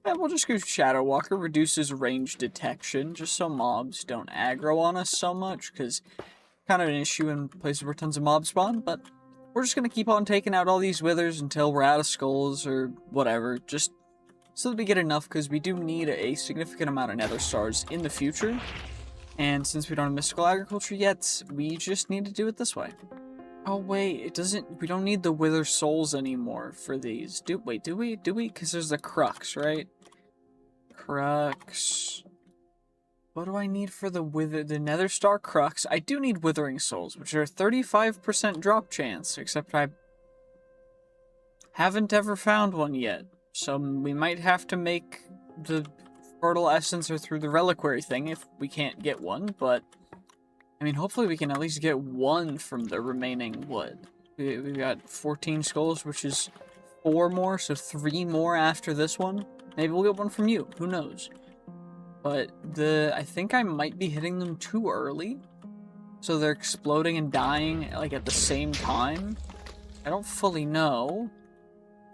yeah, we'll just go Shadow Walker, reduces range detection, just so mobs don't aggro on us so much, because kind of an issue in places where tons of mobs spawn, but we're just going to keep on taking out all these withers until we're out of skulls or whatever. Just so that we get enough, because we do need a significant amount of nether stars in the future. And since we don't have mystical agriculture yet, we just need to do it this way. Oh wait, it doesn't, we don't need the wither souls anymore for these. Wait, do we? Do we? Because there's the crux, right? Crux. What do I need for the nether star crux? I do need withering souls, which are 35% drop chance, except I haven't ever found one yet. So we might have to make the fertile essence or through the reliquary thing if we can't get one, but I mean, hopefully we can at least get one from the remaining wood. We've got 14 skulls, which is 4 more, so 3 more after this one. Maybe we'll get one from you, who knows? But I think I might be hitting them too early, so they're exploding and dying like at the same time. I don't fully know,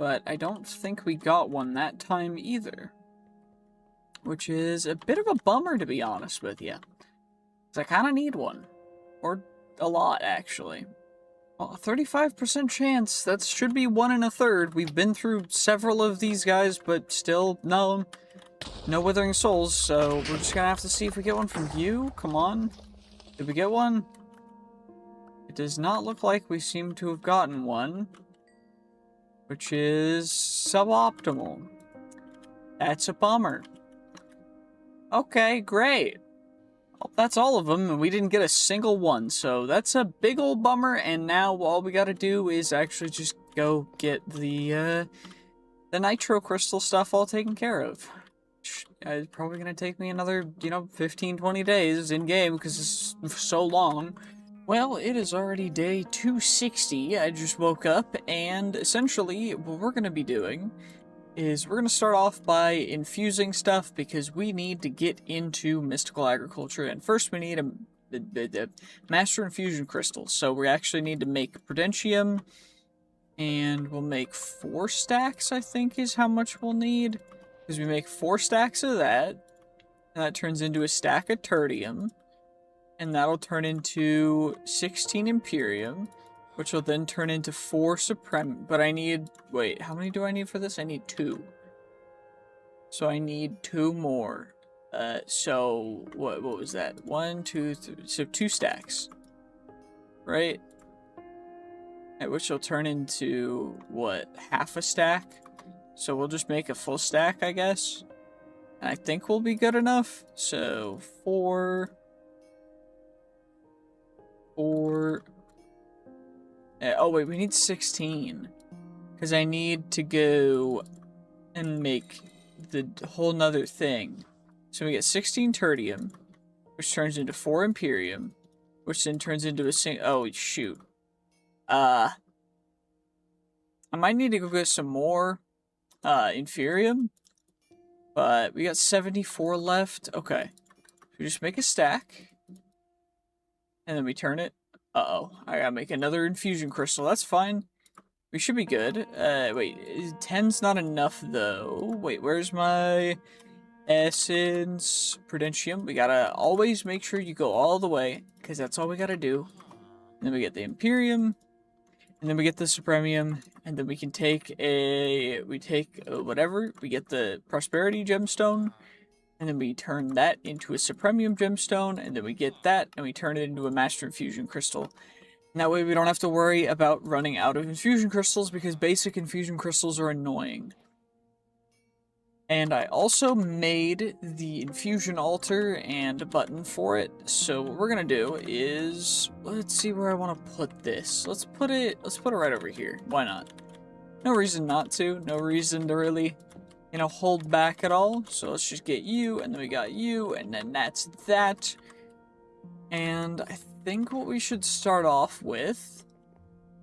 but I don't think we got one that time either. Which is a bit of a bummer, to be honest with you. Because I kind of need one. Or a lot, actually. Well, a 35% chance. That should be 1 1/3. We've been through several of these guys, but still, no withering souls. So we're just gonna have to see if we get one from you. Come on. Did we get one? It does not look like we seem to have gotten one. Which is suboptimal. That's a bummer. Okay, great. Well, that's all of them, and we didn't get a single one, so that's a big old bummer, and now all we gotta do is actually just go get the nitro crystal stuff all taken care of. It's probably gonna take me another, 15, 20 days in-game, because it's so long. Well, it is already day 260, I just woke up, and essentially, what we're gonna be doing is we're going to start off by infusing stuff because we need to get into mystical agriculture, and first we need a master infusion crystal. So we actually need to make prudentium, and we'll make 4 stacks, I think is how much we'll need, because we make 4 stacks of that, and that turns into a stack of tertium, and that'll turn into 16 imperium, which will then turn into 4 supreme. But I need, wait, how many do I need for this? I need 2. So I need 2 more. So what was that? 1, 2, 3. So 2 stacks, right? Which will turn into what? Half a stack. So we'll just make a full stack, I guess. And I think we'll be good enough. So 4. Oh wait, we need 16. Because I need to go and make the whole nother thing. So we get 16 tertium, which turns into 4 imperium, which then turns into a oh shoot. I might need to go get some more inferium, but we got 74 left. Okay. We just make a stack, and then we turn it. Uh-oh, I gotta make another infusion crystal. That's fine. We should be good. Wait, 10's not enough, though. Wait, where's my essence prudentium? We gotta always make sure you go all the way, because that's all we gotta do. And then we get the imperium, and then we get the supremium, and then we can take whatever. We get the prosperity gemstone, and then we turn that into a supremium gemstone, and then we get that, and we turn it into a master infusion crystal. And that way we don't have to worry about running out of infusion crystals, because basic infusion crystals are annoying. And I also made the infusion altar and a button for it, so what we're gonna do is, let's see where I want to put this. Let's put it right over here. Why not? No reason not to, no reason to really hold back at all. So let's just get you, and then we got you, and then that's that. And I think what we should start off with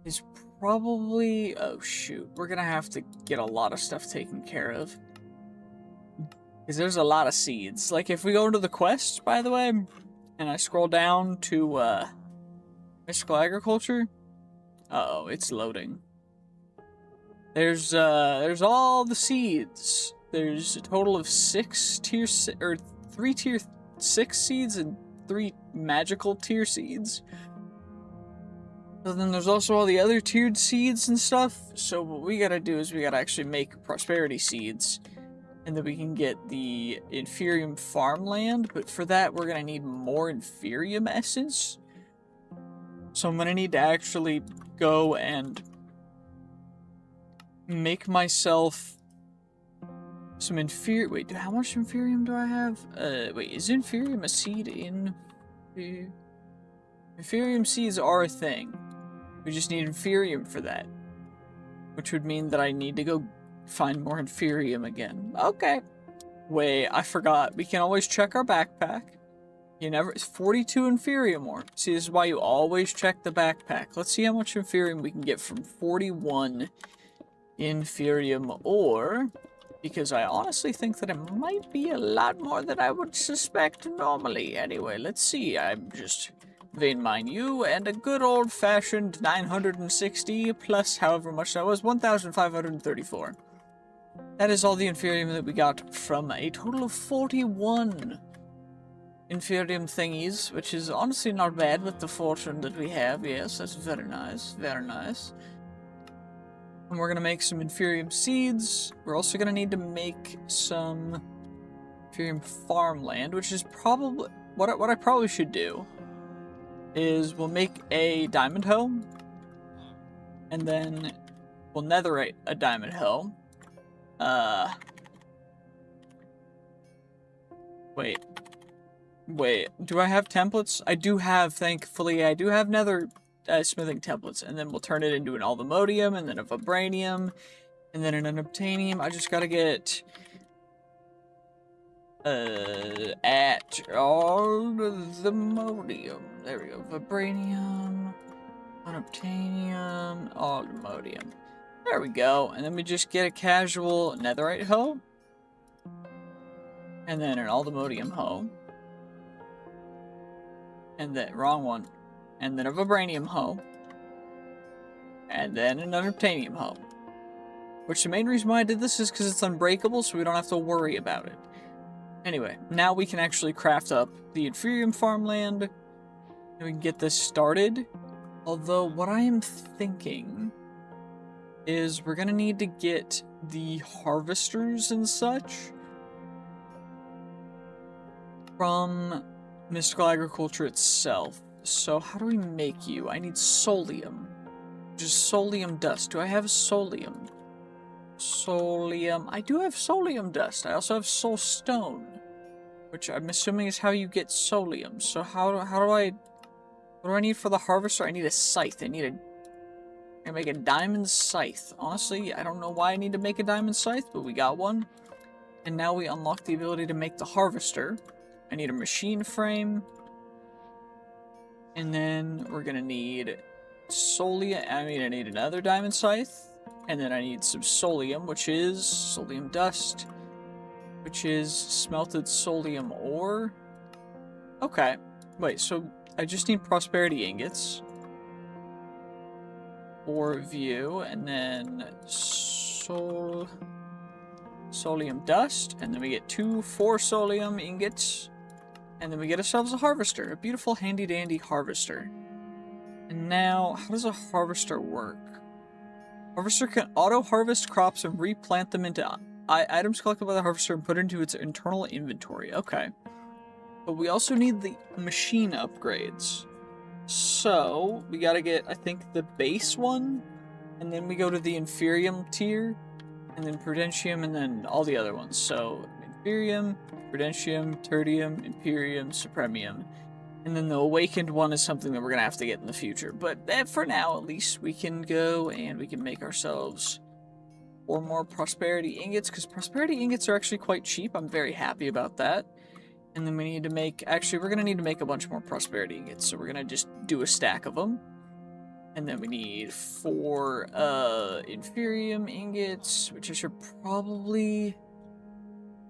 is probably, oh shoot, we're gonna have to get a lot of stuff taken care of. Because there's a lot of seeds. Like if we go into the quest, by the way, and I scroll down to mystical agriculture, uh-oh, it's loading. There's all the seeds. There's a total of 3 tier 6 seeds and 3 magical tier seeds. So then there's also all the other tiered seeds and stuff. So what we gotta do is we gotta actually make prosperity seeds. And then we can get the Inferium farmland, but for that we're gonna need more Inferium essence. So I'm gonna need to actually go and make myself some Inferium. Wait, how much Inferium do I have? Wait, is Inferium a seed in... Inferium seeds are a thing. We just need Inferium for that. Which would mean that I need to go find more Inferium again. Okay. Wait, I forgot. We can always check our backpack. You never... 42 Inferium ore. See, this is why you always check the backpack. Let's see how much Inferium we can get from 41 Inferium ore. Because I honestly think that it might be a lot more than I would suspect normally. Anyway, let's see. I'm just vein mine you, and a good old-fashioned 960 plus however much that was, 1,534. That is all the Inferium that we got from a total of 41 Inferium thingies, which is honestly not bad with the fortune that we have. Yes, that's very nice, very nice. And we're gonna make some Inferium seeds. We're also gonna need to make some Inferium farmland, which is probably what I probably should do. Is we'll make a diamond hoe, and then we'll netherite a diamond hoe. Wait, do I have templates? I do have, thankfully, I do have nether smithing templates, and then we'll turn it into an alumodium, and then a vibranium, and then an unobtainium. I just gotta get at all the modium. There we go. Vibranium, unobtainium, alumodium. There we go. And then we just get a casual netherite hoe, and then an alumodium hoe, and then wrong one, and then a vibranium hoe, and then an unobtainium hoe. Which the main reason why I did this is because it's unbreakable, so we don't have to worry about it. Anyway, now we can actually craft up the Inferium farmland, and we can get this started. Although, what I am thinking is we're gonna need to get the harvesters and such from Mystical Agriculture itself. So, how do we make you? I need solium. Just solium dust. Do I have solium? Solium. I do have solium dust. I also have soul stone, which I'm assuming is how you get solium. So how do I... What do I need for the harvester? I need a scythe. I make a diamond scythe. Honestly, I don't know why I need to make a diamond scythe, but we got one. And now we unlock the ability to make the harvester. I need a machine frame. And then we're gonna need solium. I need another diamond scythe. And then I need some solium, which is solium dust, which is smelted solium ore. Okay. Wait, so I just need prosperity ingots for view, and then solium dust, and then we get 4 solium ingots, and then we get ourselves a harvester, a beautiful handy-dandy harvester. And now, how does a harvester work? Harvester can auto-harvest crops and replant them into items collected by the harvester and put into its internal inventory. Okay. But we also need the machine upgrades. So, we gotta get, I think, the base one, and then we go to the Inferium tier, and then Prudentium, and then all the other ones. So, Inferium, Prudentium, Tertium, Imperium, Supremium. And then the Awakened one is something that we're going to have to get in the future. But for now, at least, we can go and we can make ourselves 4 more Prosperity Ingots. Because Prosperity Ingots are actually quite cheap. I'm very happy about that. And then we need to make... Actually, we're going to need to make a bunch more Prosperity Ingots. So we're going to just do a stack of them. And then we need 4 Inferium Ingots, which I should probably...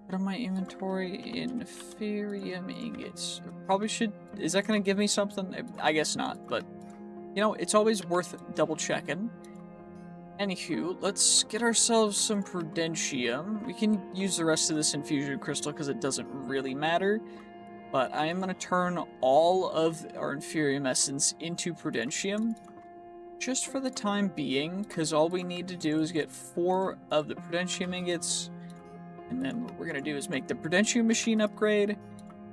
Put on my inventory, Inferium ingots. Probably should... Is that going to give me something? I guess not, but... You know, it's always worth double-checking. Anywho, let's get ourselves some Prudentium. We can use the rest of this Infusion Crystal because it doesn't really matter. But I am going to turn all of our Inferium Essence into Prudentium. Just for the time being, because all we need to do is get 4 of the Prudentium ingots... And then what we're gonna do is make the Prudentium machine upgrade.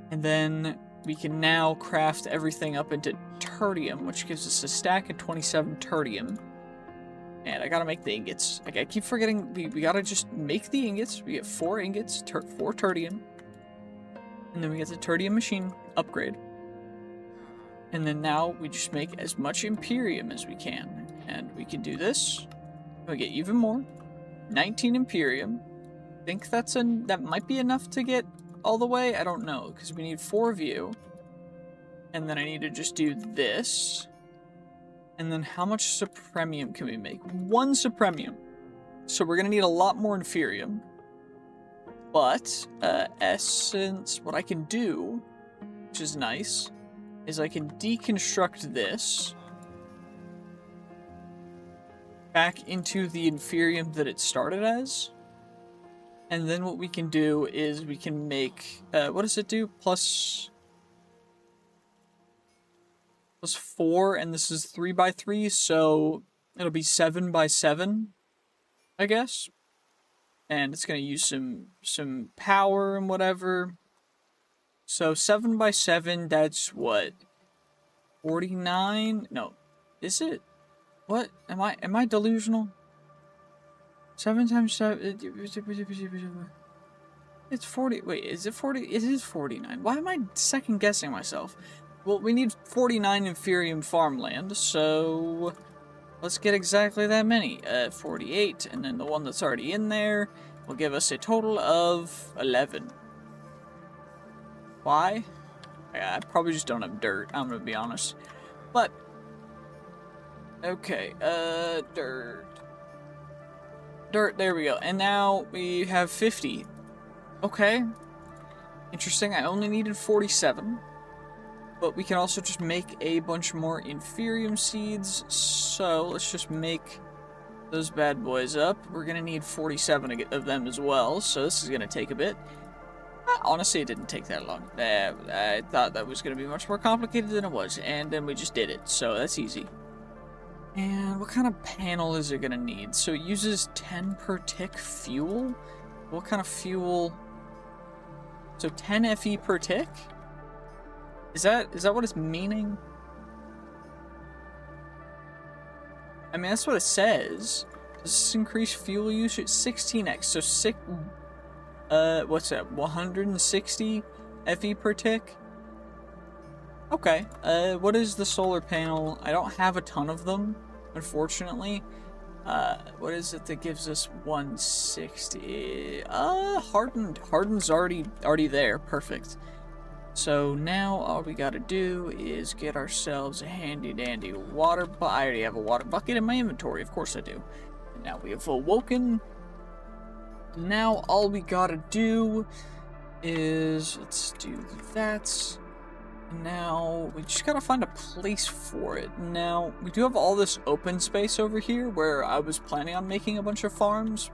And then we can now craft everything up into tertium, which gives us a stack of 27 tertium. And I gotta make the ingots. Like, I keep forgetting, we gotta just make the ingots. We get 4 ingots, 4 tertium. And then we get the tertium machine upgrade. And then now we just make as much Imperium as we can. And we can do this. We get even more. 19 Imperium. I think that might be enough to get all the way. I don't know, because we need 4 of you. And then I need to just do this. And then how much Supremium can we make? 1 Supremium. So we're going to need a lot more Inferium. But, Essence, what I can do, which is nice, is I can deconstruct this back into the Inferium that it started as. And then what we can do is we can make, what does it do? Plus 4, and this is 3 by 3, so it'll be 7 by 7, I guess. And it's gonna use some power and whatever. So 7 by 7, that's what? 49? No, is it? What? Am I delusional? 7 times 7. It's 40. Wait, is it 40? It is 49. Why am I second guessing myself? Well, we need 49 Inferium farmland, so let's get exactly that many. 48, and then the one that's already in there will give us a total of 11. Why? I probably just don't have dirt, I'm gonna be honest. But, okay, dirt. Dirt, there we go. And now we have 50. Okay. Interesting, I only needed 47. But we can also just make a bunch more Inferium seeds. So let's just make those bad boys up. We're gonna need 47 of them as well, so this is gonna take a bit. Honestly, it didn't take that long. I thought that was gonna be much more complicated than it was, and then we just did it, so that's easy. And what kind of panel is it gonna need? So it uses 10 per tick fuel? What kind of fuel? So 10 FE per tick? Is that what it's meaning? I mean, that's what it says. Does this increase fuel usage? 16x, so what's that, 160 FE per tick? Okay, what is the solar panel? I don't have a ton of them, unfortunately. What is it that gives us 160? Harden's already there, perfect. So now all we gotta do is get ourselves a handy dandy water bucket. I already have a water bucket in my inventory, of course I do. And now we have awoken. Now all we gotta do is, let's do that. Now we just gotta find a place for it. Now we do have all this open space over here where I was planning on making a bunch of farms.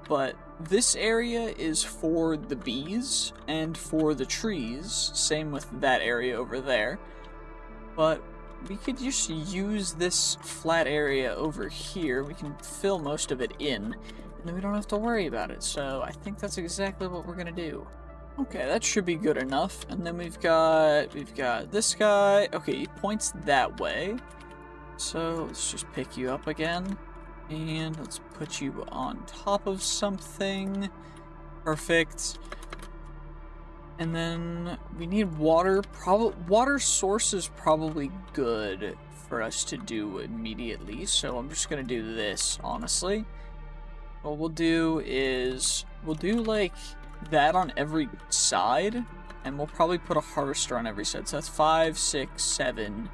But this area is for the bees and for the trees, same with that area over there. But we could just use this flat area over here. We can fill most of it in, and then we don't have to worry about it. So I think that's exactly what we're gonna do. Okay, that should be good enough. And then we've got this guy. Okay, he points that way. So let's just pick you up again. And let's put you on top of something. Perfect. And then we need water. Water source is probably good for us to do immediately. So I'm just going to do this, honestly. What we'll do is, we'll do like that on every side. And we'll probably put a harvester on every side. So that's 5, 6, 7.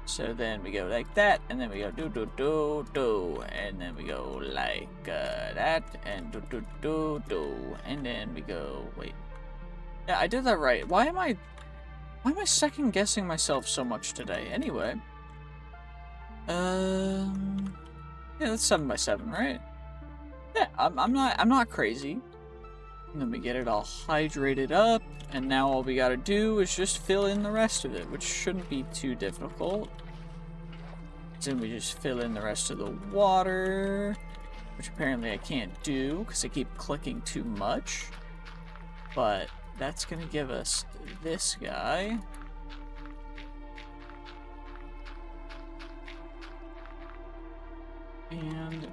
So then we go like that, and then we go do, and then we go like that, and do, and then we go, wait. Yeah, I did that right. Why am I second guessing myself so much today? Anyway. Yeah, that's 7 by 7, right? Yeah, I'm not crazy. And then we get it all hydrated up, and now all we gotta do is just fill in the rest of it, which shouldn't be too difficult. Then we just fill in the rest of the water, which apparently I can't do because I keep clicking too much. But that's gonna give us this guy. And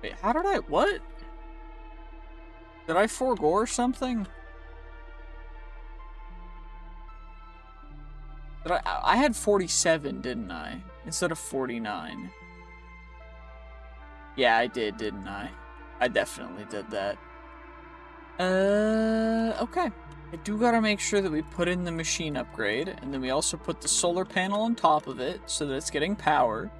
wait, how did I, what? Did I forego something? I had 47, didn't I? Instead of 49. Yeah, I did, didn't I? I definitely did that. Okay. I do gotta make sure that we put in the machine upgrade, and then we also put the solar panel on top of it so that it's getting power.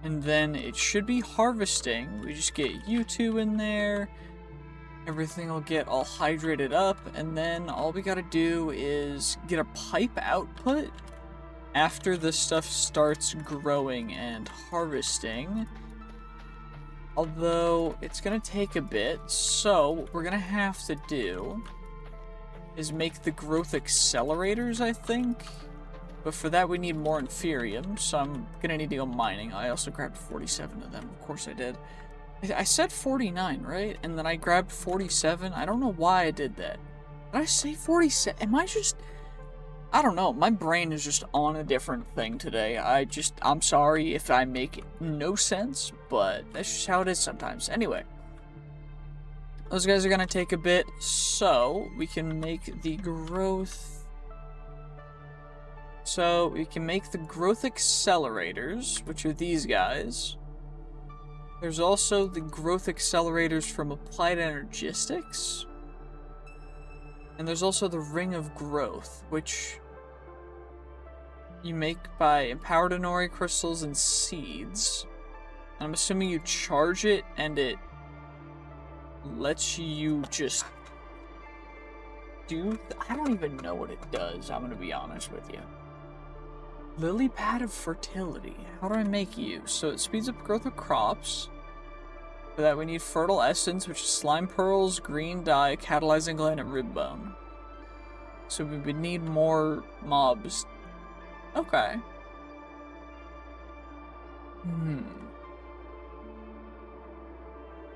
And then it should be harvesting. We just get you two in there. Everything will get all hydrated up, and then all we gotta do is get a pipe output after the stuff starts growing and harvesting. Although, it's gonna take a bit, so what we're gonna have to do is make the growth accelerators, I think. But for that we need more inferium, so I'm gonna need to go mining. I also grabbed 47 of them, of course I did. I said 49, right? And then I grabbed 47. I don't know why I did that. Did I say 47? Am I just... I don't know. My brain is just on a different thing today. I'm sorry if I make no sense, but that's just how it is sometimes. Anyway. Those guys are going to take a bit, so we can make the growth... So we can make the growth accelerators, which are these guys. There's also the growth accelerators from Applied Energistics. And there's also the Ring of Growth, which you make by empowered Inori crystals and seeds. And I'm assuming you charge it and it lets you just do... I don't even know what it does, I'm going to be honest with you. Lily Pad of Fertility. How do I make you? So it speeds up growth of crops. For that we need Fertile Essence, which is slime pearls, green dye, catalyzing gland, and rib bone. So we would need more mobs. Okay.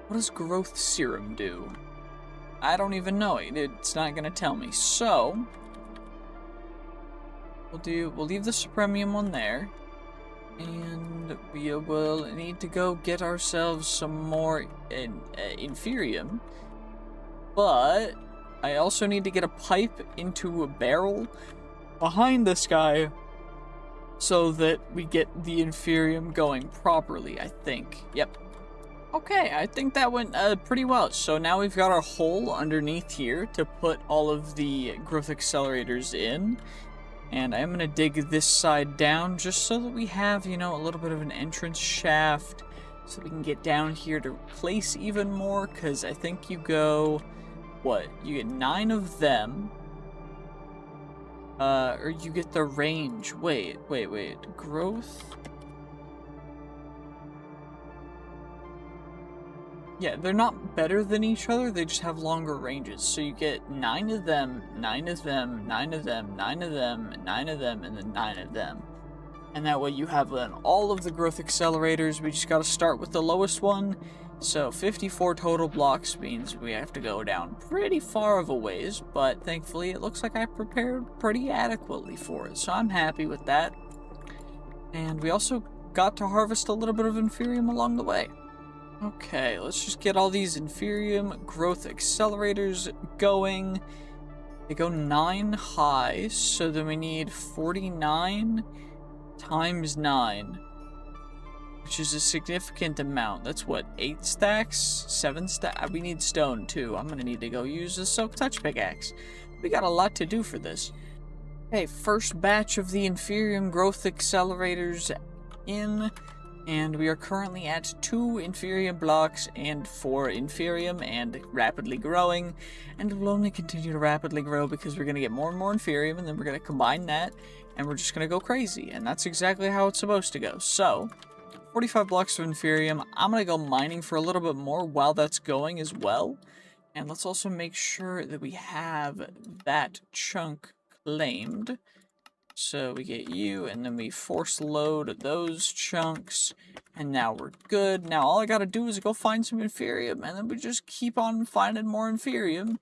What does growth serum do? I don't even know. It's not gonna tell me. So we'll leave the supremium one there. And we will need to go get ourselves some more inferium. But I also need to get a pipe into a barrel behind this guy so that we get the inferium going properly, I think. Yep. Okay, I think that went pretty well. So now we've got our hole underneath here to put all of the growth accelerators in. And I'm going to dig this side down just so that we have, you know, a little bit of an entrance shaft so we can get down here to place even more, because I think you go, what, you get 9 of them, or you get the range. Wait, growth? Yeah, they're not better than each other, they just have longer ranges. So you get 9 of them, 9 of them, 9 of them, 9 of them, 9 of them, and then 9 of them. And that way you have then all of the growth accelerators. We just gotta start with the lowest one. So 54 total blocks means we have to go down pretty far of a ways, but thankfully it looks like I prepared pretty adequately for it. So I'm happy with that. And we also got to harvest a little bit of inferium along the way. Okay, let's just get all these inferium growth accelerators going. They go 9 high, so then we need 49 times 9, which is a significant amount. That's what, 8 stacks? 7 stacks? We need stone too. I'm gonna need to go use the Soak Touch pickaxe. We got a lot to do for this. Okay, first batch of the inferium growth accelerators in. And we are currently at 2 inferium blocks and 4 inferium and rapidly growing. And it will only continue to rapidly grow because we're going to get more and more inferium, and then we're going to combine that and we're just going to go crazy. And that's exactly how it's supposed to go. So, 45 blocks of inferium. I'm going to go mining for a little bit more while that's going as well. And let's also make sure that we have that chunk claimed. So we get you, and then we force load those chunks, and now we're good. Now all I gotta do is go find some Inferium, and then we just keep on finding more Inferium,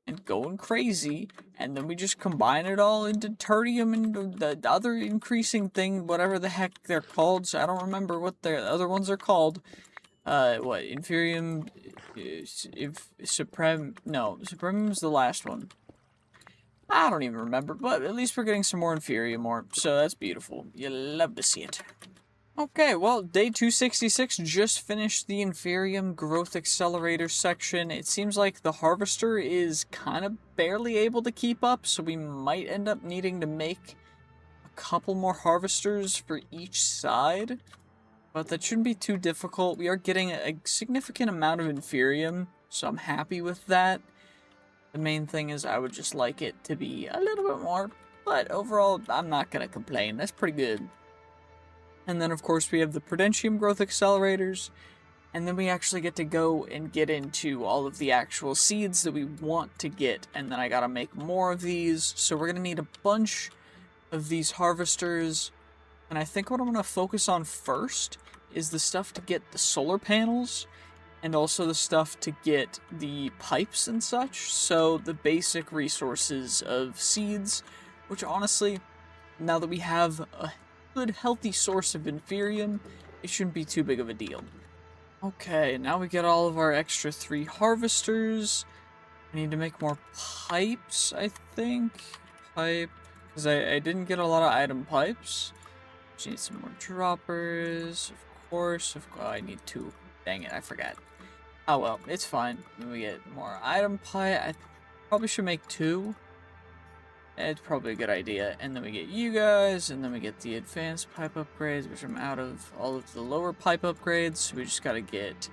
and going crazy, and then we just combine it all into tertium and the other increasing thing, whatever the heck they're called. So I don't remember what the other ones are called. What, Inferium, Supremum is the last one. I don't even remember, but at least we're getting some more Inferium more, so that's beautiful. You love to see it. Okay, well, day 266 just finished the Inferium Growth Accelerator section. It seems like the Harvester is kind of barely able to keep up, so we might end up needing to make a couple more Harvesters for each side. But that shouldn't be too difficult. We are getting a significant amount of Inferium, so I'm happy with that. The main thing is I would just like it to be a little bit more, but overall, I'm not going to complain. That's pretty good. And then, of course, we have the Prudentium growth accelerators, and then we actually get to go and get into all of the actual seeds that we want to get, and then I gotta make more of these, so we're gonna need a bunch of these harvesters, and I think what I'm gonna focus on first is the stuff to get the solar panels, and also the stuff to get the pipes and such, so the basic resources of seeds, which honestly, now that we have a good healthy source of Inferium, it shouldn't be too big of a deal. Okay, now we get all of our extra 3 harvesters. I need to make more pipes, I think. Because I didn't get a lot of item pipes. Just need some more droppers, of course. I need 2. Dang it, I forgot. Oh well, it's fine. Then we get more item pipe. I probably should make 2. It's probably a good idea. And then we get you guys, and then we get the advanced pipe upgrades, which I'm out of all of the lower pipe upgrades. So we just gotta get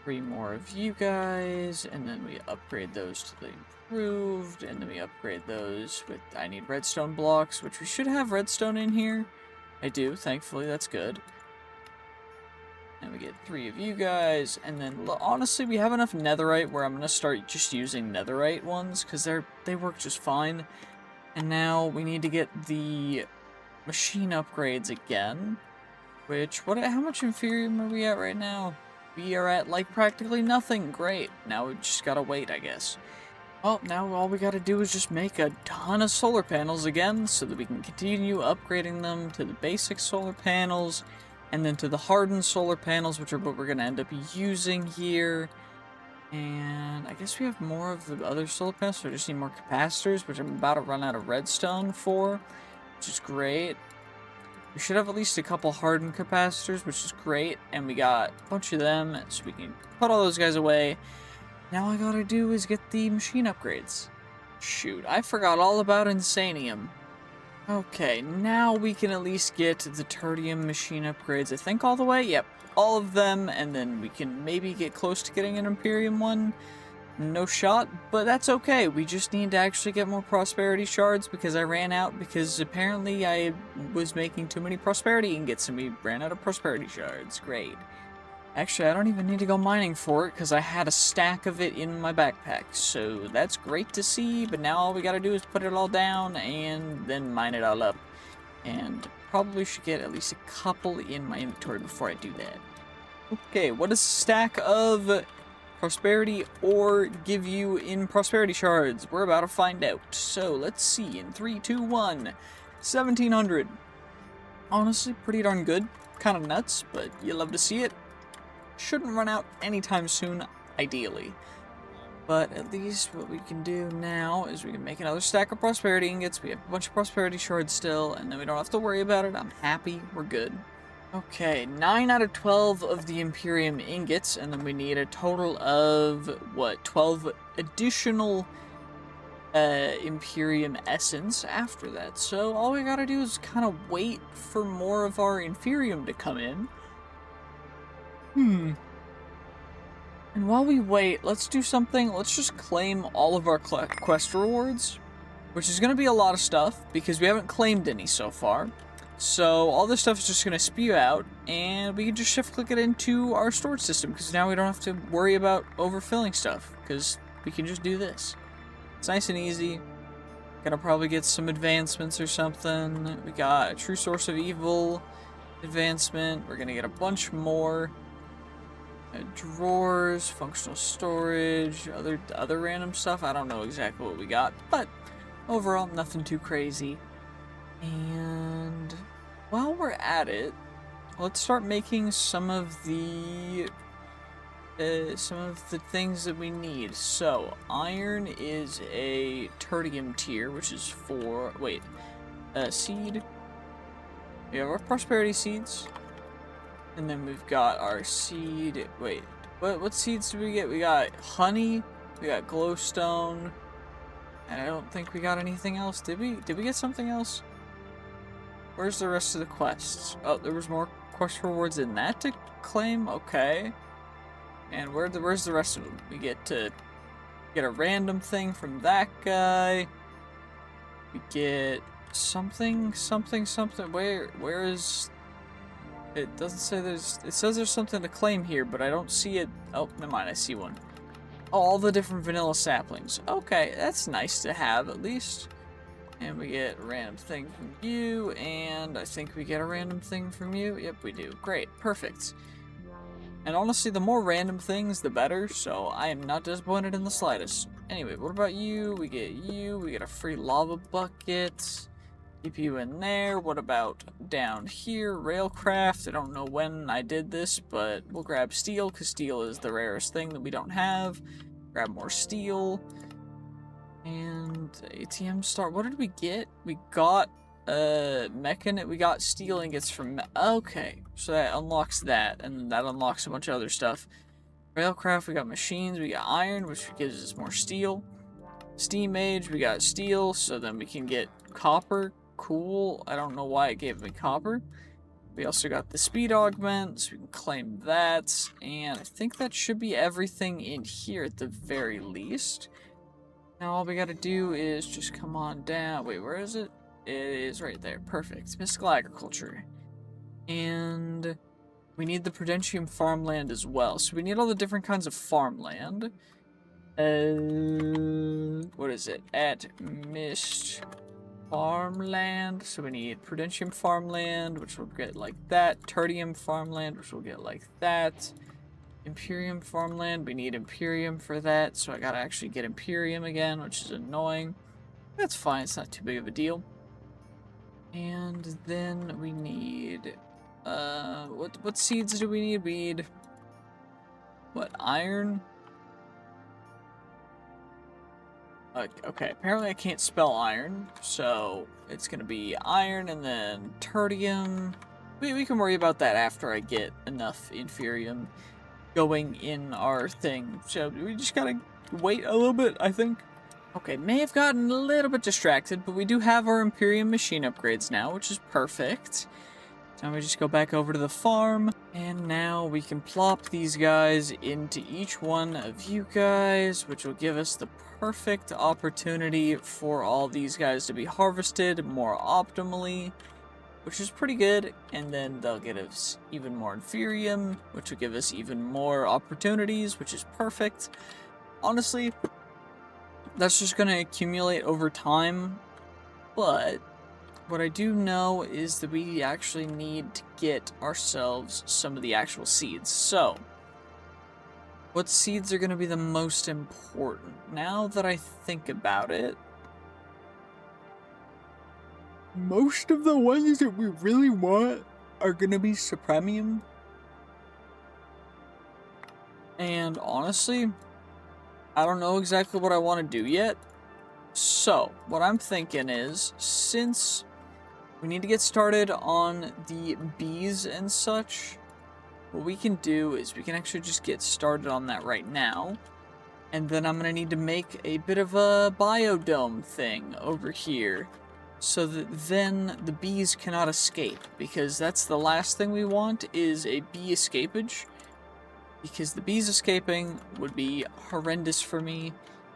3 more of you guys, and then we upgrade those to the improved, and then we upgrade those with, I need redstone blocks, which we should have redstone in here. I do, thankfully, that's good. And we get 3 of you guys, and then honestly, we have enough netherite where I'm gonna start just using netherite ones because they work just fine. And now we need to get the machine upgrades again. Which how much Inferium are we at right now? We are at like practically nothing. Great. Now we just gotta wait, I guess. Well, now all we gotta do is just make a ton of solar panels again so that we can continue upgrading them to the basic solar panels. And then to the hardened solar panels, which are what we're going to end up using here. And I guess we have more of the other solar panels, so we just need more capacitors, which I'm about to run out of redstone for, which is great. We should have at least a couple hardened capacitors, which is great. And we got a bunch of them, so we can put all those guys away. Now all I gotta do is get the machine upgrades. Shoot, I forgot all about Insanium. Okay, now we can at least get the tertium machine upgrades, I think all the way? Yep, all of them, and then we can maybe get close to getting an Imperium one. No shot, but that's okay. We just need to actually get more prosperity shards because I ran out because apparently I was making too many prosperity ingots and we ran out of prosperity shards. Great. Actually, I don't even need to go mining for it because I had a stack of it in my backpack. So that's great to see, but now all we gotta do is put it all down and then mine it all up. And probably should get at least a couple in my inventory before I do that. Okay, what does a stack of prosperity or give you in prosperity shards? We're about to find out. So let's see, in 3, 2, 1, 1700. Honestly, pretty darn good. Kind of nuts, but you love to see it. Shouldn't run out anytime soon, ideally. But at least what we can do now is we can make another stack of prosperity ingots. We have a bunch of prosperity shards still, and then we don't have to worry about it. I'm happy. We're good. Okay, 9 out of 12 of the Imperium ingots, and then we need a total of, what, 12 additional Imperium essence after that. So all we gotta do is kind of wait for more of our Inferium to come in. And while we wait, let's do something. Let's just claim all of our quest rewards, which is going to be a lot of stuff because we haven't claimed any so far. So all this stuff is just going to spew out, and we can just shift click it into our storage system because now we don't have to worry about overfilling stuff because we can just do this. It's nice and easy. Gonna probably get some advancements or something. We got a true source of evil advancement. We're gonna get a bunch more. Drawers, functional storage, other random stuff. I don't know exactly what we got, but overall, nothing too crazy. And while we're at it, let's start making some of the things that we need. So, iron is a tertium tier, which is for seed. We have our prosperity seeds. And then we've got our seed. Wait, what seeds do we get? We got honey, we got glowstone, and I don't think we got anything else. Did we get something else? Where's the rest of the quests? Oh, there was more quest rewards in that to claim? Okay. And where's the rest of them? We get to get a random thing from that guy. We get something. Where is... It doesn't say there's... It says there's something to claim here, but I don't see it. Oh, never mind, I see one. Oh, all the different vanilla saplings. Okay, that's nice to have, at least. And we get a random thing from you, and I think we get a random thing from you. Yep, we do. Great, perfect. And honestly, the more random things, the better, so I am not disappointed in the slightest. Anyway, what about you? We get a free lava bucket. Keep you in there. What about down here? Railcraft. I don't know when I did this, but we'll grab steel, because steel is the rarest thing that we don't have. Grab more steel. And ATM start. What did we get? We got we got steel ingots from... Okay, so that unlocks that, and that unlocks a bunch of other stuff. Railcraft, we got machines, we got iron, which gives us more steel. Steam Age, we got steel, so then we can get copper. Cool. I don't know why it gave me copper. We also got the speed augment, so we can claim that. And I think that should be everything in here at the very least. Now all we gotta do is just come on down. Wait, where is it? It is right there. Perfect. Mystical Agriculture. And we need the Prudentium farmland as well. So we need all the different kinds of farmland. What is it? At Mist farmland. So we need Prudentium farmland, which will get like that. Tertium farmland, which will get like that. Imperium farmland, we need Imperium for that, so I gotta actually get Imperium again, which is annoying. That's fine, it's not too big of a deal. And then we need, what seeds do we need? We need, what, iron? Okay, apparently I can't spell iron, so it's gonna be iron and then tertium. We can worry about that after I get enough Inferium going in our thing. So we just gotta wait a little bit, I think. Okay, may have gotten a little bit distracted, but we do have our Imperium machine upgrades now, which is perfect. So we just go back over to the farm, and now we can plop these guys into each one of you guys, which will give us the perfect opportunity for all these guys to be harvested more optimally, which is pretty good. And then they'll get us even more Inferium, which will give us even more opportunities, which is perfect. Honestly, that's just going to accumulate over time, but what I do know is that we actually need to get ourselves some of the actual seeds. So, what seeds are going to be the most important? Now that I think about it, most of the ones that we really want are going to be Supremium. And honestly, I don't know exactly what I want to do yet. So, what I'm thinking is, since we need to get started on the bees and such, what we can do is we can actually just get started on that right now. And then I'm going to need to make a bit of a biodome thing over here, so that then the bees cannot escape, because that's the last thing we want, is a bee escapage, because the bees escaping would be horrendous for me.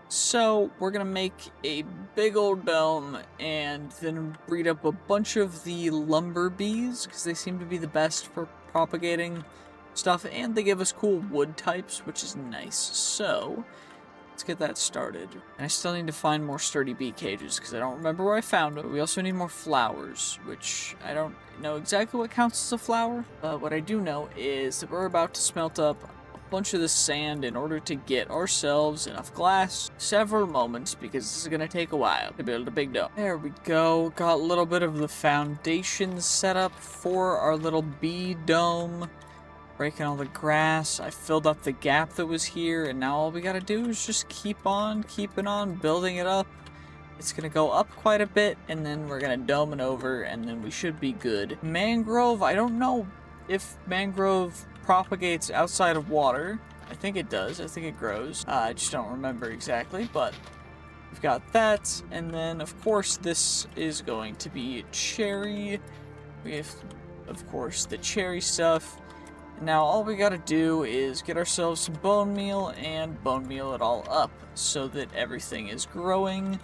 So we're gonna make a big old dome and then breed up a bunch of the lumber bees, because they seem to be the best for propagating stuff, and they give us cool wood types, which is nice. So Let's get that started. And I still need to find more sturdy bee cages, because I don't remember where I found them. We also need more flowers, which I don't know exactly what counts as a flower. But what I do know is that we're about to smelt up a bunch of this sand in order to get ourselves enough glass. Several moments, because this is going to take a while to build a big dome. There we go. Got a little bit of the foundation set up for our little bee dome. Breaking all the grass. I filled up the gap that was here, and now all we gotta do is just keep on keeping on building it up. It's gonna go up quite a bit, and then we're gonna dome it over, and then we should be good. Mangrove, I don't know if mangrove propagates outside of water. I think it does. I think it grows. I just don't remember exactly, but we've got that, and then of course this is going to be cherry. We have, of course, the cherry stuff. Now all we gotta do is get ourselves some bone meal and bone meal it all up so that everything is growing.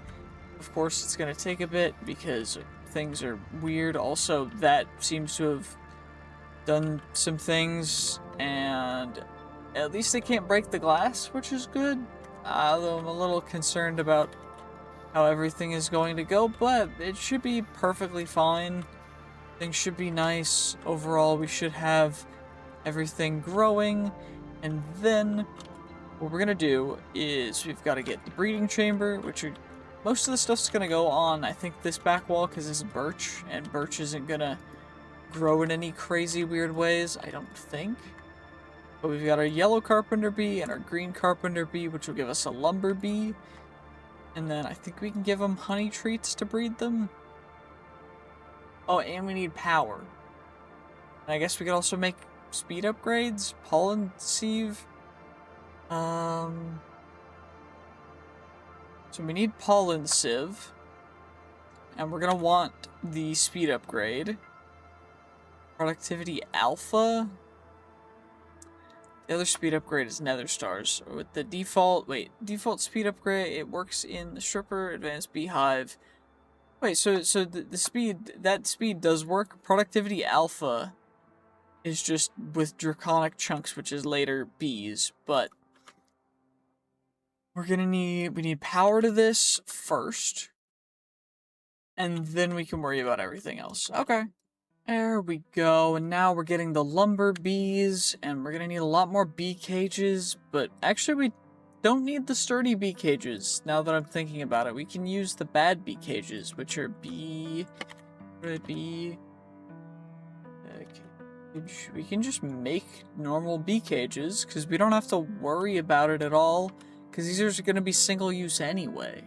Of course it's gonna take a bit because things are weird. Also, that seems to have done some things, and at least they can't break the glass, which is good. Although I'm a little concerned about how everything is going to go, but it should be perfectly fine. Things should be nice. Overall, we should have everything growing, and then what we're gonna do is we've got to get the breeding chamber, which are, most of the stuff's gonna go on, I think, this back wall because this is birch, and birch isn't gonna grow in any crazy weird ways, I don't think. But we've got our yellow carpenter bee and our green carpenter bee, which will give us a lumber bee, and then I think we can give them honey treats to breed them. Oh, and we need power. And I guess we could also make speed upgrades, pollen sieve. So we need pollen sieve, and we're gonna want the speed upgrade. Productivity alpha. The other speed upgrade is Nether stars. With the default speed upgrade, it works in the stripper, advanced beehive. Wait, so the speed, that speed does work. Productivity alpha is just with draconic chunks, which is later bees, but we need power to this first, and then we can worry about everything else. Okay. There we go, and now we're getting the lumber bees, and we're gonna need a lot more bee cages, but actually we don't need the sturdy bee cages, now that I'm thinking about it. We can use the bad bee cages, which are we can just make normal bee cages, because we don't have to worry about it at all, because these are going to be single use anyway.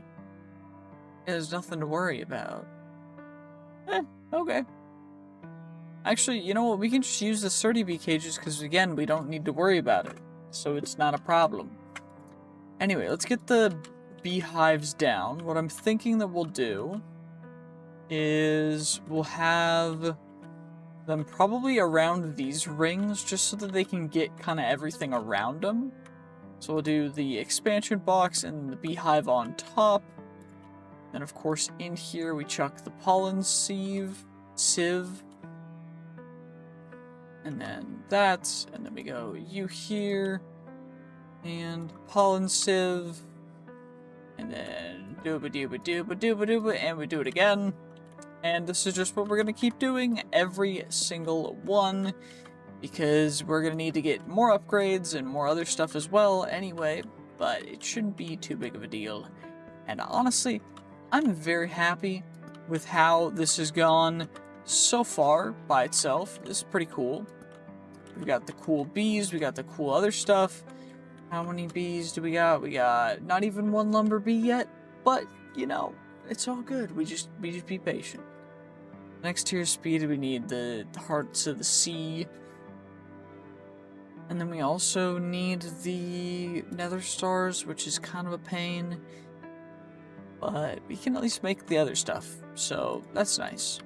There's nothing to worry about. Okay. Actually, you know what, we can just use the sturdy bee cages, because again, we don't need to worry about it, so it's not a problem. Anyway, let's get the beehives down. What I'm thinking that we'll do is we'll have them probably around these rings, just so that they can get kind of everything around them. So we'll do the expansion box and the beehive on top. Then of course in here we chuck the pollen sieve. And then that, and then we go you here, and pollen sieve, and then dooba, and we do it again. And this is just what we're going to keep doing every single one, because we're going to need to get more upgrades and more other stuff as well anyway, but it shouldn't be too big of a deal. And honestly, I'm very happy with how this has gone so far by itself. This is pretty cool. We got the cool bees, we got the cool other stuff. How many bees do we got? We got not even one lumber bee yet, but you know, it's all good. We just be patient. Next tier speed, we need the hearts of the sea. And then we also need the nether stars, which is kind of a pain. But we can at least make the other stuff, so that's nice.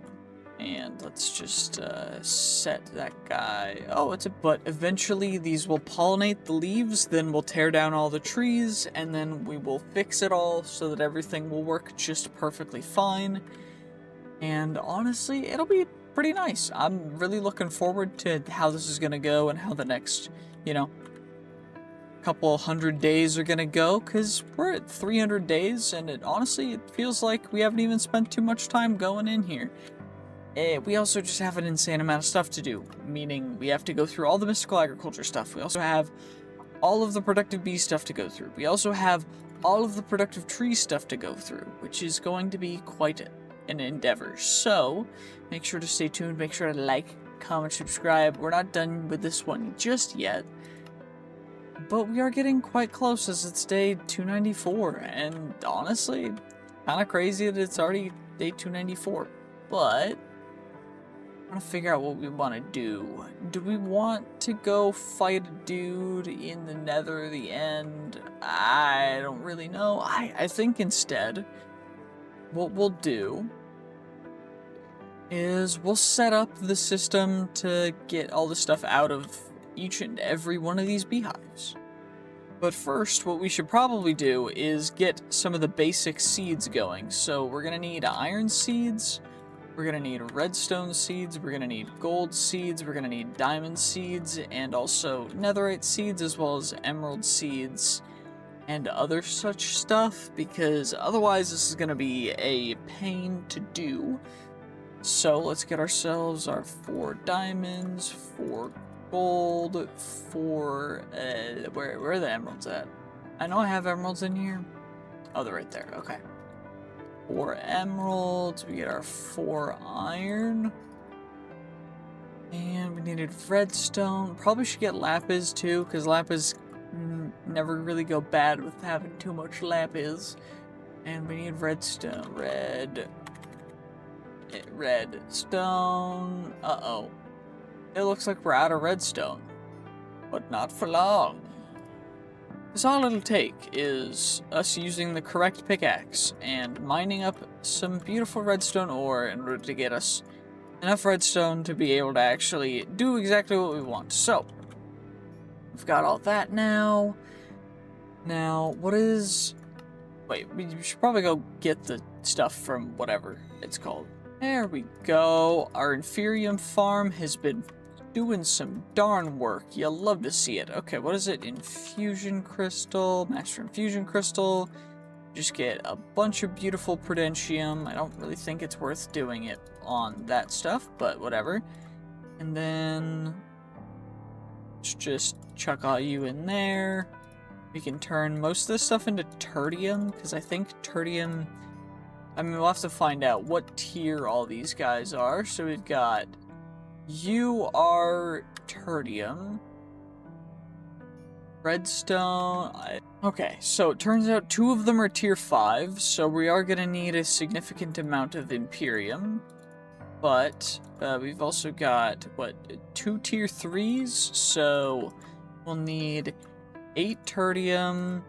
And let's just set that guy. Oh, but eventually these will pollinate the leaves, then we'll tear down all the trees, and then we will fix it all so that everything will work just perfectly fine. And honestly, it'll be pretty nice. I'm really looking forward to how this is gonna go and how the next, couple hundred days are gonna go, because we're at 300 days, and honestly, it feels like we haven't even spent too much time going in here. We also just have an insane amount of stuff to do, meaning we have to go through all the mystical agriculture stuff. We also have all of the productive bee stuff to go through. We also have all of the productive tree stuff to go through, which is going to be quite an endeavor. So, make sure to stay tuned, make sure to like, comment, subscribe. We're not done with this one just yet, but we are getting quite close as it's day 294, and honestly, kind of crazy that it's already day 294, but I want to figure out what we want to do. Do we want to go fight a dude in the Nether, the end? I don't really know. I think instead, what we'll do is we'll set up the system to get all the stuff out of each and every one of these beehives. But first, what we should probably do is get some of the basic seeds going. So we're going to need iron seeds. We're going to need redstone seeds, we're going to need gold seeds, we're going to need diamond seeds, and also netherite seeds, as well as emerald seeds, and other such stuff, because otherwise this is going to be a pain to do. So let's get ourselves our 4 diamonds, 4 gold, 4, where are the emeralds at? I know I have emeralds in here. Oh, they're right there, okay. 4 emeralds, we get our 4 iron, and we needed redstone. Probably should get lapis too, because lapis never really go bad with having too much lapis. And we need redstone, redstone. Uh-oh, it looks like we're out of redstone, but not for long. Because all it'll take is us using the correct pickaxe and mining up some beautiful redstone ore in order to get us enough redstone to be able to actually do exactly what we want. So, we've got all that now. Now, what is... Wait, we should probably go get the stuff from whatever it's called. There we go. Our Inferium farm has been doing some darn work. You'll love to see it. Okay, what is it? Infusion crystal, master infusion crystal. Just get a bunch of beautiful prudentium. I don't really think it's worth doing it on that stuff, but whatever. And then let's just chuck all you in there. We can turn most of this stuff into tertium, because I think tertium, I mean, we'll have to find out what tier all these guys are. So we've got, you are tertium, redstone. Okay, so it turns out 2 of them are tier 5, so we are going to need a significant amount of Imperium. But we've also got, what, 2 tier 3s, so we'll need 8 tertium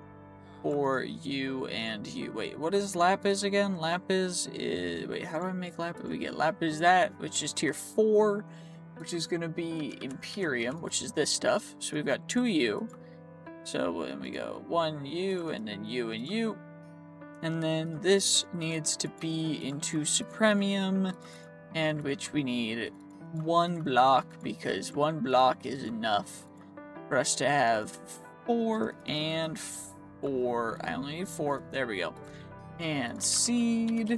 for you and you. Wait, what is lapis again? Lapis is, wait, how do I make lapis? We get lapis that, which is tier 4, which is going to be Imperium, which is this stuff. So we've got 2 you. So then we go 1 you, and then you and you. And then this needs to be into Supremium, and which we need 1 block, because 1 block is enough for us to have 4 and 4. I only need 4. There we go. And seed.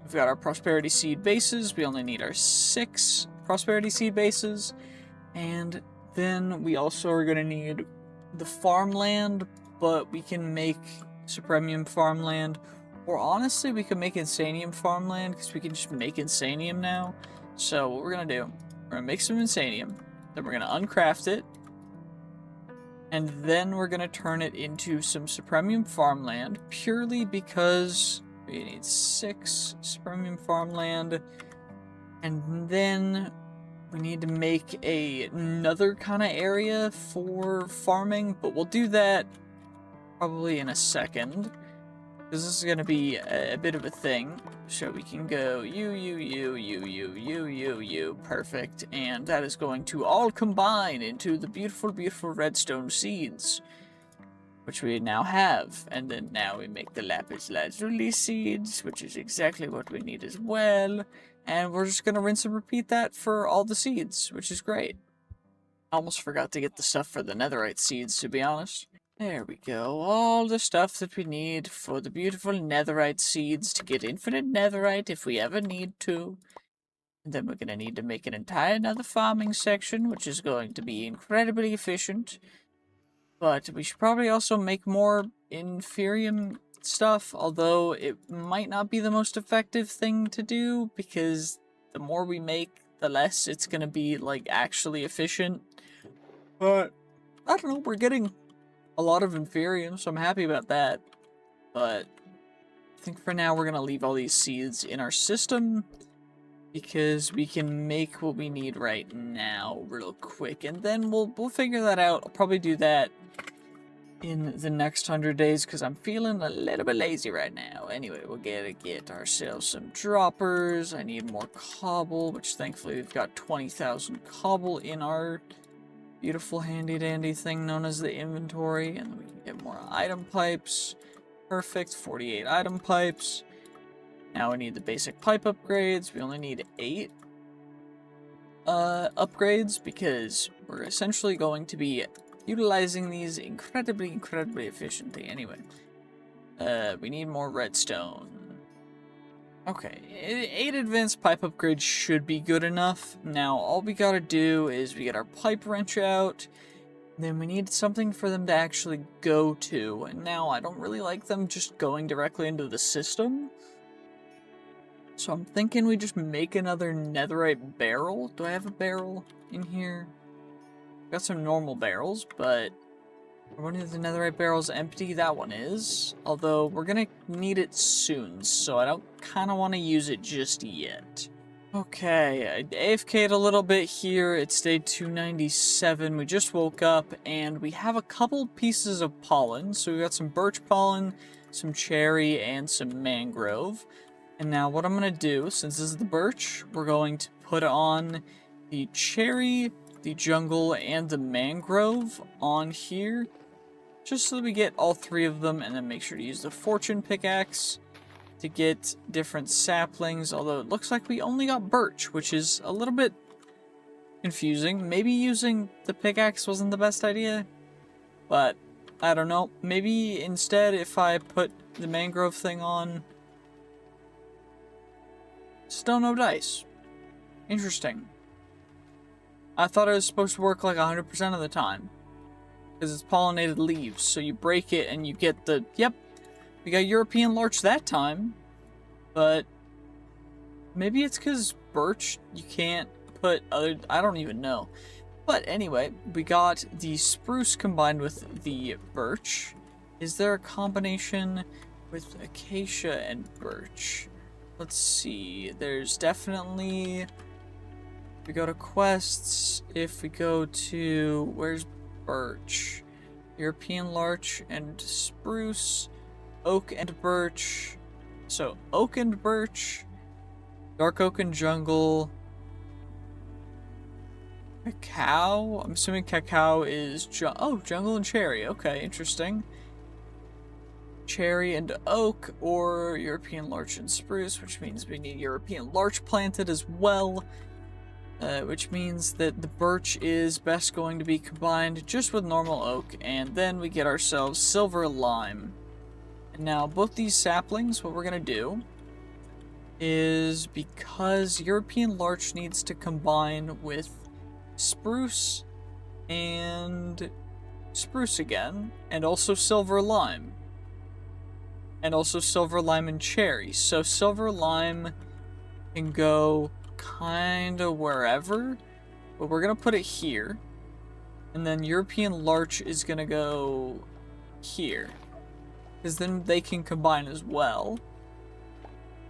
We've got our prosperity seed bases. We only need our 6 prosperity seed bases. And then we also are going to need the farmland, but we can make Supremium farmland, or honestly we could make Insanium farmland, because we can just make Insanium now. So what we're going to do, we're going to make some Insanium, then we're going to uncraft it, and then we're going to turn it into some Supremium farmland, purely because we need 6 Supremium farmland, and then we need to make another kind of area for farming, but we'll do that probably in a second, because this is going to be a bit of a thing. So we can go you, perfect, and that is going to all combine into the beautiful, beautiful redstone seeds, which we now have. And then now we make the lapis lazuli seeds, which is exactly what we need as well. And we're just going to rinse and repeat that for all the seeds, which is great. I almost forgot to get the stuff for the netherite seeds, to be honest. There we go. All the stuff that we need for the beautiful netherite seeds to get infinite netherite if we ever need to. And then we're going to need to make an entire another farming section, which is going to be incredibly efficient. But we should probably also make more inferium stuff, although it might not be the most effective thing to do, because the more we make, the less it's going to be, like, actually efficient. But, I don't know, we're getting a lot of inferium, so I'm happy about that. But I think for now we're going to leave all these seeds in our system, because we can make what we need right now real quick, and then we'll figure that out. I'll probably do that in the next 100 days, because I'm feeling a little bit lazy right now. Anyway, we'll get ourselves some droppers. I need more cobble, which thankfully we've got 20,000 cobble in our beautiful handy dandy thing known as the inventory, and then we can get more item pipes. Perfect, 48 item pipes. Now we need the basic pipe upgrades. We only need 8 upgrades, because we're essentially going to be utilizing these incredibly efficiently. Anyway, we need more redstone. Okay, 8 advanced pipe upgrades should be good enough. Now, all we gotta do is we get our pipe wrench out, then we need something for them to actually go to. And now, I don't really like them just going directly into the system. So I'm thinking we just make another netherite barrel. Do I have a barrel in here? Got some normal barrels, but one of the netherite barrels empty. That one is. Although, we're gonna need it soon, so I don't kind of want to use it just yet. Okay, I AFK'd a little bit here. It's day 297. We just woke up, and we have a couple pieces of pollen. So we got some birch pollen, some cherry, and some mangrove. And now what I'm going to do, since this is the birch, we're going to put on the cherry, the jungle, and the mangrove on here, just so that we get all 3 of them, and then make sure to use the fortune pickaxe to get different saplings, although it looks like we only got birch, which is a little bit confusing. Maybe using the pickaxe wasn't the best idea, but I don't know. Maybe instead if I put the mangrove thing on, still no dice. Interesting. I thought it was supposed to work like 100% of the time, because it's pollinated leaves, so you break it and you get the, yep, we got European larch that time, but maybe it's because birch, you can't put other, I don't even know. But anyway, we got the spruce combined with the birch. Is there a combination with acacia and birch? Let's see, there's definitely, if we go to quests, if we go to, where's birch? European larch and spruce, oak and birch. So, oak and birch, dark oak and jungle, cacao. I'm assuming cacao is, jungle and cherry. Okay, interesting. Cherry and oak, or European larch and spruce, which means we need European larch planted as well, which means that the birch is best going to be combined just with normal oak, and then we get ourselves silver lime. And now both these saplings, what we're going to do is, because European larch needs to combine with spruce and spruce again, and also silver lime. And also silver lime and cherry. So silver lime can go kind of wherever, but we're going to put it here. And then European larch is going to go here, because then they can combine as well.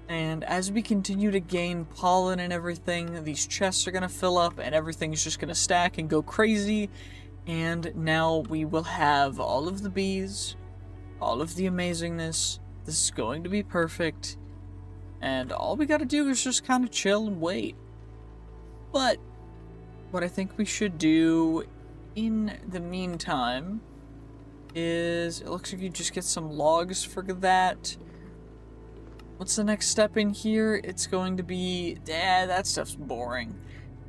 And as we continue to gain pollen and everything, these chests are going to fill up and everything's just going to stack and go crazy. And now we will have all of the bees, all of the amazingness. This is going to be perfect. And all we gotta do is just kind of chill and wait. But what I think we should do in the meantime is, it looks like you just get some logs for that. What's the next step in here? It's going to be, that stuff's boring.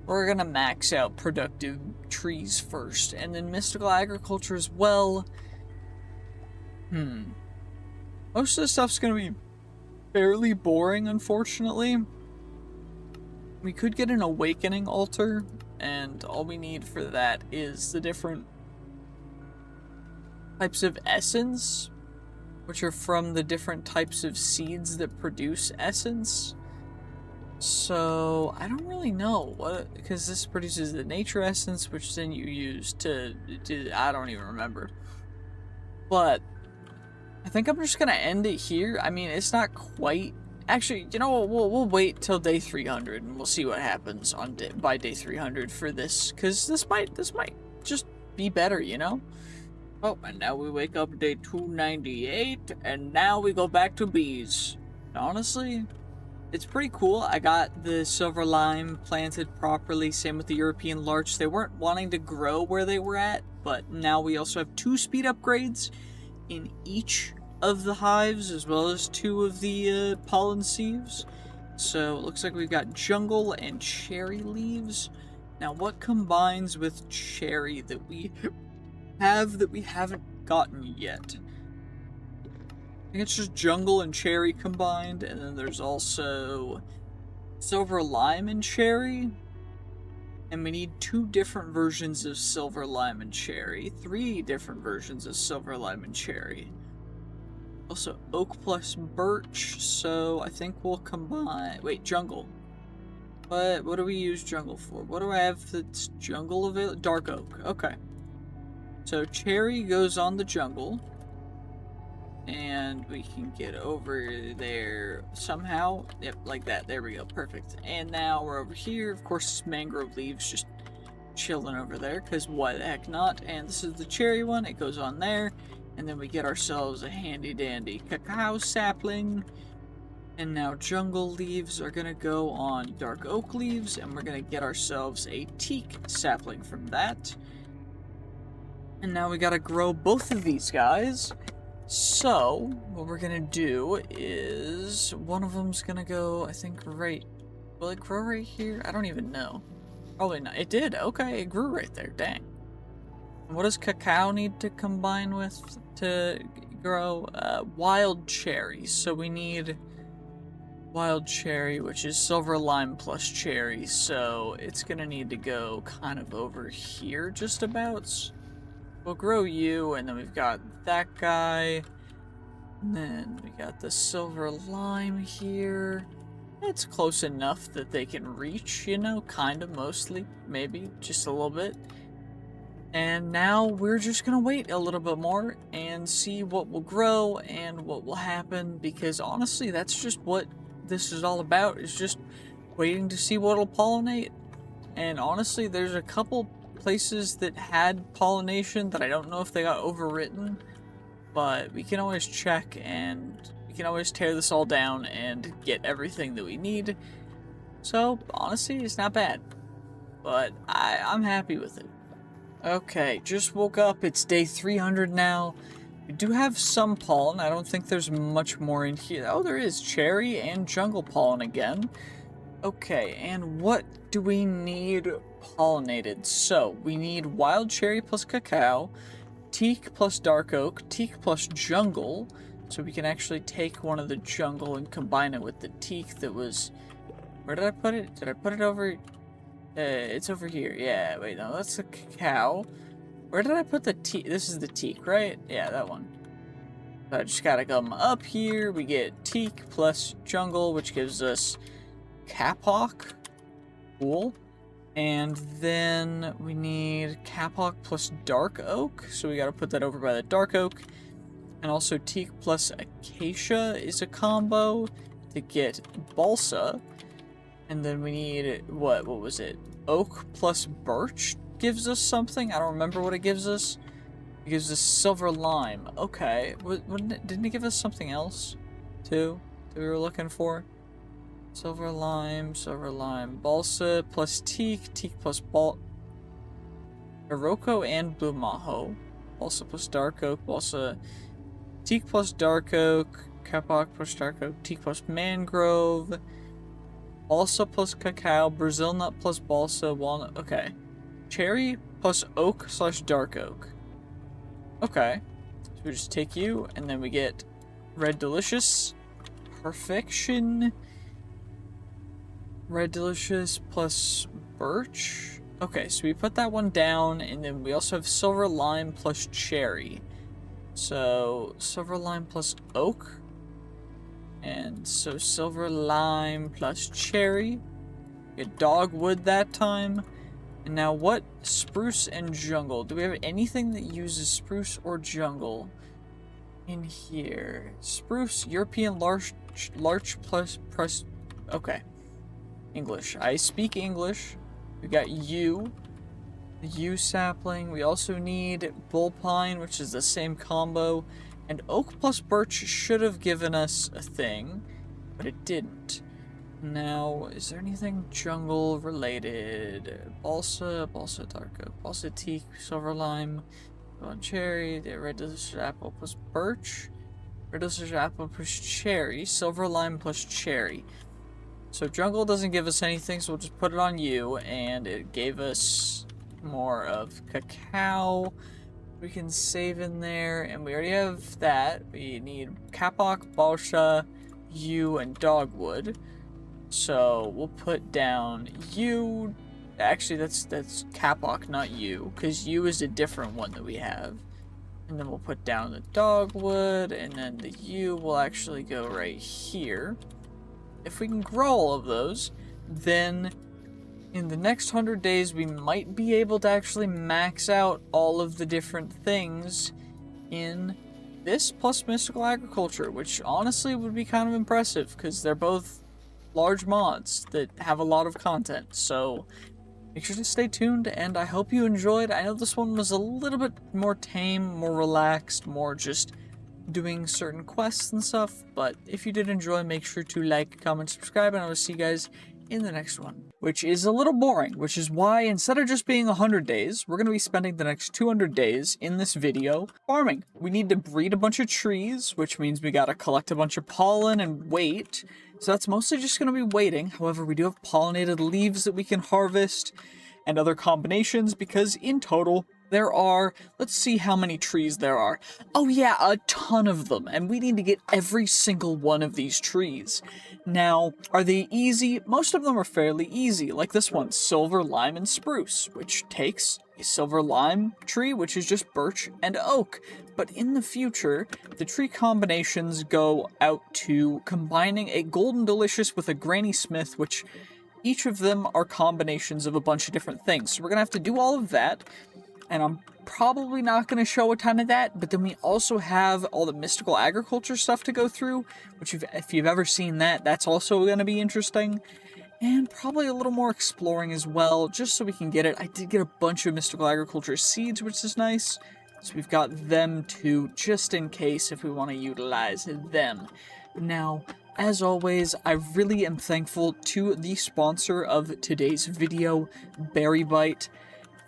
We're gonna max out productive trees first, and then mystical agriculture as well. Most of the stuff's gonna be fairly boring, unfortunately. We could get an awakening altar, and all we need for that is the different types of essence, which are from the different types of seeds that produce essence. So I don't really know what, because this produces the nature essence, which then you use to I don't even remember. But I think I'm just gonna end it here. I mean, it's not quite. Actually, you know what? We'll wait till day 300 and we'll see what happens on by day 300 for this, because this might just be better, you know. Oh, and now we wake up day 298, and now we go back to bees. Honestly, it's pretty cool. I got the silver lime planted properly. Same with the European larch. They weren't wanting to grow where they were at, but now we also have 2 speed upgrades in each of the hives, as well as 2 of the pollen sieves. So it looks like we've got jungle and cherry leaves. Now, what combines with cherry that we have that we haven't gotten yet? I think it's just jungle and cherry combined, and then there's also silver lime and cherry. And we need 2 different versions of silver lime and cherry, 3 different versions of silver lime and cherry. Also oak plus birch, so I think we'll combine. Wait, jungle. What do we use jungle for? What do I have that's jungle available? Dark oak. Okay. So cherry goes on the jungle. And we can get over there somehow. Yep, like that. There we go. Perfect. And now we're over here. Of course, mangrove leaves just chilling over there, because why the heck not? And this is the cherry one. It goes on there. And then we get ourselves a handy dandy cacao sapling. And now jungle leaves are going to go on dark oak leaves. And we're going to get ourselves a teak sapling from that. And now we got to grow both of these guys. So, what we're gonna do is, one of them's gonna go, I think, right, will it grow right here? I don't even know. Probably not. It did, okay, it grew right there, dang. And what does cacao need to combine with to grow? Wild cherries. So we need wild cherry, which is silver lime plus cherry, so it's gonna need to go kind of over here, just about. We'll grow you, and then we've got that guy. And then we got the silver lime here. It's close enough that they can reach, you know, kind of, mostly. Maybe, just a little bit. And now we're just gonna wait a little bit more and see what will grow and what will happen, because honestly, that's just what this is all about, is just waiting to see what'll pollinate. And honestly, there's a couple places that had pollination that I don't know if they got overwritten, but we can always check, and we can always tear this all down and get everything that we need. So honestly, it's not bad, but I'm happy with it. Okay, just woke up. It's day 300 now. We do have some pollen. I don't think there's much more in here. Oh, there is cherry and jungle pollen again. Okay, and what do we need pollinated? So, we need wild cherry plus cacao, teak plus dark oak, teak plus jungle, so we can actually take one of the jungle and combine it with the teak that was... Where did I put it? Did I put it over... it's over here. Yeah, wait, no, that's the cacao. Where did I put the teak? This is the teak, right? Yeah, that one. So I just gotta come up here. We get teak plus jungle, which gives us Caphawk. Cool. And then we need Caphawk plus dark oak, so we gotta put that over by the dark oak. And also teak plus acacia is a combo to get balsa. And then we need, what was it? Oak plus birch gives us something. I don't remember what it gives us. It gives us silver lime. Okay. Didn't it give us something else too that we were looking for? Silver lime, balsa plus teak, teak plus Iroko and blue maho. Balsa plus dark oak, balsa, teak plus dark oak, Caphawk plus dark oak, teak plus mangrove. Balsa plus cacao, Brazil nut plus balsa, walnut. Okay. Cherry plus oak slash dark oak. Okay. So we just take you, and then we get red delicious. Perfection. Red delicious plus birch. Okay, so we put that one down, and then we also have silver lime plus cherry. So silver lime plus oak. And so silver lime plus cherry. Get dogwood that time. And now what? Spruce and jungle. Do we have anything that uses spruce or jungle in here? Spruce, European larch plus press. Okay. English. I speak English. We got yew. The yew sapling. We also need bull pine, which is the same combo. And oak plus birch should have given us a thing, but it didn't. Now, is there anything jungle related? Balsa dark oak, balsa teak, silver lime, cherry, the red delicious apple plus birch, red delicious apple plus cherry, silver lime plus cherry. So jungle doesn't give us anything, so we'll just put it on you, and it gave us more of cacao. We can save in there, and we already have that. We need kapok, balsa, yew, and dogwood. So we'll put down yew. Actually, that's kapok, not yew, because yew is a different one that we have. And then we'll put down the dogwood, and then the yew will actually go right here. If we can grow all of those, then in the next 100 days, we might be able to actually max out all of the different things in this plus mystical agriculture, which honestly would be kind of impressive because they're both large mods that have a lot of content. So make sure to stay tuned, and I hope you enjoyed. I know this one was a little bit more tame, more relaxed, more just doing certain quests and stuff, but if you did enjoy, make sure to like, comment, subscribe, and I will see you guys in the next one, which is a little boring, which is why instead of just being 100 days, we're going to be spending the next 200 days in this video farming. We need to breed a bunch of trees, which means we got to collect a bunch of pollen and wait. So that's mostly just going to be waiting. However, we do have pollinated leaves that we can harvest and other combinations, because in total there are, let's see how many trees there are. Oh yeah, a ton of them, and we need to get every single one of these trees. Now, are they easy? Most of them are fairly easy, like this one, silver, lime, and spruce, which takes a silver lime tree, which is just birch and oak. But in the future, the tree combinations go out to combining a golden delicious with a granny smith, which each of them are combinations of a bunch of different things. So we're gonna have to do all of that. And I'm probably not going to show a ton of that, but then we also have all the mystical agriculture stuff to go through, which if you've ever seen that, that's also going to be interesting. And probably a little more exploring as well, just so we can get it. I did get a bunch of mystical agriculture seeds, which is nice. So we've got them too, just in case if we want to utilize them. Now, as always, I really am thankful to the sponsor of today's video, Berry Bite.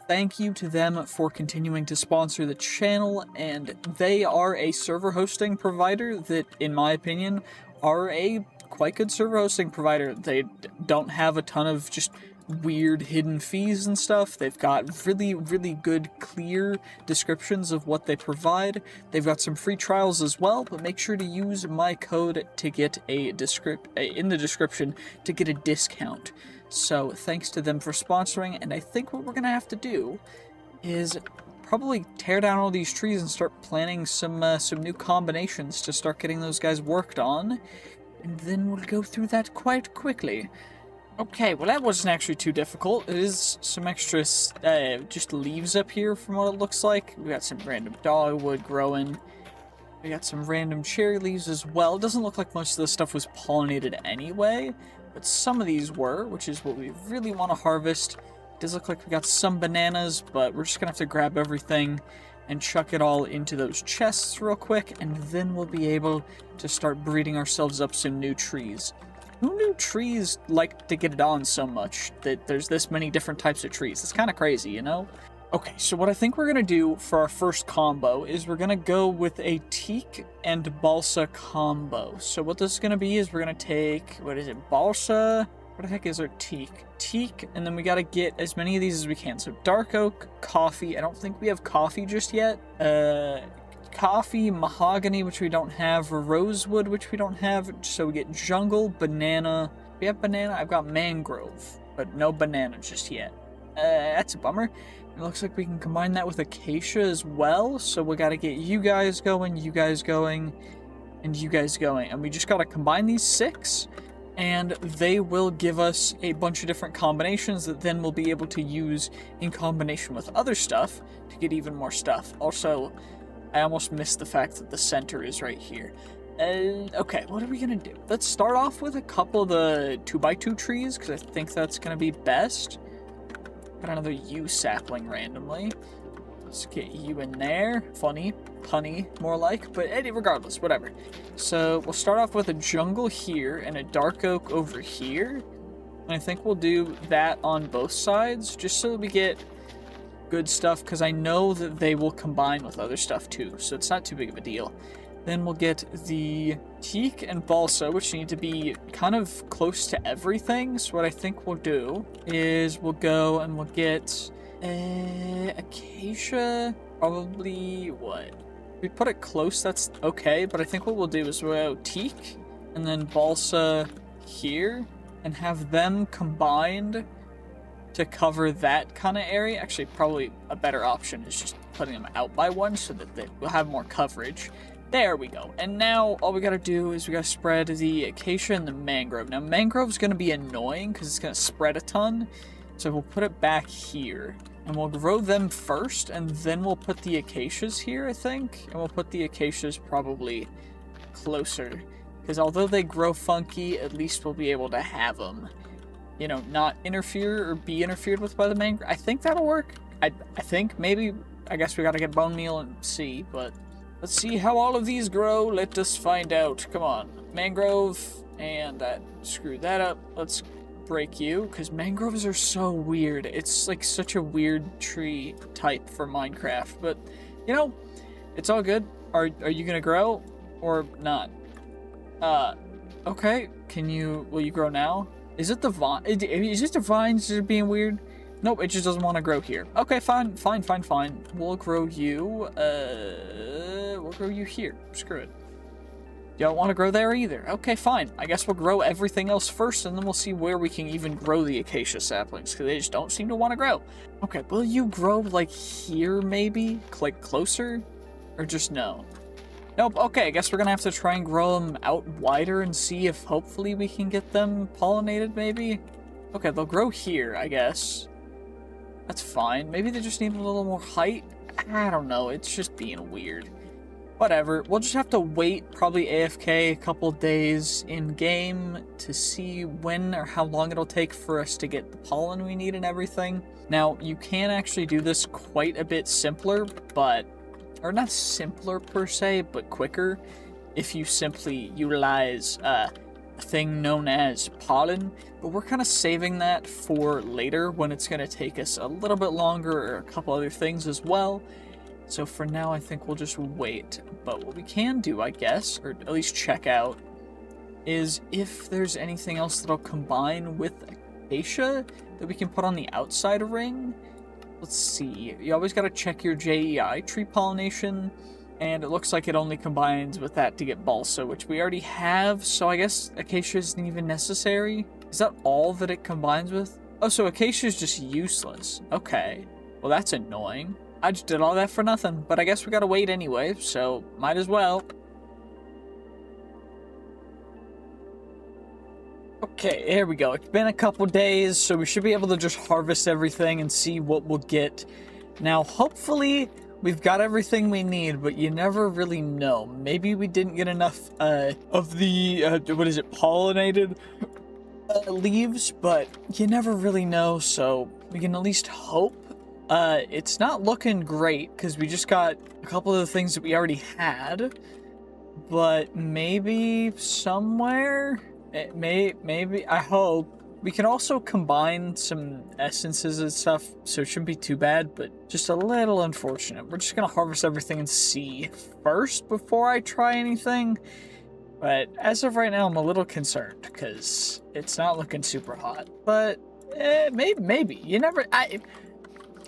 Thank you to them for continuing to sponsor the channel, and they are a server hosting provider that, in my opinion, are a quite good server hosting provider. They don't have a ton of just weird hidden fees and stuff. They've got really, really good, clear descriptions of what they provide. They've got some free trials as well, but make sure to use my code to get in the description to get a discount. So thanks to them for sponsoring, and I think what we're going to have to do is probably tear down all these trees and start planning some new combinations to start getting those guys worked on, and then we'll go through that quite quickly. Okay, well that wasn't actually too difficult. It is some extra just leaves up here from what it looks like. We got some random dogwood growing. We got some random cherry leaves as well. It doesn't look like most of this stuff was pollinated anyway, but some of these were, which is what we really want to harvest. It does look like we got some bananas, but we're just going to have to grab everything and chuck it all into those chests real quick, and then we'll be able to start breeding ourselves up some new trees. Who knew trees like to get it on so much, that there's this many different types of trees? It's kind of crazy, you know? Okay, so what I think we're going to do for our first combo is we're going to go with a teak and balsa combo. So what this is going to be is we're going to take, what is it, balsa, What the heck is our teak? Teak, and then we gotta get as many of these as we can. So dark oak, coffee. I don't think we have coffee just yet. Coffee, mahogany, which we don't have, rosewood, which we don't have. So we get jungle, banana. We have banana. I've got mangrove, but no banana just yet. That's a bummer. It looks like we can combine that with acacia as well. So we gotta get you guys going, and you guys going. And we just gotta combine these 6. And they will give us a bunch of different combinations that then we'll be able to use in combination with other stuff to get even more stuff. Also, I almost missed the fact that the center is right here. Okay, what are we gonna do? Let's start off with a couple of the 2x2 trees, because I think that's gonna be best. Got another yew sapling randomly. Let's get you in there. Funny, punny, more like, but regardless, whatever. So we'll start off with a jungle here and a dark oak over here. And I think we'll do that on both sides, just so that we get good stuff, because I know that they will combine with other stuff too, so it's not too big of a deal. Then we'll get the teak and balsa, which need to be kind of close to everything. So what I think we'll do is we'll go and we'll get acacia, probably what? If we put it close, that's okay, but I think what we'll do is we'll go teak and then balsa here and have them combined to cover that kind of area. Actually, probably a better option is just putting them out by one so that they will have more coverage. There we go. And now all we gotta do is we gotta spread the acacia and the mangrove. Now mangrove's gonna be annoying because it's gonna spread a ton. So we'll put it back here, and we'll grow them first, and then we'll put the acacias here, I think. And we'll put the acacias probably closer, because although they grow funky, at least we'll be able to have them, you know, not interfere or be interfered with by the mangrove. I think that'll work. I think, maybe, I guess we gotta get bone meal and see, but let's see how all of these grow. Let us find out. Come on. Mangrove, and that, screw that up. Let's break you, because mangroves are so weird. It's like such a weird tree type for Minecraft, but you know, it's all good. Are you gonna grow or not? Okay, will you grow now? Is it the vine? Is it the vines just being weird? Nope, it just doesn't want to grow here. Okay, fine. We'll grow you, here. Screw it. You don't want to grow there either. Okay, fine. I guess we'll grow everything else first, and then we'll see where we can even grow the acacia saplings, because they just don't seem to want to grow. Okay, will you grow, like, here, maybe? Like, closer? Or just no? Nope, okay, I guess we're gonna have to try and grow them out wider and see if hopefully we can get them pollinated, maybe? Okay, they'll grow here, I guess. That's fine. Maybe they just need a little more height? I don't know, it's just being weird. Whatever, we'll just have to wait, probably AFK a couple days in-game to see when or how long it'll take for us to get the pollen we need and everything. Now, you can actually do this quite a bit simpler, or not simpler per se, but quicker, if you simply utilize a thing known as pollen. But we're kind of saving that for later, when it's going to take us a little bit longer, or a couple other things as well. So for now, I think we'll just wait. But what we can do, I guess, or at least check out, is if there's anything else that'll combine with acacia that we can put on the outside ring. Let's see. You always got to check your JEI tree pollination, and it looks like it only combines with that to get balsa, which we already have, so I guess acacia isn't even necessary. Is that all that it combines with? Oh, so acacia is just useless. Okay. Well, that's annoying. I just did all that for nothing, but I guess we gotta wait anyway, so might as well. Okay, here we go. It's been a couple days, so we should be able to just harvest everything and see what we'll get. Now, hopefully, we've got everything we need, but you never really know. Maybe we didn't get enough of the, pollinated leaves, but you never really know, so we can at least hope. It's not looking great, because we just got a couple of the things that we already had, but maybe somewhere, maybe, I hope. We can also combine some essences and stuff, so it shouldn't be too bad, but just a little unfortunate. We're just gonna harvest everything and see first before I try anything. But as of right now, I'm a little concerned because it's not looking super hot. But maybe. You never...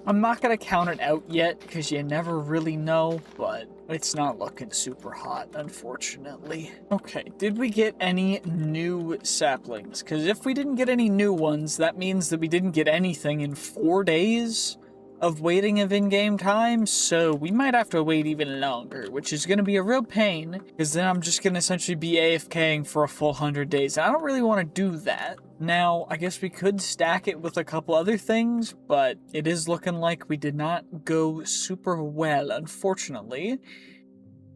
I'm not going to count it out yet because you never really know, but it's not looking super hot, unfortunately. Okay, did we get any new saplings? Because if we didn't get any new ones, that means that we didn't get anything in 4 days of waiting of in-game time, so we might have to wait even longer, which is going to be a real pain, because then I'm just going to essentially be AFKing for a full 100 days, and I don't really want to do that. Now, I guess we could stack it with a couple other things, but it is looking like we did not go super well, unfortunately.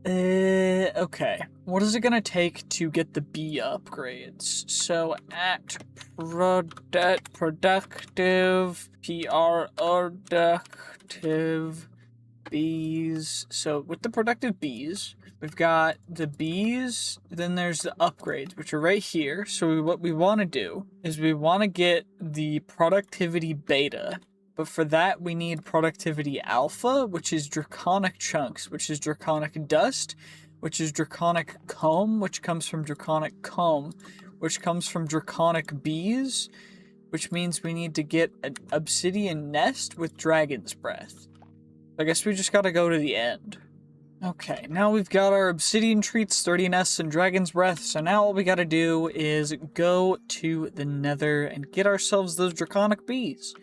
Okay. What is it gonna take to get the bee upgrades? So, at productive, productive bees. So, with the productive bees, we've got the bees, then there's the upgrades, which are right here. So, what we want to do is we want to get the productivity beta. But for that, we need productivity alpha, which is draconic chunks, which is draconic dust, which is draconic comb, which comes from draconic comb, which comes from draconic bees, which means we need to get an obsidian nest with dragon's breath. I guess we just gotta go to the end. Okay, now we've got our obsidian treats, 30 nests, and dragon's breath, so now all we gotta do is go to the nether and get ourselves those draconic bees.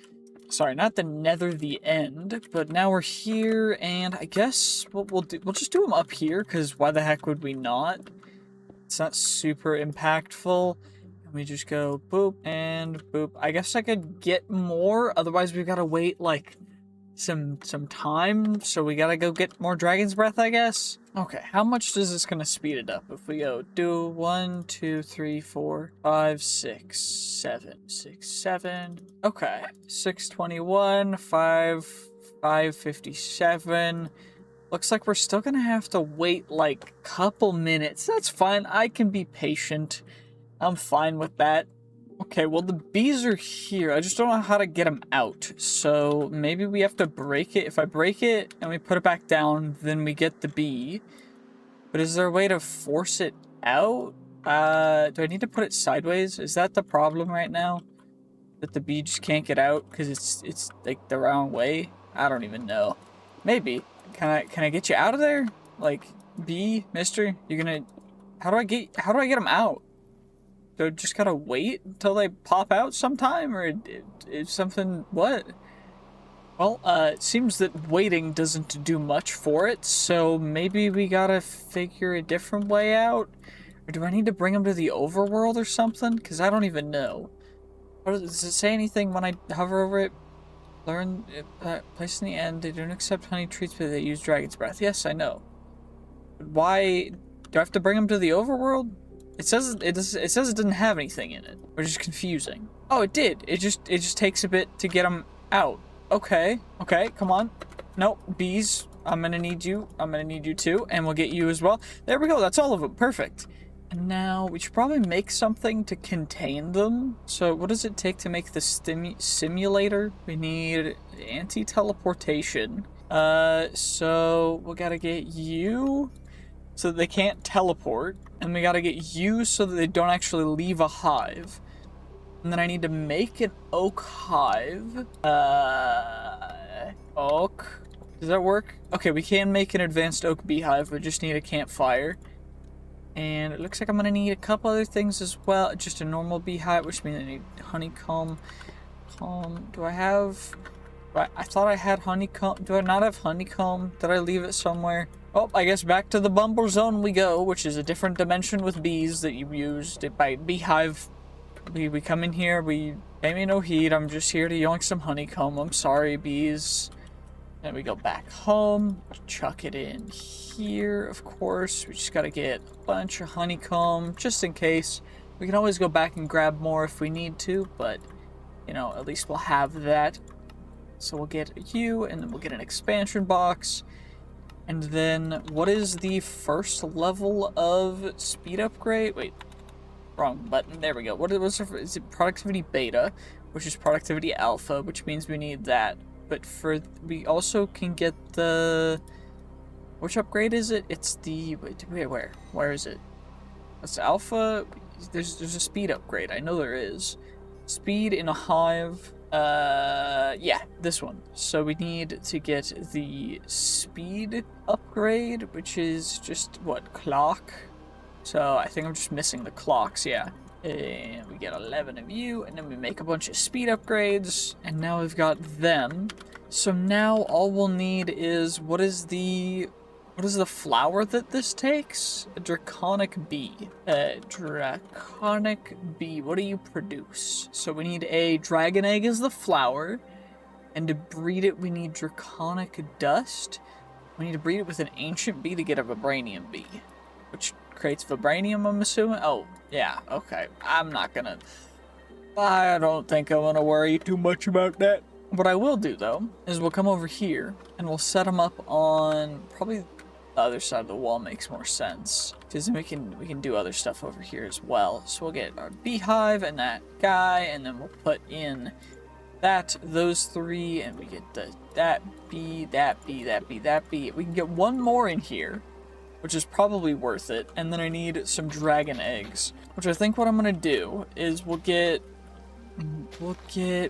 Sorry, not the nether, the end, but now we're here, and I guess what we'll just do them up here, because why the heck would we not? It's not super impactful. And we just go boop and boop. I guess I could get more, otherwise we've got to wait, like, some time, so we gotta go get more dragon's breath, I guess. Okay, how much does this gonna speed it up if we go do 1, 2, 3, 4, 5, 6, 7. Okay, 621, 557. Looks like we're still gonna have to wait like a couple minutes. That's fine, I can be patient. I'm fine with that. Okay, well, the bees are here. I just don't know how to get them out. So maybe we have to break it. If I break it and we put it back down, then we get the bee. But is there a way to force it out? Do I need to put it sideways? Is that the problem right now? That the bee just can't get out because it's like the wrong way? I don't even know. Maybe. Can I get you out of there? Like, bee, mister, you're gonna... How do I get them out? Do I just gotta wait until they pop out sometime, or is something, what? Well, it seems that waiting doesn't do much for it, so maybe we gotta figure a different way out? Or do I need to bring them to the overworld or something? Because I don't even know. Or does it say anything when I hover over it? Learn, place in the end, they don't accept honey treats, but they use dragon's breath. Yes, I know. But why, do I have to bring them to the overworld? It says it doesn't have anything in it, which is confusing. Oh, it did. It just takes a bit to get them out. Okay, come on. Nope, bees. I'm gonna need you. I'm gonna need you too, and we'll get you as well. There we go. That's all of them. Perfect. And now we should probably make something to contain them. So what does it take to make the simulator? We need anti-teleportation. So we gotta get you so that they can't teleport. And we gotta get you so that they don't actually leave a hive. And then I need to make an oak hive. Oak. Does that work? Okay, we can make an advanced oak beehive. We just need a campfire. And it looks like I'm gonna need a couple other things as well. Just a normal beehive, which means I need honeycomb. Do I have... I thought I had honeycomb. Do I not have honeycomb? Did I leave it somewhere? Oh, I guess back to the Bumble Zone we go, which is a different dimension with bees that you used by beehive. We come in here, we pay me no heed, I'm just here to yoink some honeycomb. I'm sorry, bees. Then we go back home, chuck it in here, of course. We just gotta get a bunch of honeycomb, just in case. We can always go back and grab more if we need to, but, you know, at least we'll have that. So we'll get you, and then we'll get an expansion box. And then, what is the first level of speed upgrade? Wait, wrong button. There we go. Is it productivity beta, which is productivity alpha, which means we need that. But we also can get the... Which upgrade is it? It's the... Wait, where is it? That's alpha. There's a speed upgrade. I know there is. Speed in a hive. Yeah, this one. So we need to get the speed upgrade, which is just, what, clock? So I think I'm just missing the clocks, yeah. And we get 11 of you, and then we make a bunch of speed upgrades, and now we've got them. So now all we'll need is, what is the flower that this takes? A draconic bee. Draconic bee, what do you produce? So we need a dragon egg as the flower, and to breed it we need draconic dust. We need to breed it with an ancient bee to get a vibranium bee, which creates vibranium, I'm assuming? Oh, yeah, okay. I don't think I'm gonna worry too much about that. What I will do, though, is we'll come over here, and we'll set them up on probably the other side of the wall. Makes more sense, because then we can do other stuff over here as well. So we'll get our beehive and that guy, and then we'll put in those three, and we get that bee, that bee, that bee, that bee. We can get one more in here, which is probably worth it. And then I need some dragon eggs, which I think what I'm gonna do is we'll get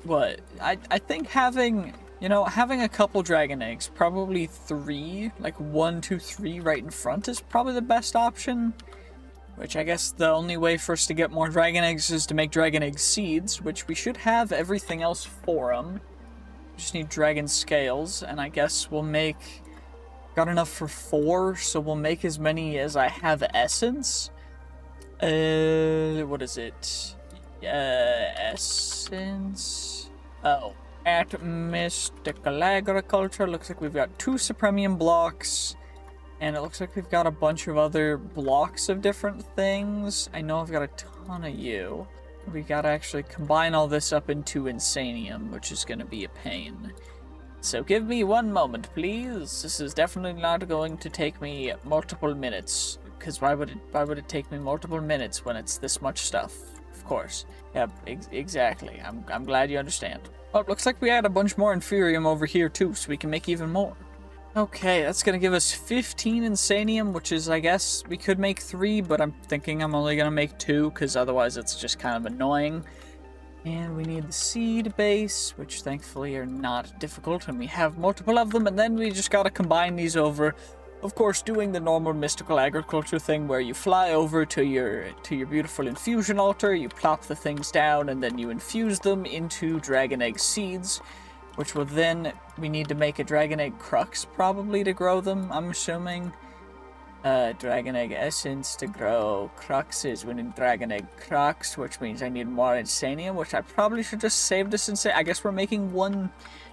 what? I think having a couple dragon eggs, probably 3, like 1, 2, 3 right in front is probably the best option. Which I guess the only way for us to get more dragon eggs is to make dragon egg seeds, which we should have everything else for them. We just need dragon scales, and I guess we'll make... Got enough for 4, so we'll make as many as I have essence. What is it? Essence... Oh. At Mystical Agriculture, looks like we've got 2 Supremium blocks. And it looks like we've got a bunch of other blocks of different things. I know I've got a ton of you. We gotta actually combine all this up into Insanium, which is gonna be a pain. So give me 1 moment, please. This is definitely not going to take me multiple minutes. Because why would it take me multiple minutes when it's this much stuff? Of course. Yep, exactly. I'm glad you understand. Oh, looks like we had a bunch more Inferium over here too, so we can make even more. Okay, that's gonna give us 15 Insanium, which is, I guess, we could make 3, but I'm thinking I'm only gonna make 2, because otherwise it's just kind of annoying. And we need the seed base, which thankfully are not difficult, and we have multiple of them, and then we just gotta combine these over. Of course, doing the normal mystical agriculture thing where you fly over to your beautiful infusion altar, you plop the things down, and then you infuse them into dragon egg seeds, which will then, we need to make a dragon egg crux probably to grow them, I'm assuming. Dragon egg essence to grow cruxes. We need dragon egg crux, which means I need more Insanium, which I probably should just save this Insanium. I guess we're making 1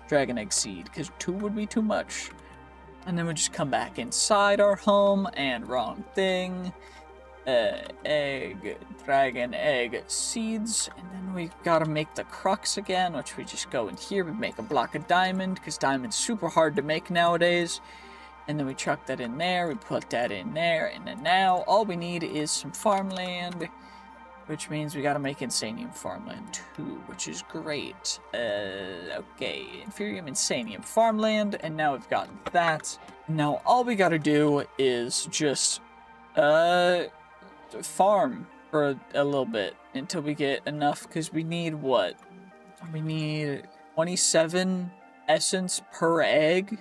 dragon egg seed, because 2 would be too much. And then we just come back inside our home, and wrong thing. Dragon egg seeds, and then we gotta make the crux again, which we just go in here, we make a block of diamond, because diamond's super hard to make nowadays. And then we chuck that in there, we put that in there, and then now all we need is some farmland, which means we gotta make Insanium farmland too, which is great. Okay, Inferium Insanium farmland, and now we've got that. Now all we gotta do is just, farm for a little bit until we get enough, because we need what? We need 27 essence per egg.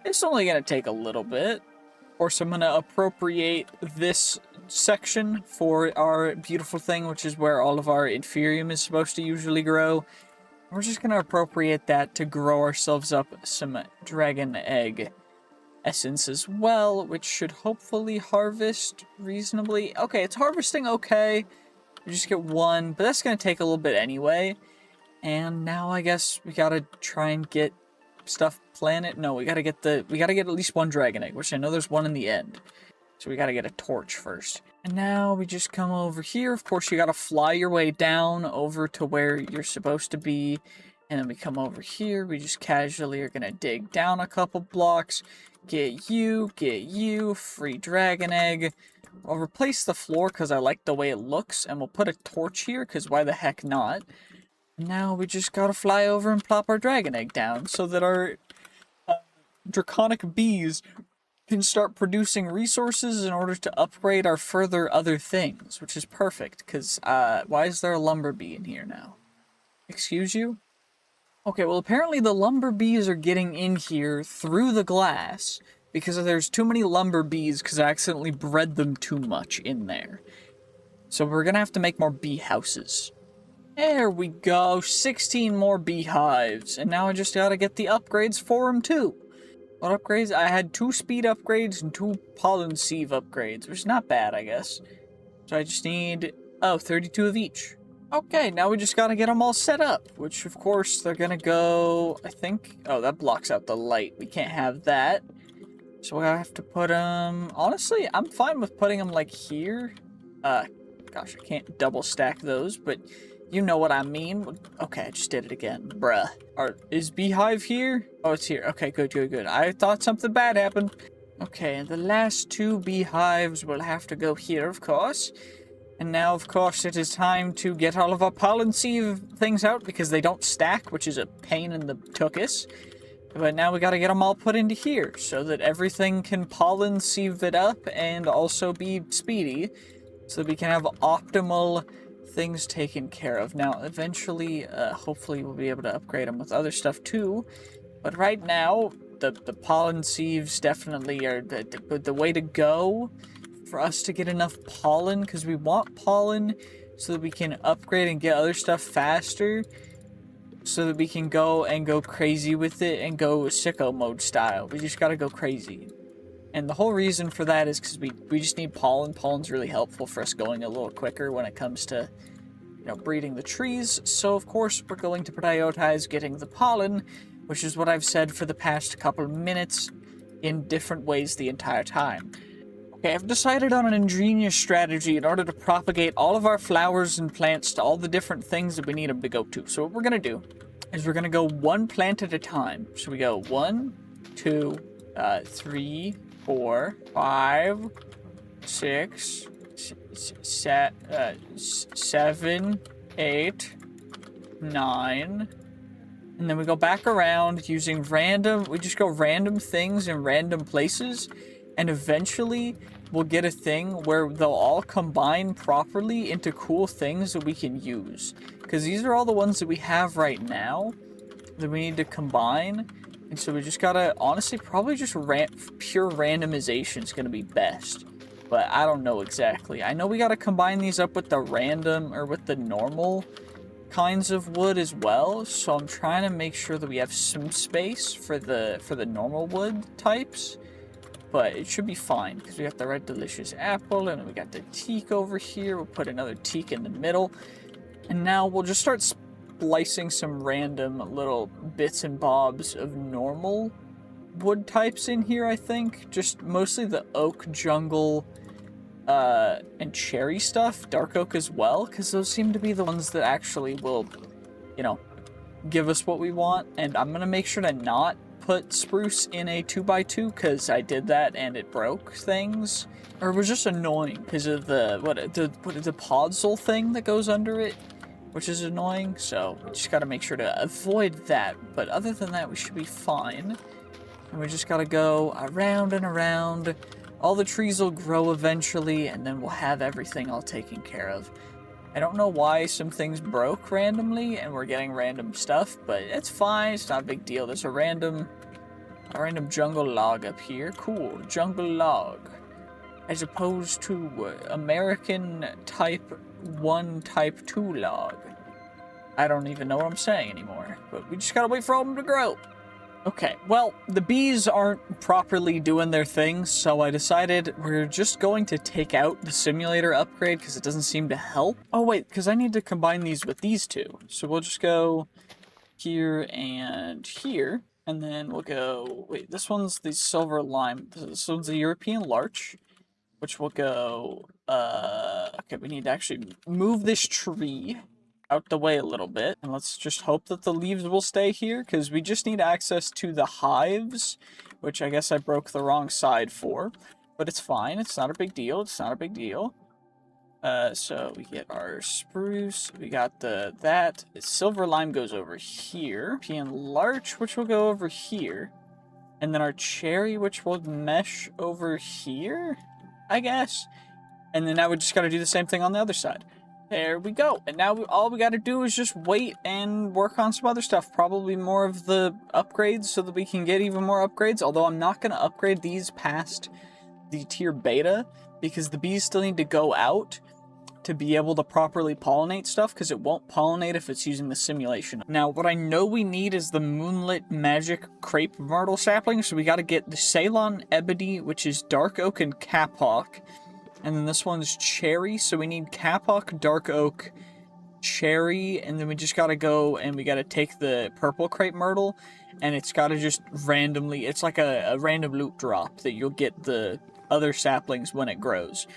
It's only going to take a little bit. Of course, I'm going to appropriate this section for our beautiful thing, which is where all of our Inferium is supposed to usually grow. We're just going to appropriate that to grow ourselves up some dragon egg essence as well, which should hopefully harvest reasonably. Okay, it's harvesting okay. We just get 1, but that's going to take a little bit anyway. And now I guess we got to try and get stuff planted. No, we gotta get at least 1 dragon egg, which I know there's 1 in the end. So we gotta get a torch first. And now we just come over here. Of course, you gotta fly your way down over to where you're supposed to be. And then we come over here. We just casually are gonna dig down a couple blocks. Get you, free dragon egg. I'll replace the floor because I like the way it looks. And we'll put a torch here because why the heck not? Now we just gotta fly over and plop our dragon egg down so that our draconic bees can start producing resources in order to upgrade our further other things, which is perfect, because, why is there a lumber bee in here now? Excuse you? Okay, well, apparently the lumber bees are getting in here through the glass, because there's too many lumber bees, because I accidentally bred them too much in there. So we're gonna have to make more bee houses. There we go, 16 more beehives, and now I just gotta get the upgrades for them too. What upgrades? I had 2 speed upgrades and 2 pollen sieve upgrades, which is not bad, I guess. So I just need, 32 of each. Okay, now we just gotta get them all set up, which of course they're gonna go, I think, oh, that blocks out the light. We can't have that. So I have to put them, honestly, I'm fine with putting them like here. Gosh, I can't double stack those, but you know what I mean. Okay, I just did it again, bruh. Is beehive here? Oh, it's here. Okay, good, good, good. I thought something bad happened. Okay, and the last 2 beehives will have to go here, of course. And now, of course, it is time to get all of our pollen sieve things out because they don't stack, which is a pain in the tuchus. But now we gotta get them all put into here so that everything can pollen sieve it up and also be speedy so that we can have optimal things taken care of. Now, eventually, hopefully we'll be able to upgrade them with other stuff too. But right now, the pollen sieves definitely are the way to go for us to get enough pollen, because we want pollen so that we can upgrade and get other stuff faster, so that we can go crazy with it and go sicko mode style. We just gotta go crazy. And the whole reason for that is because we just need pollen. Pollen's really helpful for us going a little quicker when it comes to, you know, breeding the trees. So of course we're going to prioritize getting the pollen, which is what I've said for the past couple minutes in different ways the entire time. Okay, I've decided on an ingenious strategy in order to propagate all of our flowers and plants to all the different things that we need them to go to. So what we're gonna do is we're gonna go 1 plant at a time. So we go 1, 2, 3, 4, 5, 6, 7, 8, 9, and then we go back around using we just go random things in random places, and eventually we'll get a thing where they'll all combine properly into cool things that we can use. Because these are all the ones that we have right now that we need to combine. And so we just gotta, honestly, probably just pure randomization is gonna be best. But I don't know exactly. I know we gotta combine these up with the random, or with the normal kinds of wood as well. So I'm trying to make sure that we have some space for the normal wood types. But it should be fine, because we got the red delicious apple, and we got the teak over here. We'll put another teak in the middle. And now we'll just start splicing some random little bits and bobs of normal wood types in here, I think. Just mostly the oak, jungle, and cherry stuff. Dark oak as well, because those seem to be the ones that actually will, you know, give us what we want. And I'm going to make sure to not put spruce in a 2x2, because I did that and it broke things. Or it was just annoying because of the podzol thing that goes under it, which is annoying. So we just got to make sure to avoid that. But other than that, we should be fine. And we just got to go around and around. All the trees will grow eventually, and then we'll have everything all taken care of. I don't know why some things broke randomly and we're getting random stuff, but it's fine. It's not a big deal. There's a random jungle log up here. Cool, jungle log. As opposed to American type 1, type 2 log. I don't even know what I'm saying anymore, but we just gotta wait for all of them to grow. Okay, well, the bees aren't properly doing their thing, so I decided we're just going to take out the simulator upgrade because it doesn't seem to help. Oh wait, because I need to combine these with these two. So we'll just go here and here, and then we'll go, wait, this one's the silver lime. This one's the European larch, which will go, okay, we need to actually move this tree out the way a little bit, and let's just hope that the leaves will stay here, because we just need access to the hives, which I guess I broke the wrong side for, but it's fine. It's not a big deal. It's not a big deal. So we get our spruce. We got that. Silver lime goes over here. European larch, which will go over here. And then our cherry, which will mesh over here, I guess. And then now we just gotta do the same thing on the other side. There we go. And now all we gotta do is just wait and work on some other stuff. Probably more of the upgrades so that we can get even more upgrades. Although I'm not gonna upgrade these past the tier beta because the bees still need to go out to be able to properly pollinate stuff, because it won't pollinate if it's using the simulation. Now, what I know we need is the Moonlit Magic Crepe Myrtle sapling, so we gotta get the Ceylon Ebony, which is Dark Oak and Kapok, and then this one's Cherry, so we need Kapok, Dark Oak, Cherry, and then we just gotta go and we gotta take the Purple Crepe Myrtle, and it's gotta just randomly, it's like a random loot drop that you'll get the other saplings when it grows,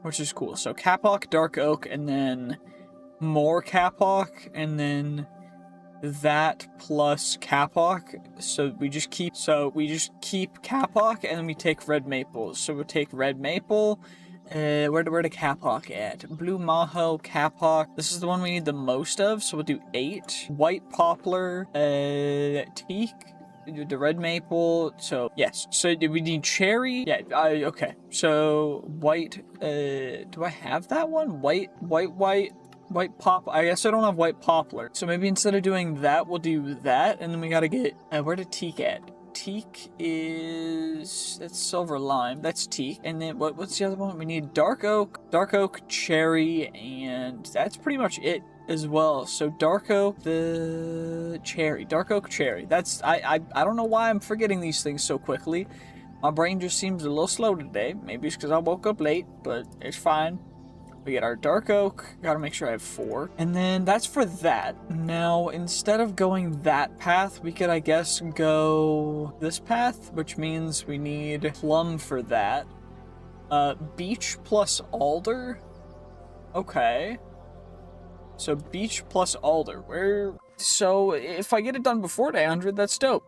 which is cool. So Kapok, Dark Oak, and then more Kapok, and then that plus Kapok. So we just keep Kapok, and then we take red maple. So we'll take red maple. Where the Kapok at? Blue Maho, Kapok. This is the one we need the most of, so we'll do 8. White poplar, teak. The red maple, so yes. So do we need cherry? Yeah, okay. So white, do I have that one? White pop. I guess I don't have white poplar. So maybe instead of doing that, we'll do that, and then we gotta get, where did teak at? Teak is, that's silver lime, that's teak. And then what's the other one? We need dark oak, cherry, and that's pretty much it as well. So dark oak, dark oak cherry. That's, I don't know why I'm forgetting these things so quickly. My brain just seems a little slow today. Maybe it's because I woke up late, but it's fine. We get our dark oak, gotta make sure I have 4. And then that's for that. Now, instead of going that path, we could, I guess, go this path, which means we need plum for that. Beech plus alder. Okay. So beech plus alder. So if I get it done before day 100, that's dope.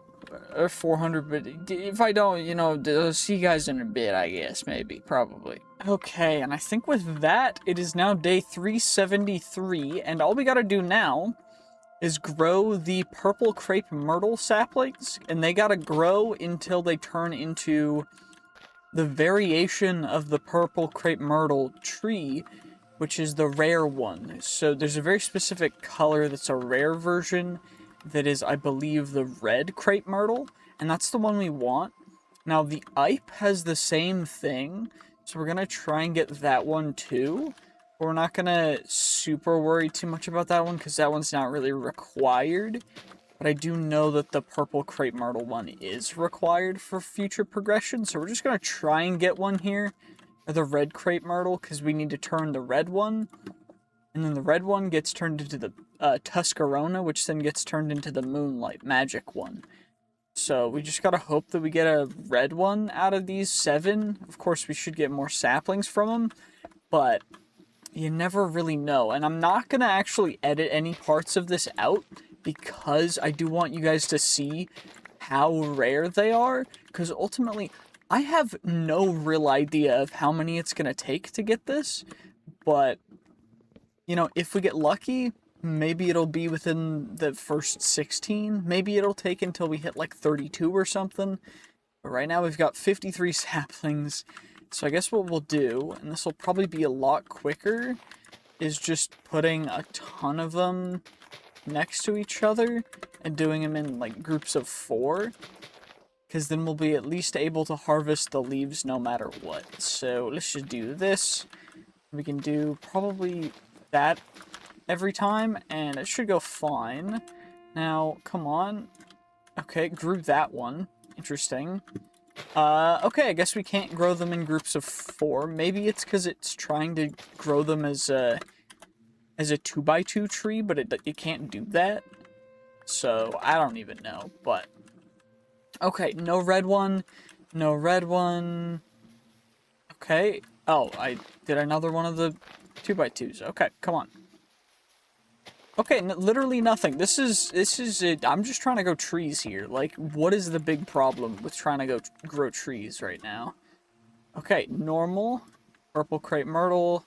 Or 400, but if I don't, you know, I'll see you guys in a bit, I guess, maybe, probably. Okay, and I think with that, it is now day 373, and all we gotta do now is grow the purple crepe myrtle saplings, and they gotta grow until they turn into the variation of the purple crepe myrtle tree, which is the rare one. So there's a very specific color that's a rare version that is, I believe, the red crepe myrtle, and that's the one we want. Now, the Ipe has the same thing, so we're gonna try and get that one too. But we're not gonna super worry too much about that one, because that one's not really required. But I do know that the purple crepe myrtle one is required for future progression, so we're just gonna try and get one here. Or the red crepe myrtle, because we need to turn the red one. And then the red one gets turned into the Tuscarora, which then gets turned into the Moonlight Magic one. So we just gotta hope that we get a red one out of these 7. Of course, we should get more saplings from them, but you never really know. And I'm not gonna actually edit any parts of this out, because I do want you guys to see how rare they are, because ultimately, I have no real idea of how many it's gonna take to get this, but you know, if we get lucky, maybe it'll be within the first 16. Maybe it'll take until we hit like 32 or something. But right now we've got 53 saplings. So I guess what we'll do, and this will probably be a lot quicker, is just putting a ton of them next to each other and doing them in like groups of 4. Because then we'll be at least able to harvest the leaves no matter what. So let's just do this. We can do probably that every time, and it should go fine. Now, come on. Okay, grew that one. Interesting. Okay, I guess we can't grow them in groups of 4. Maybe it's because it's trying to grow them as a 2x2 tree, but it can't do that. So, I don't even know, but... Okay, no red one. No red one. Okay. Oh, I did another one of the 2x2s. Okay, come on. Okay, literally nothing. This is it. I'm just trying to grow trees here. Like, what is the big problem with trying to grow trees right now? Okay, normal. Purple crepe myrtle.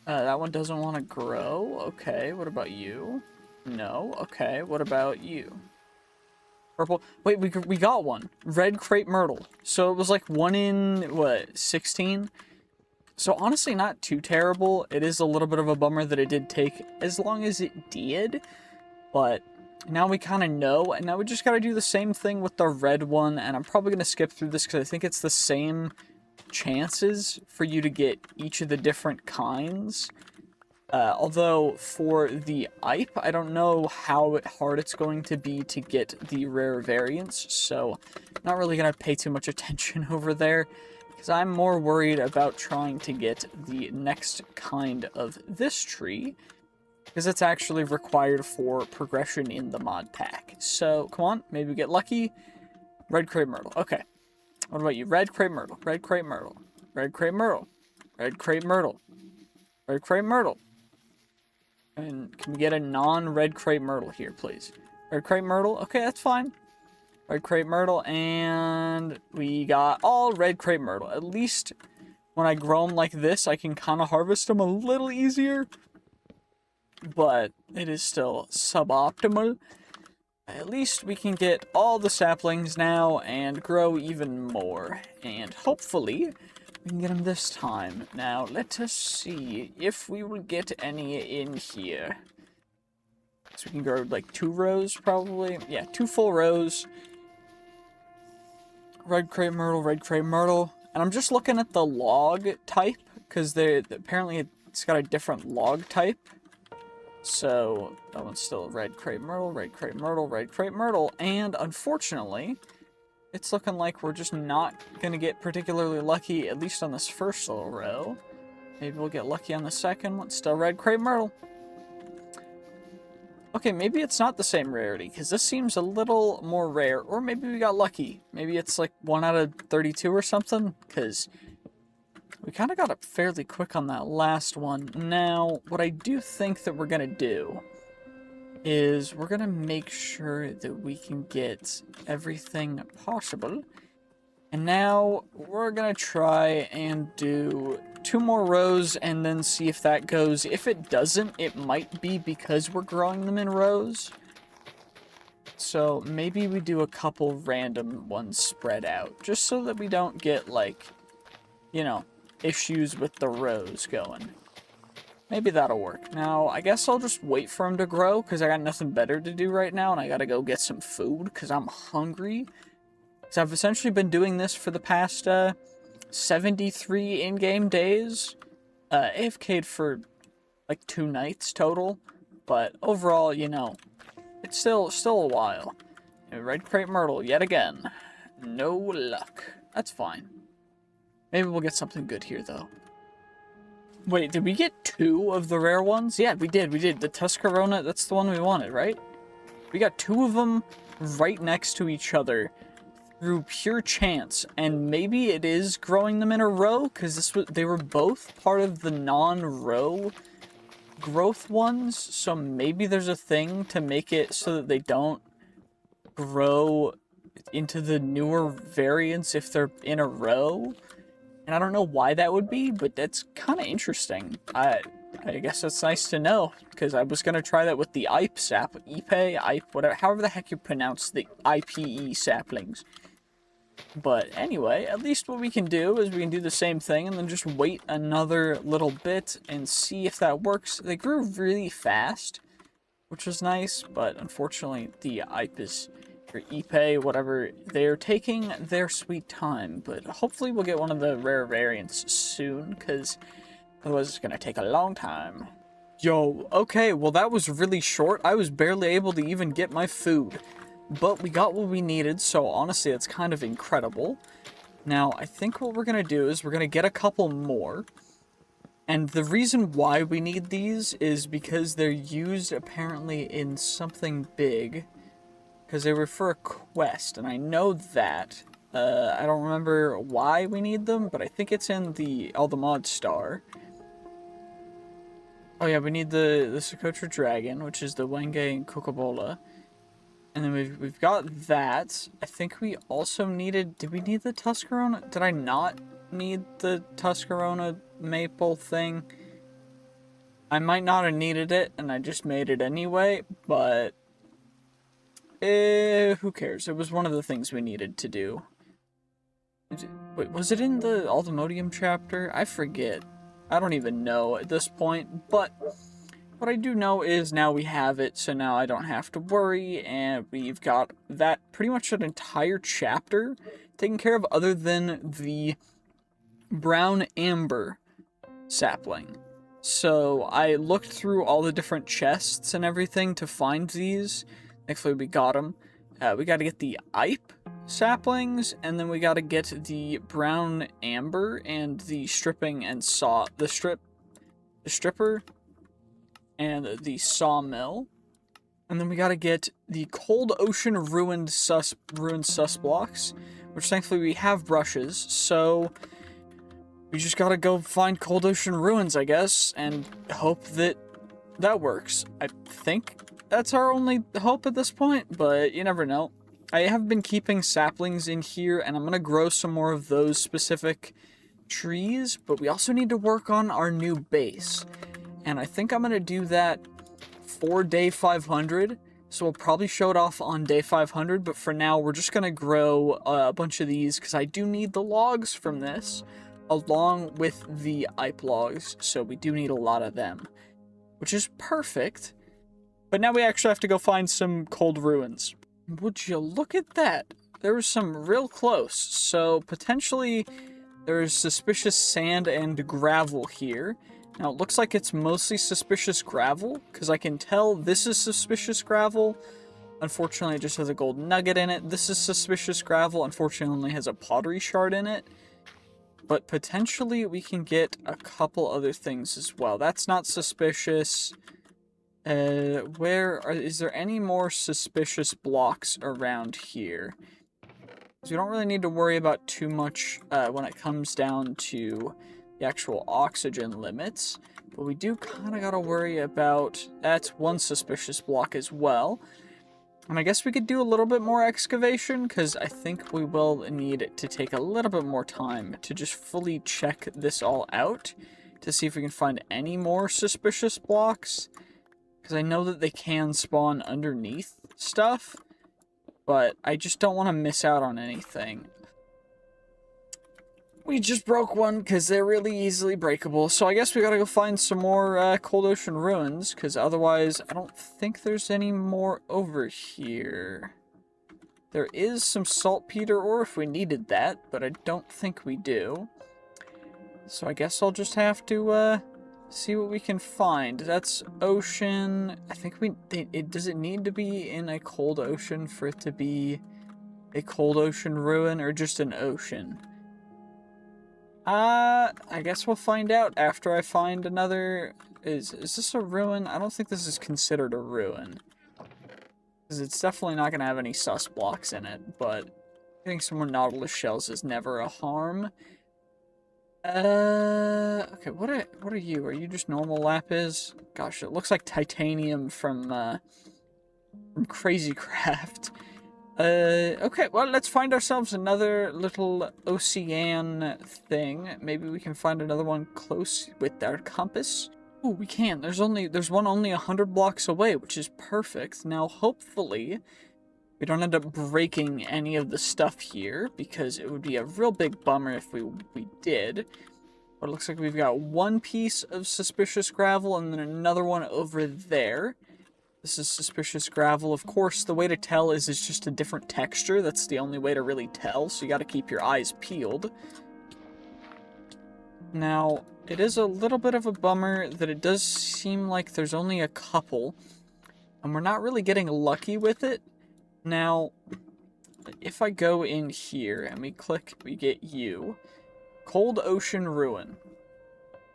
That one doesn't want to grow. Okay, what about you? No. Okay, what about you? Purple. Wait, we got one. Red crepe myrtle. So it was like 1 in, what, 16? So honestly, not too terrible. It is a little bit of a bummer that it did take as long as it did. But now we kind of know. And now we just got to do the same thing with the red one. And I'm probably going to skip through this because I think it's the same chances for you to get each of the different kinds. Although for the IPE, I don't know how hard it's going to be to get the rare variants, so not really going to pay too much attention over there, because I'm more worried about trying to get the next kind of this tree, because it's actually required for progression in the mod pack. So, come on, maybe we get lucky. Red crepe myrtle, okay. What about you? Red crepe myrtle, red crepe myrtle, red crepe myrtle, red crepe myrtle, red crepe myrtle. And can we get a non-red crepe myrtle here, please? Red crepe myrtle? Okay, that's fine. Red crepe myrtle, and we got all red crepe myrtle. At least when I grow them like this, I can kind of harvest them a little easier. But it is still suboptimal. At least we can get all the saplings now and grow even more. And hopefully we can get them this time. Now, let us see if we will get any in here. So we can grow, like, 2 rows, probably. Yeah, 2 full rows. Red crepe myrtle, red crepe myrtle. And I'm just looking at the log type, because apparently it's got a different log type. So, that one's still red crepe myrtle, red crepe myrtle, red crepe myrtle. And, unfortunately, it's looking like we're just not going to get particularly lucky, at least on this first little row. Maybe we'll get lucky on the second one. Still red crepe myrtle. Okay, maybe it's not the same rarity, because this seems a little more rare. Or maybe we got lucky. Maybe it's like 1 out of 32 or something, because we kind of got up fairly quick on that last one. Now, what I do think that we're going to do is we're going to make sure that we can get everything possible. And now we're going to try and do 2 more rows and then see if that goes. If it doesn't, it might be because we're growing them in rows. So maybe we do a couple random ones spread out, just so that we don't get, like, you know, issues with the rows going. Maybe that'll work. Now, I guess I'll just wait for them to grow, because I got nothing better to do right now, and I gotta go get some food, because I'm hungry. Because I've essentially been doing this for the past, 73 in-game days. AFK'd for, like, 2 nights total. But overall, you know, it's still a while. Red crepe myrtle, yet again. No luck. That's fine. Maybe we'll get something good here, though. Wait, did we get 2 of the rare ones? Yeah, we did. The Tuscarona, that's the one we wanted, right? We got 2 of them right next to each other through pure chance. And maybe it is growing them in a row, because they were both part of the non-row growth ones. So maybe there's a thing to make it so that they don't grow into the newer variants if they're in a row. And I don't know why that would be, but that's kind of interesting. I guess that's nice to know, because I was going to try that with the IPE IPE, whatever, however the heck you pronounce the IPE saplings. But anyway, at least what we can do is we can do the same thing and then just wait another little bit and see if that works. They grew really fast, which was nice, but unfortunately the IPE is... or Ipe, whatever, they're taking their sweet time, but hopefully we'll get one of the rare variants soon, because otherwise it's going to take a long time. Yo, okay, well that was really short. I was barely able to even get my food, but we got what we needed, so honestly it's kind of incredible. Now, I think what we're going to do is we're going to get a couple more, and the reason why we need these is because they're used apparently in something big. Because they were for a quest, and I know that. I don't remember why we need them, but I think it's in the Mod Star. Oh yeah, we need the Socotra Dragon, which is the Wenge and Kokobola. And then we've got that. I think we also needed... Did we need the Tuscarona? Did I not need the Tuscarona maple thing? I might not have needed it, and I just made it anyway, but... Who cares? It was one of the things we needed to do. Wait, was it in the Ultimodium chapter? I forget. I don't even know at this point, but what I do know is now we have it, so now I don't have to worry, and we've got that pretty much an entire chapter taken care of other than the brown amber sapling. So I looked through all the different chests and everything to find these. Thankfully we got them. We got to get the Ipe saplings, and then we got to get the brown amber and the stripping and the stripper and the sawmill. And then we got to get the cold ocean ruined sus blocks, which thankfully we have brushes, so we just gotta go find cold ocean ruins, I guess, and hope that that works. I think that's our only hope at this point, but you never know. I have been keeping saplings in here, and I'm gonna grow some more of those specific trees, but we also need to work on our new base. And I think I'm gonna do that for day 500, so we'll probably show it off on day 500, but for now we're just gonna grow a bunch of these, because I do need the logs from this, along with the Ipe logs, so we do need a lot of them, which is perfect. But now we actually have to go find some cold ruins. Would you look at that? There was some real close, so potentially there's suspicious sand and gravel here. Now it looks like it's mostly suspicious gravel, because I can tell this is suspicious gravel. Unfortunately it just has a gold nugget in it. This is suspicious gravel, unfortunately only has a pottery shard in it. But potentially we can get a couple other things as well. That's not suspicious. Is there any more suspicious blocks around here? So we don't really need to worry about too much when it comes down to the actual oxygen limits. But we do kind of got to worry about... That's one suspicious block as well. And I guess we could do a little bit more excavation, because I think we will need to take a little bit more time to just fully check this all out, to see if we can find any more suspicious blocks. Because I know that they can spawn underneath stuff, but I just don't want to miss out on anything. We just broke one, because they're really easily breakable, so I guess we gotta go find some more cold ocean ruins, because otherwise I don't think there's any more over here. There is some saltpeter ore if we needed that, but I don't think we do. So I guess I'll just have to see what we can find. That's ocean. I think does it need to be in a cold ocean for it to be a cold ocean ruin, or just an ocean? I guess we'll find out after I find another... Is this a ruin? I don't think this is considered a ruin. Because it's definitely not going to have any sus blocks in it, but getting some more Nautilus shells is never a harm. Okay, what are you? Are you just normal lapis? Gosh, it looks like titanium from Crazy Craft. Okay, well, let's find ourselves another little ocean thing. Maybe we can find another one close with our compass. Ooh, we can. There's one only 100 blocks away, which is perfect. Now, hopefully, we don't end up breaking any of the stuff here, because it would be a real big bummer if we did. But it looks like we've got one piece of suspicious gravel and then another one over there. This is suspicious gravel. Of course, the way to tell is it's just a different texture. That's the only way to really tell, so you gotta keep your eyes peeled. Now, it is a little bit of a bummer that it does seem like there's only a couple, and we're not really getting lucky with it. Now, if I go in here and we click, we get you. Cold Ocean Ruin.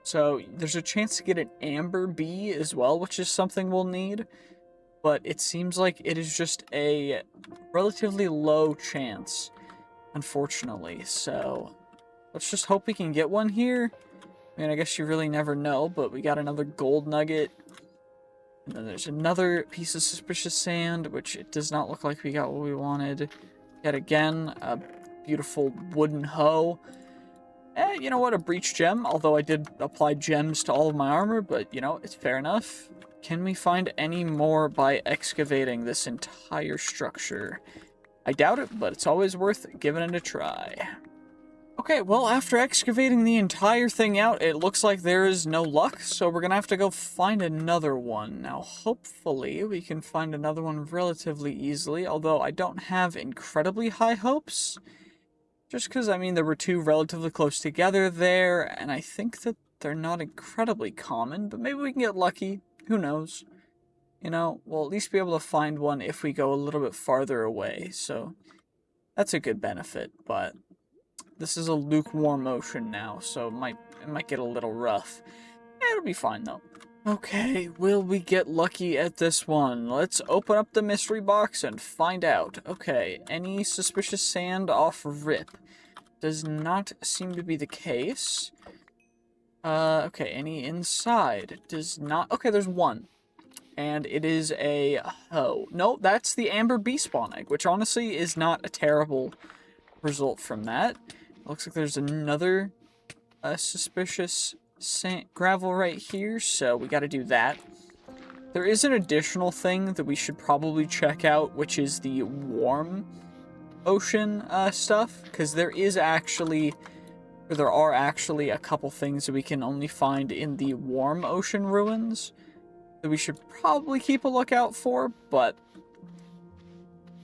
So, there's a chance to get an Amber Bee as well, which is something we'll need. But it seems like it is just a relatively low chance, unfortunately. So, let's just hope we can get one here. I mean, I guess you really never know, but we got another gold nugget. And then there's another piece of suspicious sand, which it does not look like we got what we wanted. Yet again, a beautiful wooden hoe. You know what, a breach gem, although I did apply gems to all of my armor, but, you know, it's fair enough. Can we find any more by excavating this entire structure? I doubt it, but it's always worth giving it a try. Okay, well, after excavating the entire thing out, it looks like there is no luck, so we're gonna have to go find another one. Now, hopefully, we can find another one relatively easily, although I don't have incredibly high hopes. Just because, I mean, there were two relatively close together there, and I think that they're not incredibly common, but maybe we can get lucky. Who knows? You know, we'll at least be able to find one if we go a little bit farther away, so that's a good benefit, but this is a lukewarm ocean now, so it might get a little rough. It'll be fine, though. Okay, will we get lucky at this one? Let's open up the mystery box and find out. Okay, any suspicious sand off rip? Does not seem to be the case. Okay, any inside? Does not... Okay, there's one. And it is a hoe. No, that's the amber bee spawn egg, which honestly is not a terrible result from that. Looks like there's another suspicious gravel right here, so we gotta do that. There is an additional thing that we should probably check out, which is the warm ocean stuff, because there are actually a couple things that we can only find in the warm ocean ruins that we should probably keep a lookout for, but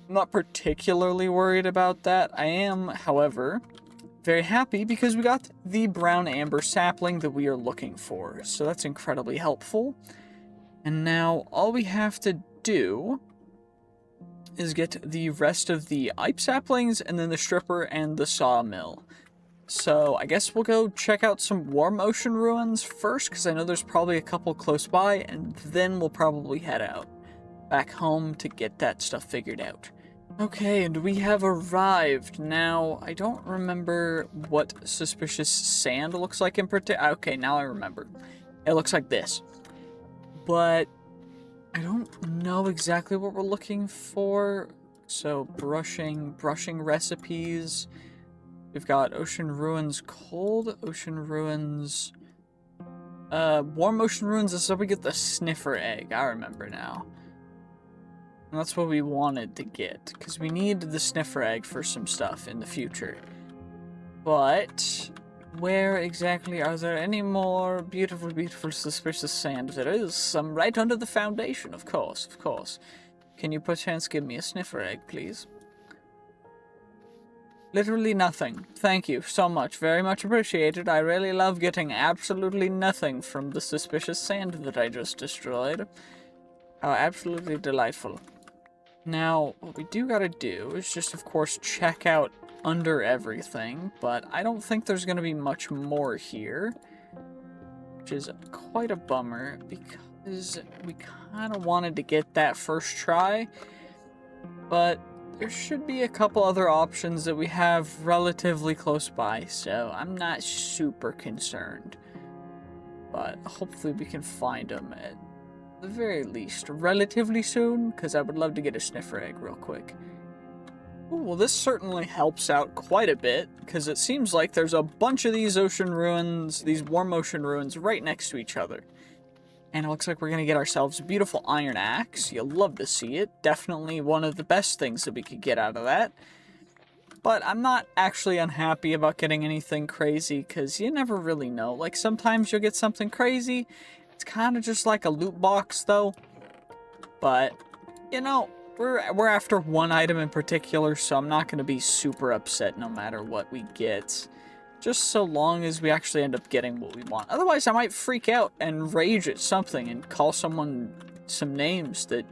I'm not particularly worried about that. I am, however, very happy because we got the brown amber sapling that we are looking for, so that's incredibly helpful. And now all we have to do is get the rest of the Ipe saplings, and then the stripper and the sawmill. So I guess we'll go check out some warm ocean ruins first, because I know there's probably a couple close by, and then we'll probably head out back home to get that stuff figured out. Okay, and we have arrived. Now, I don't remember what suspicious sand looks like in particular. Okay, now I remember. It looks like this. But I don't know exactly what we're looking for. So, brushing recipes. We've got ocean ruins cold, ocean ruins... warm ocean ruins is so we get the sniffer egg. I remember now. And that's what we wanted to get, because we need the sniffer egg for some stuff in the future. But where exactly are there any more beautiful, beautiful, suspicious sand? There is some right under the foundation, of course, of course. Can you perchance give me a sniffer egg, please? Literally nothing. Thank you so much. Very much appreciated. I really love getting absolutely nothing from the suspicious sand that I just destroyed. Oh, absolutely delightful. Now, what we do gotta do is just, of course, check out under everything, but I don't think there's gonna be much more here, which is quite a bummer, because we kind of wanted to get that first try, but there should be a couple other options that we have relatively close by, so I'm not super concerned, but hopefully we can find them at the very least relatively soon, because I would love to get a sniffer egg real quick. Ooh, well, this certainly helps out quite a bit, because it seems like there's a bunch of these ocean ruins, these warm ocean ruins, right next to each other. And it looks like we're going to get ourselves a beautiful iron axe. You'll love to see it. Definitely one of the best things that we could get out of that. But I'm not actually unhappy about getting anything crazy, because you never really know. Like, sometimes you'll get something crazy. It's kind of just like a loot box, though. But, you know, we're after one item in particular, so I'm not going to be super upset no matter what we get. Just so long as we actually end up getting what we want. Otherwise, I might freak out and rage at something and call someone some names that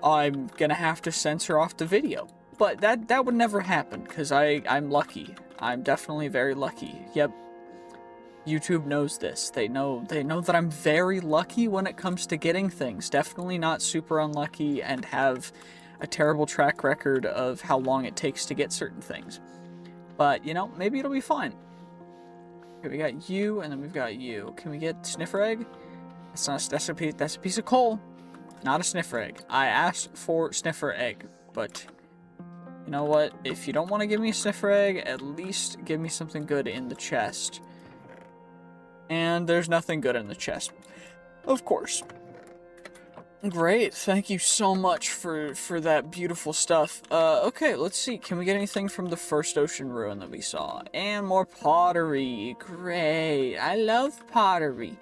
I'm going to have to censor off the video. But that would never happen, because I'm lucky. I'm definitely very lucky. Yep. YouTube knows this. They know that I'm very lucky when it comes to getting things. Definitely not super unlucky and have a terrible track record of how long it takes to get certain things. But, you know, maybe it'll be fine. Okay, we got you, and then we've got you. Can we get sniffer egg? That's a piece of coal, not a sniffer egg. I asked for sniffer egg, but you know what? If you don't want to give me a sniffer egg, at least give me something good in the chest. And there's nothing good in the chest. Of course. Great, thank you so much for that beautiful stuff. Okay, let's see, can we get anything from the first ocean ruin that we saw? And more pottery, great, I love pottery.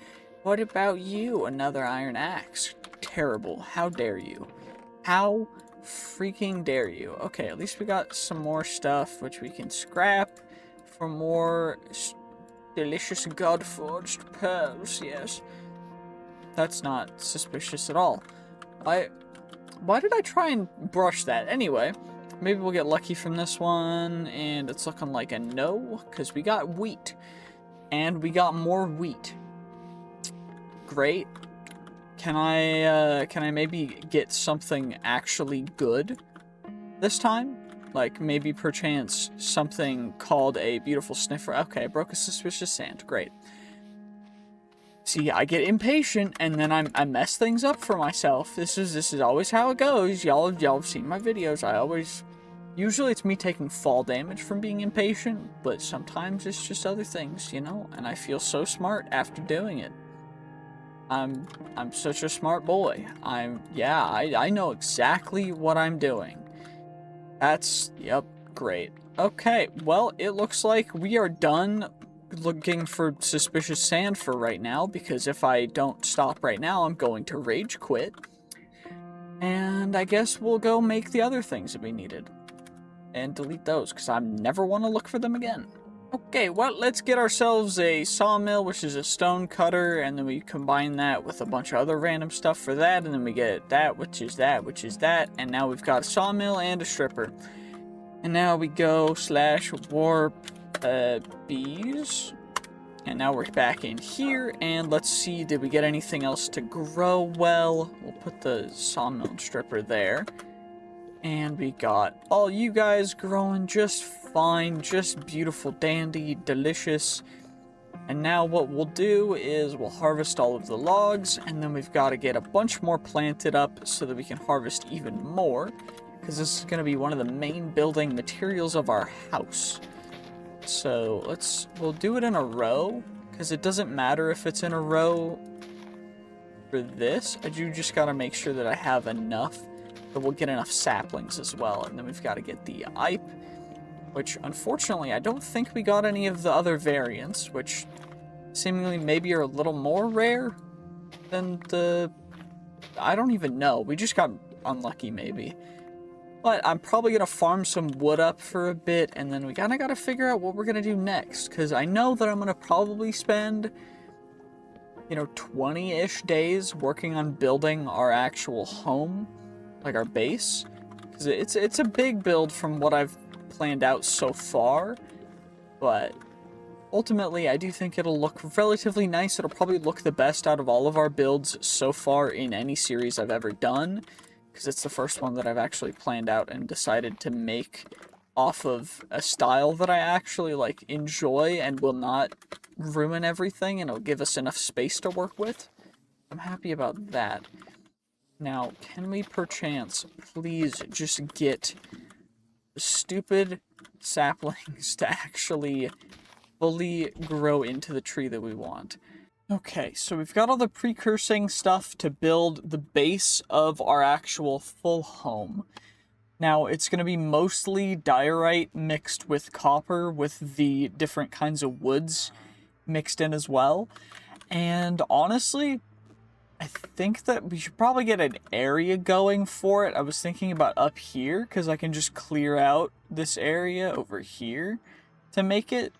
What about you? Another iron axe. Terrible, how dare you? How freaking dare you? Okay, at least we got some more stuff, which we can scrap for more delicious god-forged pearls, yes. That's not suspicious at all. Why did I try and brush that? Anyway, maybe we'll get lucky from this one, and it's looking like a no, because we got wheat. And we got more wheat. Great. Can I maybe get something actually good this time? Like, maybe perchance something called a beautiful sniffer. Okay, I broke a suspicious sand. Great. See, I get impatient, and then I mess things up for myself. This is always how it goes. Y'all have seen my videos. Usually it's me taking fall damage from being impatient, but sometimes it's just other things, you know? And I feel so smart after doing it. I'm such a smart boy. I know exactly what I'm doing. Yep, great. Okay, well, it looks like we are done looking for suspicious sand for right now, because if I don't stop right now, I'm going to rage quit. And I guess we'll go make the other things that we needed. And delete those, because I never want to look for them again. Okay, well, let's get ourselves a sawmill, which is a stone cutter, and then we combine that with a bunch of other random stuff for that, and then we get that, which is that, and now we've got a sawmill and a stripper. And now we go / warp bees. And now we're back in here, and let's see, did we get anything else to grow well? We'll put the sawmill and stripper there. And we got all you guys growing just fine, just beautiful, dandy, delicious. And now what we'll do is we'll harvest all of the logs, and then we've got to get a bunch more planted up so that we can harvest even more, because this is going to be one of the main building materials of our house. So we'll do it in a row, because it doesn't matter if it's in a row for this. I do just got to make sure that I have enough, that we'll get enough saplings as well. And then we've got to get the IPE, which unfortunately I don't think we got any of the other variants, which seemingly maybe are a little more rare than I don't even know. We just got unlucky maybe. But I'm probably going to farm some wood up for a bit, and then we kind of got to figure out what we're going to do next, because I know that I'm going to probably spend, 20-ish days working on building our actual home, like our base, because it's a big build from what I've planned out so far, but ultimately I do think it'll look relatively nice. It'll probably look the best out of all of our builds so far in any series I've ever done, because it's the first one that I've actually planned out and decided to make off of a style that I actually enjoy and will not ruin everything, and it'll give us enough space to work with. I'm happy about that. Now, can we perchance please just get the stupid saplings to actually fully grow into the tree that we want? Okay, so we've got all the precursing stuff to build the base of our actual full home. Now, it's going to be mostly diorite mixed with copper with the different kinds of woods mixed in as well. And honestly, I think that we should probably get an area going for it. I was thinking about up here, because I can just clear out this area over here to make it.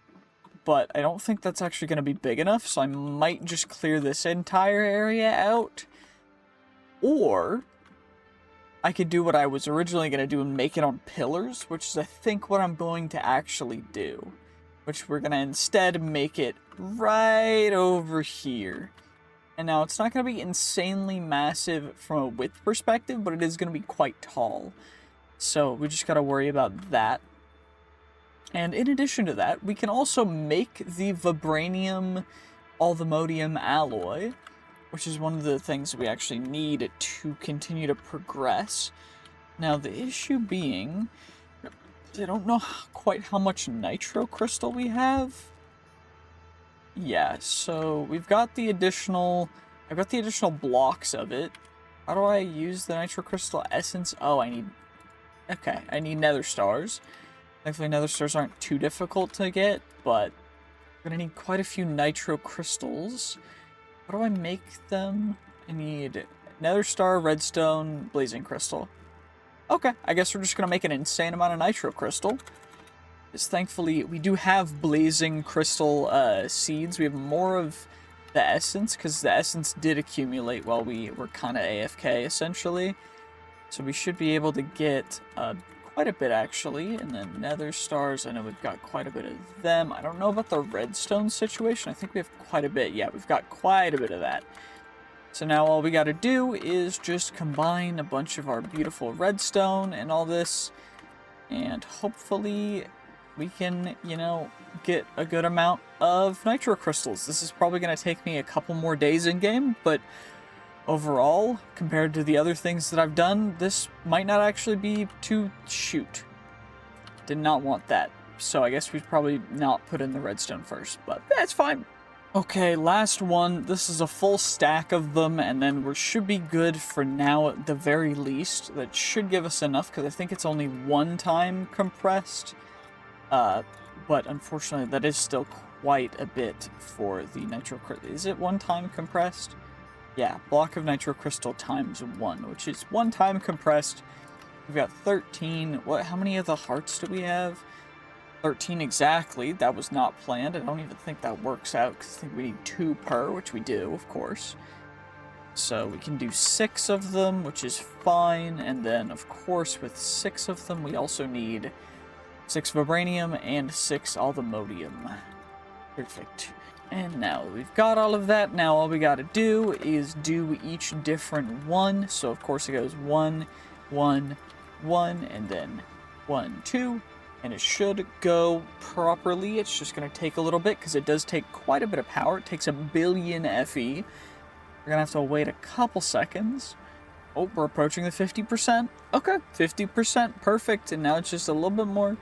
But I don't think that's actually going to be big enough, so I might just clear this entire area out. Or I could do what I was originally going to do and make it on pillars, which is I think what I'm going to actually do. Which we're going to instead make it right over here. And now it's not going to be insanely massive from a width perspective, but it is going to be quite tall. So we just got to worry about that. And in addition to that, we can also make the vibranium ultimodium alloy, which is one of the things we actually need to continue to progress. Now, the issue being, I don't know quite how much nitro crystal we have. Yeah, so we've got the additional, I've got the additional blocks of it. How do I use the nitro crystal essence? Oh, I need... Okay, I need nether stars. Thankfully, nether stars aren't too difficult to get, but I'm gonna need quite a few nitro crystals. How do I make them? I need nether star, redstone, blazing crystal. Okay, I guess we're just gonna make an insane amount of nitro crystal. Because thankfully, we do have blazing crystal seeds. We have more of the essence, because the essence did accumulate while we were kind of AFK, essentially. So we should be able to get quite a bit, actually. And then nether stars, I know we've got quite a bit of them. I don't know about the redstone situation. I think we have quite a bit. Yeah, we've got quite a bit of that. So now all we got to do is just combine a bunch of our beautiful redstone and all this. And hopefully we can, you know, get a good amount of nitro crystals. This is probably going to take me a couple more days in game, but overall, compared to the other things that I've done, this might not actually be too... Shoot. Did not want that. So I guess we'd probably not put in the redstone first, but that's fine. Okay, last one. This is a full stack of them, and then we should be good for now at the very least. That should give us enough, because I think it's only one time compressed. But unfortunately, that is still quite a bit for the nitro crystal. Is it one time compressed? Yeah, block of nitro crystal times 1, which is 1 time compressed. We've got 13. How many of the hearts do we have? 13 exactly. That was not planned. I don't even think that works out, because I think we need 2 per, which we do, of course. So we can do 6 of them, which is fine. And then, of course, with 6 of them, we also need 6 vibranium and 6 almodium. Perfect. And now that we've got all of that, now all we gotta do is do each different one. So, of course, it goes 1, 1, 1, and then 1, 2. And it should go properly. It's just going to take a little bit because it does take quite a bit of power. It takes 1 billion FE. We're going to have to wait a couple seconds. Oh, we're approaching the 50%. Okay, 50%. Perfect. And now it's just a little bit more.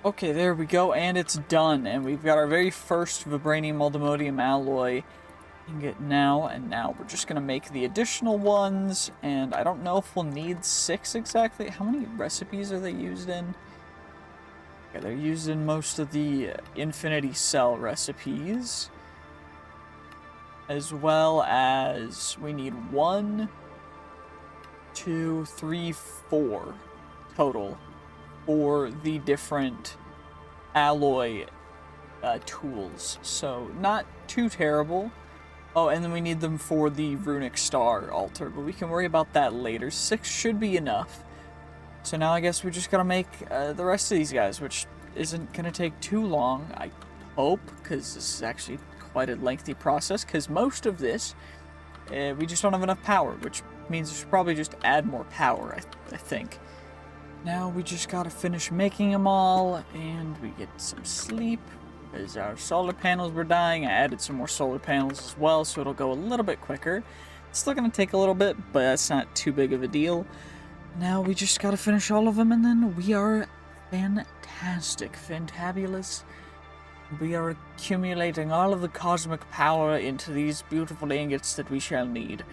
Okay, there we go. And it's done. And we've got our very first vibranium almodium alloy ingot now. And now we're just going to make the additional ones. And I don't know if we'll need 6 exactly. How many recipes are they used in? Yeah, they're used in most of the infinity cell recipes, as well as we need 1, 2, 3, 4 total for the different alloy tools. So not too terrible. Oh, and then we need them for the runic star altar, but we can worry about that later. 6 should be enough. So now I guess we just gotta make the rest of these guys, which isn't gonna take too long, I hope, because this is actually quite a lengthy process, because most of this, we just don't have enough power, which means we should probably just add more power, I think. Now we just gotta finish making them all, and we get some sleep, because our solar panels were dying. I added some more solar panels as well, so it'll go a little bit quicker. It's still gonna take a little bit, but that's not too big of a deal. Now we just gotta finish all of them, and then we are fantastic, fantabulous. We are accumulating all of the cosmic power into these beautiful ingots that we shall need.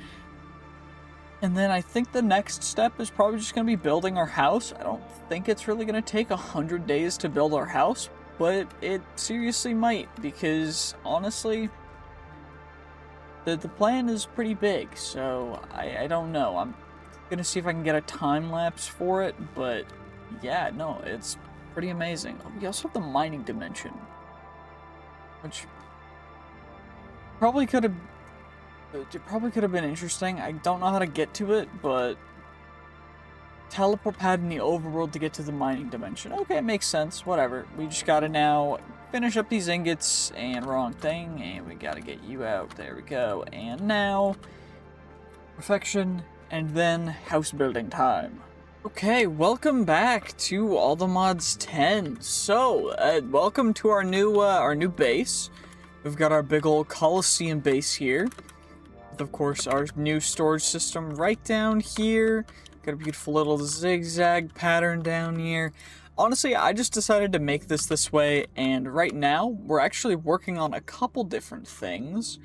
And then I think the next step is probably just gonna be building our house. I don't think it's really gonna take 100 days to build our house, but it seriously might, because honestly, the plan is pretty big, so I don't know. I'm gonna see if I can get a time lapse for it, but yeah, no, it's pretty amazing. We also have the mining dimension, which probably could have been interesting. I don't know how to get to it, but teleport pad in the overworld to get to the mining dimension. Okay, it makes sense. Whatever. We just gotta now finish up these ingots, and wrong thing, and we gotta get you out. There we go. And now perfection. And then house building time. Okay, welcome back to All the Mods 10. So, welcome to our new base. We've got our big old Coliseum base here, with of course our new storage system right down here. Got a beautiful little zigzag pattern down here. Honestly, I just decided to make this way, and right now we're actually working on a couple different things.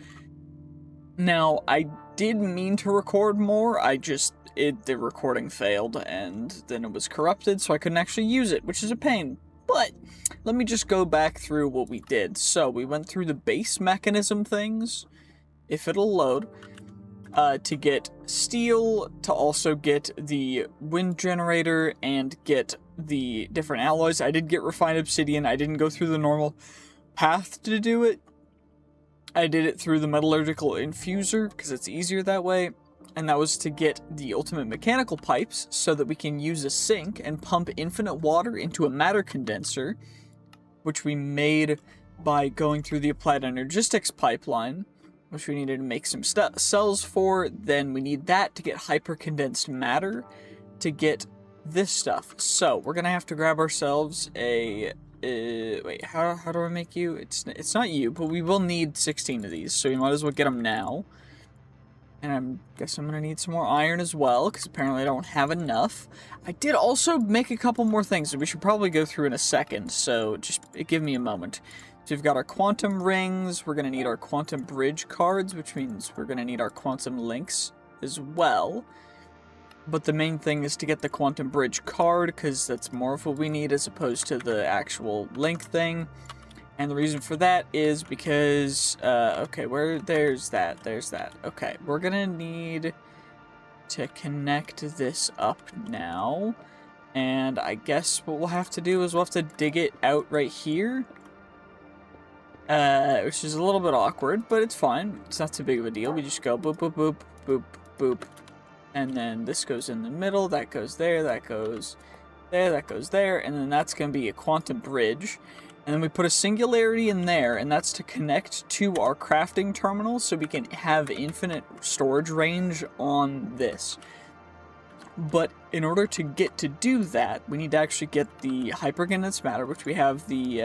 Now, I did mean to record more, the recording failed, and then it was corrupted, so I couldn't actually use it, which is a pain. But let me just go back through what we did. So we went through the base mechanism things, if it'll load, to get steel, to also get the wind generator, and get the different alloys. I did get refined obsidian. I didn't go through the normal path to do it. I did it through the metallurgical infuser, because it's easier that way. And that was to get the ultimate mechanical pipes so that we can use a sink and pump infinite water into a matter condenser, which we made by going through the applied Energistics pipeline, which we needed to make some cells for. Then we need that to get hyper-condensed matter to get this stuff. So we're going to have to grab ourselves a... wait, how do I make you? It's not you, but we will need 16 of these, so we might as well get them now. And I guess I'm going to need some more iron as well, because apparently I don't have enough. I did also make a couple more things that we should probably go through in a second, so just give me a moment. So we've got our quantum rings, we're going to need our quantum bridge cards, which means we're going to need our quantum links as well. But the main thing is to get the quantum bridge card, because that's more of what we need as opposed to the actual link thing. And the reason for that is because, okay, there's that. Okay, we're gonna need to connect this up now. And I guess what we'll have to do is we'll have to dig it out right here. Which is a little bit awkward, but it's fine. It's not too big of a deal. We just go boop, boop, boop, boop, boop. And then this goes in the middle, that goes there, that goes there, that goes there. And then that's gonna be a quantum bridge. And then we put a singularity in there, and that's to connect to our crafting terminal so we can have infinite storage range on this. But in order to get to do that, we need to actually get the hypercondensed matter, which we have the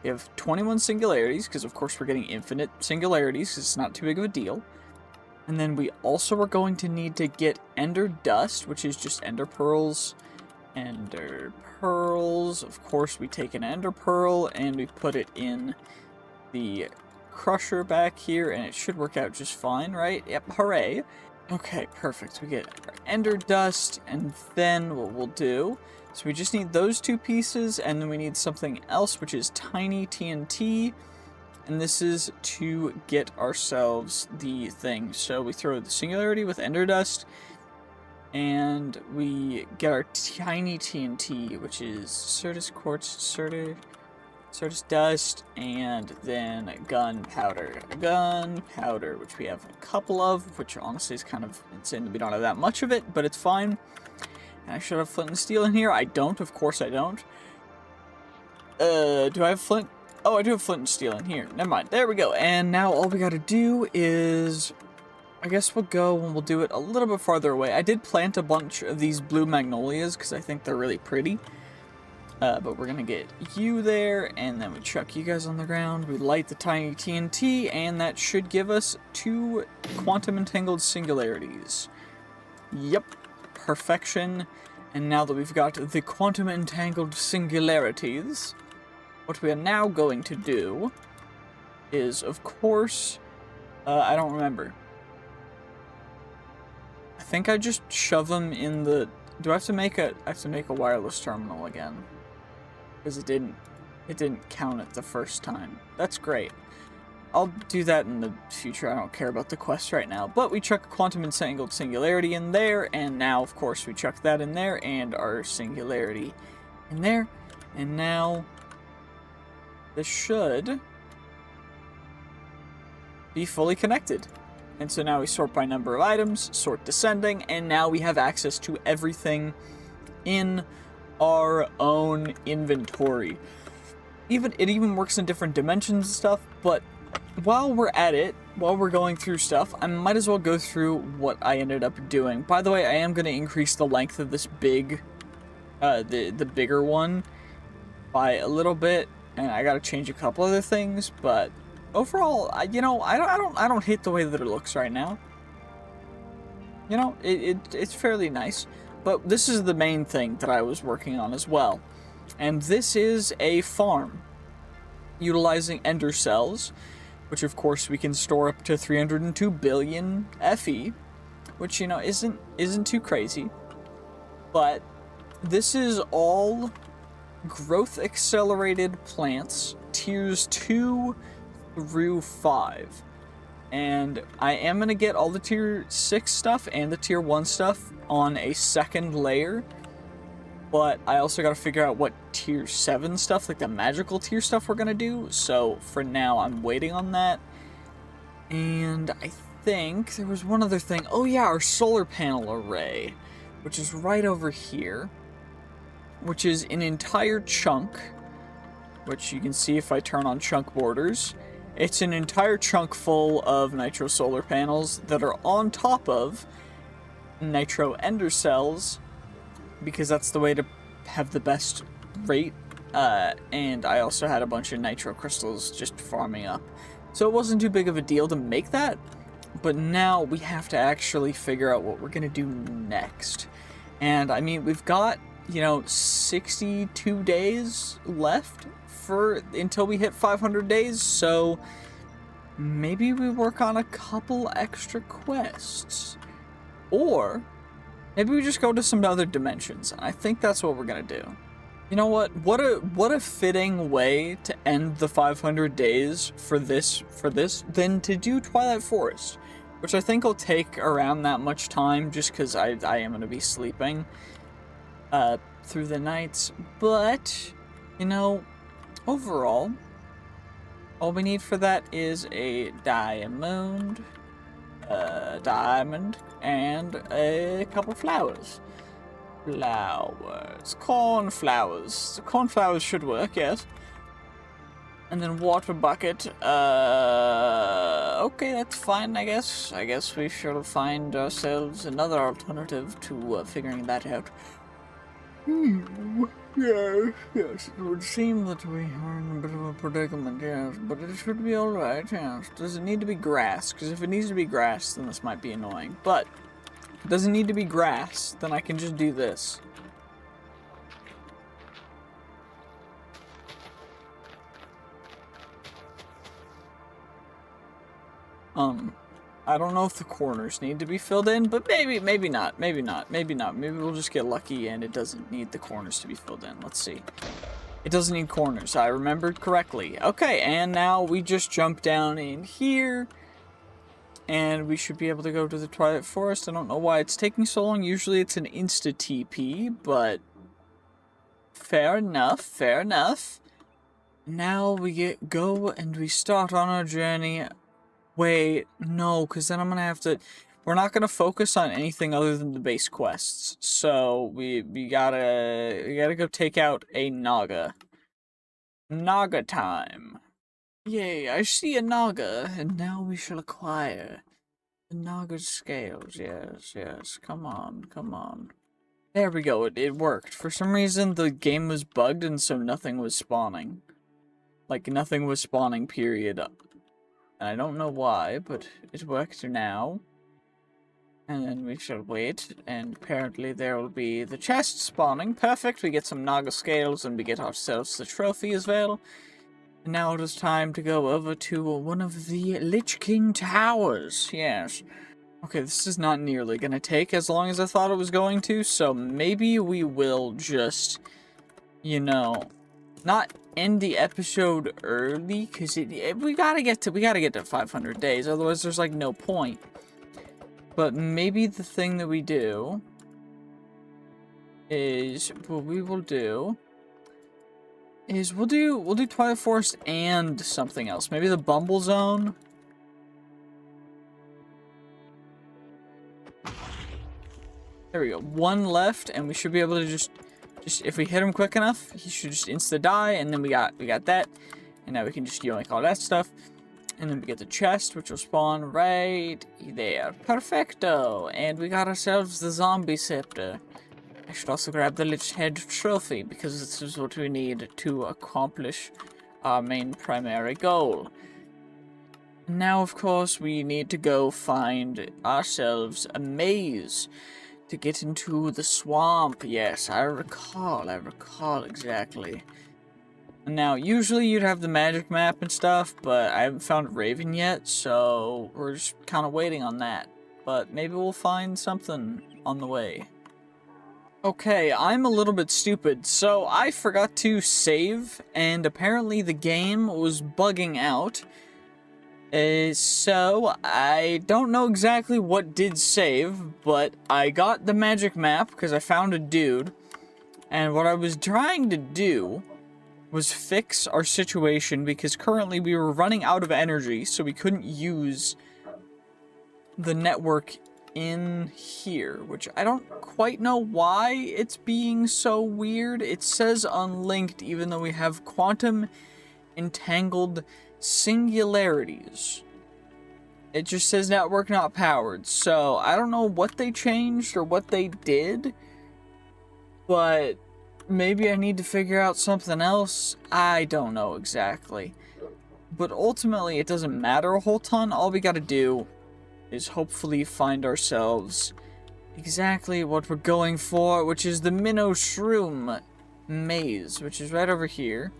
we have 21 singularities, because of course we're getting infinite singularities, because it's not too big of a deal. And then we also are going to need to get ender dust, which is just ender pearls. Ender pearls. Of course, we take an ender pearl and we put it in the crusher back here, and it should work out just fine, right? Yep, hooray. Okay, perfect. We get our ender dust, and then what we'll do, so we just need those two pieces, and then we need something else, which is tiny TNT, and this is to get ourselves the thing. So we throw the singularity with ender dust, and we get our tiny TNT, which is Certus quartz, Certus dust, and then gunpowder. Gunpowder, which we have a couple of, which honestly is kind of insane that we don't have that much of it, but it's fine. And I should have flint and steel in here. I don't, of course I don't. Do I have flint? Oh, I do have flint and steel in here. Never mind. There we go. And now all we gotta do is... I guess we'll go and we'll do it a little bit farther away. I did plant a bunch of these blue magnolias because I think they're really pretty. But we're going to get you there, and then we chuck you guys on the ground. We light the tiny TNT, and that should give us 2 quantum entangled singularities. Yep, perfection. And now that we've got the quantum entangled singularities, what we are now going to do is, of course, I don't remember. I think I just shove them in the... Do I have to make a... I have to make a wireless terminal again. Because it didn't count it the first time. That's great. I'll do that in the future. I don't care about the quest right now. But we chuck a quantum entangled singularity in there. And now, of course, we chuck that in there. And our singularity in there. And now... this should... be fully connected. And so now we sort by number of items, sort descending, and now we have access to everything in our own inventory. It even works in different dimensions and stuff, but while we're at it, while we're going through stuff, I might as well go through what I ended up doing. By the way, I am going to increase the length of this big, the bigger one by a little bit, and I got to change a couple other things, but overall, I don't hate the way that it looks right now. You know, it's fairly nice. But this is the main thing that I was working on as well. And this is a farm utilizing ender cells which of course we can store up to 302 billion FE, which, you know, isn't too crazy. But this is all growth accelerated plants, tiers 2 through 5. And I am going to get all the tier 6 stuff and the tier 1 stuff on a second layer. But I also got to figure out what tier 7 stuff, like the magical tier stuff, we're going to do. So for now, I'm waiting on that. And I think there was one other thing. Oh yeah, our solar panel array, which is right over here. Which is an entire chunk, which you can see if I turn on chunk borders. It's an entire chunk full of nitro solar panels that are on top of nitro ender cells, because that's the way to have the best rate. And I also had a bunch of nitro crystals just farming up. So it wasn't too big of a deal to make that, but now we have to actually figure out what we're going to do next. And I mean, we've got, you know, 62 days left until we hit 500 days, so maybe we work on a couple extra quests. Or maybe we just go to some other dimensions. I think that's what we're gonna do. You know what? What a fitting way to end the 500 days for this than to do Twilight Forest, which I think will take around that much time just because I am gonna be sleeping through the nights. But, you know, overall, all we need for that is a diamond, and a couple flowers. Cornflowers. Cornflowers should work, yes. And then water bucket. Okay, that's fine, I guess. I guess we shall find ourselves another alternative to figuring that out. Yes, it would seem that we are in a bit of a predicament, yes, but it should be alright, yes. Does it need to be grass? Because if it needs to be grass, then this might be annoying. But, if it doesn't need to be grass, then I can just do this. I don't know if the corners need to be filled in, but maybe not. Maybe we'll just get lucky and it doesn't need the corners to be filled in. Let's see. It doesn't need corners. I remembered correctly. Okay, and now we just jump down in here. And we should be able to go to the Twilight Forest. I don't know why it's taking so long. Usually it's an insta-TP, but fair enough, fair enough. Now we go and we start on our journey. Wait, no, because then I'm going to have to... We're not going to focus on anything other than the base quests. So, we gotta go take out a Naga. Naga time. Yay, I see a Naga, and now we shall acquire the Naga scales. Yes, come on. There we go, it worked. For some reason, the game was bugged, and so nothing was spawning. Like, nothing was spawning, period. And I don't know why, but it worked now. And then we shall wait, and apparently there will be the chest spawning. Perfect, we get some Naga scales, and we get ourselves the trophy as well. And now it is time to go over to one of the Lich King Towers. Yes. Okay, this is not nearly gonna take as long as I thought it was going to, so maybe we will just, you know, not end the episode early, because we gotta get to 500 days, otherwise there's like no point. But maybe the thing that we do is what we will do is we'll do Twilight Forest and something else. Maybe the Bumble Zone. There we go. One left, and we should be able to just if we hit him quick enough, he should just insta die, and then we got that, and now we can just yoink all that stuff, and then we get the chest, which will spawn right there. Perfecto, and we got ourselves the zombie scepter. I should also grab the Lich Head trophy, because this is what we need to accomplish our main primary goal. Now, of course, we need to go find ourselves a maze to get into the swamp. Yes, I recall exactly. Now, usually you'd have the magic map and stuff, but I haven't found Raven yet, so we're just kind of waiting on that. But maybe we'll find something on the way. Okay, I'm a little bit stupid, so I forgot to save, and apparently the game was bugging out. So I don't know exactly what did save, but I got the magic map because I found a dude, and what I was trying to do was fix our situation because currently we were running out of energy, so we couldn't use the network in here, which I don't quite know why it's being so weird. It says unlinked even though we have quantum entangled singularities. It just says network not powered, so I don't know what they changed or what they did, but maybe I need to figure out something else. I don't know exactly. But ultimately, it doesn't matter a whole ton. All we gotta do is hopefully find ourselves exactly what we're going for, which is the Minnow Shroom maze, which is right over here.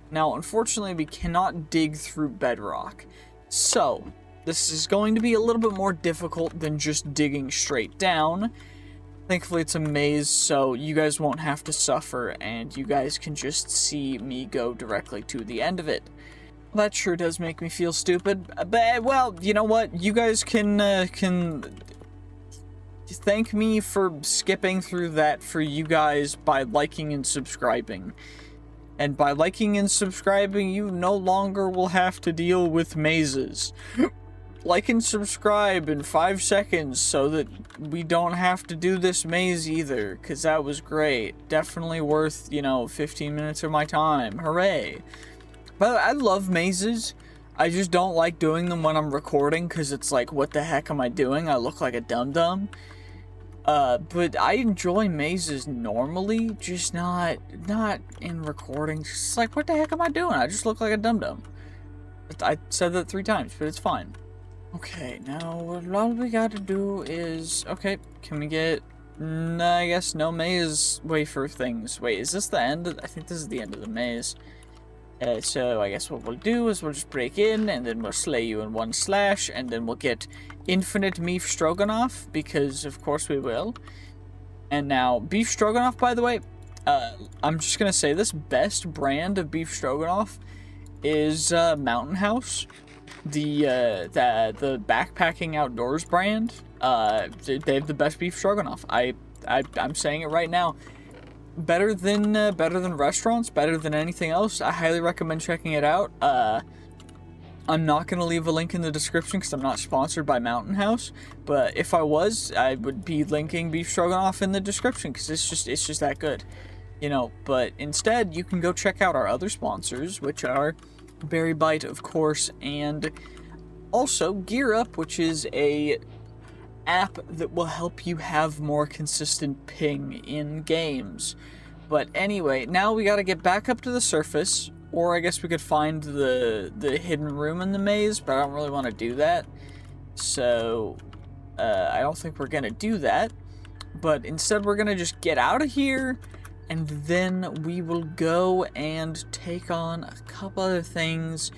Now, unfortunately, we cannot dig through bedrock. So, this is going to be a little bit more difficult than just digging straight down. Thankfully, it's a maze, so you guys won't have to suffer, and you guys can just see me go directly to the end of it. That sure does make me feel stupid, but, well, you know what? You guys can thank me for skipping through that for you guys by liking and subscribing. And by liking and subscribing, you no longer will have to deal with mazes. Like and subscribe in 5 seconds so that we don't have to do this maze either, because that was great. Definitely worth, 15 minutes of my time. Hooray. But I love mazes. I just don't like doing them when I'm recording, because it's like, what the heck am I doing? I look like a dum-dum. But I enjoy mazes normally, just not in recording. Just like, what the heck am I doing? I just look like a dum-dum. I said that 3 times, but it's fine. Okay, now all we gotta do is... Okay, can we get... I guess no maze wafer things. Wait, is this the end? I think this is the end of the maze. So I guess what we'll do is we'll just break in, and then we'll slay you in 1 slash, and then we'll get infinite beef stroganoff, because of course we will. And now, beef stroganoff, by the way, I'm just gonna say this, best brand of beef stroganoff is Mountain House. The backpacking outdoors brand, they have the best beef stroganoff. I'm saying it right now. Better than restaurants, better than anything else. I highly recommend checking it out. I'm not gonna leave a link in the description because I'm not sponsored by Mountain House. But if I was, I would be linking beef stroganoff in the description because it's just that good, But instead, you can go check out our other sponsors, which are Berry Bite, of course, and also Gear Up, which is a app that will help you have more consistent ping in games. But anyway, now we gotta get back up to the surface, or I guess we could find the hidden room in the maze, but I don't really want to do that. So, I don't think we're gonna do that. But instead we're gonna just get out of here, and then we will go and take on a couple other things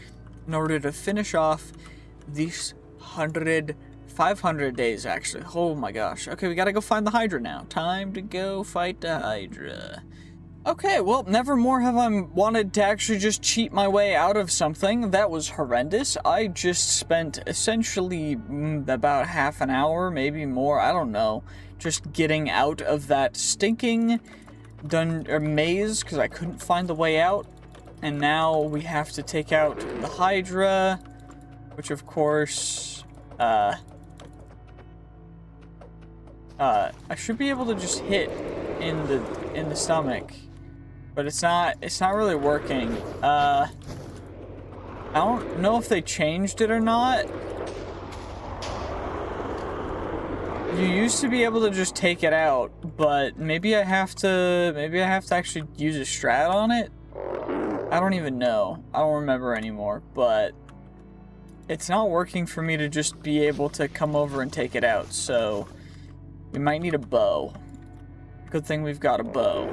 in order to finish off these 500 days, actually. Oh my gosh. Okay, we gotta go find the Hydra now. Time to go fight the Hydra. Okay, well, never more have I wanted to actually just cheat my way out of something. That was horrendous. I just spent essentially about half an hour, maybe more, I don't know, just getting out of that stinking maze because I couldn't find the way out. And now we have to take out the Hydra, which of course, I should be able to just hit in the stomach, but it's not really working. I don't know if they changed it or not. You used to be able to just take it out, but maybe I have to actually use a strat on it. I don't even know. I don't remember anymore, but it's not working for me to just be able to come over and take it out, so we might need a bow. Good thing we've got a bow.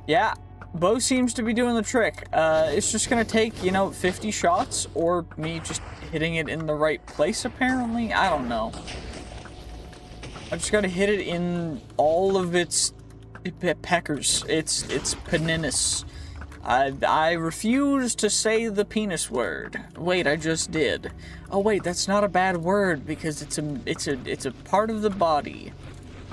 Yeah, bow seems to be doing the trick. It's just gonna take, you know, 50 shots, or me just hitting it in the right place, apparently? I don't know. I just gotta hit it in all of its peckers. It's peninus. I refuse to say the penis word. Wait, I just did. Oh wait, that's not a bad word because it's a part of the body.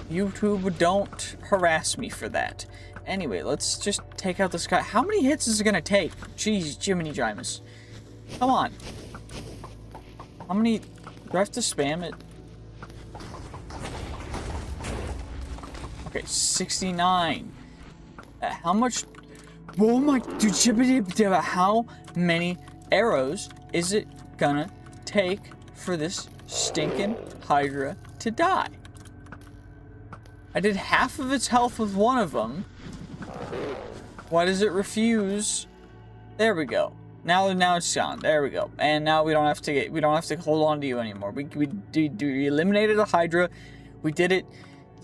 YouTube, don't harass me for that. Anyway, let's just take out this guy. How many hits is it gonna take? Jeez, Jiminy Jimus. Come on. How many? Do I have to spam it? Okay, 69. How much? Oh my, dude, how many arrows is it gonna take for this stinking Hydra to die? I did half of its health with one of them. Why does it refuse? There we go. Now it's gone. There we go. And now we don't have to hold on to you anymore. We eliminated a Hydra. We did it.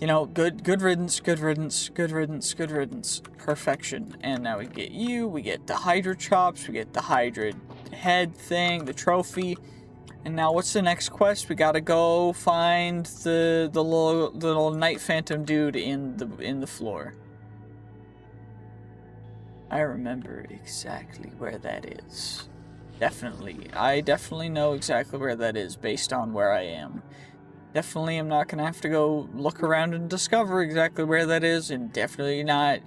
You know, good riddance, good riddance, good riddance, good riddance. Perfection. And now we get you, we get the Hydra chops, we get the Hydra head thing, the trophy. And now what's the next quest? We gotta go find the little night phantom dude in the floor. I remember exactly where that is. Definitely. I definitely know exactly where that is based on where I am. Definitely am not going to have to go look around and discover exactly where that is, and definitely not...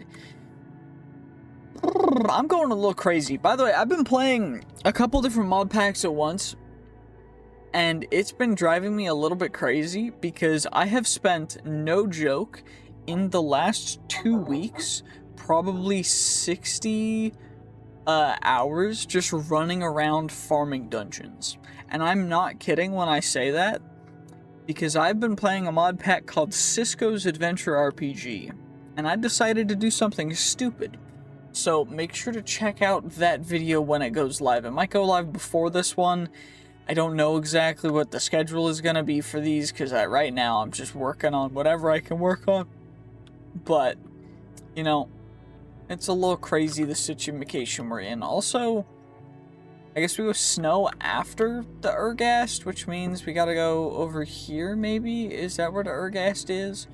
I'm going a little crazy. By the way, I've been playing a couple different mod packs at once, and it's been driving me a little bit crazy because I have spent, no joke, in the last 2 weeks, probably 60 hours just running around farming dungeons. And I'm not kidding when I say that, because I've been playing a mod pack called Cisco's Adventure RPG, and I decided to do something stupid. So make sure to check out that video when it goes live. It might go live before this one. I don't know exactly what the schedule is going to be for these, because right now I'm just working on whatever I can work on. But, you know, it's a little crazy the situation we're in. Also, I guess we go snow after the Ergast, which means we gotta go over here, maybe? Is that where the Ergast is?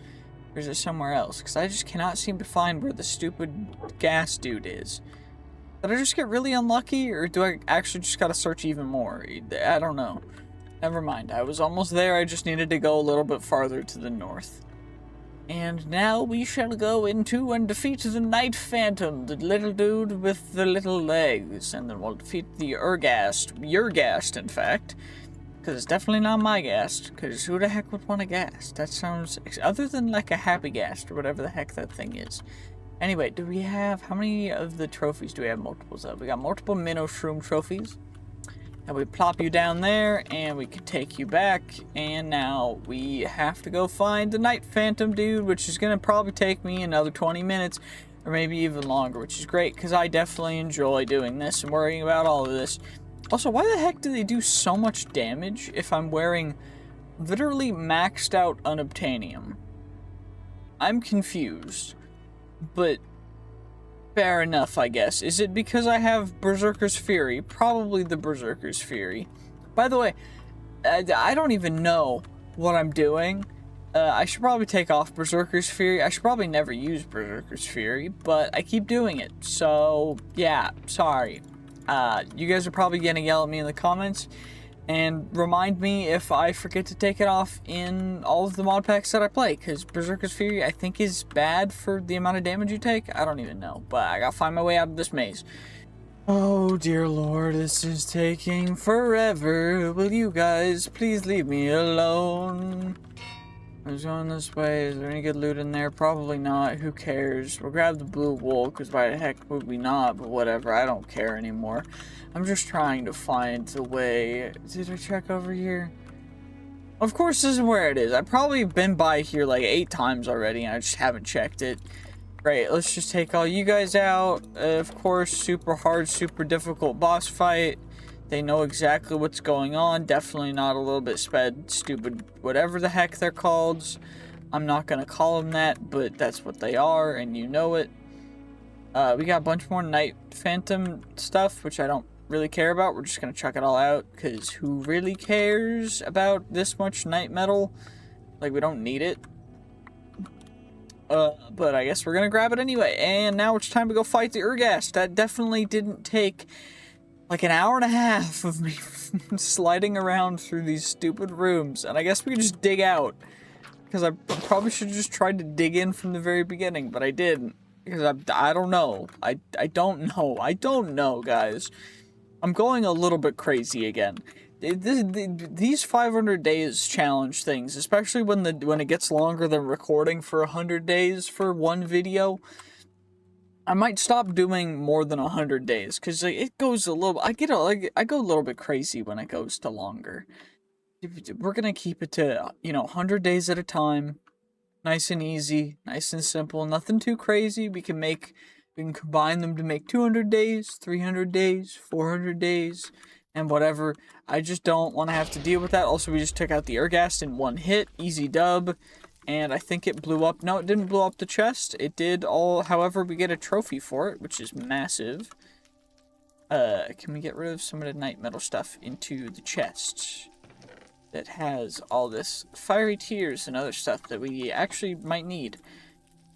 Or is it somewhere else? Because I just cannot seem to find where the stupid gas dude is. Did I just get really unlucky, or do I actually just gotta search even more? I don't know. Never mind, I was almost there, I just needed to go a little bit farther to the north. And now we shall go into and defeat the Night Phantom, the little dude with the little legs. And then we'll defeat the Ergast, your Ghast, in fact. Because it's definitely not my Ghast, because who the heck would want a Ghast? That sounds, other than like a Happy Ghast, or whatever the heck that thing is. Anyway, do we have, how many of the trophies do we have multiples of? We got multiple Minnow Shroom trophies. And we plop you down there, and we can take you back, and now we have to go find the Night Phantom dude, which is going to probably take me another 20 minutes, or maybe even longer, which is great, because I definitely enjoy doing this and worrying about all of this. Also, why the heck do they do so much damage if I'm wearing literally maxed out Unoptanium? I'm confused, but... fair enough, I guess. Is it because I have Berserker's Fury? Probably the Berserker's Fury. By the way, I don't even know what I'm doing. I should probably take off Berserker's Fury. I should probably never use Berserker's Fury, but I keep doing it. So, yeah, sorry. You guys are probably gonna yell at me in the comments. And remind me if I forget to take it off in all of the mod packs that I play, because Berserker's Fury, I think, is bad for the amount of damage you take. I don't even know, but I gotta find my way out of this maze. Oh, dear Lord, this is taking forever. Will you guys please leave me alone? I was going this way. Is there any good loot in there? Probably not. Who cares? We'll grab the blue wool, because why the heck would we not? But whatever, I don't care anymore. I'm just trying to find the way. Did I check over here? Of course, this is where it is. I've probably been by here like 8 times already, and I just haven't checked it. Great, let's just take all you guys out. Of course, super hard, super difficult boss fight. They know exactly what's going on. Definitely not a little bit stupid, whatever the heck they're called. I'm not going to call them that, but that's what they are, and you know it. We got a bunch more Night Phantom stuff, which I don't really care about. We're just gonna chuck it all out, because who really cares about this much night metal? Like, we don't need it. But I guess we're gonna grab it anyway. And now it's time to go fight the Urghast. That definitely didn't take like an hour and a half of me sliding around through these stupid rooms. And I guess we can just dig out. Because I probably should have just tried to dig in from the very beginning, but I didn't. Because I don't know. I don't know. I don't know, guys. I'm going a little bit crazy again. These 500 days challenge things, especially when it gets longer than recording for 100 days for one video, I might stop doing more than 100 days, because it goes a little. I go a little bit crazy when it goes to longer. We're gonna keep it to 100 days at a time, nice and easy, nice and simple, nothing too crazy. We can combine them to make 200 days, 300 days, 400 days. And whatever. I just don't want to have to deal with that. Also, we just took out the Urghast in one hit. Easy dub. And I think it blew up. No, it didn't blow up the chest. It did all. However, we get a trophy for it, which is massive. Can we get rid of some of the night metal stuff into the chest that has all this fiery tears and other stuff that we actually might need?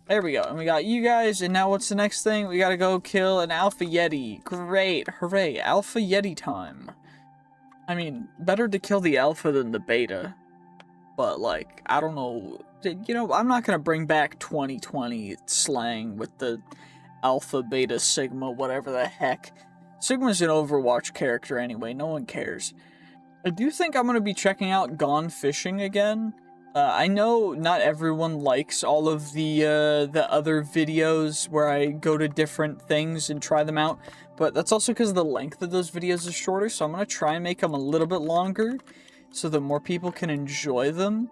There we go. And we got you guys. And now what's the next thing? We gotta go kill an Alpha Yeti. Great. Hooray. Alpha Yeti time. I mean, better to kill the Alpha than the Beta. But, like, I don't know. I'm not gonna bring back 2020 slang with the Alpha, Beta, Sigma, whatever the heck. Sigma's an Overwatch character anyway. No one cares. I do think I'm gonna be checking out Gone Fishing again. I know not everyone likes all of the other videos where I go to different things and try them out, but that's also because the length of those videos is shorter, so I'm going to try and make them a little bit longer so that more people can enjoy them,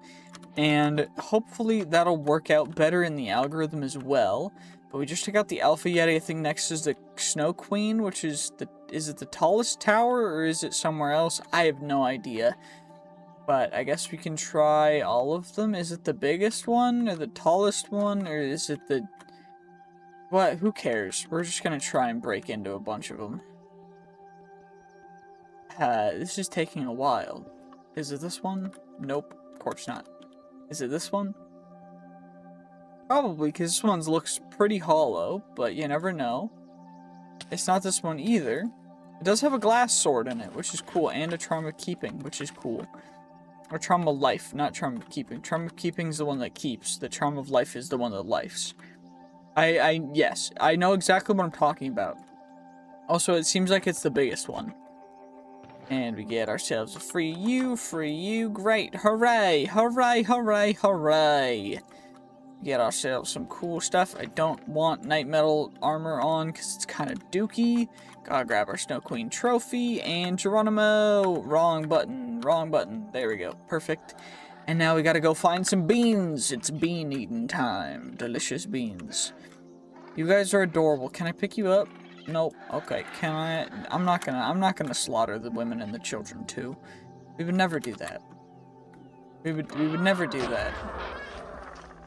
and hopefully that'll work out better in the algorithm as well. But we just took out the Alpha Yeti. I think next is the Snow Queen, which is it the tallest tower, or is it somewhere else? I have no idea. But I guess we can try all of them. Is it the biggest one, or the tallest one, or is it the... What? Who cares? We're just gonna try and break into a bunch of them. This is taking a while. Is it this one? Nope, of course not. Is it this one? Probably, because this one looks pretty hollow, but you never know. It's not this one either. It does have a glass sword in it, which is cool, and a charm of keeping, which is cool. Or Charm of Life, not Charm of Keeping. Charm of Keeping is the one that keeps. The Charm of Life is the one that lifes. Yes, I know exactly what I'm talking about. Also, it seems like it's the biggest one. And we get ourselves a free you, great, hooray, hooray, hooray, hooray. Get ourselves some cool stuff. I don't want night metal armor on because it's kind of dookie. Gotta grab our Snow Queen trophy and Geronimo. Wrong button, wrong button. There we go, perfect. And now we gotta go find some beans. It's bean eating time. Delicious beans. You guys are adorable. Can I pick you up? Nope. Okay. Can I? I'm not gonna slaughter the women and the children too. We would never do that. We would never do that.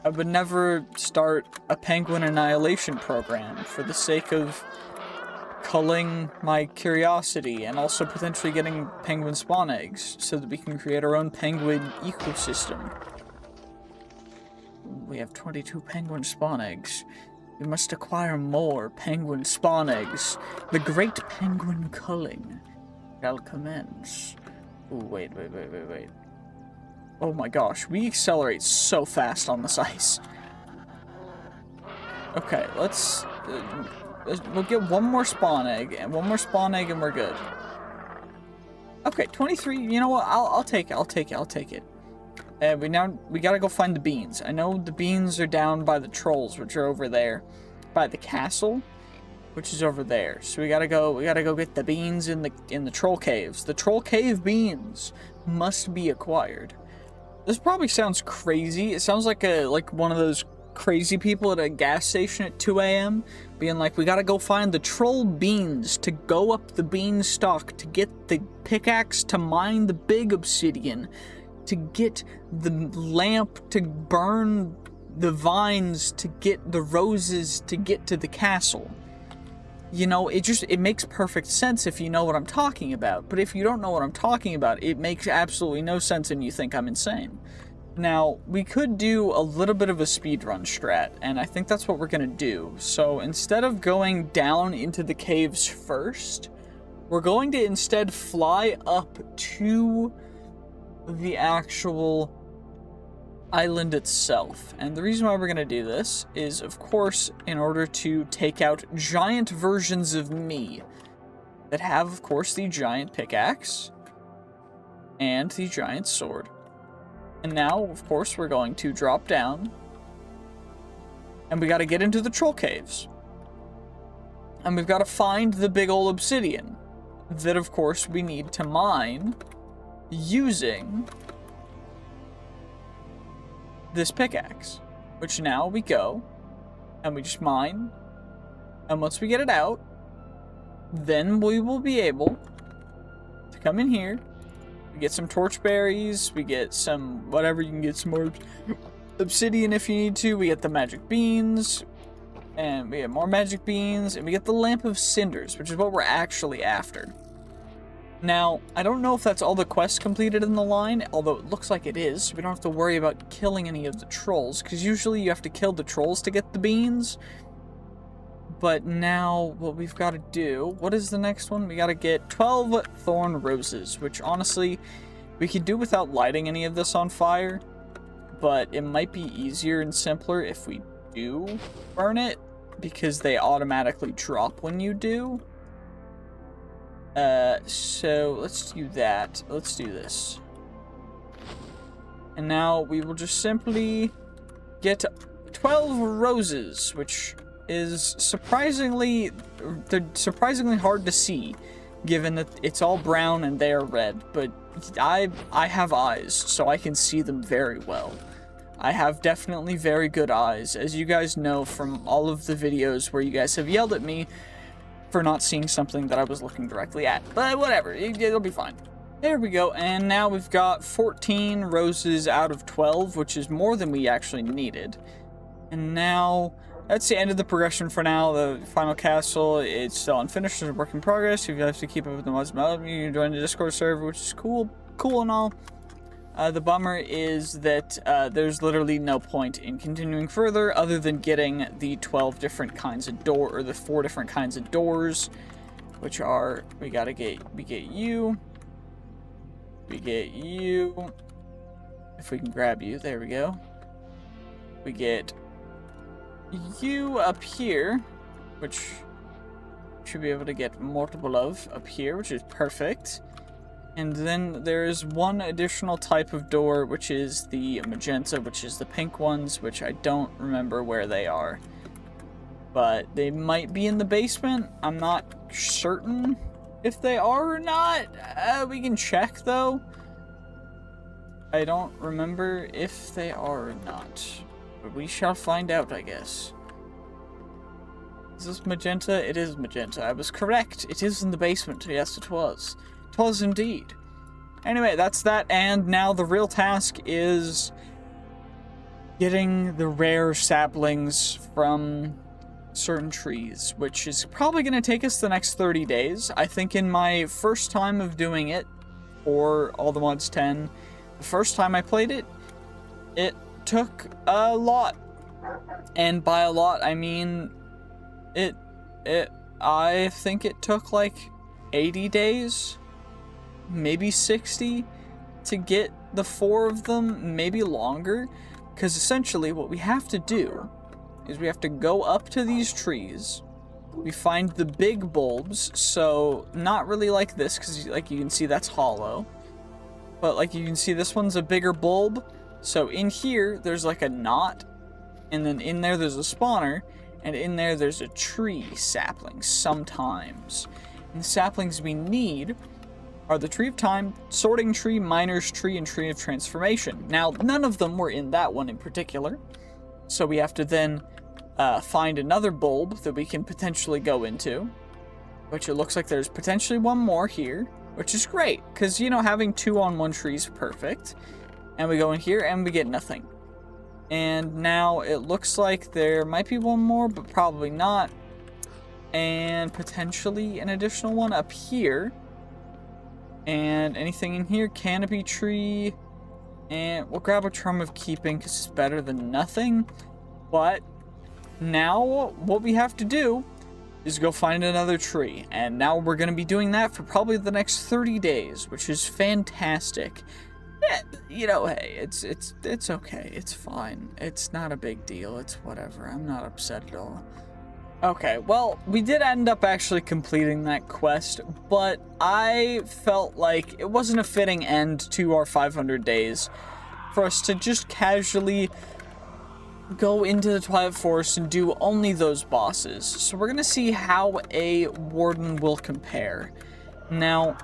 I would never start a penguin annihilation program for the sake of culling my curiosity and also potentially getting penguin spawn eggs so that we can create our own penguin ecosystem. We have 22 penguin spawn eggs. We must acquire more penguin spawn eggs. The great penguin culling shall commence. Ooh, wait. Oh my gosh, we accelerate so fast on this ice. Okay, we'll get one more spawn egg, and and we're good. Okay, 23, you know what, I'll take it. And we gotta go find the beans. I know the beans are down by the trolls, which are over there. By the castle, which is over there. So we gotta go get the beans in the troll caves. The troll cave beans must be acquired. This probably sounds crazy. It sounds like one of those crazy people at a gas station at 2 a.m. being like, we gotta go find the troll beans to go up the beanstalk, to get the pickaxe to mine the big obsidian, to get the lamp to burn the vines, to get the roses, to get to the castle. you know, it makes perfect sense if you know what I'm talking about. But if you don't know what I'm talking about, it makes absolutely no sense and you think I'm insane. Now, we could do a little bit of a speedrun strat, and I think that's what we're gonna do. So instead of going down into the caves first, we're going to instead fly up to the actual island itself. And the reason why we're going to do this is, of course, in order to take out giant versions of me that have, of course, the giant pickaxe and the giant sword. And now, of course, we're going to drop down and we got to get into the troll caves. And we've got to find the big old obsidian that, of course, we need to mine using this pickaxe, which now we go and we just mine, and once we get it out, then we will be able to come in here, we get some torch berries, we get some whatever, you can get some more obsidian if you need to, we get the magic beans, and we get more magic beans, and we get the lamp of cinders, which is what we're actually after. Now, I don't know if that's all the quests completed in the line, although it looks like it is, so we don't have to worry about killing any of the trolls, because usually you have to kill the trolls to get the beans. But now, what we've got to do, what is the next one? We got to get 12 thorn roses, which honestly, we could do without lighting any of this on fire, but it might be easier and simpler if we do burn it, because they automatically drop when you do. So let's do that. Let's do this. And now we will just simply get 12 roses, which is surprisingly hard to see, given that it's all brown and they are red, but I have eyes, so I can see them very well. I have definitely very good eyes, as you guys know from all of the videos where you guys have yelled at me for not seeing something that I was looking directly at. But whatever, it'll be fine. There we go, and now we've got 14 roses out of 12, which is more than we actually needed. And now, that's the end of the progression for now. The final castle, it's still unfinished, it's a work in progress. If you have to keep up with the mods, you can join the Discord server, which is cool and all. The bummer is that there's literally no point in continuing further other than getting the 12 different kinds of door, or the 4 different kinds of doors, which are, we get you, if we can grab you, there we go. We get you up here, which should be able to get multiple of up here, which is perfect. And then there's one additional type of door, which is the magenta, which is the pink ones, which I don't remember where they are. But they might be in the basement. I'm not certain if they are or not. We can check, though. I don't remember if they are or not. But we shall find out, I guess. Is this magenta? It is magenta. I was correct. It is in the basement. Yes, it was. 'Twas indeed. Anyway, that's that, and now the real task is getting the rare saplings from certain trees, which is probably going to take us the next 30 days. I think in my first time of doing it, for all the mods 10, the first time I played it, it took a lot. And by a lot, I mean, I think it took like 80 days? Maybe 60 to get the 4 of them, maybe longer, because essentially what we have to do is we have to go up to these trees, we find the big bulbs, so not really like this, because like you can see that's hollow, but like you can see this one's a bigger bulb, so in here there's like a knot, and then in there there's a spawner, and in there there's a tree sapling sometimes, and the saplings we need are the Tree of Time, Sorting Tree, Miner's Tree, and Tree of Transformation. Now, none of them were in that one in particular, so we have to then find another bulb that we can potentially go into, which it looks like there's potentially one more here, which is great, because, you know, having 2 on 1 tree is perfect. And we go in here, and we get nothing. And now it looks like there might be one more, but probably not. and potentially an additional one up here. And anything in here, canopy tree, and we'll grab a charm of keeping because it's better than nothing. But now what we have to do is go find another tree, and now we're going to be doing that for probably the next 30 days, which is fantastic. Yeah, you know, hey, it's okay, it's fine, it's not a big deal, it's whatever, I'm not upset at all. Okay, well, we did end up actually completing that quest, but I felt like it wasn't a fitting end to our 500 days for us to just casually go into the Twilight Forest and do only those bosses. So we're gonna see how a warden will compare. Now,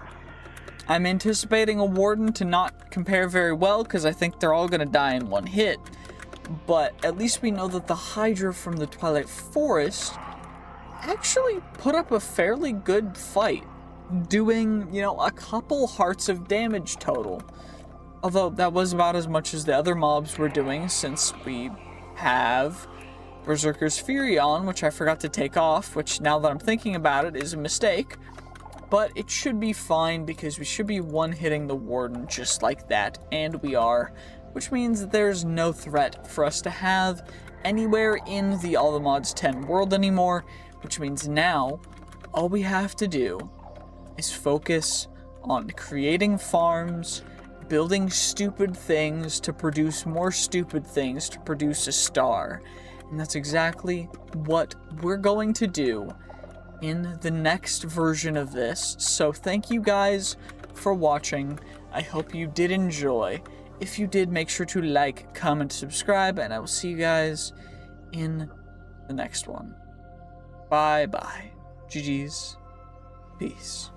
I'm anticipating a warden to not compare very well because I think they're all gonna die in one hit. But at least we know that the Hydra from the Twilight Forest actually put up a fairly good fight, doing, you know, a couple hearts of damage total. Although that was about as much as the other mobs were doing, since we have Berserker's Fury on, which I forgot to take off, which now that I'm thinking about it is a mistake. But it should be fine because we should be one-hitting the warden just like that, and we are, which means that there's no threat for us to have anywhere in the All the Mods 10 world anymore, which means now all we have to do is focus on creating farms, building stupid things to produce more stupid things to produce a star. And that's exactly what we're going to do in the next version of this. So thank you guys for watching. I hope you did enjoy. If you did, make sure to like, comment, subscribe, and I will see you guys in the next one. Bye bye. GG's. Peace.